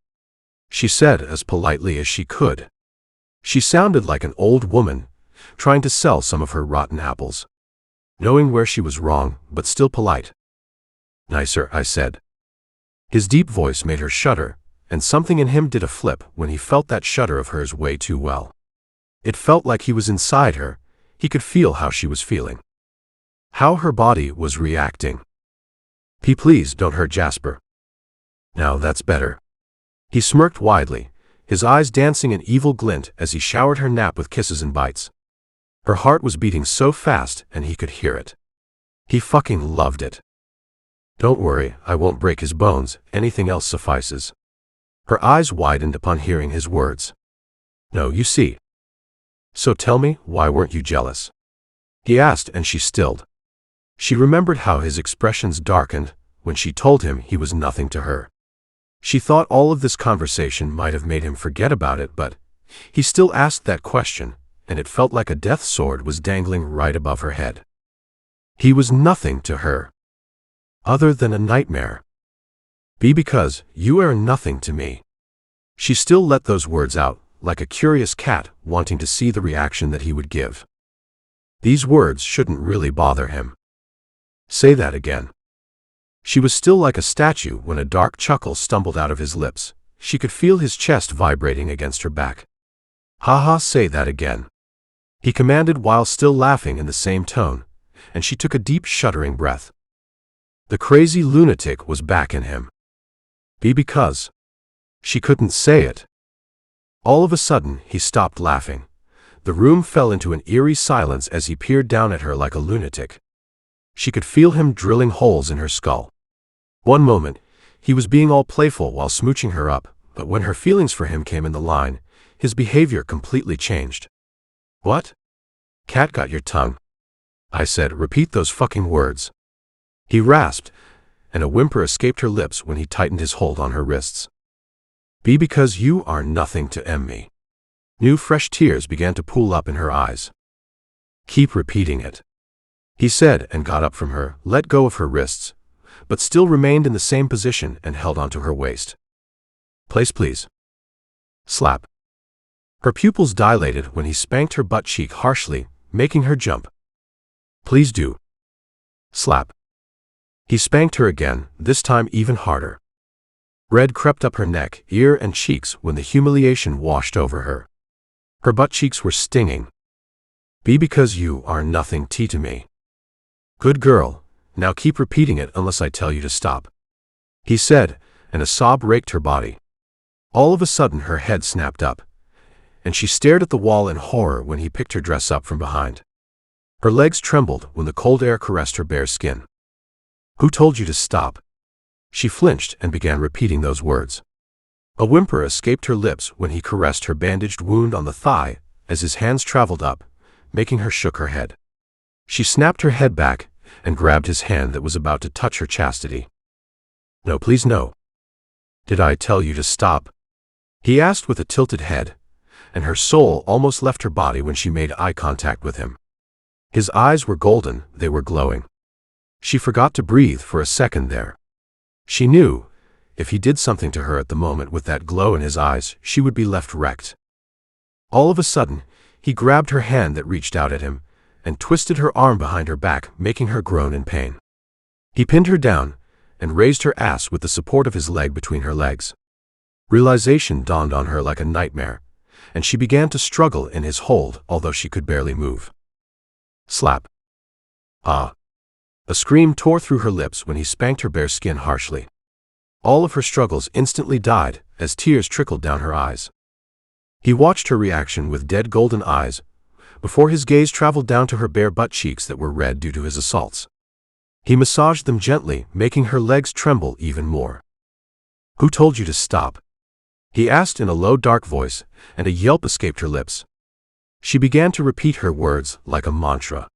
she said as politely as she could. She sounded like an old woman, trying to sell some of her rotten apples. Knowing where she was wrong, but still polite. "Nicer," I said. His deep voice made her shudder, and something in him did a flip when he felt that shudder of hers way too well. It felt like he was inside her, he could feel how she was feeling. How her body was reacting. Please don't hurt Jasper." "Now that's better." He smirked widely, his eyes dancing an evil glint as he showered her nap with kisses and bites. Her heart was beating so fast and he could hear it. He fucking loved it. "Don't worry, I won't break his bones, anything else suffices." Her eyes widened upon hearing his words. "No, you see." "So tell me, why weren't you jealous?" he asked, and she stilled. She remembered how his expressions darkened when she told him he was nothing to her. She thought all of this conversation might have made him forget about it, but he still asked that question, and it felt like a death sword was dangling right above her head. He was nothing to her. Other than a nightmare. Because you are nothing to me." She still let those words out, like a curious cat wanting to see the reaction that he would give. These words shouldn't really bother him. "Say that again." She was still like a statue when a dark chuckle stumbled out of his lips. She could feel his chest vibrating against her back. "Ha, say that again," he commanded while still laughing in the same tone, and she took a deep shuddering breath. The crazy lunatic was back in him. Because she couldn't say it. All of a sudden, he stopped laughing. The room fell into an eerie silence as he peered down at her like a lunatic. She could feel him drilling holes in her skull. One moment, he was being all playful while smooching her up, but when her feelings for him came in the line, his behavior completely changed. "What? Cat got your tongue?" I said, "Repeat those fucking words." He rasped, and a whimper escaped her lips when he tightened his hold on her wrists. Because you are nothing to me." New fresh tears began to pool up in her eyes. "Keep repeating it," he said, and got up from her, let go of her wrists, but still remained in the same position and held onto her waist. Please." Slap. Her pupils dilated when he spanked her butt cheek harshly, making her jump. "Please do." Slap. He spanked her again, this time even harder. Red crept up her neck, ear, and cheeks when the humiliation washed over her. Her butt cheeks were stinging. Because you are nothing to me." "Good girl, now keep repeating it unless I tell you to stop," he said, and a sob raked her body. All of a sudden her head snapped up, and she stared at the wall in horror when he picked her dress up from behind. Her legs trembled when the cold air caressed her bare skin. Who told you to stop? She flinched and began repeating those words. A whimper escaped her lips when he caressed her bandaged wound on the thigh as his hands traveled up, making her shook her head. She snapped her head back and grabbed his hand that was about to touch her chastity. No, please no. Did I tell you to stop? He asked with a tilted head, and her soul almost left her body when she made eye contact with him. His eyes were golden, they were glowing. She forgot to breathe for a second there. She knew, if he did something to her at the moment with that glow in his eyes, she would be left wrecked. All of a sudden, he grabbed her hand that reached out at him, and twisted her arm behind her back, making her groan in pain. He pinned her down, and raised her ass with the support of his leg between her legs. Realization dawned on her like a nightmare, and she began to struggle in his hold, although she could barely move. Slap. Ah. A scream tore through her lips when he spanked her bare skin harshly. All of her struggles instantly died as tears trickled down her eyes. He watched her reaction with dead golden eyes before his gaze traveled down to her bare butt cheeks that were red due to his assaults. He massaged them gently, making her legs tremble even more. Who told you to stop? He asked in a low, dark voice, and a yelp escaped her lips. She began to repeat her words like a mantra.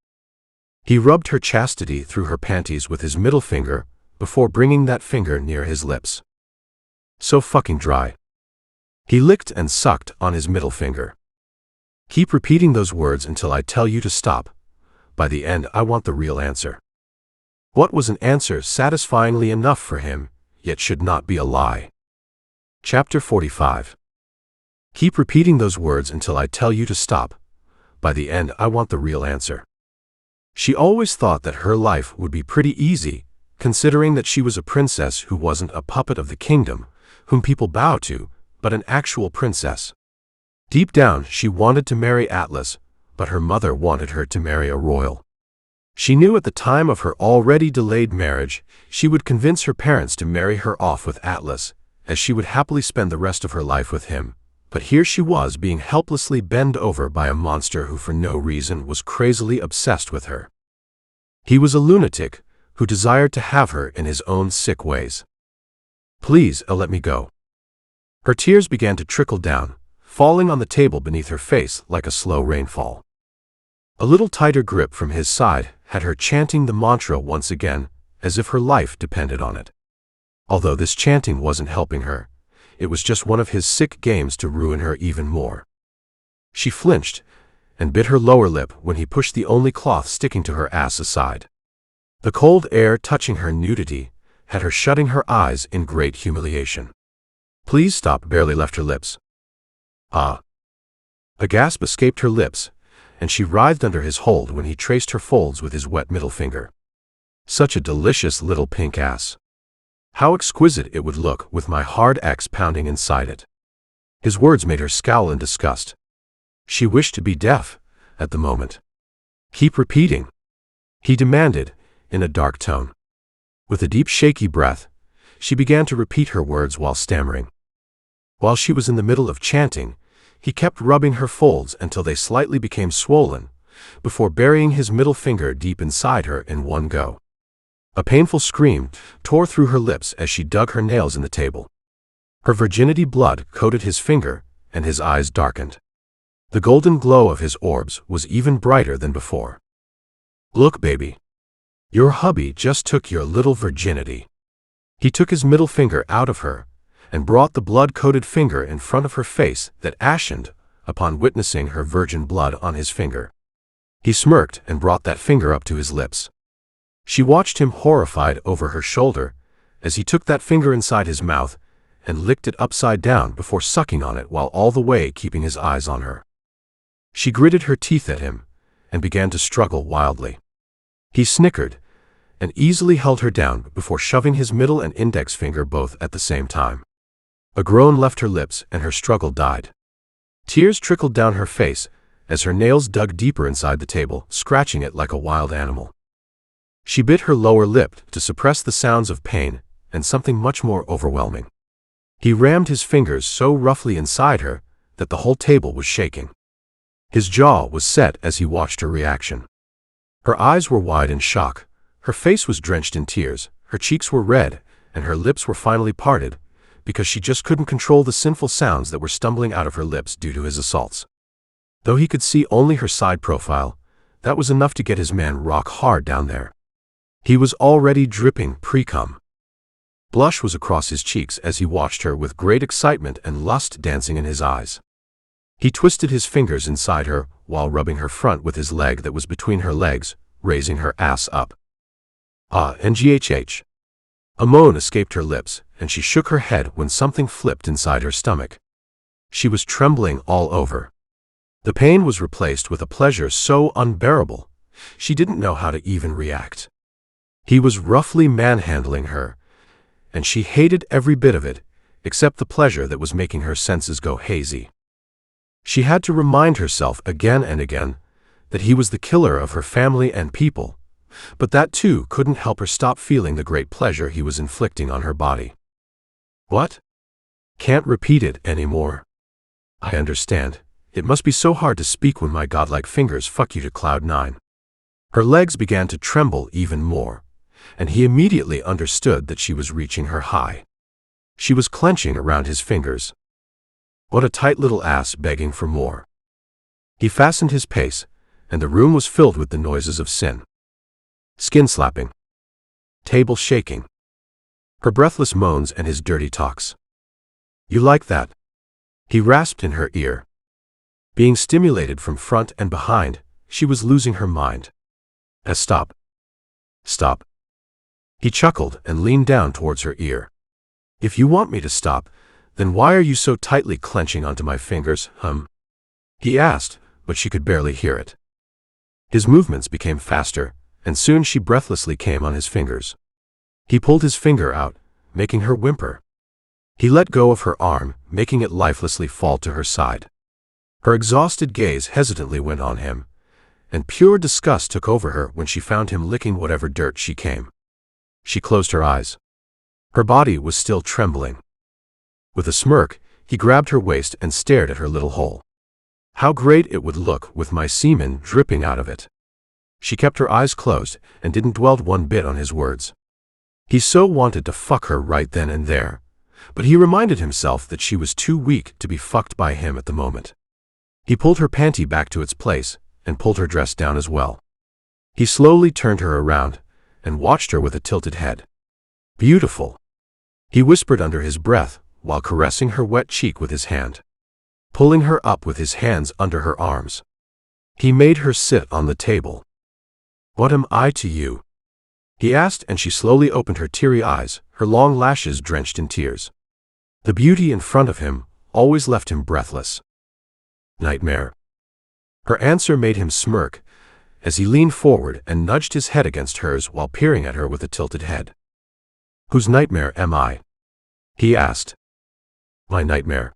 He rubbed her chastity through her panties with his middle finger before bringing that finger near his lips. So fucking dry. He licked and sucked on his middle finger. Keep repeating those words until I tell you to stop. By the end, I want the real answer. What was an answer satisfyingly enough for him, yet should not be a lie? Chapter 45. Keep repeating those words until I tell you to stop. By the end, I want the real answer. She always thought that her life would be pretty easy, considering that she was a princess who wasn't a puppet of the kingdom, whom people bow to, but an actual princess. Deep down, she wanted to marry Atlas, but her mother wanted her to marry a royal. She knew at the time of her already delayed marriage, she would convince her parents to marry her off with Atlas, as she would happily spend the rest of her life with him. But here she was being helplessly bent over by a monster who for no reason was crazily obsessed with her. He was a lunatic who desired to have her in his own sick ways. Please, let me go. Her tears began to trickle down, falling on the table beneath her face like a slow rainfall. A little tighter grip from his side had her chanting the mantra once again, as if her life depended on it. Although this chanting wasn't helping her, it was just one of his sick games to ruin her even more. She flinched and bit her lower lip when he pushed the only cloth sticking to her ass aside. The cold air touching her nudity had her shutting her eyes in great humiliation. Please stop barely left her lips. Ah. A gasp escaped her lips, and she writhed under his hold when he traced her folds with his wet middle finger. Such a delicious little pink ass. How exquisite it would look with my hard X pounding inside it. His words made her scowl in disgust. She wished to be deaf at the moment. Keep repeating, he demanded in a dark tone. With a deep shaky breath, she began to repeat her words while stammering. While she was in the middle of chanting, he kept rubbing her folds until they slightly became swollen, before burying his middle finger deep inside her in one go. A painful scream tore through her lips as she dug her nails in the table. Her virginity blood coated his finger, and his eyes darkened. The golden glow of his orbs was even brighter than before. Look, baby. Your hubby just took your little virginity. He took his middle finger out of her, and brought the blood-coated finger in front of her face that ashened upon witnessing her virgin blood on his finger. He smirked and brought that finger up to his lips. She watched him horrified over her shoulder as he took that finger inside his mouth and licked it upside down before sucking on it while all the way keeping his eyes on her. She gritted her teeth at him and began to struggle wildly. He snickered and easily held her down before shoving his middle and index finger both at the same time. A groan left her lips and her struggle died. Tears trickled down her face as her nails dug deeper inside the table, scratching it like a wild animal. She bit her lower lip to suppress the sounds of pain and something much more overwhelming. He rammed his fingers so roughly inside her that the whole table was shaking. His jaw was set as he watched her reaction. Her eyes were wide in shock, her face was drenched in tears, Her cheeks were red, and her lips were finally parted, because she just couldn't control the sinful sounds that were stumbling out of her lips due to his assaults. Though he could see only her side profile, that was enough to get his man rock hard down there. He was already dripping pre-cum. Blush was across his cheeks as he watched her with great excitement and lust dancing in his eyes. He twisted his fingers inside her while rubbing her front with his leg that was between her legs, raising her ass up. Nghh. A moan escaped her lips, and she shook her head when something flipped inside her stomach. She was trembling all over. The pain was replaced with a pleasure so unbearable, she didn't know how to even react. He was roughly manhandling her, and she hated every bit of it, except the pleasure that was making her senses go hazy. She had to remind herself again and again that he was the killer of her family and people, but that too couldn't help her stop feeling the great pleasure he was inflicting on her body. What? Can't repeat it anymore. I understand. It must be so hard to speak when my godlike fingers fuck you to cloud 9. Her legs began to tremble even more, and he immediately understood that she was reaching her high. She was clenching around his fingers. What a tight little ass begging for more. He fastened his pace, and the room was filled with the noises of sin. Skin slapping. Table shaking. Her breathless moans and his dirty talks. You like that? He rasped in her ear. Being stimulated from front and behind, she was losing her mind. Stop. Stop. He chuckled and leaned down towards her ear. If you want me to stop, then why are you so tightly clenching onto my fingers, He asked, but she could barely hear it. His movements became faster, and soon she breathlessly came on his fingers. He pulled his finger out, making her whimper. He let go of her arm, making it lifelessly fall to her side. Her exhausted gaze hesitantly went on him, and pure disgust took over her when she found him licking whatever dirt she came. She closed her eyes. Her body was still trembling. With a smirk, he grabbed her waist and stared at her little hole. How great it would look with my semen dripping out of it. She kept her eyes closed and didn't dwell one bit on his words. He so wanted to fuck her right then and there, but he reminded himself that she was too weak to be fucked by him at the moment. He pulled her panty back to its place and pulled her dress down as well. He slowly turned her around and watched her with a tilted head. Beautiful. He whispered under his breath while caressing her wet cheek with his hand, pulling her up with his hands under her arms. He made her sit on the table. What am I to you? He asked, and she slowly opened her teary eyes, her long lashes drenched in tears. The beauty in front of him always left him breathless. Nightmare. Her answer made him smirk, as he leaned forward and nudged his head against hers while peering at her with a tilted head. Whose nightmare am I? He asked. My nightmare.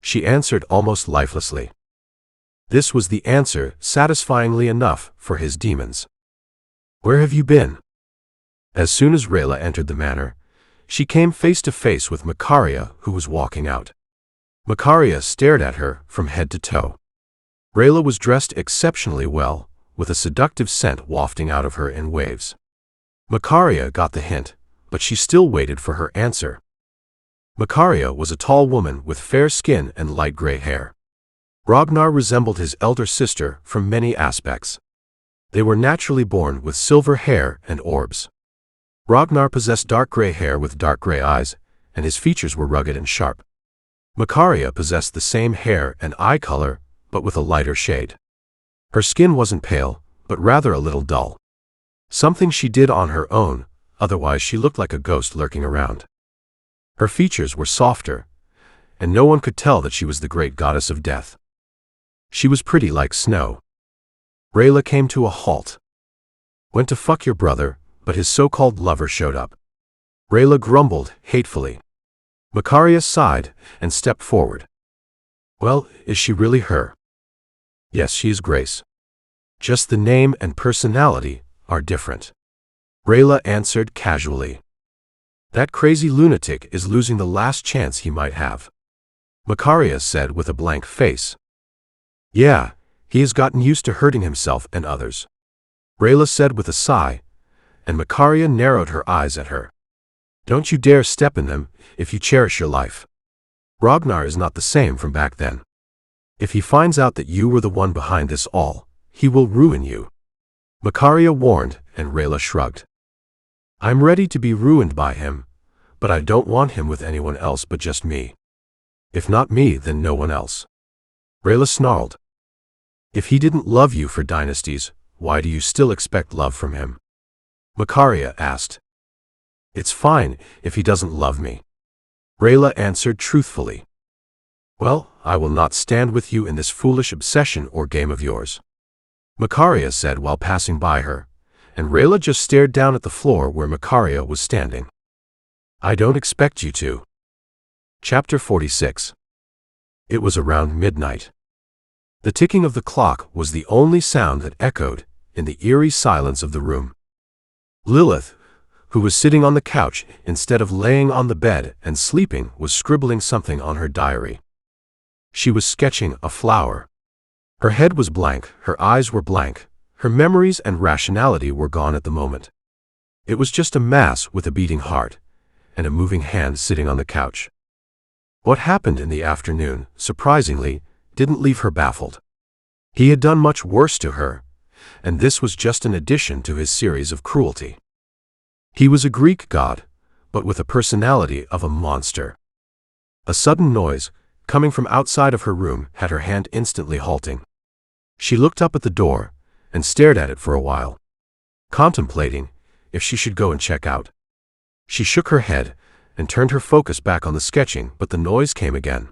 She answered almost lifelessly. This was the answer satisfyingly enough for his demons. Where have you been? As soon as Rayla entered the manor, she came face to face with Macaria, who was walking out. Macaria stared at her from head to toe. Rayla was dressed exceptionally well, with a seductive scent wafting out of her in waves. Macaria got the hint, but she still waited for her answer. Macaria was a tall woman with fair skin and light gray hair. Ragnar resembled his elder sister from many aspects. They were naturally born with silver hair and orbs. Ragnar possessed dark gray hair with dark gray eyes, and his features were rugged and sharp. Macaria possessed the same hair and eye color, but with a lighter shade. Her skin wasn't pale, but rather a little dull. Something she did on her own, otherwise she looked like a ghost lurking around. Her features were softer, and no one could tell that she was the great goddess of death. She was pretty like snow. Rayla came to a halt. Went to fuck your brother, but his so-called lover showed up. Rayla grumbled hatefully. Macaria sighed and stepped forward. Well, is she really her? Yes, she is Grace. Just the name and personality are different. Rayla answered casually. That crazy lunatic is losing the last chance he might have. Macaria said with a blank face. Yeah, he has gotten used to hurting himself and others. Rayla said with a sigh, and Macaria narrowed her eyes at her. Don't you dare step in them if you cherish your life. Ragnar is not the same from back then. If he finds out that you were the one behind this all, he will ruin you. Macaria warned, and Rayla shrugged. I'm ready to be ruined by him, but I don't want him with anyone else but just me. If not me, then no one else. Rayla snarled. If he didn't love you for dynasties, why do you still expect love from him? Macaria asked. It's fine if he doesn't love me. Rayla answered truthfully. Well, I will not stand with you in this foolish obsession or game of yours. Macaria said while passing by her, and Rayla just stared down at the floor where Macaria was standing. I don't expect you to. Chapter 46. It was around midnight. The ticking of the clock was the only sound that echoed in the eerie silence of the room. Lilith, who was sitting on the couch instead of laying on the bed and sleeping, was scribbling something on her diary. She was sketching a flower. Her head was blank, her eyes were blank, her memories and rationality were gone at the moment. It was just a mass with a beating heart and a moving hand sitting on the couch. What happened in the afternoon, surprisingly, didn't leave her baffled. He had done much worse to her, and this was just an addition to his series of cruelty. He was a Greek god, but with a personality of a monster. A sudden noise, coming from outside of her room, had her hand instantly halting. She looked up at the door and stared at it for a while, contemplating if she should go and check out. She shook her head and turned her focus back on the sketching, but the noise came again.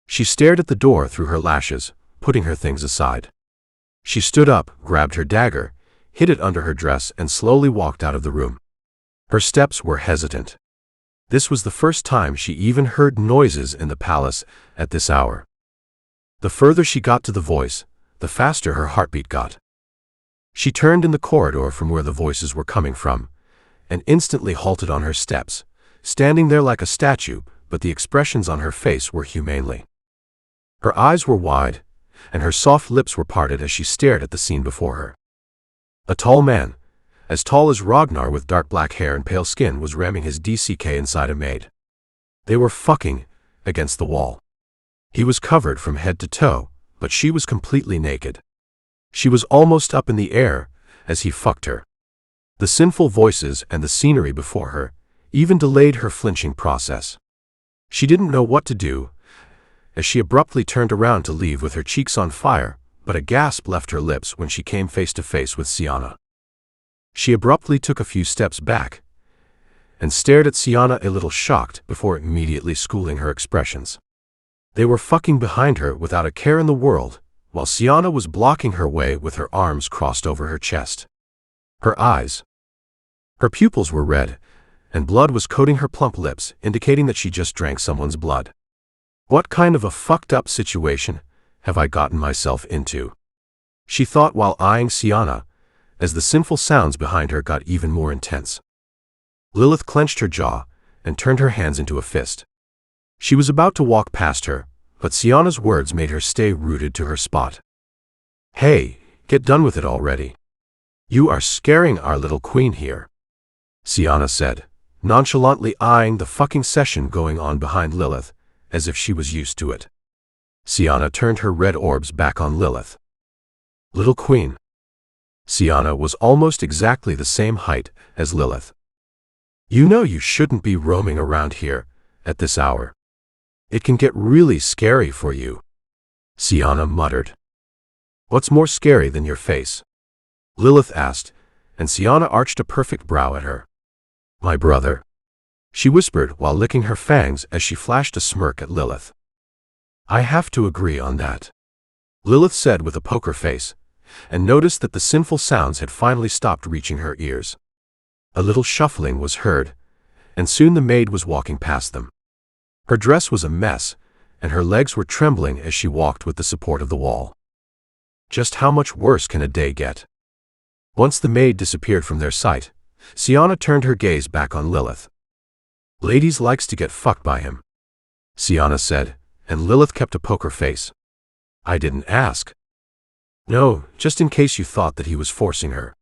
She stared at the door through her lashes, putting her things aside. She stood up, grabbed her dagger, hid it under her dress, and slowly walked out of the room. Her steps were hesitant. This was the first time she even heard noises in the palace at this hour. The further she got to the voice, the faster her heartbeat got. She turned in the corridor from where the voices were coming from, and instantly halted on her steps, standing there like a statue, but the expressions on her face were humanely. Her eyes were wide, and her soft lips were parted as she stared at the scene before her. A tall man, as tall as Ragnar with dark black hair and pale skin, was ramming his DCK inside a maid. They were fucking against the wall. He was covered from head to toe, but she was completely naked. She was almost up in the air as he fucked her. The sinful voices and the scenery before her even delayed her flinching process. She didn't know what to do as she abruptly turned around to leave with her cheeks on fire, but a gasp left her lips when she came face to face with Sienna. She abruptly took a few steps back and stared at Sienna, a little shocked, before immediately schooling her expressions. They were fucking behind her without a care in the world, while Sienna was blocking her way with her arms crossed over her chest. Her pupils were red, and blood was coating her plump lips, indicating that she just drank someone's blood. What kind of a fucked up situation have I gotten myself into? She thought while eyeing Sienna, as the sinful sounds behind her got even more intense. Lilith clenched her jaw and turned her hands into a fist. She was about to walk past her, but Sienna's words made her stay rooted to her spot. Hey, get done with it already. You are scaring our little queen here, Sienna said, nonchalantly eyeing the fucking session going on behind Lilith, as if she was used to it. Sienna turned her red orbs back on Lilith. Little queen. Sienna was almost exactly the same height as Lilith. You know you shouldn't be roaming around here at this hour. It can get really scary for you, Sienna muttered. What's more scary than your face? Lilith asked, and Sienna arched a perfect brow at her. My brother, she whispered while licking her fangs as she flashed a smirk at Lilith. I have to agree on that, Lilith said with a poker face, and noticed that the sinful sounds had finally stopped reaching her ears. A little shuffling was heard, and soon the maid was walking past them. Her dress was a mess, and her legs were trembling as she walked with the support of the wall. Just how much worse can a day get? Once the maid disappeared from their sight, Sienna turned her gaze back on Lilith. Ladies likes to get fucked by him, Sienna said, and Lilith kept a poker face. I didn't ask. No, just in case you thought that he was forcing her.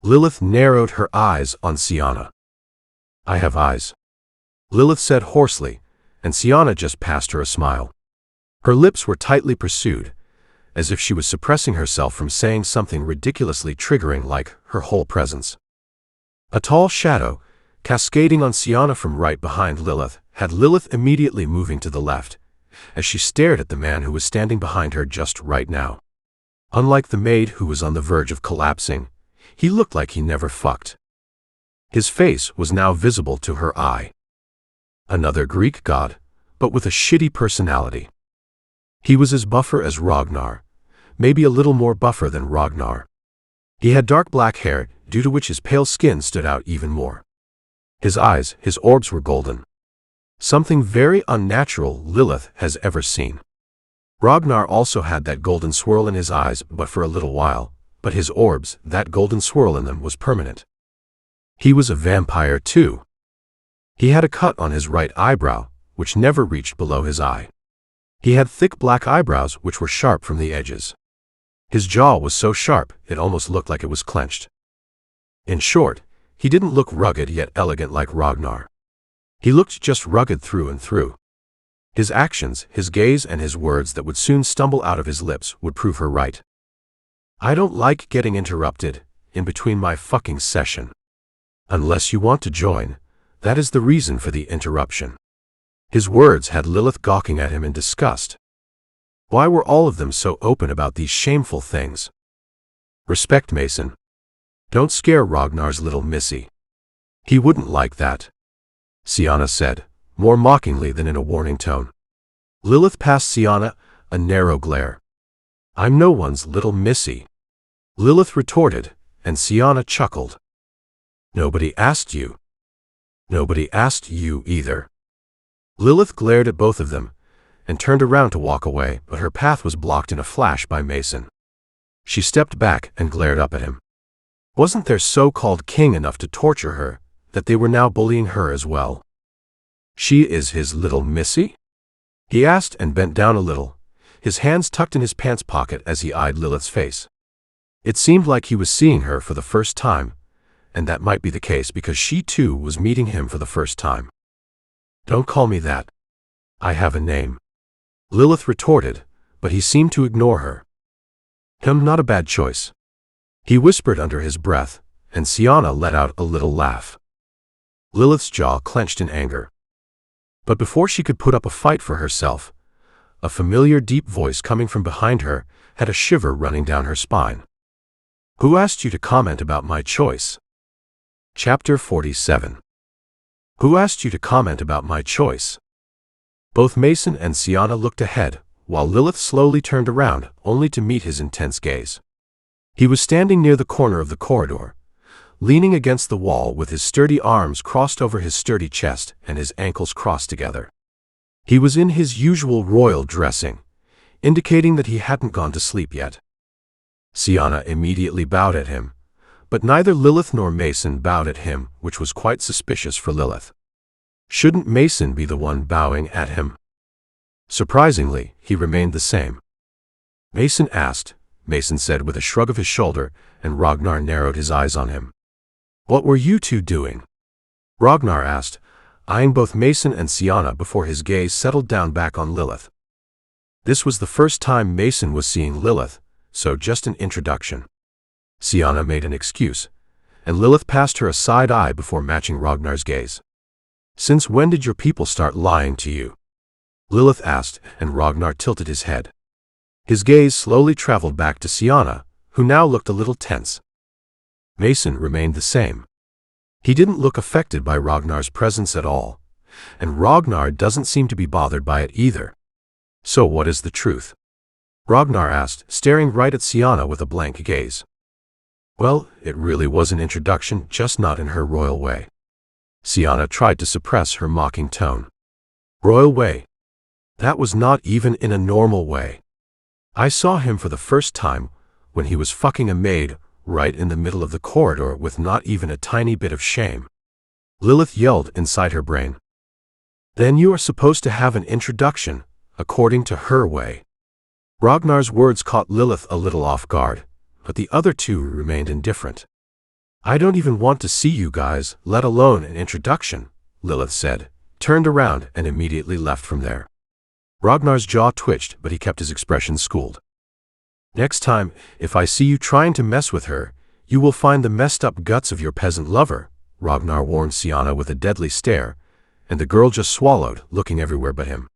Lilith narrowed her eyes on Sienna. I have eyes, Lilith said hoarsely, and Sienna just passed her a smile. Her lips were tightly pursued, as if she was suppressing herself from saying something ridiculously triggering like her whole presence. A tall shadow, cascading on Sienna from right behind Lilith, had Lilith immediately moving to the left, as she stared at the man who was standing behind her just right now. Unlike the maid who was on the verge of collapsing, he looked like he never fucked. His face was now visible to her eye. Another Greek god, but with a shitty personality. He was as buffer as Ragnar, maybe a little more buffer than Ragnar. He had dark black hair, due to which his pale skin stood out even more. His eyes, his orbs were golden. Something very unnatural Lilith has ever seen. Ragnar also had that golden swirl in his eyes, but for a little while, but his orbs, that golden swirl in them, was permanent. He was a vampire too. He had a cut on his right eyebrow, which never reached below his eye. He had thick black eyebrows which were sharp from the edges. His jaw was so sharp it almost looked like it was clenched. In short, he didn't look rugged yet elegant like Ragnar. He looked just rugged through and through. His actions, his gaze, and his words that would soon stumble out of his lips would prove her right. I don't like getting interrupted in between my fucking session. Unless you want to join, that is the reason for the interruption. His words had Lilith gawking at him in disgust. Why were all of them so open about these shameful things? Respect Mason. Don't scare Ragnar's little missy. He wouldn't like that, Sienna said, more mockingly than in a warning tone. Lilith passed Sienna a narrow glare. I'm no one's little missy, Lilith retorted, and Sienna chuckled. Nobody asked you. Nobody asked you either. Lilith glared at both of them, and turned around to walk away, but her path was blocked in a flash by Mason. She stepped back and glared up at him. Wasn't their so-called king enough to torture her, that they were now bullying her as well? She is his little missy? He asked and bent down a little, his hands tucked in his pants pocket as he eyed Lilith's face. It seemed like he was seeing her for the first time, and that might be the case because she too was meeting him for the first time. Don't call me that. I have a name, Lilith retorted, but he seemed to ignore her. Not a bad choice, he whispered under his breath, and Sienna let out a little laugh. Lilith's jaw clenched in anger. But before she could put up a fight for herself, a familiar deep voice coming from behind her had a shiver running down her spine. Who asked you to comment about my choice? Chapter 47. Who asked you to comment about my choice? Both Mason and Sienna looked ahead, while Lilith slowly turned around, only to meet his intense gaze. He was standing near the corner of the corridor, leaning against the wall with his sturdy arms crossed over his sturdy chest and his ankles crossed together. He was in his usual royal dressing, indicating that he hadn't gone to sleep yet. Sienna immediately bowed at him, but neither Lilith nor Mason bowed at him, which was quite suspicious for Lilith. Shouldn't Mason be the one bowing at him? Surprisingly, he remained the same. Mason asked, Mason said with a shrug of his shoulder, and Ragnar narrowed his eyes on him. What were you two doing? Ragnar asked, eyeing both Mason and Sienna before his gaze settled down back on Lilith. This was the first time Mason was seeing Lilith, so just an introduction. Sienna made an excuse, and Lilith passed her a side eye before matching Ragnar's gaze. Since when did your people start lying to you? Lilith asked, and Ragnar tilted his head. His gaze slowly traveled back to Sienna, who now looked a little tense. Mason remained the same. He didn't look affected by Ragnar's presence at all, and Ragnar doesn't seem to be bothered by it either. So what is the truth? Ragnar asked, staring right at Sienna with a blank gaze. Well, it really was an introduction, just not in her royal way. Sienna tried to suppress her mocking tone. Royal way? That was not even in a normal way. I saw him for the first time when he was fucking a maid right in the middle of the corridor with not even a tiny bit of shame. Lilith yelled inside her brain. Then you are supposed to have an introduction, according to her way. Ragnar's words caught Lilith a little off guard, but the other two remained indifferent. I don't even want to see you guys, let alone an introduction, Lilith said, turned around and immediately left from there. Ragnar's jaw twitched, but he kept his expression schooled. Next time, if I see you trying to mess with her, you will find the messed up guts of your peasant lover, Ragnar warned Sienna with a deadly stare, and the girl just swallowed, looking everywhere but him.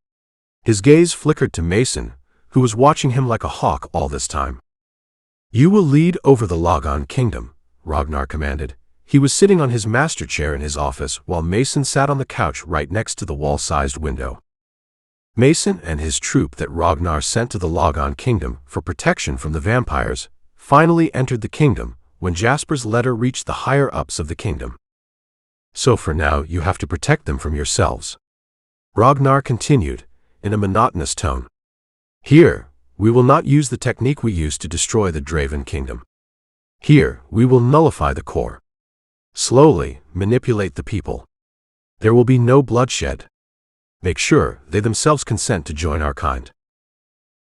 His gaze flickered to Mason, who was watching him like a hawk all this time. You will lead over the Logon kingdom, Ragnar commanded. He was sitting on his master chair in his office while Mason sat on the couch right next to the wall-sized window. Mason and his troop that Ragnar sent to the Logon kingdom for protection from the vampires finally entered the kingdom when Jasper's letter reached the higher-ups of the kingdom. So for now you have to protect them from yourselves, Ragnar continued in a monotonous tone. Here, we will not use the technique we used to destroy the Draven kingdom. Here, we will nullify the core. Slowly manipulate the people. There will be no bloodshed. Make sure they themselves consent to join our kind.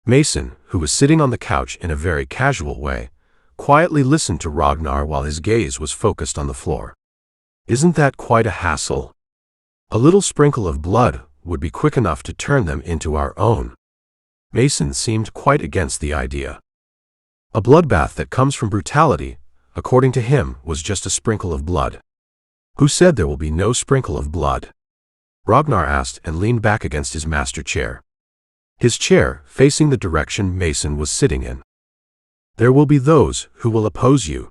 Mason, who was sitting on the couch in a very casual way, quietly listened to Ragnar while his gaze was focused on the floor. Isn't that quite a hassle? A little sprinkle of blood would be quick enough to turn them into our own. Mason seemed quite against the idea. A bloodbath that comes from brutality, according to him, was just a sprinkle of blood. Who said there will be no sprinkle of blood? Ragnar asked and leaned back against his master chair. His chair facing the direction Mason was sitting in. There will be those who will oppose you.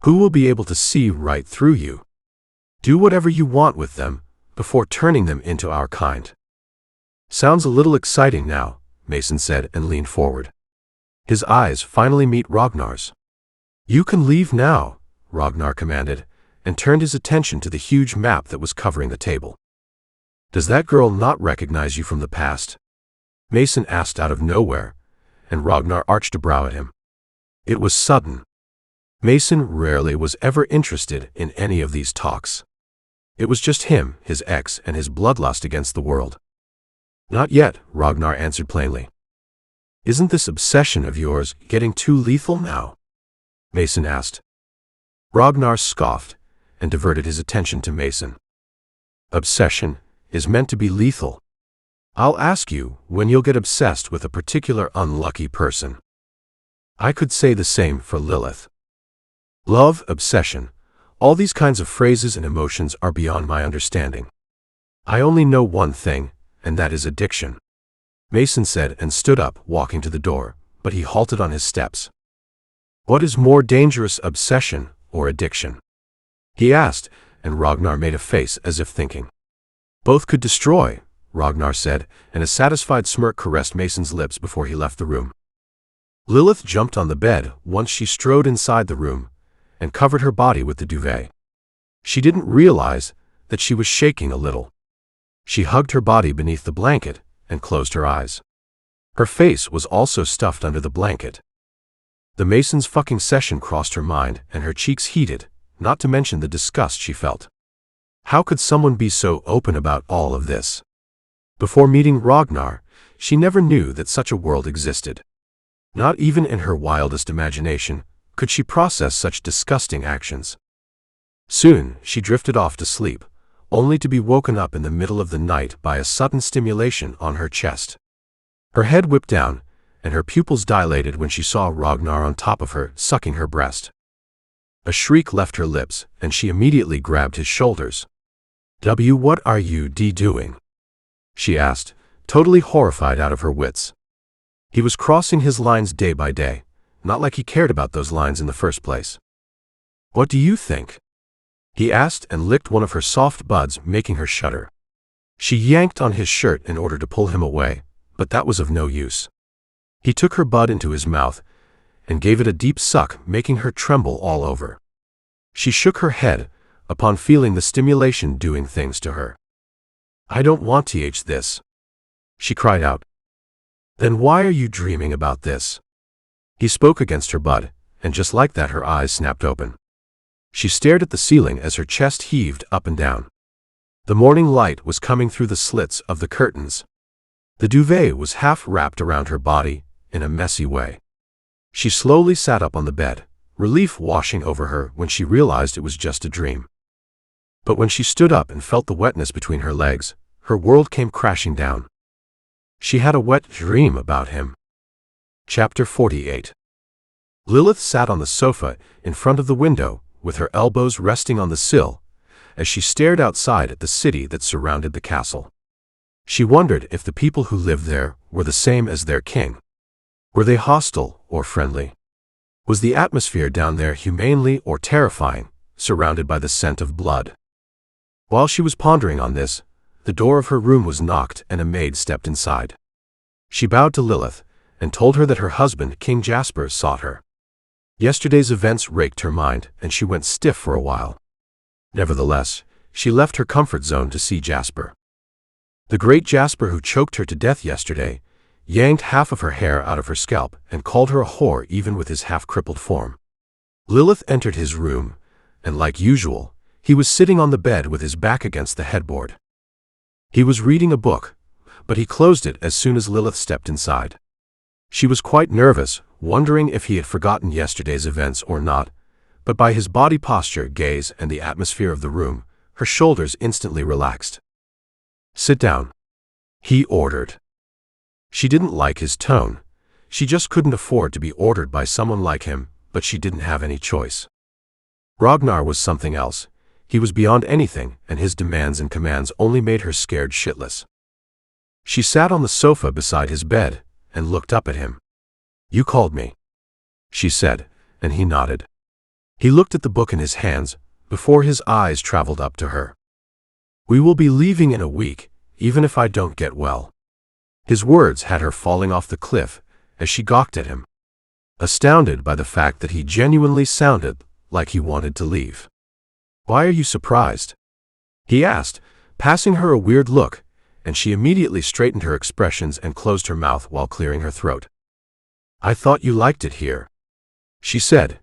Who will be able to see right through you. Do whatever you want with them before turning them into our kind. Sounds a little exciting now, Mason said and leaned forward. His eyes finally meet Ragnar's. You can leave now, Ragnar commanded, and turned his attention to the huge map that was covering the table. Does that girl not recognize you from the past? Mason asked out of nowhere, and Ragnar arched a brow at him. It was sudden. Mason rarely was ever interested in any of these talks. It was just him, his ex, and his bloodlust against the world. Not yet, Ragnar answered plainly. Isn't this obsession of yours getting too lethal now? Mason asked. Ragnar scoffed and diverted his attention to Mason. Obsession is meant to be lethal. I'll ask you when you'll get obsessed with a particular unlucky person. I could say the same for Lilith. Love, obsession, all these kinds of phrases and emotions are beyond my understanding. I only know one thing, and that is addiction. Mason said and stood up, walking to the door, but he halted on his steps. What is more dangerous, obsession or addiction? He asked, and Ragnar made a face as if thinking. Both could destroy, Ragnar said, and a satisfied smirk caressed Mason's lips before he left the room. Lilith jumped on the bed once she strode inside the room and covered her body with the duvet. She didn't realize that she was shaking a little. She hugged her body beneath the blanket and closed her eyes. Her face was also stuffed under the blanket. The Mason's fucking session crossed her mind and her cheeks heated, not to mention the disgust she felt. How could someone be so open about all of this? Before meeting Ragnar, she never knew that such a world existed. Not even in her wildest imagination could she process such disgusting actions. Soon she drifted off to sleep, only to be woken up in the middle of the night by a sudden stimulation on her chest. Her head whipped down, and her pupils dilated when she saw Ragnar on top of her, sucking her breast. A shriek left her lips, and she immediately grabbed his shoulders. What are you doing? She asked, totally horrified out of her wits. He was crossing his lines day by day, not like he cared about those lines in the first place. What do you think? He asked and licked one of her soft buds, making her shudder. She yanked on his shirt in order to pull him away, but that was of no use. He took her bud into his mouth and gave it a deep suck, making her tremble all over. She shook her head upon feeling the stimulation doing things to her. I don't want this, she cried out. Then why are you dreaming about this? He spoke against her bud, and just like that her eyes snapped open. She stared at the ceiling as her chest heaved up and down. The morning light was coming through the slits of the curtains. The duvet was half wrapped around her body in a messy way. She slowly sat up on the bed, relief washing over her when she realized it was just a dream. But when she stood up and felt the wetness between her legs, her world came crashing down. She had a wet dream about him. Chapter 48. Lilith sat on the sofa in front of the window, with her elbows resting on the sill, as she stared outside at the city that surrounded the castle. She wondered if the people who lived there were the same as their king. Were they hostile or friendly? Was the atmosphere down there humanely or terrifying, surrounded by the scent of blood? While she was pondering on this, the door of her room was knocked and a maid stepped inside. She bowed to Lilith and told her that her husband, King Jasper, sought her. Yesterday's events raked her mind, and she went stiff for a while. Nevertheless, she left her comfort zone to see Jasper. The great Jasper who choked her to death yesterday, yanked half of her hair out of her scalp and called her a whore even with his half-crippled form. Lilith entered his room, and like usual, he was sitting on the bed with his back against the headboard. He was reading a book, but he closed it as soon as Lilith stepped inside. She was quite nervous, wondering if he had forgotten yesterday's events or not, but by his body posture, gaze, and the atmosphere of the room, her shoulders instantly relaxed. "Sit down," he ordered. She didn't like his tone. She just couldn't afford to be ordered by someone like him, but she didn't have any choice. Ragnar was something else. He was beyond anything, and his demands and commands only made her scared shitless. She sat on the sofa beside his bed and looked up at him. "You called me," she said, and he nodded. He looked at the book in his hands before his eyes traveled up to her. "We will be leaving in a week, even if I don't get well." His words had her falling off the cliff as she gawked at him, astounded by the fact that he genuinely sounded like he wanted to leave. "Why are you surprised?" he asked, passing her a weird look, and she immediately straightened her expressions and closed her mouth while clearing her throat. "I thought you liked it here," she said,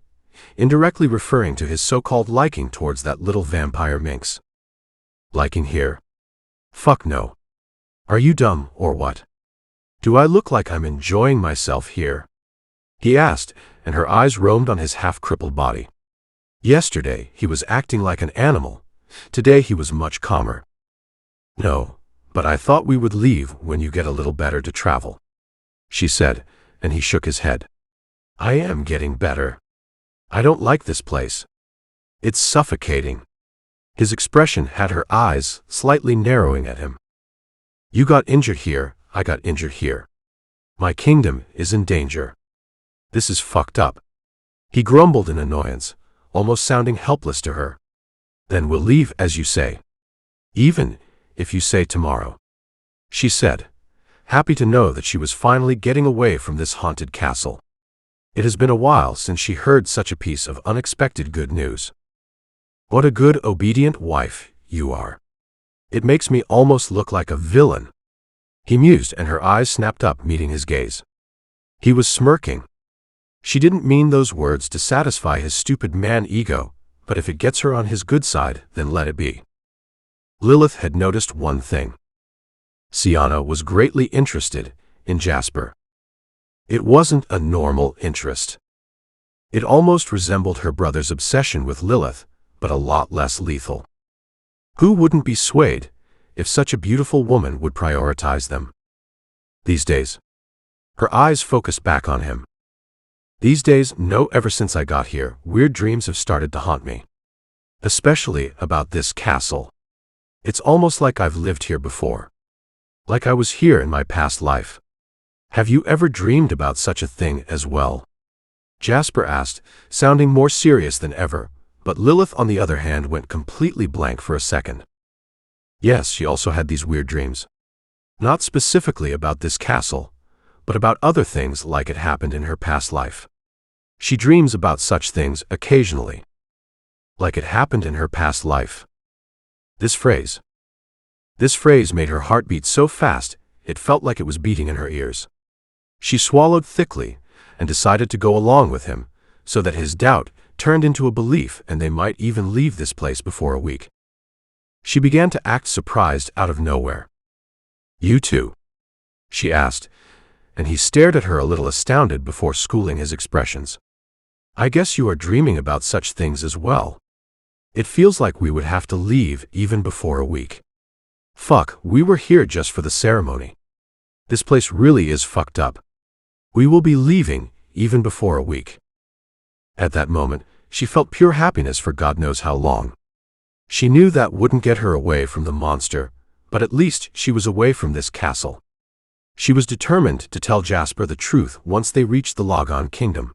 indirectly referring to his so-called liking towards that little vampire minx. "Liking here? Fuck no. Are you dumb or what? Do I look like I'm enjoying myself here?" he asked, and her eyes roamed on his half-crippled body. Yesterday, he was acting like an animal. Today, he was much calmer. "No, but I thought we would leave when you get a little better to travel," she said, and he shook his head. "I am getting better. I don't like this place. It's suffocating." His expression had her eyes slightly narrowing at him. "You got injured here, I got injured here. My kingdom is in danger. This is fucked up." He grumbled in annoyance, almost sounding helpless to her. "Then we'll leave as you say. Even if you say tomorrow," she said, happy to know that she was finally getting away from this haunted castle. It has been a while since she heard such a piece of unexpected good news. "What a good, obedient wife you are. It makes me almost look like a villain," he mused, and her eyes snapped up, meeting his gaze. He was smirking. She didn't mean those words to satisfy his stupid man ego, but if it gets her on his good side, then let it be. Lilith had noticed one thing. Sienna was greatly interested in Jasper. It wasn't a normal interest. It almost resembled her brother's obsession with Lilith, but a lot less lethal. Who wouldn't be swayed if such a beautiful woman would prioritize them? These days. Her eyes focused back on him. "These days, no, ever since I got here, weird dreams have started to haunt me. Especially about this castle. It's almost like I've lived here before. Like I was here in my past life. Have you ever dreamed about such a thing as well?" Jasper asked, sounding more serious than ever, but Lilith on the other hand went completely blank for a second. Yes, she also had these weird dreams. Not specifically about this castle, but about other things like it happened in her past life. She dreams about such things occasionally. Like it happened in her past life. This phrase made her heart beat so fast, it felt like it was beating in her ears. She swallowed thickly and decided to go along with him, so that his doubt turned into a belief and they might even leave this place before a week. She began to act surprised out of nowhere. "You too?" she asked, and he stared at her a little astounded before schooling his expressions. I guess you are dreaming about such things as well. It feels like we would have to leave even before a week. Fuck, we were here just for the ceremony. This place really is fucked up. We will be leaving even before a week. At that moment, she felt pure happiness for God knows how long. She knew that wouldn't get her away from the monster, but at least she was away from this castle. She was determined to tell Jasper the truth once they reached the Logon Kingdom.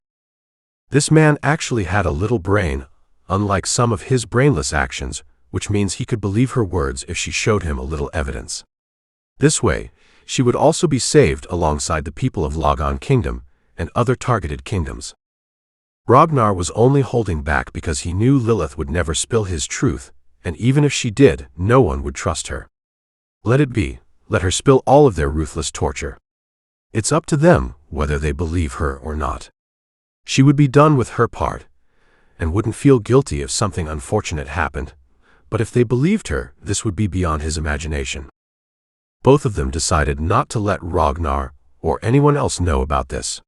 This man actually had a little brain, unlike some of his brainless actions, which means he could believe her words if she showed him a little evidence. This way, she would also be saved alongside the people of Logon Kingdom and other targeted kingdoms. Ragnar was only holding back because he knew Lilith would never spill his truth, and even if she did, no one would trust her. Let it be, let her spill all of their ruthless torture. It's up to them whether they believe her or not. She would be done with her part, and wouldn't feel guilty if something unfortunate happened, but if they believed her, this would be beyond his imagination. Both of them decided not to let Ragnar or anyone else know about this.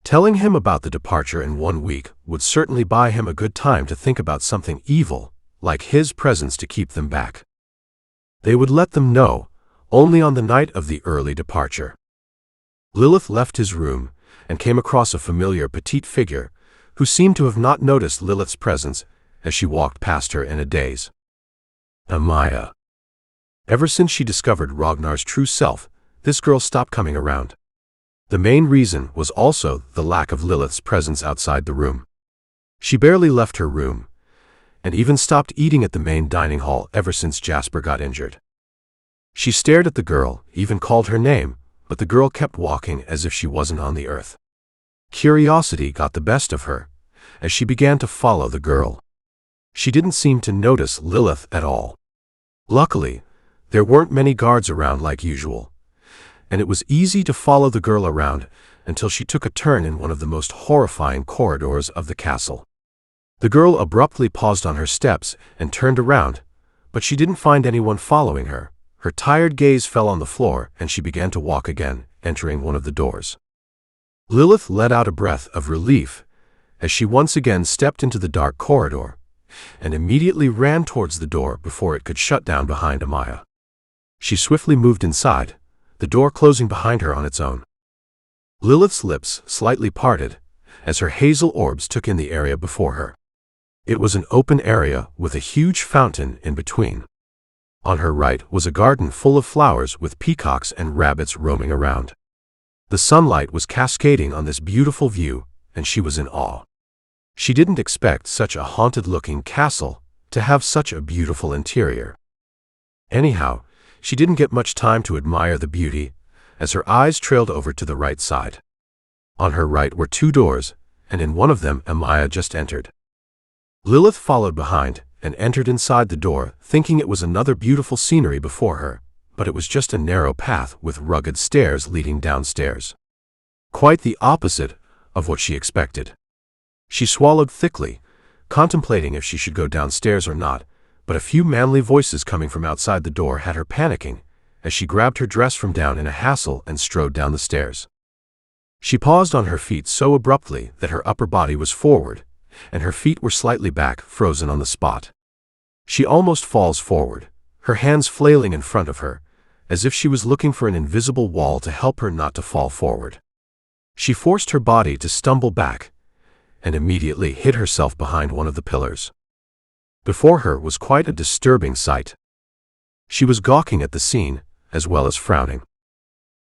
Telling him about the departure in 1 week would certainly buy him a good time to think about something evil, like his presence to keep them back. They would let them know only on the night of the early departure. Lilith left his room and came across a familiar petite figure who seemed to have not noticed Lilith's presence as she walked past her in a daze. Amaya. Ever since she discovered Ragnar's true self, this girl stopped coming around. The main reason was also the lack of Lilith's presence outside the room. She barely left her room, and even stopped eating at the main dining hall ever since Jasper got injured. She stared at the girl, even called her name, but the girl kept walking as if she wasn't on the earth. Curiosity got the best of her, as she began to follow the girl. She didn't seem to notice Lilith at all. Luckily, there weren't many guards around like usual, and it was easy to follow the girl around until she took a turn in one of the most horrifying corridors of the castle. The girl abruptly paused on her steps and turned around, but she didn't find anyone following her. Her tired gaze fell on the floor and she began to walk again, entering one of the doors. Lilith let out a breath of relief as she once again stepped into the dark corridor and immediately ran towards the door before it could shut down behind Amaya. She swiftly moved inside, the door closing behind her on its own. Lilith's lips slightly parted as her hazel orbs took in the area before her. It was an open area with a huge fountain in between. On her right was a garden full of flowers with peacocks and rabbits roaming around. The sunlight was cascading on this beautiful view, and she was in awe. She didn't expect such a haunted-looking castle to have such a beautiful interior. Anyhow, she didn't get much time to admire the beauty, as her eyes trailed over to the right side. On her right were 2 doors, and in one of them Amaya just entered. Lilith followed behind and entered inside the door, thinking it was another beautiful scenery before her, but it was just a narrow path with rugged stairs leading downstairs. Quite the opposite of what she expected. She swallowed thickly, contemplating if she should go downstairs or not, but a few manly voices coming from outside the door had her panicking, as she grabbed her dress from down in a hassle and strode down the stairs. She paused on her feet so abruptly that her upper body was forward, and her feet were slightly back, frozen on the spot. She almost falls forward, her hands flailing in front of her, as if she was looking for an invisible wall to help her not to fall forward. She forced her body to stumble back, and immediately hid herself behind one of the pillars. Before her was quite a disturbing sight. She was gawking at the scene, as well as frowning.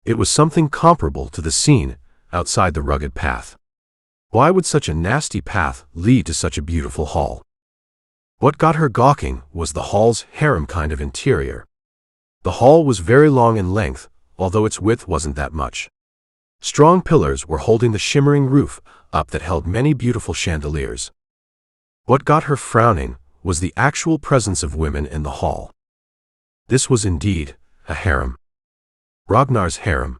It was something comparable to the scene outside the rugged path. Why would such a nasty path lead to such a beautiful hall? What got her gawking was the hall's harem kind of interior. The hall was very long in length, although its width wasn't that much. Strong pillars were holding the shimmering roof up that held many beautiful chandeliers. What got her frowning was the actual presence of women in the hall. This was indeed a harem. Ragnar's harem.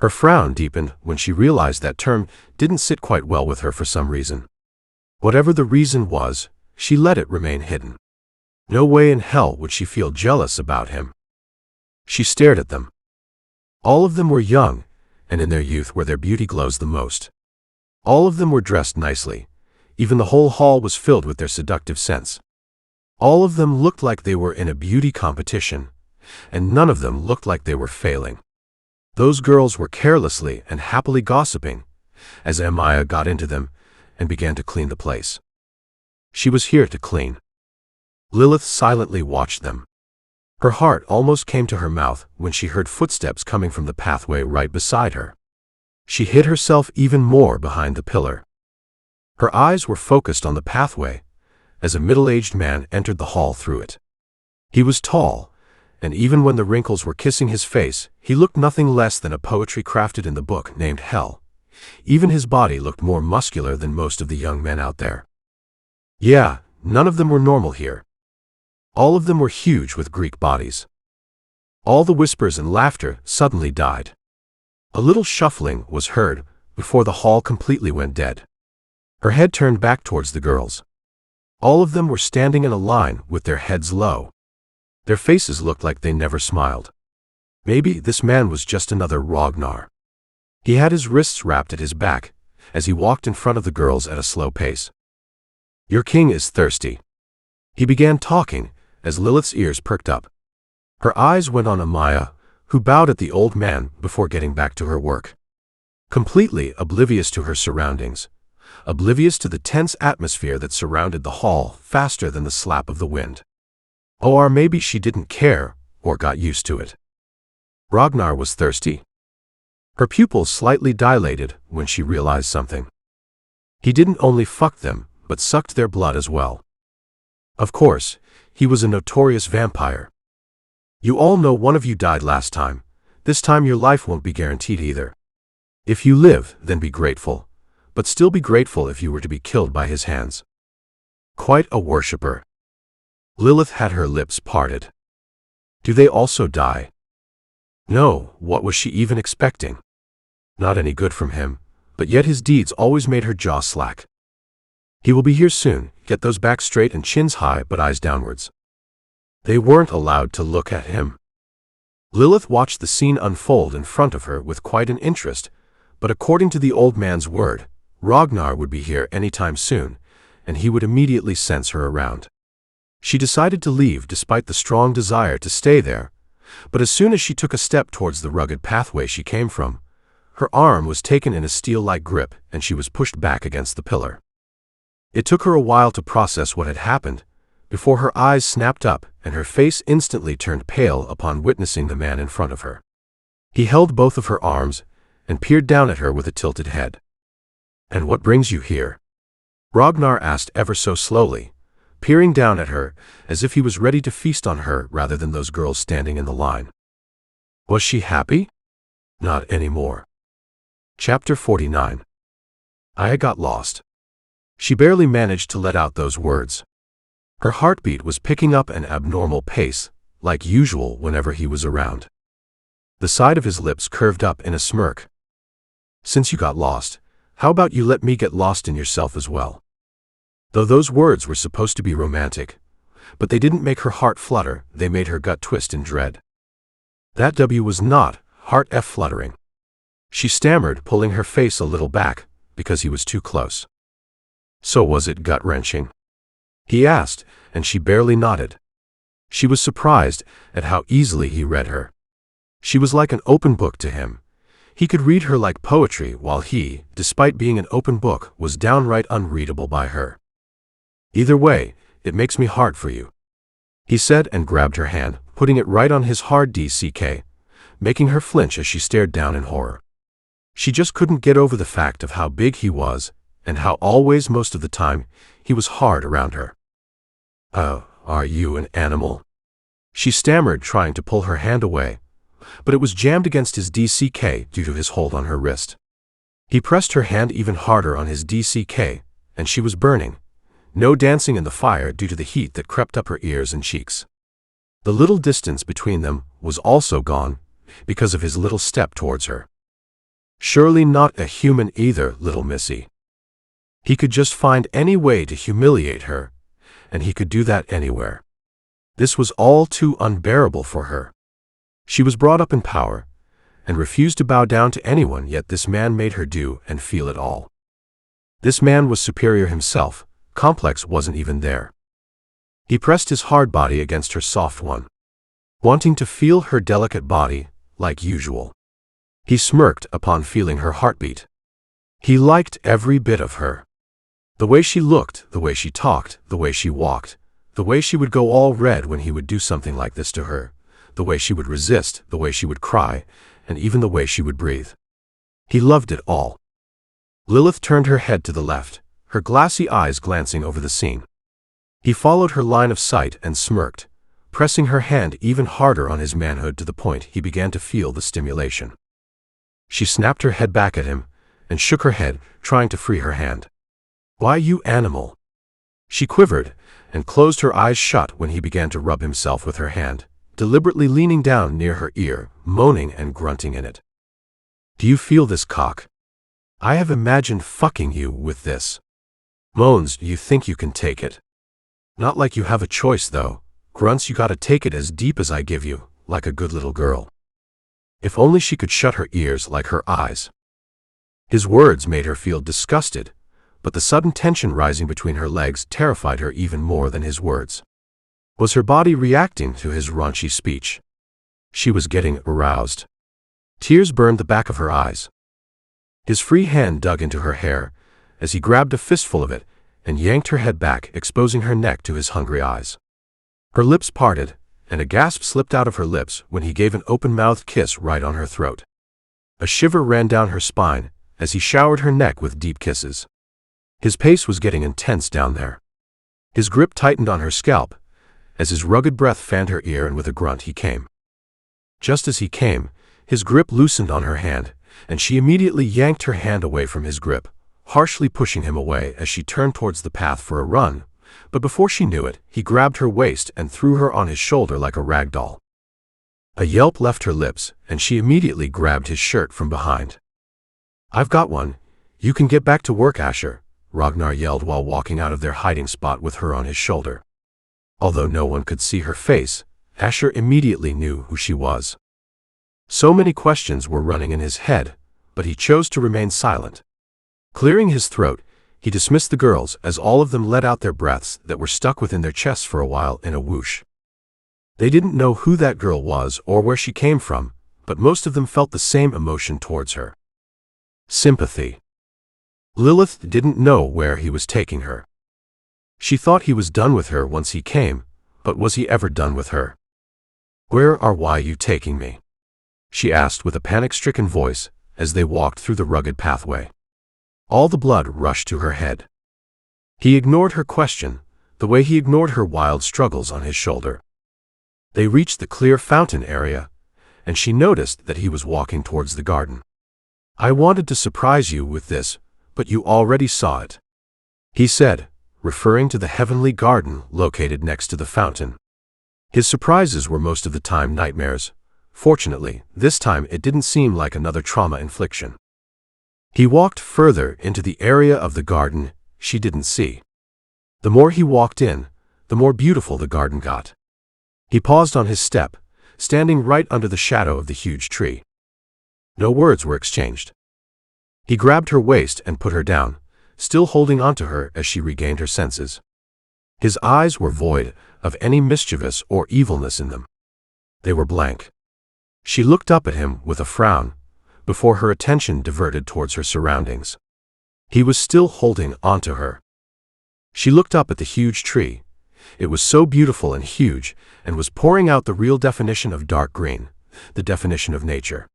Her frown deepened when she realized that term didn't sit quite well with her for some reason. Whatever the reason was, she let it remain hidden. No way in hell would she feel jealous about him. She stared at them. All of them were young, and in their youth where their beauty glows the most. All of them were dressed nicely. Even the whole hall was filled with their seductive scents. All of them looked like they were in a beauty competition, and none of them looked like they were failing. Those girls were carelessly and happily gossiping as Amaya got into them and began to clean the place. She was here to clean. Lilith silently watched them. Her heart almost came to her mouth when she heard footsteps coming from the pathway right beside her. She hid herself even more behind the pillar. Her eyes were focused on the pathway as a middle-aged man entered the hall through it. He was tall, and even when the wrinkles were kissing his face, he looked nothing less than a poetry crafted in the book named Hell. Even his body looked more muscular than most of the young men out there. Yeah, none of them were normal here. All of them were huge with Greek bodies. All the whispers and laughter suddenly died. A little shuffling was heard before the hall completely went dead. Her head turned back towards the girls. All of them were standing in a line with their heads low. Their faces looked like they never smiled. Maybe this man was just another Ragnar. He had his wrists wrapped at his back as he walked in front of the girls at a slow pace. "Your king is thirsty." He began talking as Lilith's ears perked up. Her eyes went on Amaya, who bowed at the old man before getting back to her work. Completely oblivious to her surroundings, oblivious to the tense atmosphere that surrounded the hall faster than the slap of the wind. Or maybe she didn't care or got used to it. Ragnar was thirsty. Her pupils slightly dilated when she realized something. He didn't only fuck them, but sucked their blood as well. Of course, he was a notorious vampire. You all know one of you died last time. This time your life won't be guaranteed either. If you live, then be grateful, but still be grateful if you were to be killed by his hands. Quite a worshipper. Lilith had her lips parted. Do they also die? No, what was she even expecting? Not any good from him, but yet his deeds always made her jaw slack. He will be here soon. Get those backs straight and chins high but eyes downwards. They weren't allowed to look at him. Lilith watched the scene unfold in front of her with quite an interest, but according to the old man's word, Ragnar would be here anytime soon, and he would immediately sense her around. She decided to leave despite the strong desire to stay there, but as soon as she took a step towards the rugged pathway she came from, her arm was taken in a steel-like grip and she was pushed back against the pillar. It took her a while to process what had happened, before her eyes snapped up and her face instantly turned pale upon witnessing the man in front of her. He held both of her arms and peered down at her with a tilted head. "And what brings you here?" Ragnar asked ever so slowly, peering down at her as if he was ready to feast on her rather than those girls standing in the line. Was she happy? Not anymore. Chapter 49. I got lost. She barely managed to let out those words. Her heartbeat was picking up an abnormal pace, like usual whenever he was around. The side of his lips curved up in a smirk. "Since you got lost, how about you let me get lost in yourself as well?" Though those words were supposed to be romantic, but they didn't make her heart flutter, they made her gut twist in dread. That W was not heart fluttering. She stammered, pulling her face a little back, because he was too close. "So was it gut-wrenching?" he asked, and she barely nodded. She was surprised at how easily he read her. She was like an open book to him. He could read her like poetry while he, despite being an open book, was downright unreadable by her. "Either way, it makes me hard for you," he said and grabbed her hand, putting it right on his hard DCK, making her flinch as she stared down in horror. She just couldn't get over the fact of how big he was, and how always most of the time he was hard around her. "Oh, are you an animal?" she stammered, trying to pull her hand away, but it was jammed against his DCK due to his hold on her wrist. He pressed her hand even harder on his DCK, and she was burning. No dancing in the fire due to the heat that crept up her ears and cheeks. The little distance between them was also gone because of his little step towards her. Surely not a human either, little missy. He could just find any way to humiliate her, and he could do that anywhere. This was all too unbearable for her. She was brought up in power, and refused to bow down to anyone, yet this man made her do and feel it all. This man was superior himself, complex wasn't even there. He pressed his hard body against her soft one, wanting to feel her delicate body, like usual. He smirked upon feeling her heartbeat. He liked every bit of her. The way she looked, the way she talked, the way she walked, the way she would go all red when he would do something like this to her, the way she would resist, the way she would cry, and even the way she would breathe. He loved it all. Lilith turned her head to the left, her glassy eyes glancing over the scene. He followed her line of sight and smirked, pressing her hand even harder on his manhood to the point he began to feel the stimulation. She snapped her head back at him and shook her head, trying to free her hand. "Why, you animal!" She quivered and closed her eyes shut when he began to rub himself with her hand, deliberately leaning down near her ear, moaning and grunting in it. "Do you feel this, cock? I have imagined fucking you with this." Moans, "You think you can take it? Not like you have a choice, though. Grunts, you gotta take it as deep as I give you, like a good little girl." If only she could shut her ears like her eyes. His words made her feel disgusted, but the sudden tension rising between her legs terrified her even more than his words. Was her body reacting to his raunchy speech? She was getting aroused. Tears burned the back of her eyes. His free hand dug into her hair as he grabbed a fistful of it and yanked her head back, exposing her neck to his hungry eyes. Her lips parted, and a gasp slipped out of her lips when he gave an open-mouthed kiss right on her throat. A shiver ran down her spine as he showered her neck with deep kisses. His pace was getting intense down there. His grip tightened on her scalp as his rugged breath fanned her ear, and with a grunt he came. Just as he came, his grip loosened on her hand, and she immediately yanked her hand away from his grip, harshly pushing him away as she turned towards the path for a run. But before she knew it, he grabbed her waist and threw her on his shoulder like a rag doll. A yelp left her lips, and she immediately grabbed his shirt from behind. "I've got one. You can get back to work, Asher," Ragnar yelled while walking out of their hiding spot with her on his shoulder. Although no one could see her face, Asher immediately knew who she was. So many questions were running in his head, but he chose to remain silent. Clearing his throat, he dismissed the girls as all of them let out their breaths that were stuck within their chests for a while in a whoosh. They didn't know who that girl was or where she came from, but most of them felt the same emotion towards her. Sympathy. Lilith didn't know where he was taking her. She thought he was done with her once he came, but was he ever done with her? "Where are you taking me?" she asked with a panic-stricken voice as they walked through the rugged pathway. All the blood rushed to her head. He ignored her question, the way he ignored her wild struggles on his shoulder. They reached the clear fountain area, and she noticed that he was walking towards the garden. "I wanted to surprise you with this, but you already saw it," he said, referring to the heavenly garden located next to the fountain. His surprises were most of the time nightmares. Fortunately, this time it didn't seem like another trauma infliction. He walked further into the area of the garden she didn't see. The more he walked in, the more beautiful the garden got. He paused on his step, standing right under the shadow of the huge tree. No words were exchanged. He grabbed her waist and put her down, still holding onto her as she regained her senses. His eyes were void of any mischievous or evilness in them. They were blank. She looked up at him with a frown, before her attention diverted towards her surroundings. He was still holding onto her. She looked up at the huge tree. It was so beautiful and huge, and was pouring out the real definition of dark green, the definition of nature.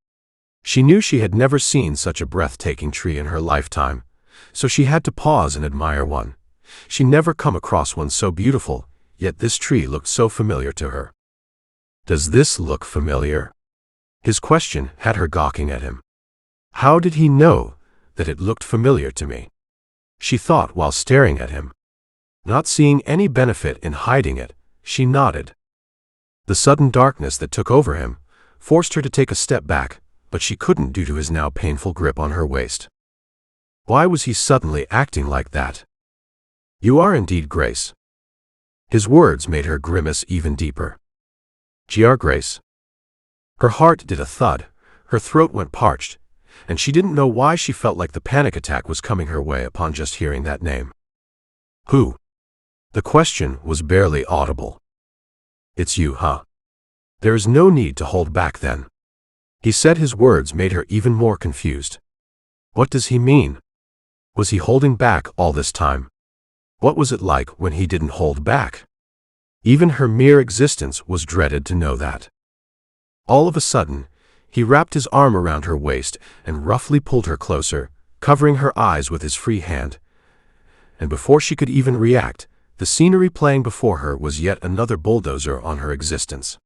She knew she had never seen such a breathtaking tree in her lifetime, so she had to pause and admire one. She never come across one so beautiful, yet this tree looked so familiar to her. "Does this look familiar?" His question had her gawking at him. How did he know that it looked familiar to me? She thought while staring at him. Not seeing any benefit in hiding it, she nodded. The sudden darkness that took over him forced her to take a step back, but she couldn't due to his now painful grip on her waist. Why was he suddenly acting like that? "You are indeed Grace." His words made her grimace even deeper. "Gr. Grace." Her heart did a thud, her throat went parched, and she didn't know why she felt like the panic attack was coming her way upon just hearing that name. Who? The question was barely audible. It's you, huh? There is no need to hold back then. He said. His words made her even more confused. What does he mean? Was he holding back all this time? What was it like when he didn't hold back? Even her mere existence was dreaded to know that. All of a sudden, he wrapped his arm around her waist and roughly pulled her closer, covering her eyes with his free hand. And before she could even react, the scenery playing before her was yet another bulldozer on her existence.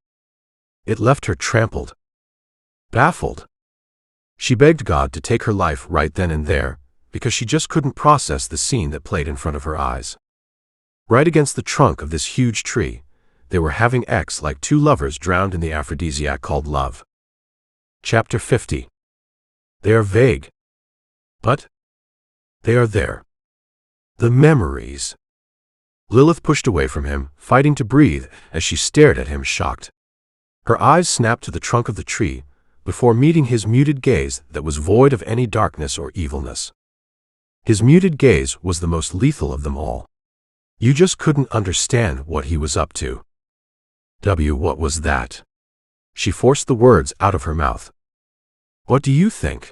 It left her trampled, baffled. She begged God to take her life right then and there, because she just couldn't process the scene that played in front of her eyes. Right against the trunk of this huge tree, they were having sex like two lovers drowned in the aphrodisiac called love. Chapter 50. They are vague, but they are there. The memories. Lilith pushed away from him, fighting to breathe as she stared at him shocked. Her eyes snapped to the trunk of the tree before meeting his muted gaze that was void of any darkness or evilness. His muted gaze was the most lethal of them all. You just couldn't understand what he was up to. What was that? She forced the words out of her mouth. What do you think?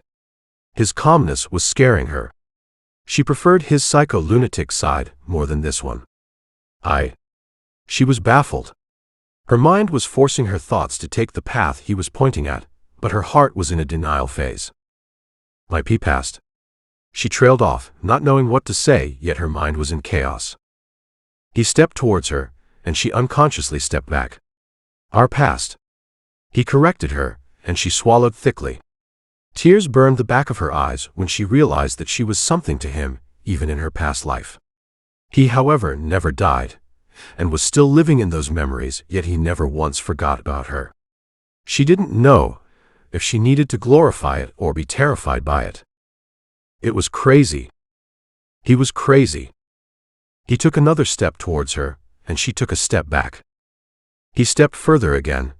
His calmness was scaring her. She preferred his psycho-lunatic side more than this one. She was baffled. Her mind was forcing her thoughts to take the path he was pointing at, but her heart was in a denial phase. My pee passed. She trailed off, not knowing what to say, yet her mind was in chaos. He stepped towards her, and she unconsciously stepped back. Our past. He corrected her, and she swallowed thickly. Tears burned the back of her eyes when she realized that she was something to him, even in her past life. He, however, never died, and was still living in those memories, yet he never once forgot about her. She didn't know if she needed to glorify it or be terrified by it. It was crazy. He was crazy. He took another step towards her, and she took a step back. He stepped further again,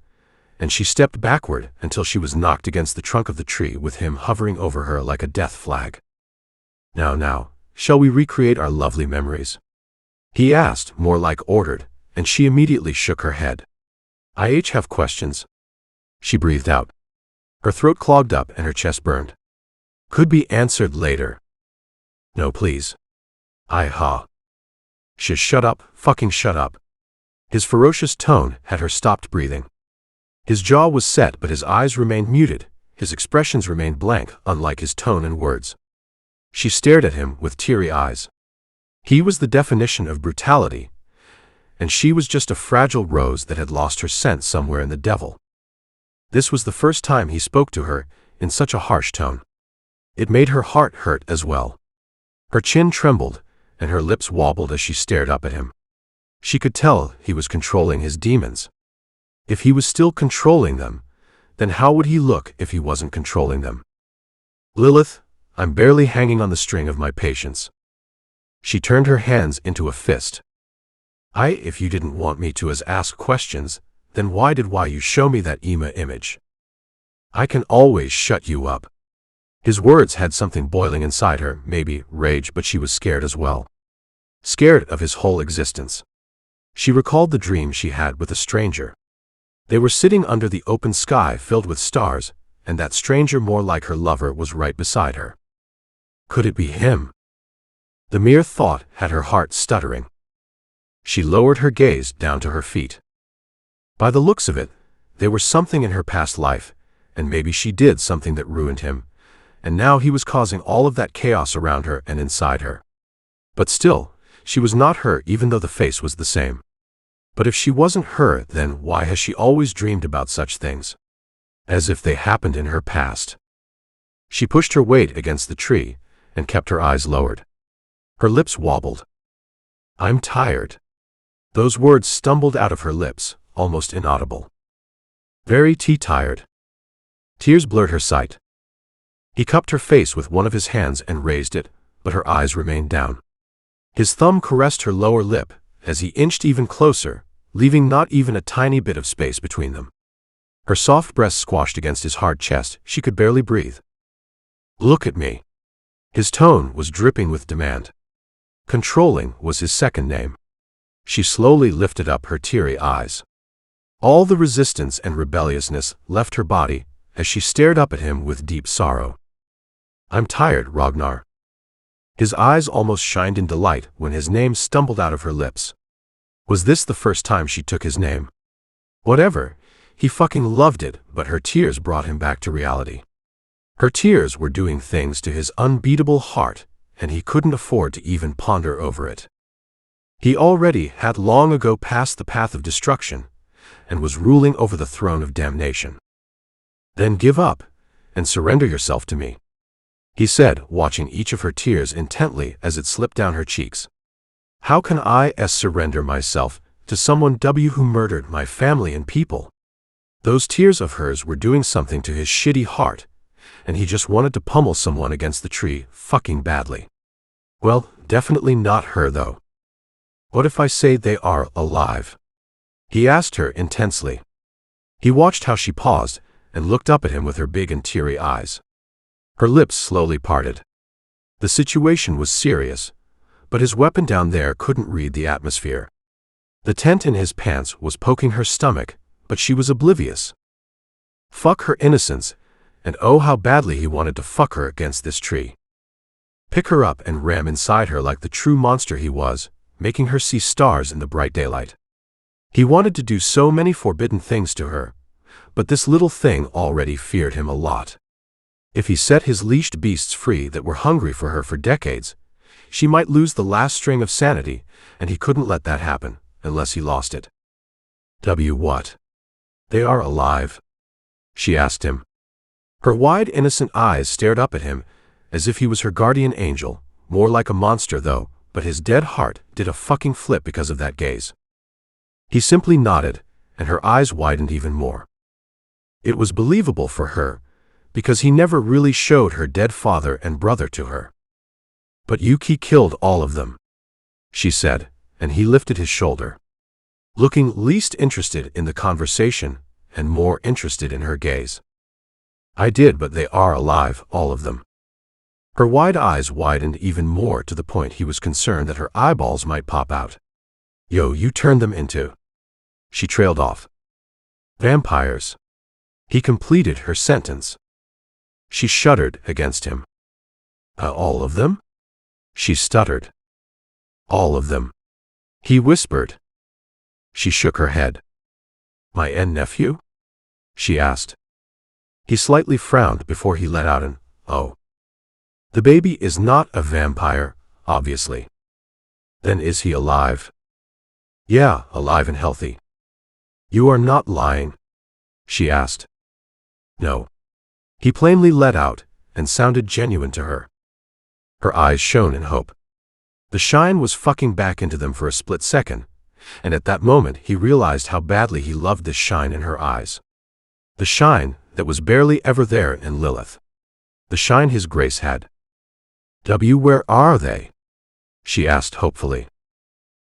and she stepped backward until she was knocked against the trunk of the tree with him hovering over her like a death flag. Now, shall we recreate our lovely memories? He asked, more like ordered, and she immediately shook her head. I have questions. She breathed out. Her throat clogged up and her chest burned. Could be answered later. No, please. Shut up, fucking shut up. His ferocious tone had her stopped breathing. His jaw was set, but his eyes remained muted, his expressions remained blank, unlike his tone and words. She stared at him with teary eyes. He was the definition of brutality, and she was just a fragile rose that had lost her scent somewhere in the devil. This was the first time he spoke to her in such a harsh tone. It made her heart hurt as well. Her chin trembled, and her lips wobbled as she stared up at him. She could tell he was controlling his demons. If he was still controlling them, then how would he look if he wasn't controlling them? Lilith, I'm barely hanging on the string of my patience. She turned her hands into a fist. If you didn't want me to ask questions, then why you show me that image? I can always shut you up. His words had something boiling inside her, maybe rage, but she was scared as well. Scared of his whole existence. She recalled the dream she had with a stranger. They were sitting under the open sky filled with stars, and that stranger, more like her lover, was right beside her. Could it be him? The mere thought had her heart stuttering. She lowered her gaze down to her feet. By the looks of it, there was something in her past life, and maybe she did something that ruined him, and now he was causing all of that chaos around her and inside her. But still, she was not her, even though the face was the same. But if she wasn't her, then why has she always dreamed about such things? As if they happened in her past. She pushed her weight against the tree and kept her eyes lowered. Her lips wobbled. I'm tired. Those words stumbled out of her lips, almost inaudible. Very tired. Tears blurred her sight. He cupped her face with one of his hands and raised it, but her eyes remained down. His thumb caressed her lower lip as he inched even closer, leaving not even a tiny bit of space between them. Her soft breast squashed against his hard chest, she could barely breathe. Look at me. His tone was dripping with demand. Controlling was his second name. She slowly lifted up her teary eyes. All the resistance and rebelliousness left her body as she stared up at him with deep sorrow. I'm tired, Ragnar. His eyes almost shined in delight when his name stumbled out of her lips. Was this the first time she took his name? Whatever, he fucking loved it, but her tears brought him back to reality. Her tears were doing things to his unbeatable heart, and he couldn't afford to even ponder over it. He already had long ago passed the path of destruction, and was ruling over the throne of damnation. Then give up, and surrender yourself to me, he said, watching each of her tears intently as it slipped down her cheeks. How can I surrender myself to someone who murdered my family and people? Those tears of hers were doing something to his shitty heart, and he just wanted to pummel someone against the tree fucking badly. Well, definitely not her though. What if I say they are alive? He asked her intensely. He watched how she paused and looked up at him with her big and teary eyes. Her lips slowly parted. The situation was serious, but his weapon down there couldn't read the atmosphere. The tent in his pants was poking her stomach, but she was oblivious. Fuck her innocence, and oh how badly he wanted to fuck her against this tree. Pick her up and ram inside her like the true monster he was, making her see stars in the bright daylight. He wanted to do so many forbidden things to her, but this little thing already feared him a lot. If he set his leashed beasts free that were hungry for her for decades, she might lose the last string of sanity, and he couldn't let that happen, unless he lost it. What? They are alive? She asked him. Her wide, innocent eyes stared up at him, as if he was her guardian angel, more like a monster though, but his dead heart did a fucking flip because of that gaze. He simply nodded, and her eyes widened even more. It was believable for her, because he never really showed her dead father and brother to her. But Yuki killed all of them, she said, and he lifted his shoulder, looking least interested in the conversation and more interested in her gaze. I did, but they are alive, all of them. Her wide eyes widened even more to the point he was concerned that her eyeballs might pop out. Yo, you turned them into... She trailed off. Vampires. He completed her sentence. She shuddered against him. All of them? She stuttered. All of them. He whispered. She shook her head. My nephew? She asked. He slightly frowned before he let out an, oh. The baby is not a vampire, obviously. Then is he alive? Yeah, alive and healthy. You are not lying? She asked. No. He plainly let out, and sounded genuine to her. Her eyes shone in hope. The shine was fucking back into them for a split second, and at that moment he realized how badly he loved this shine in her eyes. The shine that was barely ever there in Lilith. The shine his grace had. Where are they? She asked hopefully,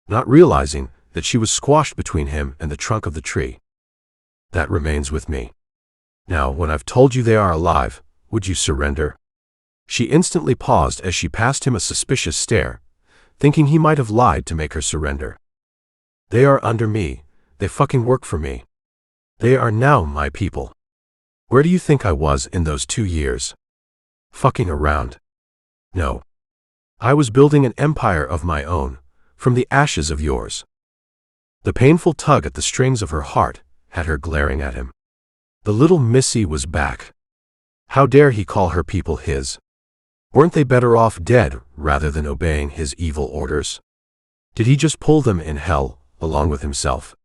not realizing that she was squashed between him and the trunk of the tree. That remains with me. Now, when I've told you they are alive, would you surrender? She instantly paused as she passed him a suspicious stare, thinking he might have lied to make her surrender. They are under me. They fucking work for me. They are now my people. Where do you think I was in those 2 years? Fucking around. No. I was building an empire of my own, from the ashes of yours. The painful tug at the strings of her heart had her glaring at him. The little Missy was back. How dare he call her people his? Weren't they better off dead rather than obeying his evil orders? Did he just pull them in hell, along with himself?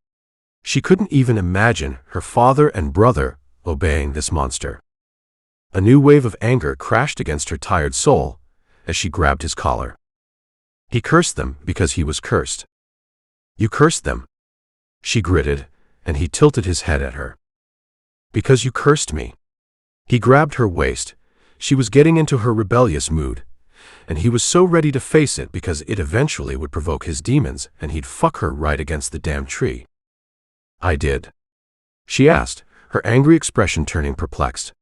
She couldn't even imagine her father and brother obeying this monster. A new wave of anger crashed against her tired soul as she grabbed his collar. He cursed them because he was cursed. You cursed them? She gritted, and he tilted his head at her. Because you cursed me. He grabbed her waist. She was getting into her rebellious mood, and he was so ready to face it because it eventually would provoke his demons and he'd fuck her right against the damn tree. I did. She asked, her angry expression turning perplexed.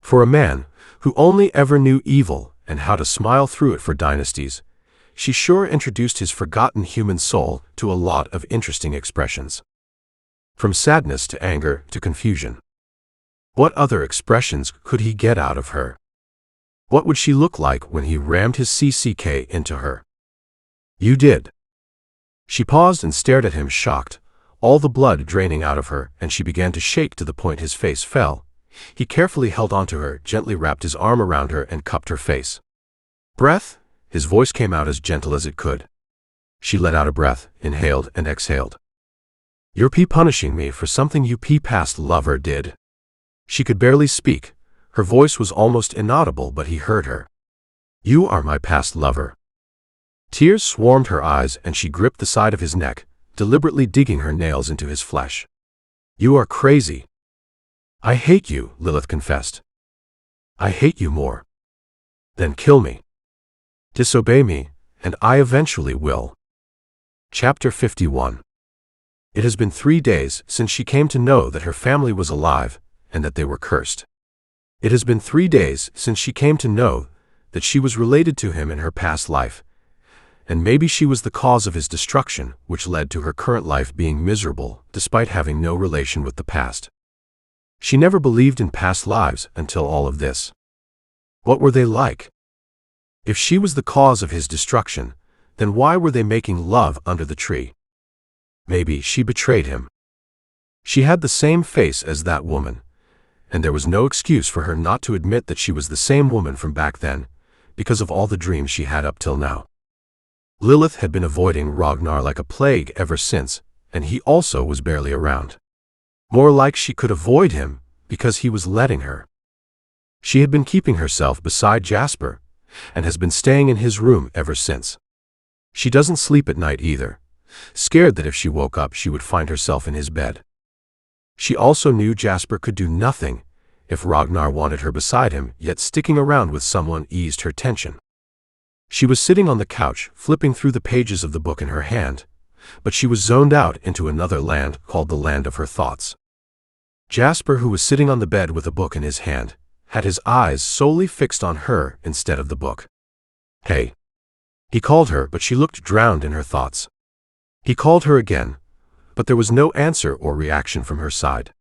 For a man who only ever knew evil and how to smile through it for dynasties, she sure introduced his forgotten human soul to a lot of interesting expressions. From sadness to anger to confusion. What other expressions could he get out of her? What would she look like when he rammed his CCK into her? You did. She paused and stared at him shocked, all the blood draining out of her, and she began to shake to the point his face fell. He carefully held onto her, gently wrapped his arm around her and cupped her face. Breath? His voice came out as gentle as it could. She let out a breath, inhaled and exhaled. You're punishing me for something you past lover did. She could barely speak. Her voice was almost inaudible, but he heard her. You are my past lover. Tears swarmed her eyes and she gripped the side of his neck, deliberately digging her nails into his flesh. You are crazy. I hate you, Lilith confessed. I hate you more. Then kill me. Disobey me, and I eventually will. Chapter 51. It has been 3 days since she came to know that her family was alive and that they were cursed. It has been 3 days since she came to know that she was related to him in her past life, and maybe she was the cause of his destruction, which led to her current life being miserable despite having no relation with the past. She never believed in past lives until all of this. What were they like? If she was the cause of his destruction, then why were they making love under the tree? Maybe she betrayed him. She had the same face as that woman, and there was no excuse for her not to admit that she was the same woman from back then, because of all the dreams she had up till now. Lilith had been avoiding Ragnar like a plague ever since, and he also was barely around. More like she could avoid him because he was letting her. She had been keeping herself beside Jasper, and has been staying in his room ever since. She doesn't sleep at night either, scared that if she woke up she would find herself in his bed. She also knew Jasper could do nothing if Ragnar wanted her beside him, yet sticking around with someone eased her tension. She was sitting on the couch, flipping through the pages of the book in her hand, but she was zoned out into another land called the land of her thoughts. Jasper, who was sitting on the bed with a book in his hand, had his eyes solely fixed on her instead of the book. Hey. He called her, but she looked drowned in her thoughts. He called her again, but there was no answer or reaction from her side.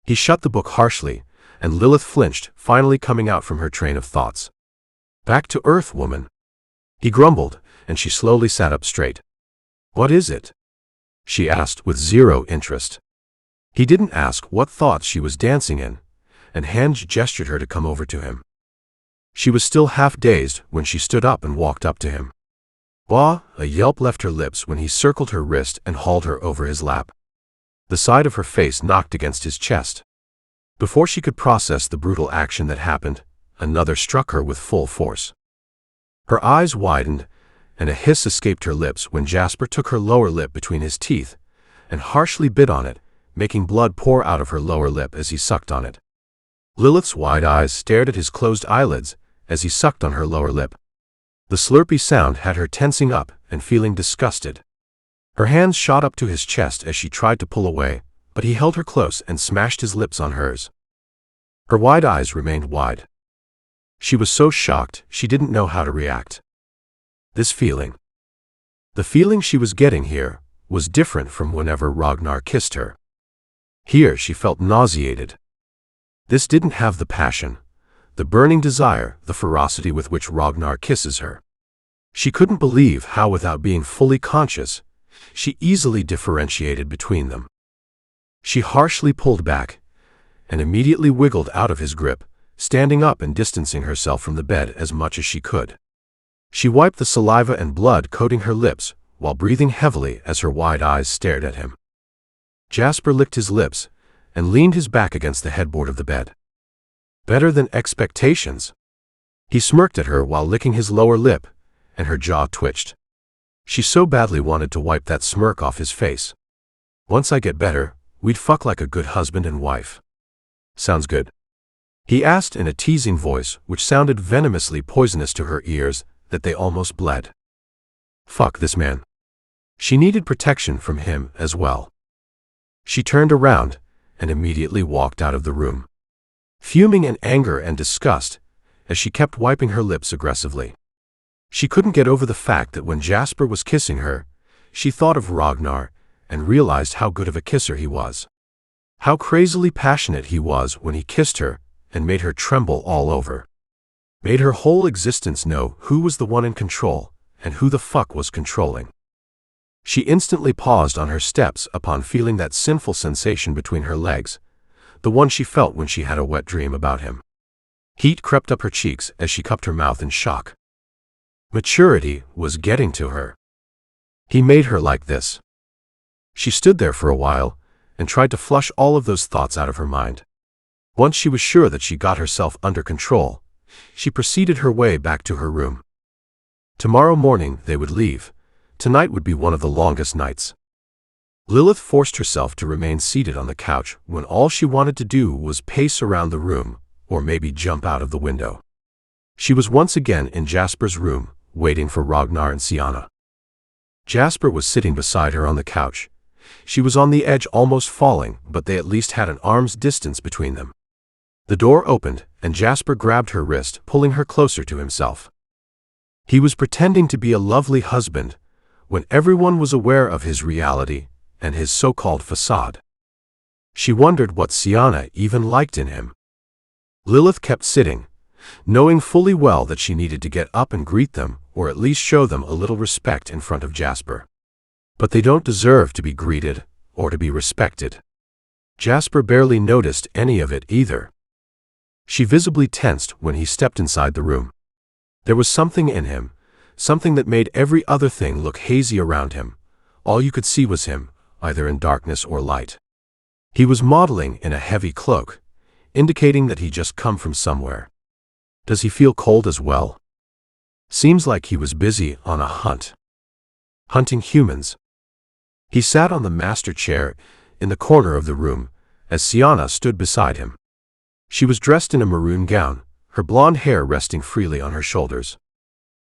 He shut the book harshly, and Lilith flinched, finally coming out from her train of thoughts. Back to earth, woman. He grumbled, and she slowly sat up straight. What is it? She asked with zero interest. He didn't ask what thoughts she was dancing in, and hand gestured her to come over to him. She was still half dazed when she stood up and walked up to him. Wah! A yelp left her lips when he circled her wrist and hauled her over his lap. The side of her face knocked against his chest. Before she could process the brutal action that happened, another struck her with full force. Her eyes widened, and a hiss escaped her lips when Jasper took her lower lip between his teeth and harshly bit on it, making blood pour out of her lower lip as he sucked on it. Lilith's wide eyes stared at his closed eyelids as he sucked on her lower lip. The slurpy sound had her tensing up and feeling disgusted. Her hands shot up to his chest as she tried to pull away, but he held her close and smashed his lips on hers. Her wide eyes remained wide. She was so shocked she didn't know how to react. This feeling. The feeling she was getting here was different from whenever Ragnar kissed her. Here she felt nauseated. This didn't have the passion, the burning desire, the ferocity with which Ragnar kisses her. She couldn't believe how, without being fully conscious, she easily differentiated between them. She harshly pulled back and immediately wiggled out of his grip, standing up and distancing herself from the bed as much as she could. She wiped the saliva and blood coating her lips while breathing heavily as her wide eyes stared at him. Jasper licked his lips and leaned his back against the headboard of the bed. Better than expectations. He smirked at her while licking his lower lip, and her jaw twitched. She so badly wanted to wipe that smirk off his face. Once I get better, we'd fuck like a good husband and wife. Sounds good? He asked in a teasing voice which sounded venomously poisonous to her ears that they almost bled. Fuck this man. She needed protection from him as well. She turned around and immediately walked out of the room. fuming in anger and disgust as she kept wiping her lips aggressively. She couldn't get over the fact that when Jasper was kissing her, she thought of Ragnar and realized how good of a kisser he was. How crazily passionate he was when he kissed her and made her tremble all over. Made her whole existence know who was the one in control and who the fuck was controlling. She instantly paused on her steps upon feeling that sinful sensation between her legs, the one she felt when she had a wet dream about him. Heat crept up her cheeks as she cupped her mouth in shock. Maturity was getting to her. He made her like this. She stood there for a while and tried to flush all of those thoughts out of her mind. Once she was sure that she got herself under control, she proceeded her way back to her room. Tomorrow morning they would leave. Tonight would be one of the longest nights. Lilith forced herself to remain seated on the couch when all she wanted to do was pace around the room, or maybe jump out of the window. She was once again in Jasper's room, waiting for Ragnar and Sienna. Jasper was sitting beside her on the couch. She was on the edge, almost falling, but they at least had an arm's distance between them. The door opened, and Jasper grabbed her wrist, pulling her closer to himself. He was pretending to be a lovely husband, when everyone was aware of his reality and his so-called facade. She wondered what Sienna even liked in him. Lilith kept sitting, knowing fully well that she needed to get up and greet them, or at least show them a little respect in front of Jasper. But they don't deserve to be greeted or to be respected. Jasper barely noticed any of it either. She visibly tensed when he stepped inside the room. There was something in him, something that made every other thing look hazy around him. All you could see was him, either in darkness or light. He was modeling in a heavy cloak, indicating that he just come from somewhere. Does he feel cold as well? Seems like he was busy on a hunt. Hunting humans. He sat on the master chair in the corner of the room as Sienna stood beside him. She was dressed in a maroon gown, her blonde hair resting freely on her shoulders.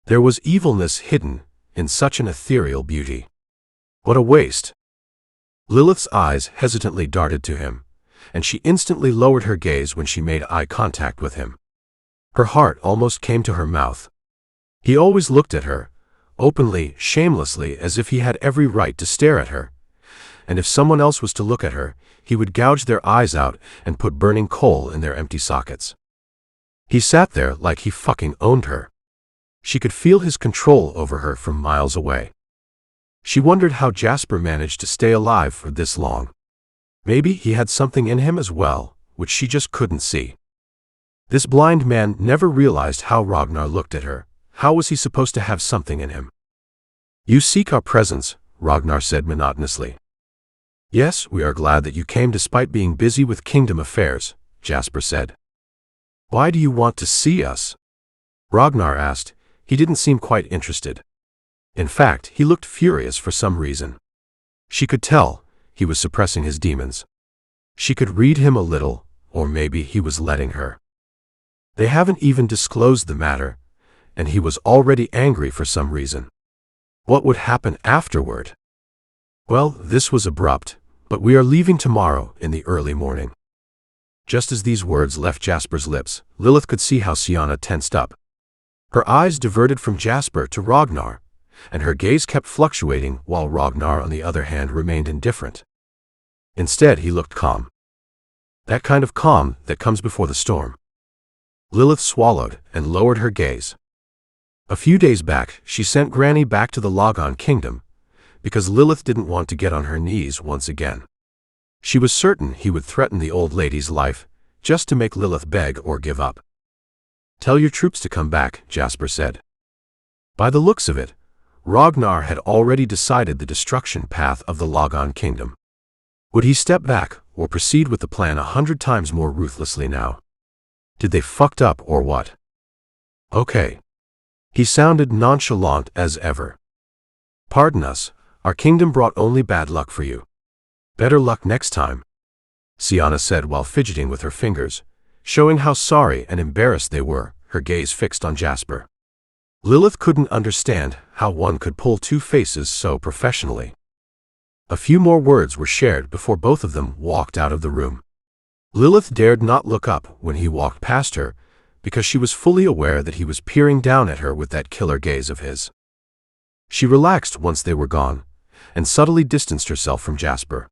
There was evilness hidden in such an ethereal beauty. What a waste! Lilith's eyes hesitantly darted to him, and she instantly lowered her gaze when she made eye contact with him. Her heart almost came to her mouth. He always looked at her, openly, shamelessly, as if he had every right to stare at her. And if someone else was to look at her, he would gouge their eyes out and put burning coal in their empty sockets. He sat there like he fucking owned her. She could feel his control over her from miles away. She wondered how Jasper managed to stay alive for this long. Maybe he had something in him as well, which she just couldn't see. This blind man never realized how Ragnar looked at her. How was he supposed to have something in him? You seek our presence, Ragnar said monotonously. Yes, we are glad that you came despite being busy with kingdom affairs, Jasper said. Why do you want to see us? Ragnar asked. He didn't seem quite interested. In fact, he looked furious for some reason. She could tell he was suppressing his demons. She could read him a little, or maybe he was letting her. They haven't even disclosed the matter, and he was already angry for some reason. What would happen afterward? Well, this was abrupt, but we are leaving tomorrow in the early morning. Just as these words left Jasper's lips, Lilith could see how Sienna tensed up. Her eyes diverted from Jasper to Ragnar, and her gaze kept fluctuating while Ragnar, on the other hand, remained indifferent. Instead, he looked calm. That kind of calm that comes before the storm. Lilith swallowed and lowered her gaze. A few days back, she sent Granny back to the Logon Kingdom, because Lilith didn't want to get on her knees once again. She was certain he would threaten the old lady's life, just to make Lilith beg or give up. Tell your troops to come back, Jasper said. By the looks of it, Ragnar had already decided the destruction path of the Logon Kingdom. Would he step back, or proceed with the plan 100 times more ruthlessly now? Did they fucked up or what? Okay. He sounded nonchalant as ever. Pardon us, our kingdom brought only bad luck for you. Better luck next time, Sienna said while fidgeting with her fingers, showing how sorry and embarrassed they were, her gaze fixed on Jasper. Lilith couldn't understand how one could pull two faces so professionally. A few more words were shared before both of them walked out of the room. Lilith dared not look up when he walked past her, because she was fully aware that he was peering down at her with that killer gaze of his. She relaxed once they were gone, and subtly distanced herself from Jasper.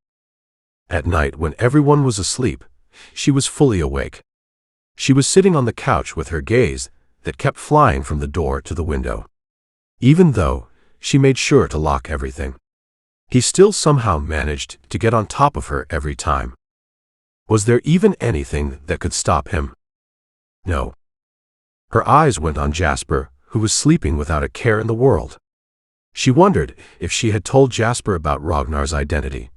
At night, when everyone was asleep, she was fully awake. She was sitting on the couch with her gaze that kept flying from the door to the window. Even though she made sure to lock everything, he still somehow managed to get on top of her every time. Was there even anything that could stop him? No. Her eyes went on Jasper, who was sleeping without a care in the world. She wondered if she had told Jasper about Ragnar's identity.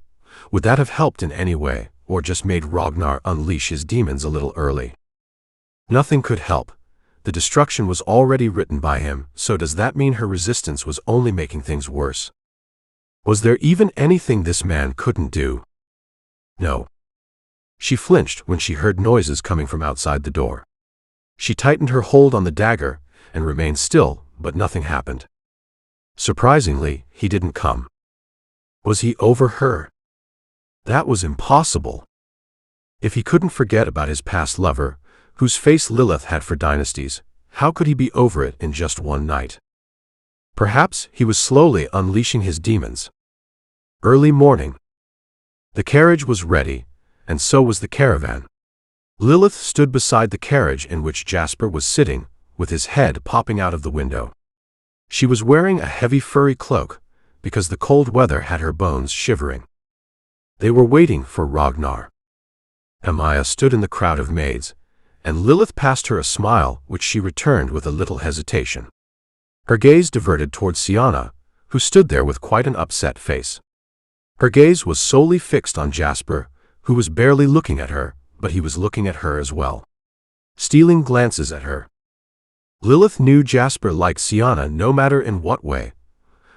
Would that have helped in any way, or just made Ragnar unleash his demons a little early? Nothing could help. The destruction was already written by him, so does that mean her resistance was only making things worse? Was there even anything this man couldn't do? No. She flinched when she heard noises coming from outside the door. She tightened her hold on the dagger and remained still, but nothing happened. Surprisingly, he didn't come. Was he over her? That was impossible. If he couldn't forget about his past lover, whose face Lilith had for dynasties, how could he be over it in just one night? Perhaps he was slowly unleashing his demons. Early morning. The carriage was ready, and so was the caravan. Lilith stood beside the carriage in which Jasper was sitting, with his head popping out of the window. She was wearing a heavy furry cloak, because the cold weather had her bones shivering. They were waiting for Ragnar. Amaya stood in the crowd of maids, and Lilith passed her a smile which she returned with a little hesitation. Her gaze diverted towards Sienna, who stood there with quite an upset face. Her gaze was solely fixed on Jasper, who was barely looking at her, but he was looking at her as well, stealing glances at her. Lilith knew Jasper liked Sienna no matter in what way,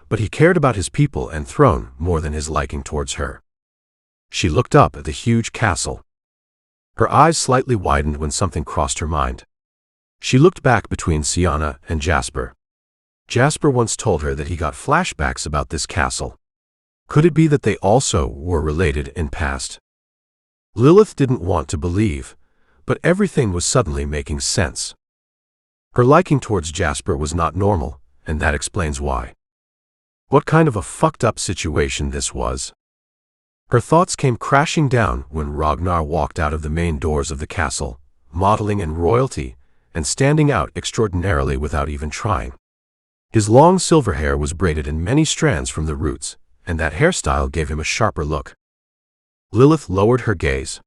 but he cared about his people and throne more than his liking towards her. She looked up at the huge castle. Her eyes slightly widened when something crossed her mind. She looked back between Sienna and Jasper. Jasper once told her that he got flashbacks about this castle. Could it be that they also were related in past? Lilith didn't want to believe, but everything was suddenly making sense. Her liking towards Jasper was not normal, and that explains why. What kind of a fucked up situation this was. Her thoughts came crashing down when Ragnar walked out of the main doors of the castle, modeling in royalty, and standing out extraordinarily without even trying. His long silver hair was braided in many strands from the roots, and that hairstyle gave him a sharper look. Lilith lowered her gaze.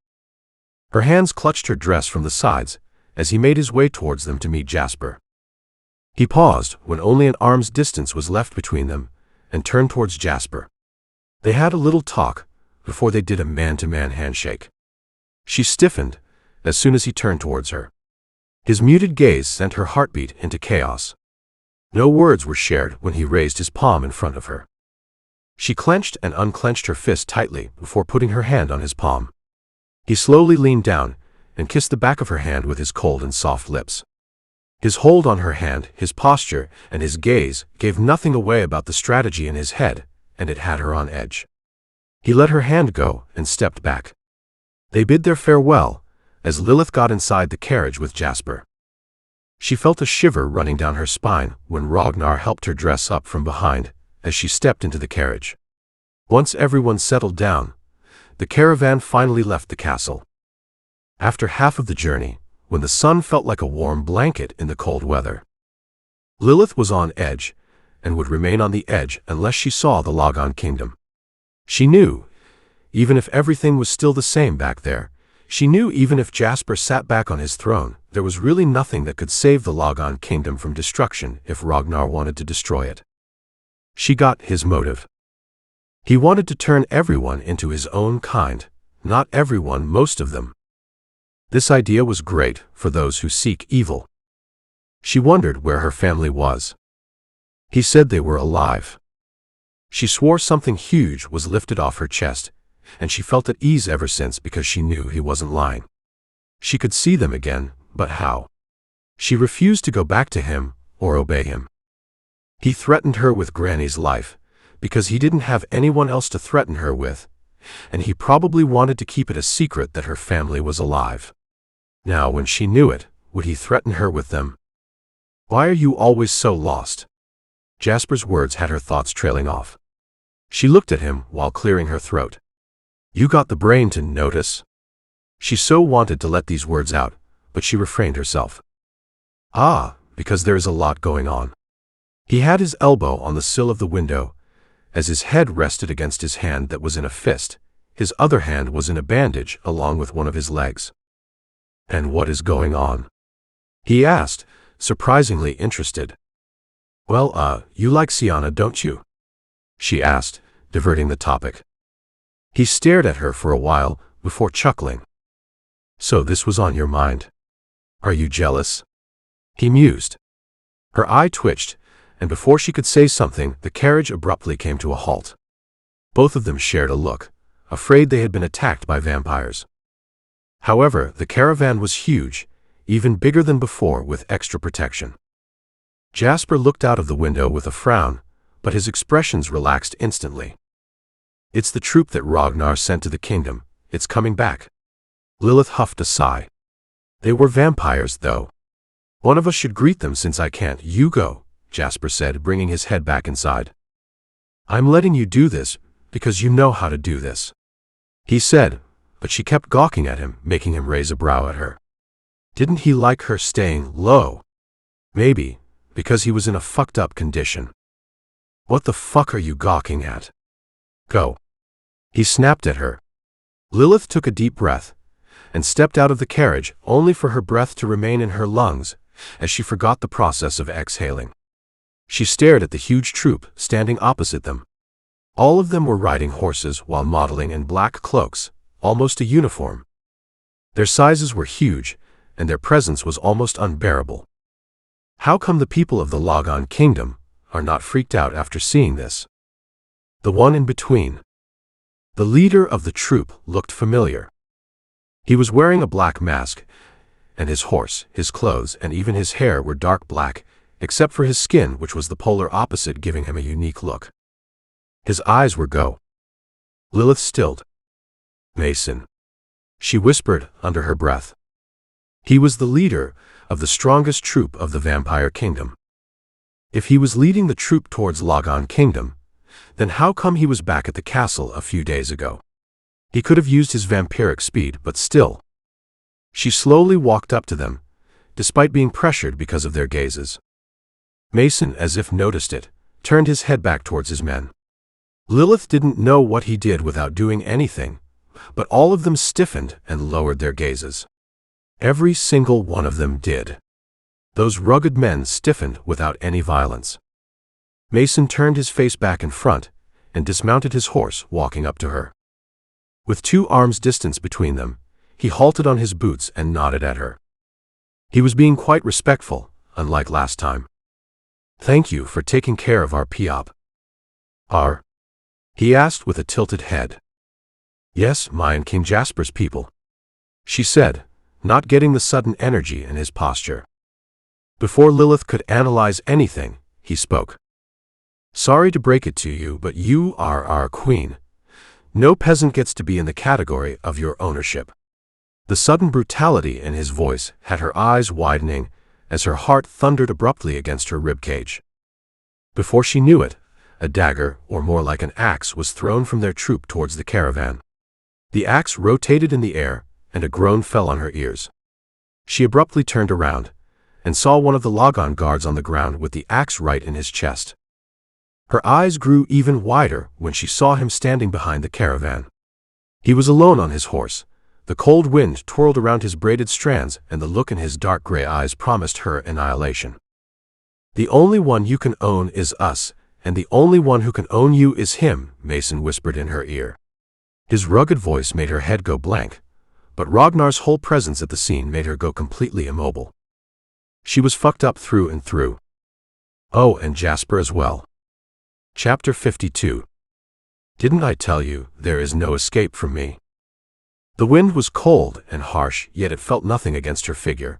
Her hands clutched her dress from the sides, as he made his way towards them to meet Jasper. He paused when only an arm's distance was left between them, and turned towards Jasper. They had a little talk before they did a man-to-man handshake. She stiffened as soon as he turned towards her. His muted gaze sent her heartbeat into chaos. No words were shared when he raised his palm in front of her. She clenched and unclenched her fist tightly before putting her hand on his palm. He slowly leaned down and kissed the back of her hand with his cold and soft lips. His hold on her hand, his posture, and his gaze gave nothing away about the strategy in his head, and it had her on edge. He let her hand go and stepped back. They bid their farewell as Lilith got inside the carriage with Jasper. She felt a shiver running down her spine when Ragnar helped her dress up from behind as she stepped into the carriage. Once everyone settled down, the caravan finally left the castle. After half of the journey, when the sun felt like a warm blanket in the cold weather, Lilith was on edge and would remain on the edge unless she saw the Logon Kingdom. She knew, even if everything was still the same back there, she knew even if Jasper sat back on his throne, there was really nothing that could save the Logon Kingdom from destruction if Ragnar wanted to destroy it. She got his motive. He wanted to turn everyone into his own kind, not everyone, most of them. This idea was great for those who seek evil. She wondered where her family was. He said they were alive. She swore something huge was lifted off her chest, and she felt at ease ever since because she knew he wasn't lying. She could see them again, but how? She refused to go back to him or obey him. He threatened her with Granny's life because he didn't have anyone else to threaten her with, and he probably wanted to keep it a secret that her family was alive. Now, when she knew it, would he threaten her with them? "Why are you always so lost?" Jasper's words had her thoughts trailing off. She looked at him while clearing her throat. "You got the brain to notice?" She so wanted to let these words out, but she refrained herself. Because there is a lot going on." He had his elbow on the sill of the window. As his head rested against his hand that was in a fist, his other hand was in a bandage along with one of his legs. "And what is going on?" he asked, surprisingly interested. "Well, you like Sienna, don't you?" she asked, diverting the topic. He stared at her for a while before chuckling. "So this was on your mind. Are you jealous?" he mused. Her eye twitched, and before she could say something, the carriage abruptly came to a halt. Both of them shared a look, afraid they had been attacked by vampires. However, the caravan was huge, even bigger than before, with extra protection. Jasper looked out of the window with a frown, but his expressions relaxed instantly. "It's the troop that Ragnar sent to the kingdom. It's coming back." Lilith huffed a sigh. "They were vampires, though. One of us should greet them since I can't." "You go," Jasper said, bringing his head back inside. "I'm letting you do this because you know how to do this," he said, but she kept gawking at him, making him raise a brow at her. Didn't he like her staying low? Maybe, because he was in a fucked up condition. "What the fuck are you gawking at? Go," he snapped at her. Lilith took a deep breath and stepped out of the carriage, only for her breath to remain in her lungs as she forgot the process of exhaling. She stared at the huge troop standing opposite them. All of them were riding horses while modeling in black cloaks, almost a uniform. Their sizes were huge, and their presence was almost unbearable. How come the people of the Logon Kingdom are not freaked out after seeing this? The one in between. The leader of the troop looked familiar. He was wearing a black mask, and his horse, his clothes, and even his hair were dark black, except for his skin, which was the polar opposite, giving him a unique look. His eyes were go. Lilith stilled. "Mason," she whispered under her breath. He was the leader of the strongest troop of the Vampire Kingdom. If he was leading the troop towards Logon Kingdom, then how come he was back at the castle a few days ago? He could have used his vampiric speed, but still. She slowly walked up to them, despite being pressured because of their gazes. Mason, as if noticed it, turned his head back towards his men. Lilith didn't know what he did without doing anything, but all of them stiffened and lowered their gazes. Every single one of them did. Those rugged men stiffened without any violence. Mason turned his face back in front and dismounted his horse, walking up to her. With 2 arms distance between them, he halted on his boots and nodded at her. He was being quite respectful, unlike last time. "Thank you for taking care of our Piop." "Our?" he asked with a tilted head. "Yes, mine, King Jasper's people," she said, not getting the sudden energy in his posture. Before Lilith could analyze anything, he spoke. "Sorry to break it to you, but you are our queen. No peasant gets to be in the category of your ownership." The sudden brutality in his voice had her eyes widening as her heart thundered abruptly against her ribcage. Before she knew it, a dagger, or more like an axe, was thrown from their troop towards the caravan. The axe rotated in the air, and a groan fell on her ears. She abruptly turned around and saw one of the Logon guards on the ground with the axe right in his chest. Her eyes grew even wider when she saw him standing behind the caravan. He was alone on his horse. The cold wind twirled around his braided strands, and the look in his dark gray eyes promised her annihilation. "The only one you can own is us, and the only one who can own you is him," Mason whispered in her ear. His rugged voice made her head go blank, but Ragnar's whole presence at the scene made her go completely immobile. She was fucked up through and through. Oh, and Jasper as well. Chapter 52. Didn't I tell you, there is no escape from me? The wind was cold and harsh, yet it felt nothing against her figure.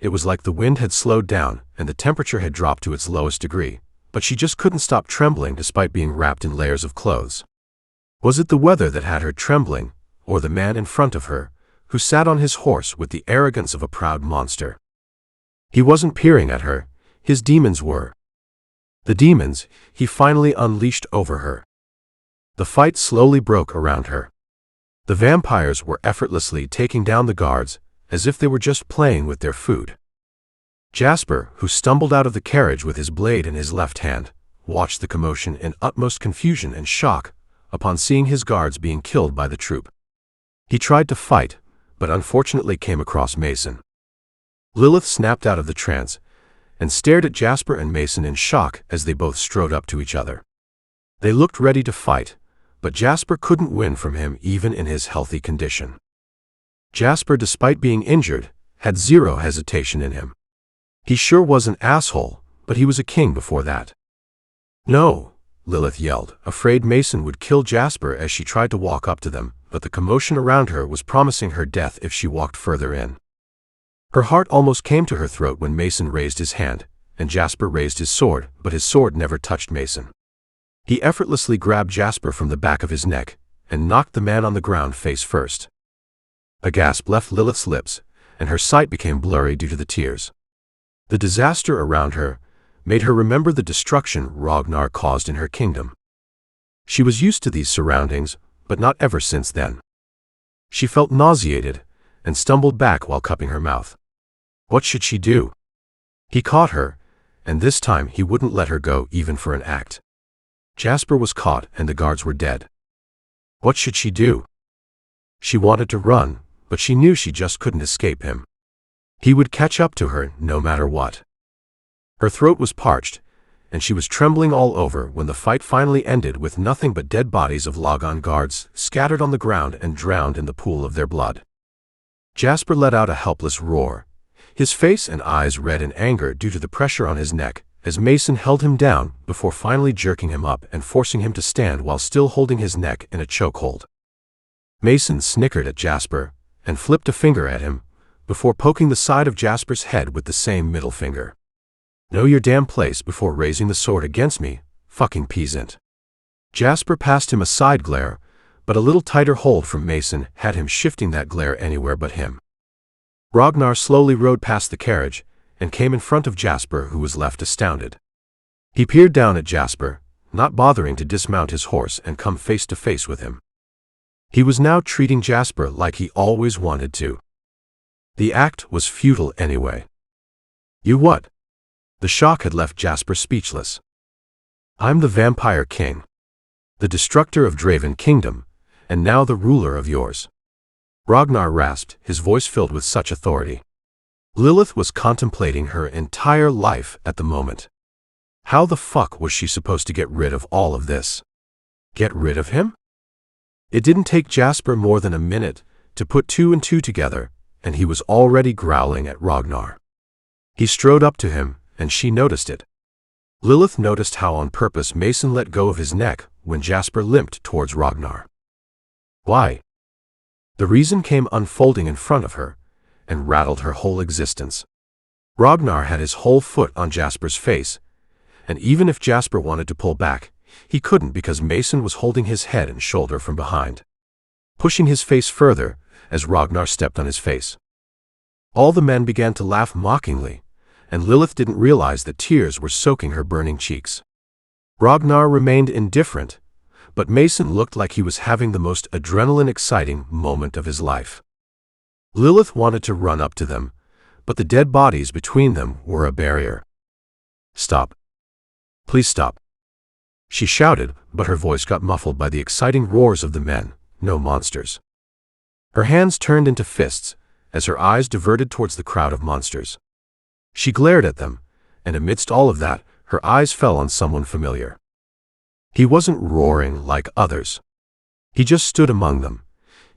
It was like the wind had slowed down and the temperature had dropped to its lowest degree, but she just couldn't stop trembling despite being wrapped in layers of clothes. Was it the weather that had her trembling, or the man in front of her, who sat on his horse with the arrogance of a proud monster? He wasn't peering at her, his demons were. The demons he finally unleashed over her. The fight slowly broke around her. The vampires were effortlessly taking down the guards, as if they were just playing with their food. Jasper, who stumbled out of the carriage with his blade in his left hand, watched the commotion in utmost confusion and shock upon seeing his guards being killed by the troop. He tried to fight, but unfortunately came across Mason. Lilith snapped out of the trance and stared at Jasper and Mason in shock as they both strode up to each other. They looked ready to fight, but Jasper couldn't win from him even in his healthy condition. Jasper, despite being injured, had zero hesitation in him. He sure was an asshole, but he was a king before that. "No," Lilith yelled, afraid Mason would kill Jasper as she tried to walk up to them, but the commotion around her was promising her death if she walked further in. Her heart almost came to her throat when Mason raised his hand, and Jasper raised his sword, but his sword never touched Mason. He effortlessly grabbed Jasper from the back of his neck and knocked the man on the ground face first. A gasp left Lilith's lips, and her sight became blurry due to the tears. The disaster around her made her remember the destruction Ragnar caused in her kingdom. She was used to these surroundings, but not ever since then. She felt nauseated and stumbled back while cupping her mouth. What should she do? He caught her, and this time he wouldn't let her go even for an act. Jasper was caught and the guards were dead. What should she do? She wanted to run, but she knew she just couldn't escape him. He would catch up to her no matter what. Her throat was parched, and she was trembling all over when the fight finally ended with nothing but dead bodies of Logon guards scattered on the ground and drowned in the pool of their blood. Jasper let out a helpless roar, his face and eyes red in anger due to the pressure on his neck, as Mason held him down before finally jerking him up and forcing him to stand while still holding his neck in a chokehold. Mason snickered at Jasper and flipped a finger at him before poking the side of Jasper's head with the same middle finger. "Know your damn place before raising the sword against me, fucking peasant." Jasper passed him a side glare, but a little tighter hold from Mason had him shifting that glare anywhere but him. Ragnar slowly rode past the carriage and came in front of Jasper, who was left astounded. He peered down at Jasper, not bothering to dismount his horse and come face to face with him. He was now treating Jasper like he always wanted to. The act was futile anyway. "You what?" The shock had left Jasper speechless. "I'm the Vampire King, the destructor of Draven Kingdom, and now the ruler of yours," Ragnar rasped, his voice filled with such authority. Lilith was contemplating her entire life at the moment. How the fuck was she supposed to get rid of all of this? Get rid of him? It didn't take Jasper more than a minute to put two and two together, and he was already growling at Ragnar. He strode up to him, and she noticed it. Lilith noticed how on purpose Mason let go of his neck when Jasper limped towards Ragnar. Why? The reason came unfolding in front of her and rattled her whole existence. Ragnar had his whole foot on Jasper's face, and even if Jasper wanted to pull back, he couldn't because Mason was holding his head and shoulder from behind, pushing his face further as Ragnar stepped on his face. All the men began to laugh mockingly, and Lilith didn't realize that tears were soaking her burning cheeks. Ragnar remained indifferent, but Mason looked like he was having the most adrenaline-exciting moment of his life. Lilith wanted to run up to them, but the dead bodies between them were a barrier. "Stop. Please stop," she shouted, but her voice got muffled by the exciting roars of the men, no monsters. Her hands turned into fists as her eyes diverted towards the crowd of monsters. She glared at them, and amidst all of that, her eyes fell on someone familiar. He wasn't roaring like others. He just stood among them,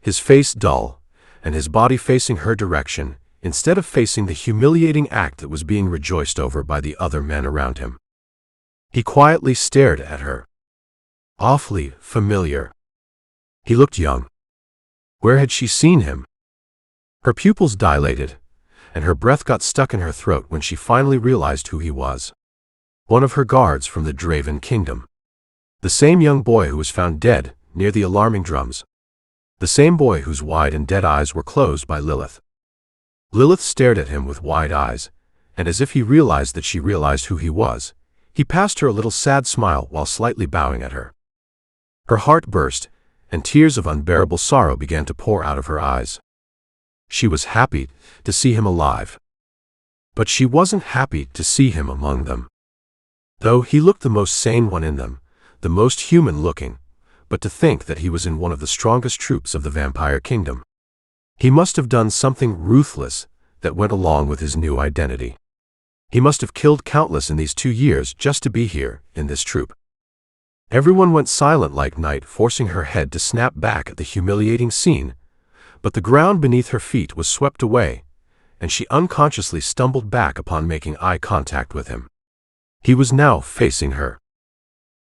his face dull, and his body facing her direction, instead of facing the humiliating act that was being rejoiced over by the other men around him. He quietly stared at her. Awfully familiar. He looked young. Where had she seen him? Her pupils dilated, and her breath got stuck in her throat when she finally realized who he was. One of her guards from the Draven Kingdom. The same young boy who was found dead near the alarming drums. The same boy whose wide and dead eyes were closed by Lilith. Lilith stared at him with wide eyes, and as if he realized that she realized who he was, he passed her a little sad smile while slightly bowing at her. Her heart burst, and tears of unbearable sorrow began to pour out of her eyes. She was happy to see him alive. But she wasn't happy to see him among them. Though he looked the most sane one in them, the most human-looking, but to think that he was in one of the strongest troops of the vampire kingdom. He must have done something ruthless that went along with his new identity. He must have killed countless in these 2 years just to be here, in this troop. Everyone went silent like night, forcing her head to snap back at the humiliating scene, but the ground beneath her feet was swept away, and she unconsciously stumbled back upon making eye contact with him. He was now facing her,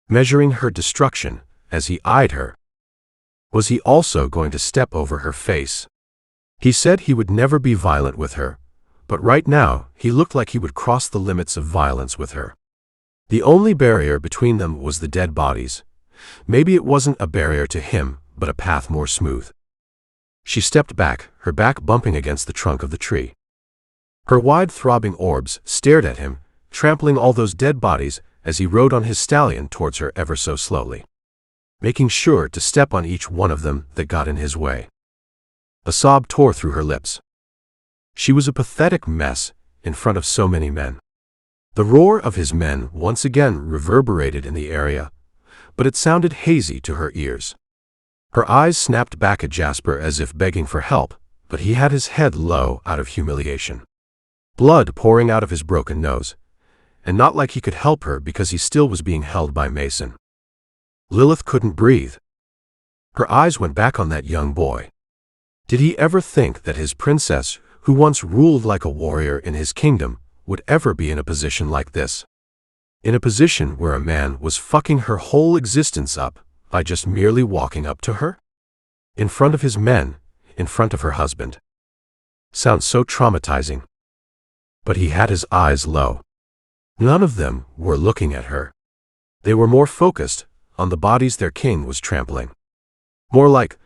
measuring her destruction as he eyed her. Was he also going to step over her face? He said he would never be violent with her, but right now he looked like he would cross the limits of violence with her. The only barrier between them was the dead bodies. Maybe it wasn't a barrier to him, but a path more smooth. She stepped back, her back bumping against the trunk of the tree. Her wide throbbing orbs stared at him, trampling all those dead bodies as he rode on his stallion towards her ever so slowly, making sure to step on each one of them that got in his way. A sob tore through her lips. She was a pathetic mess in front of so many men. The roar of his men once again reverberated in the area, but it sounded hazy to her ears. Her eyes snapped back at Jasper as if begging for help, but he had his head low out of humiliation. Blood pouring out of his broken nose, and not like he could help her because he still was being held by Mason. Lilith couldn't breathe. Her eyes went back on that young boy. Did he ever think that his princess, who once ruled like a warrior in his kingdom, would ever be in a position like this? In a position where a man was fucking her whole existence up by just merely walking up to her? In front of his men, in front of her husband. Sounds so traumatizing. But he had his eyes low. None of them were looking at her. They were more focused on the bodies their king was trampling. More like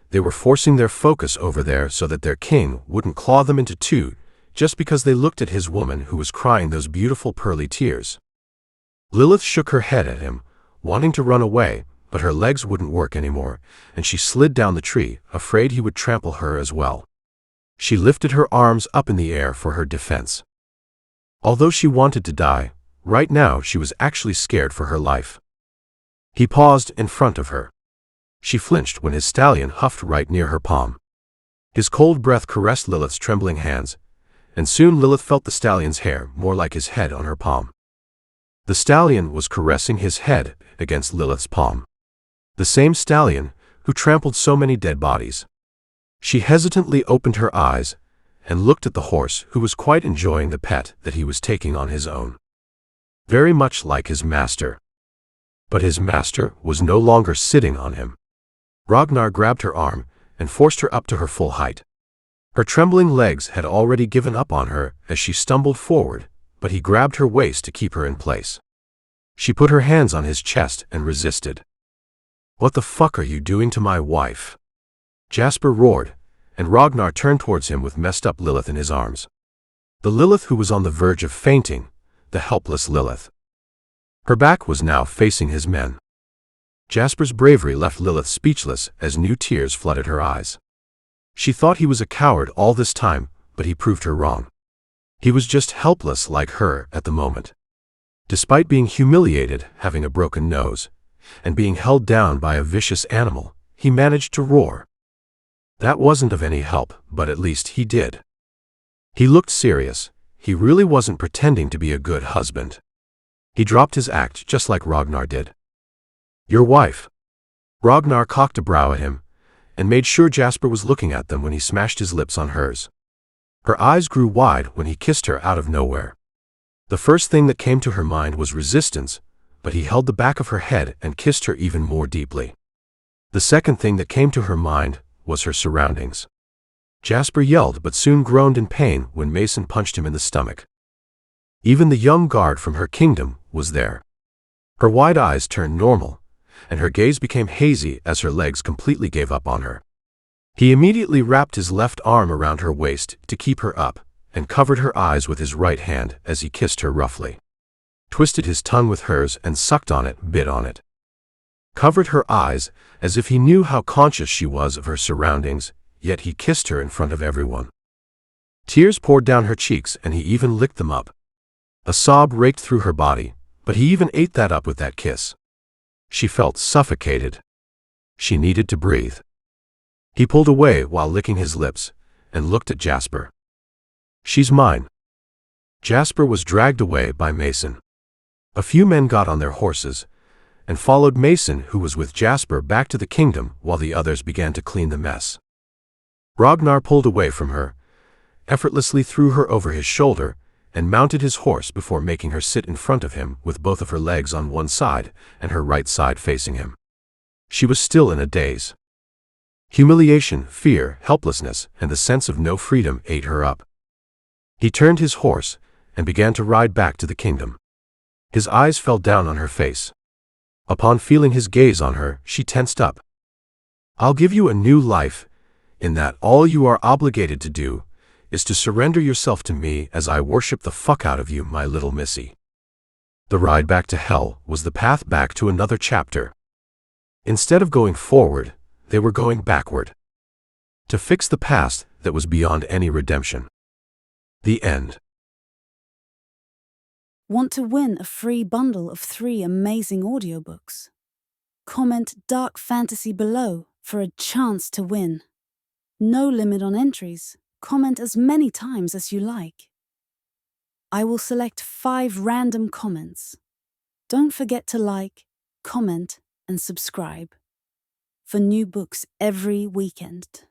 they were forcing their focus over there so that their king wouldn't claw them into two just because they looked at his woman who was crying those beautiful pearly tears. Lilith shook her head at him, wanting to run away, but her legs wouldn't work anymore, and she slid down the tree, afraid he would trample her as well. She lifted her arms up in the air for her defense. Although she wanted to die, right now she was actually scared for her life. He paused in front of her. She flinched when his stallion huffed right near her palm. His cold breath caressed Lilith's trembling hands, and soon Lilith felt the stallion's hair more like his head on her palm. The stallion was caressing his head against Lilith's palm. The same stallion who trampled so many dead bodies. She hesitantly opened her eyes and looked at the horse who was quite enjoying the pet that he was taking on his own. Very much like his master. But his master was no longer sitting on him. Ragnar grabbed her arm and forced her up to her full height. Her trembling legs had already given up on her as she stumbled forward, but he grabbed her waist to keep her in place. She put her hands on his chest and resisted. "What the fuck are you doing to my wife?" Jasper roared, and Ragnar turned towards him with messed up Lilith in his arms. The Lilith who was on the verge of fainting, the helpless Lilith. Her back was now facing his men. Jasper's bravery left Lilith speechless as new tears flooded her eyes. She thought he was a coward all this time, but he proved her wrong. He was just helpless like her at the moment. Despite being humiliated, having a broken nose, and being held down by a vicious animal, he managed to roar. That wasn't of any help, but at least he did. He looked serious. He really wasn't pretending to be a good husband. He dropped his act just like Ragnar did. "Your wife." Ragnar cocked a brow at him, and made sure Jasper was looking at them when he smashed his lips on hers. Her eyes grew wide when he kissed her out of nowhere. The first thing that came to her mind was resistance, but he held the back of her head and kissed her even more deeply. The second thing that came to her mind was her surroundings. Jasper yelled but soon groaned in pain when Mason punched him in the stomach. Even the young guard from her kingdom was there. Her wide eyes turned normal, and her gaze became hazy as her legs completely gave up on her. He immediately wrapped his left arm around her waist to keep her up, and covered her eyes with his right hand as he kissed her roughly. Twisted his tongue with hers and sucked on it, bit on it. Covered her eyes as if he knew how conscious she was of her surroundings, yet he kissed her in front of everyone. Tears poured down her cheeks and he even licked them up. A sob raked through her body, but he even ate that up with that kiss. She felt suffocated. She needed to breathe. He pulled away while licking his lips and looked at Jasper. "She's mine." Jasper was dragged away by Mason. A few men got on their horses and followed Mason, who was with Jasper, back to the kingdom while the others began to clean the mess. Ragnar pulled away from her, effortlessly threw her over his shoulder, and mounted his horse before making her sit in front of him with both of her legs on one side and her right side facing him. She was still in a daze. Humiliation, fear, helplessness, and the sense of no freedom ate her up. He turned his horse and began to ride back to the kingdom. His eyes fell down on her face. Upon feeling his gaze on her, she tensed up. "I'll give you a new life, in that all you are obligated to do is to surrender yourself to me as I worship the fuck out of you, my little missy." The ride back to hell was the path back to another chapter. Instead of going forward, they were going backward. To fix the past that was beyond any redemption. The end. Want to win a free bundle of 3 amazing audiobooks? Comment Dark Fantasy below for a chance to win. No limit on entries. Comment as many times as you like. I will select 5 random comments. Don't forget to like, comment, and subscribe for new books every weekend.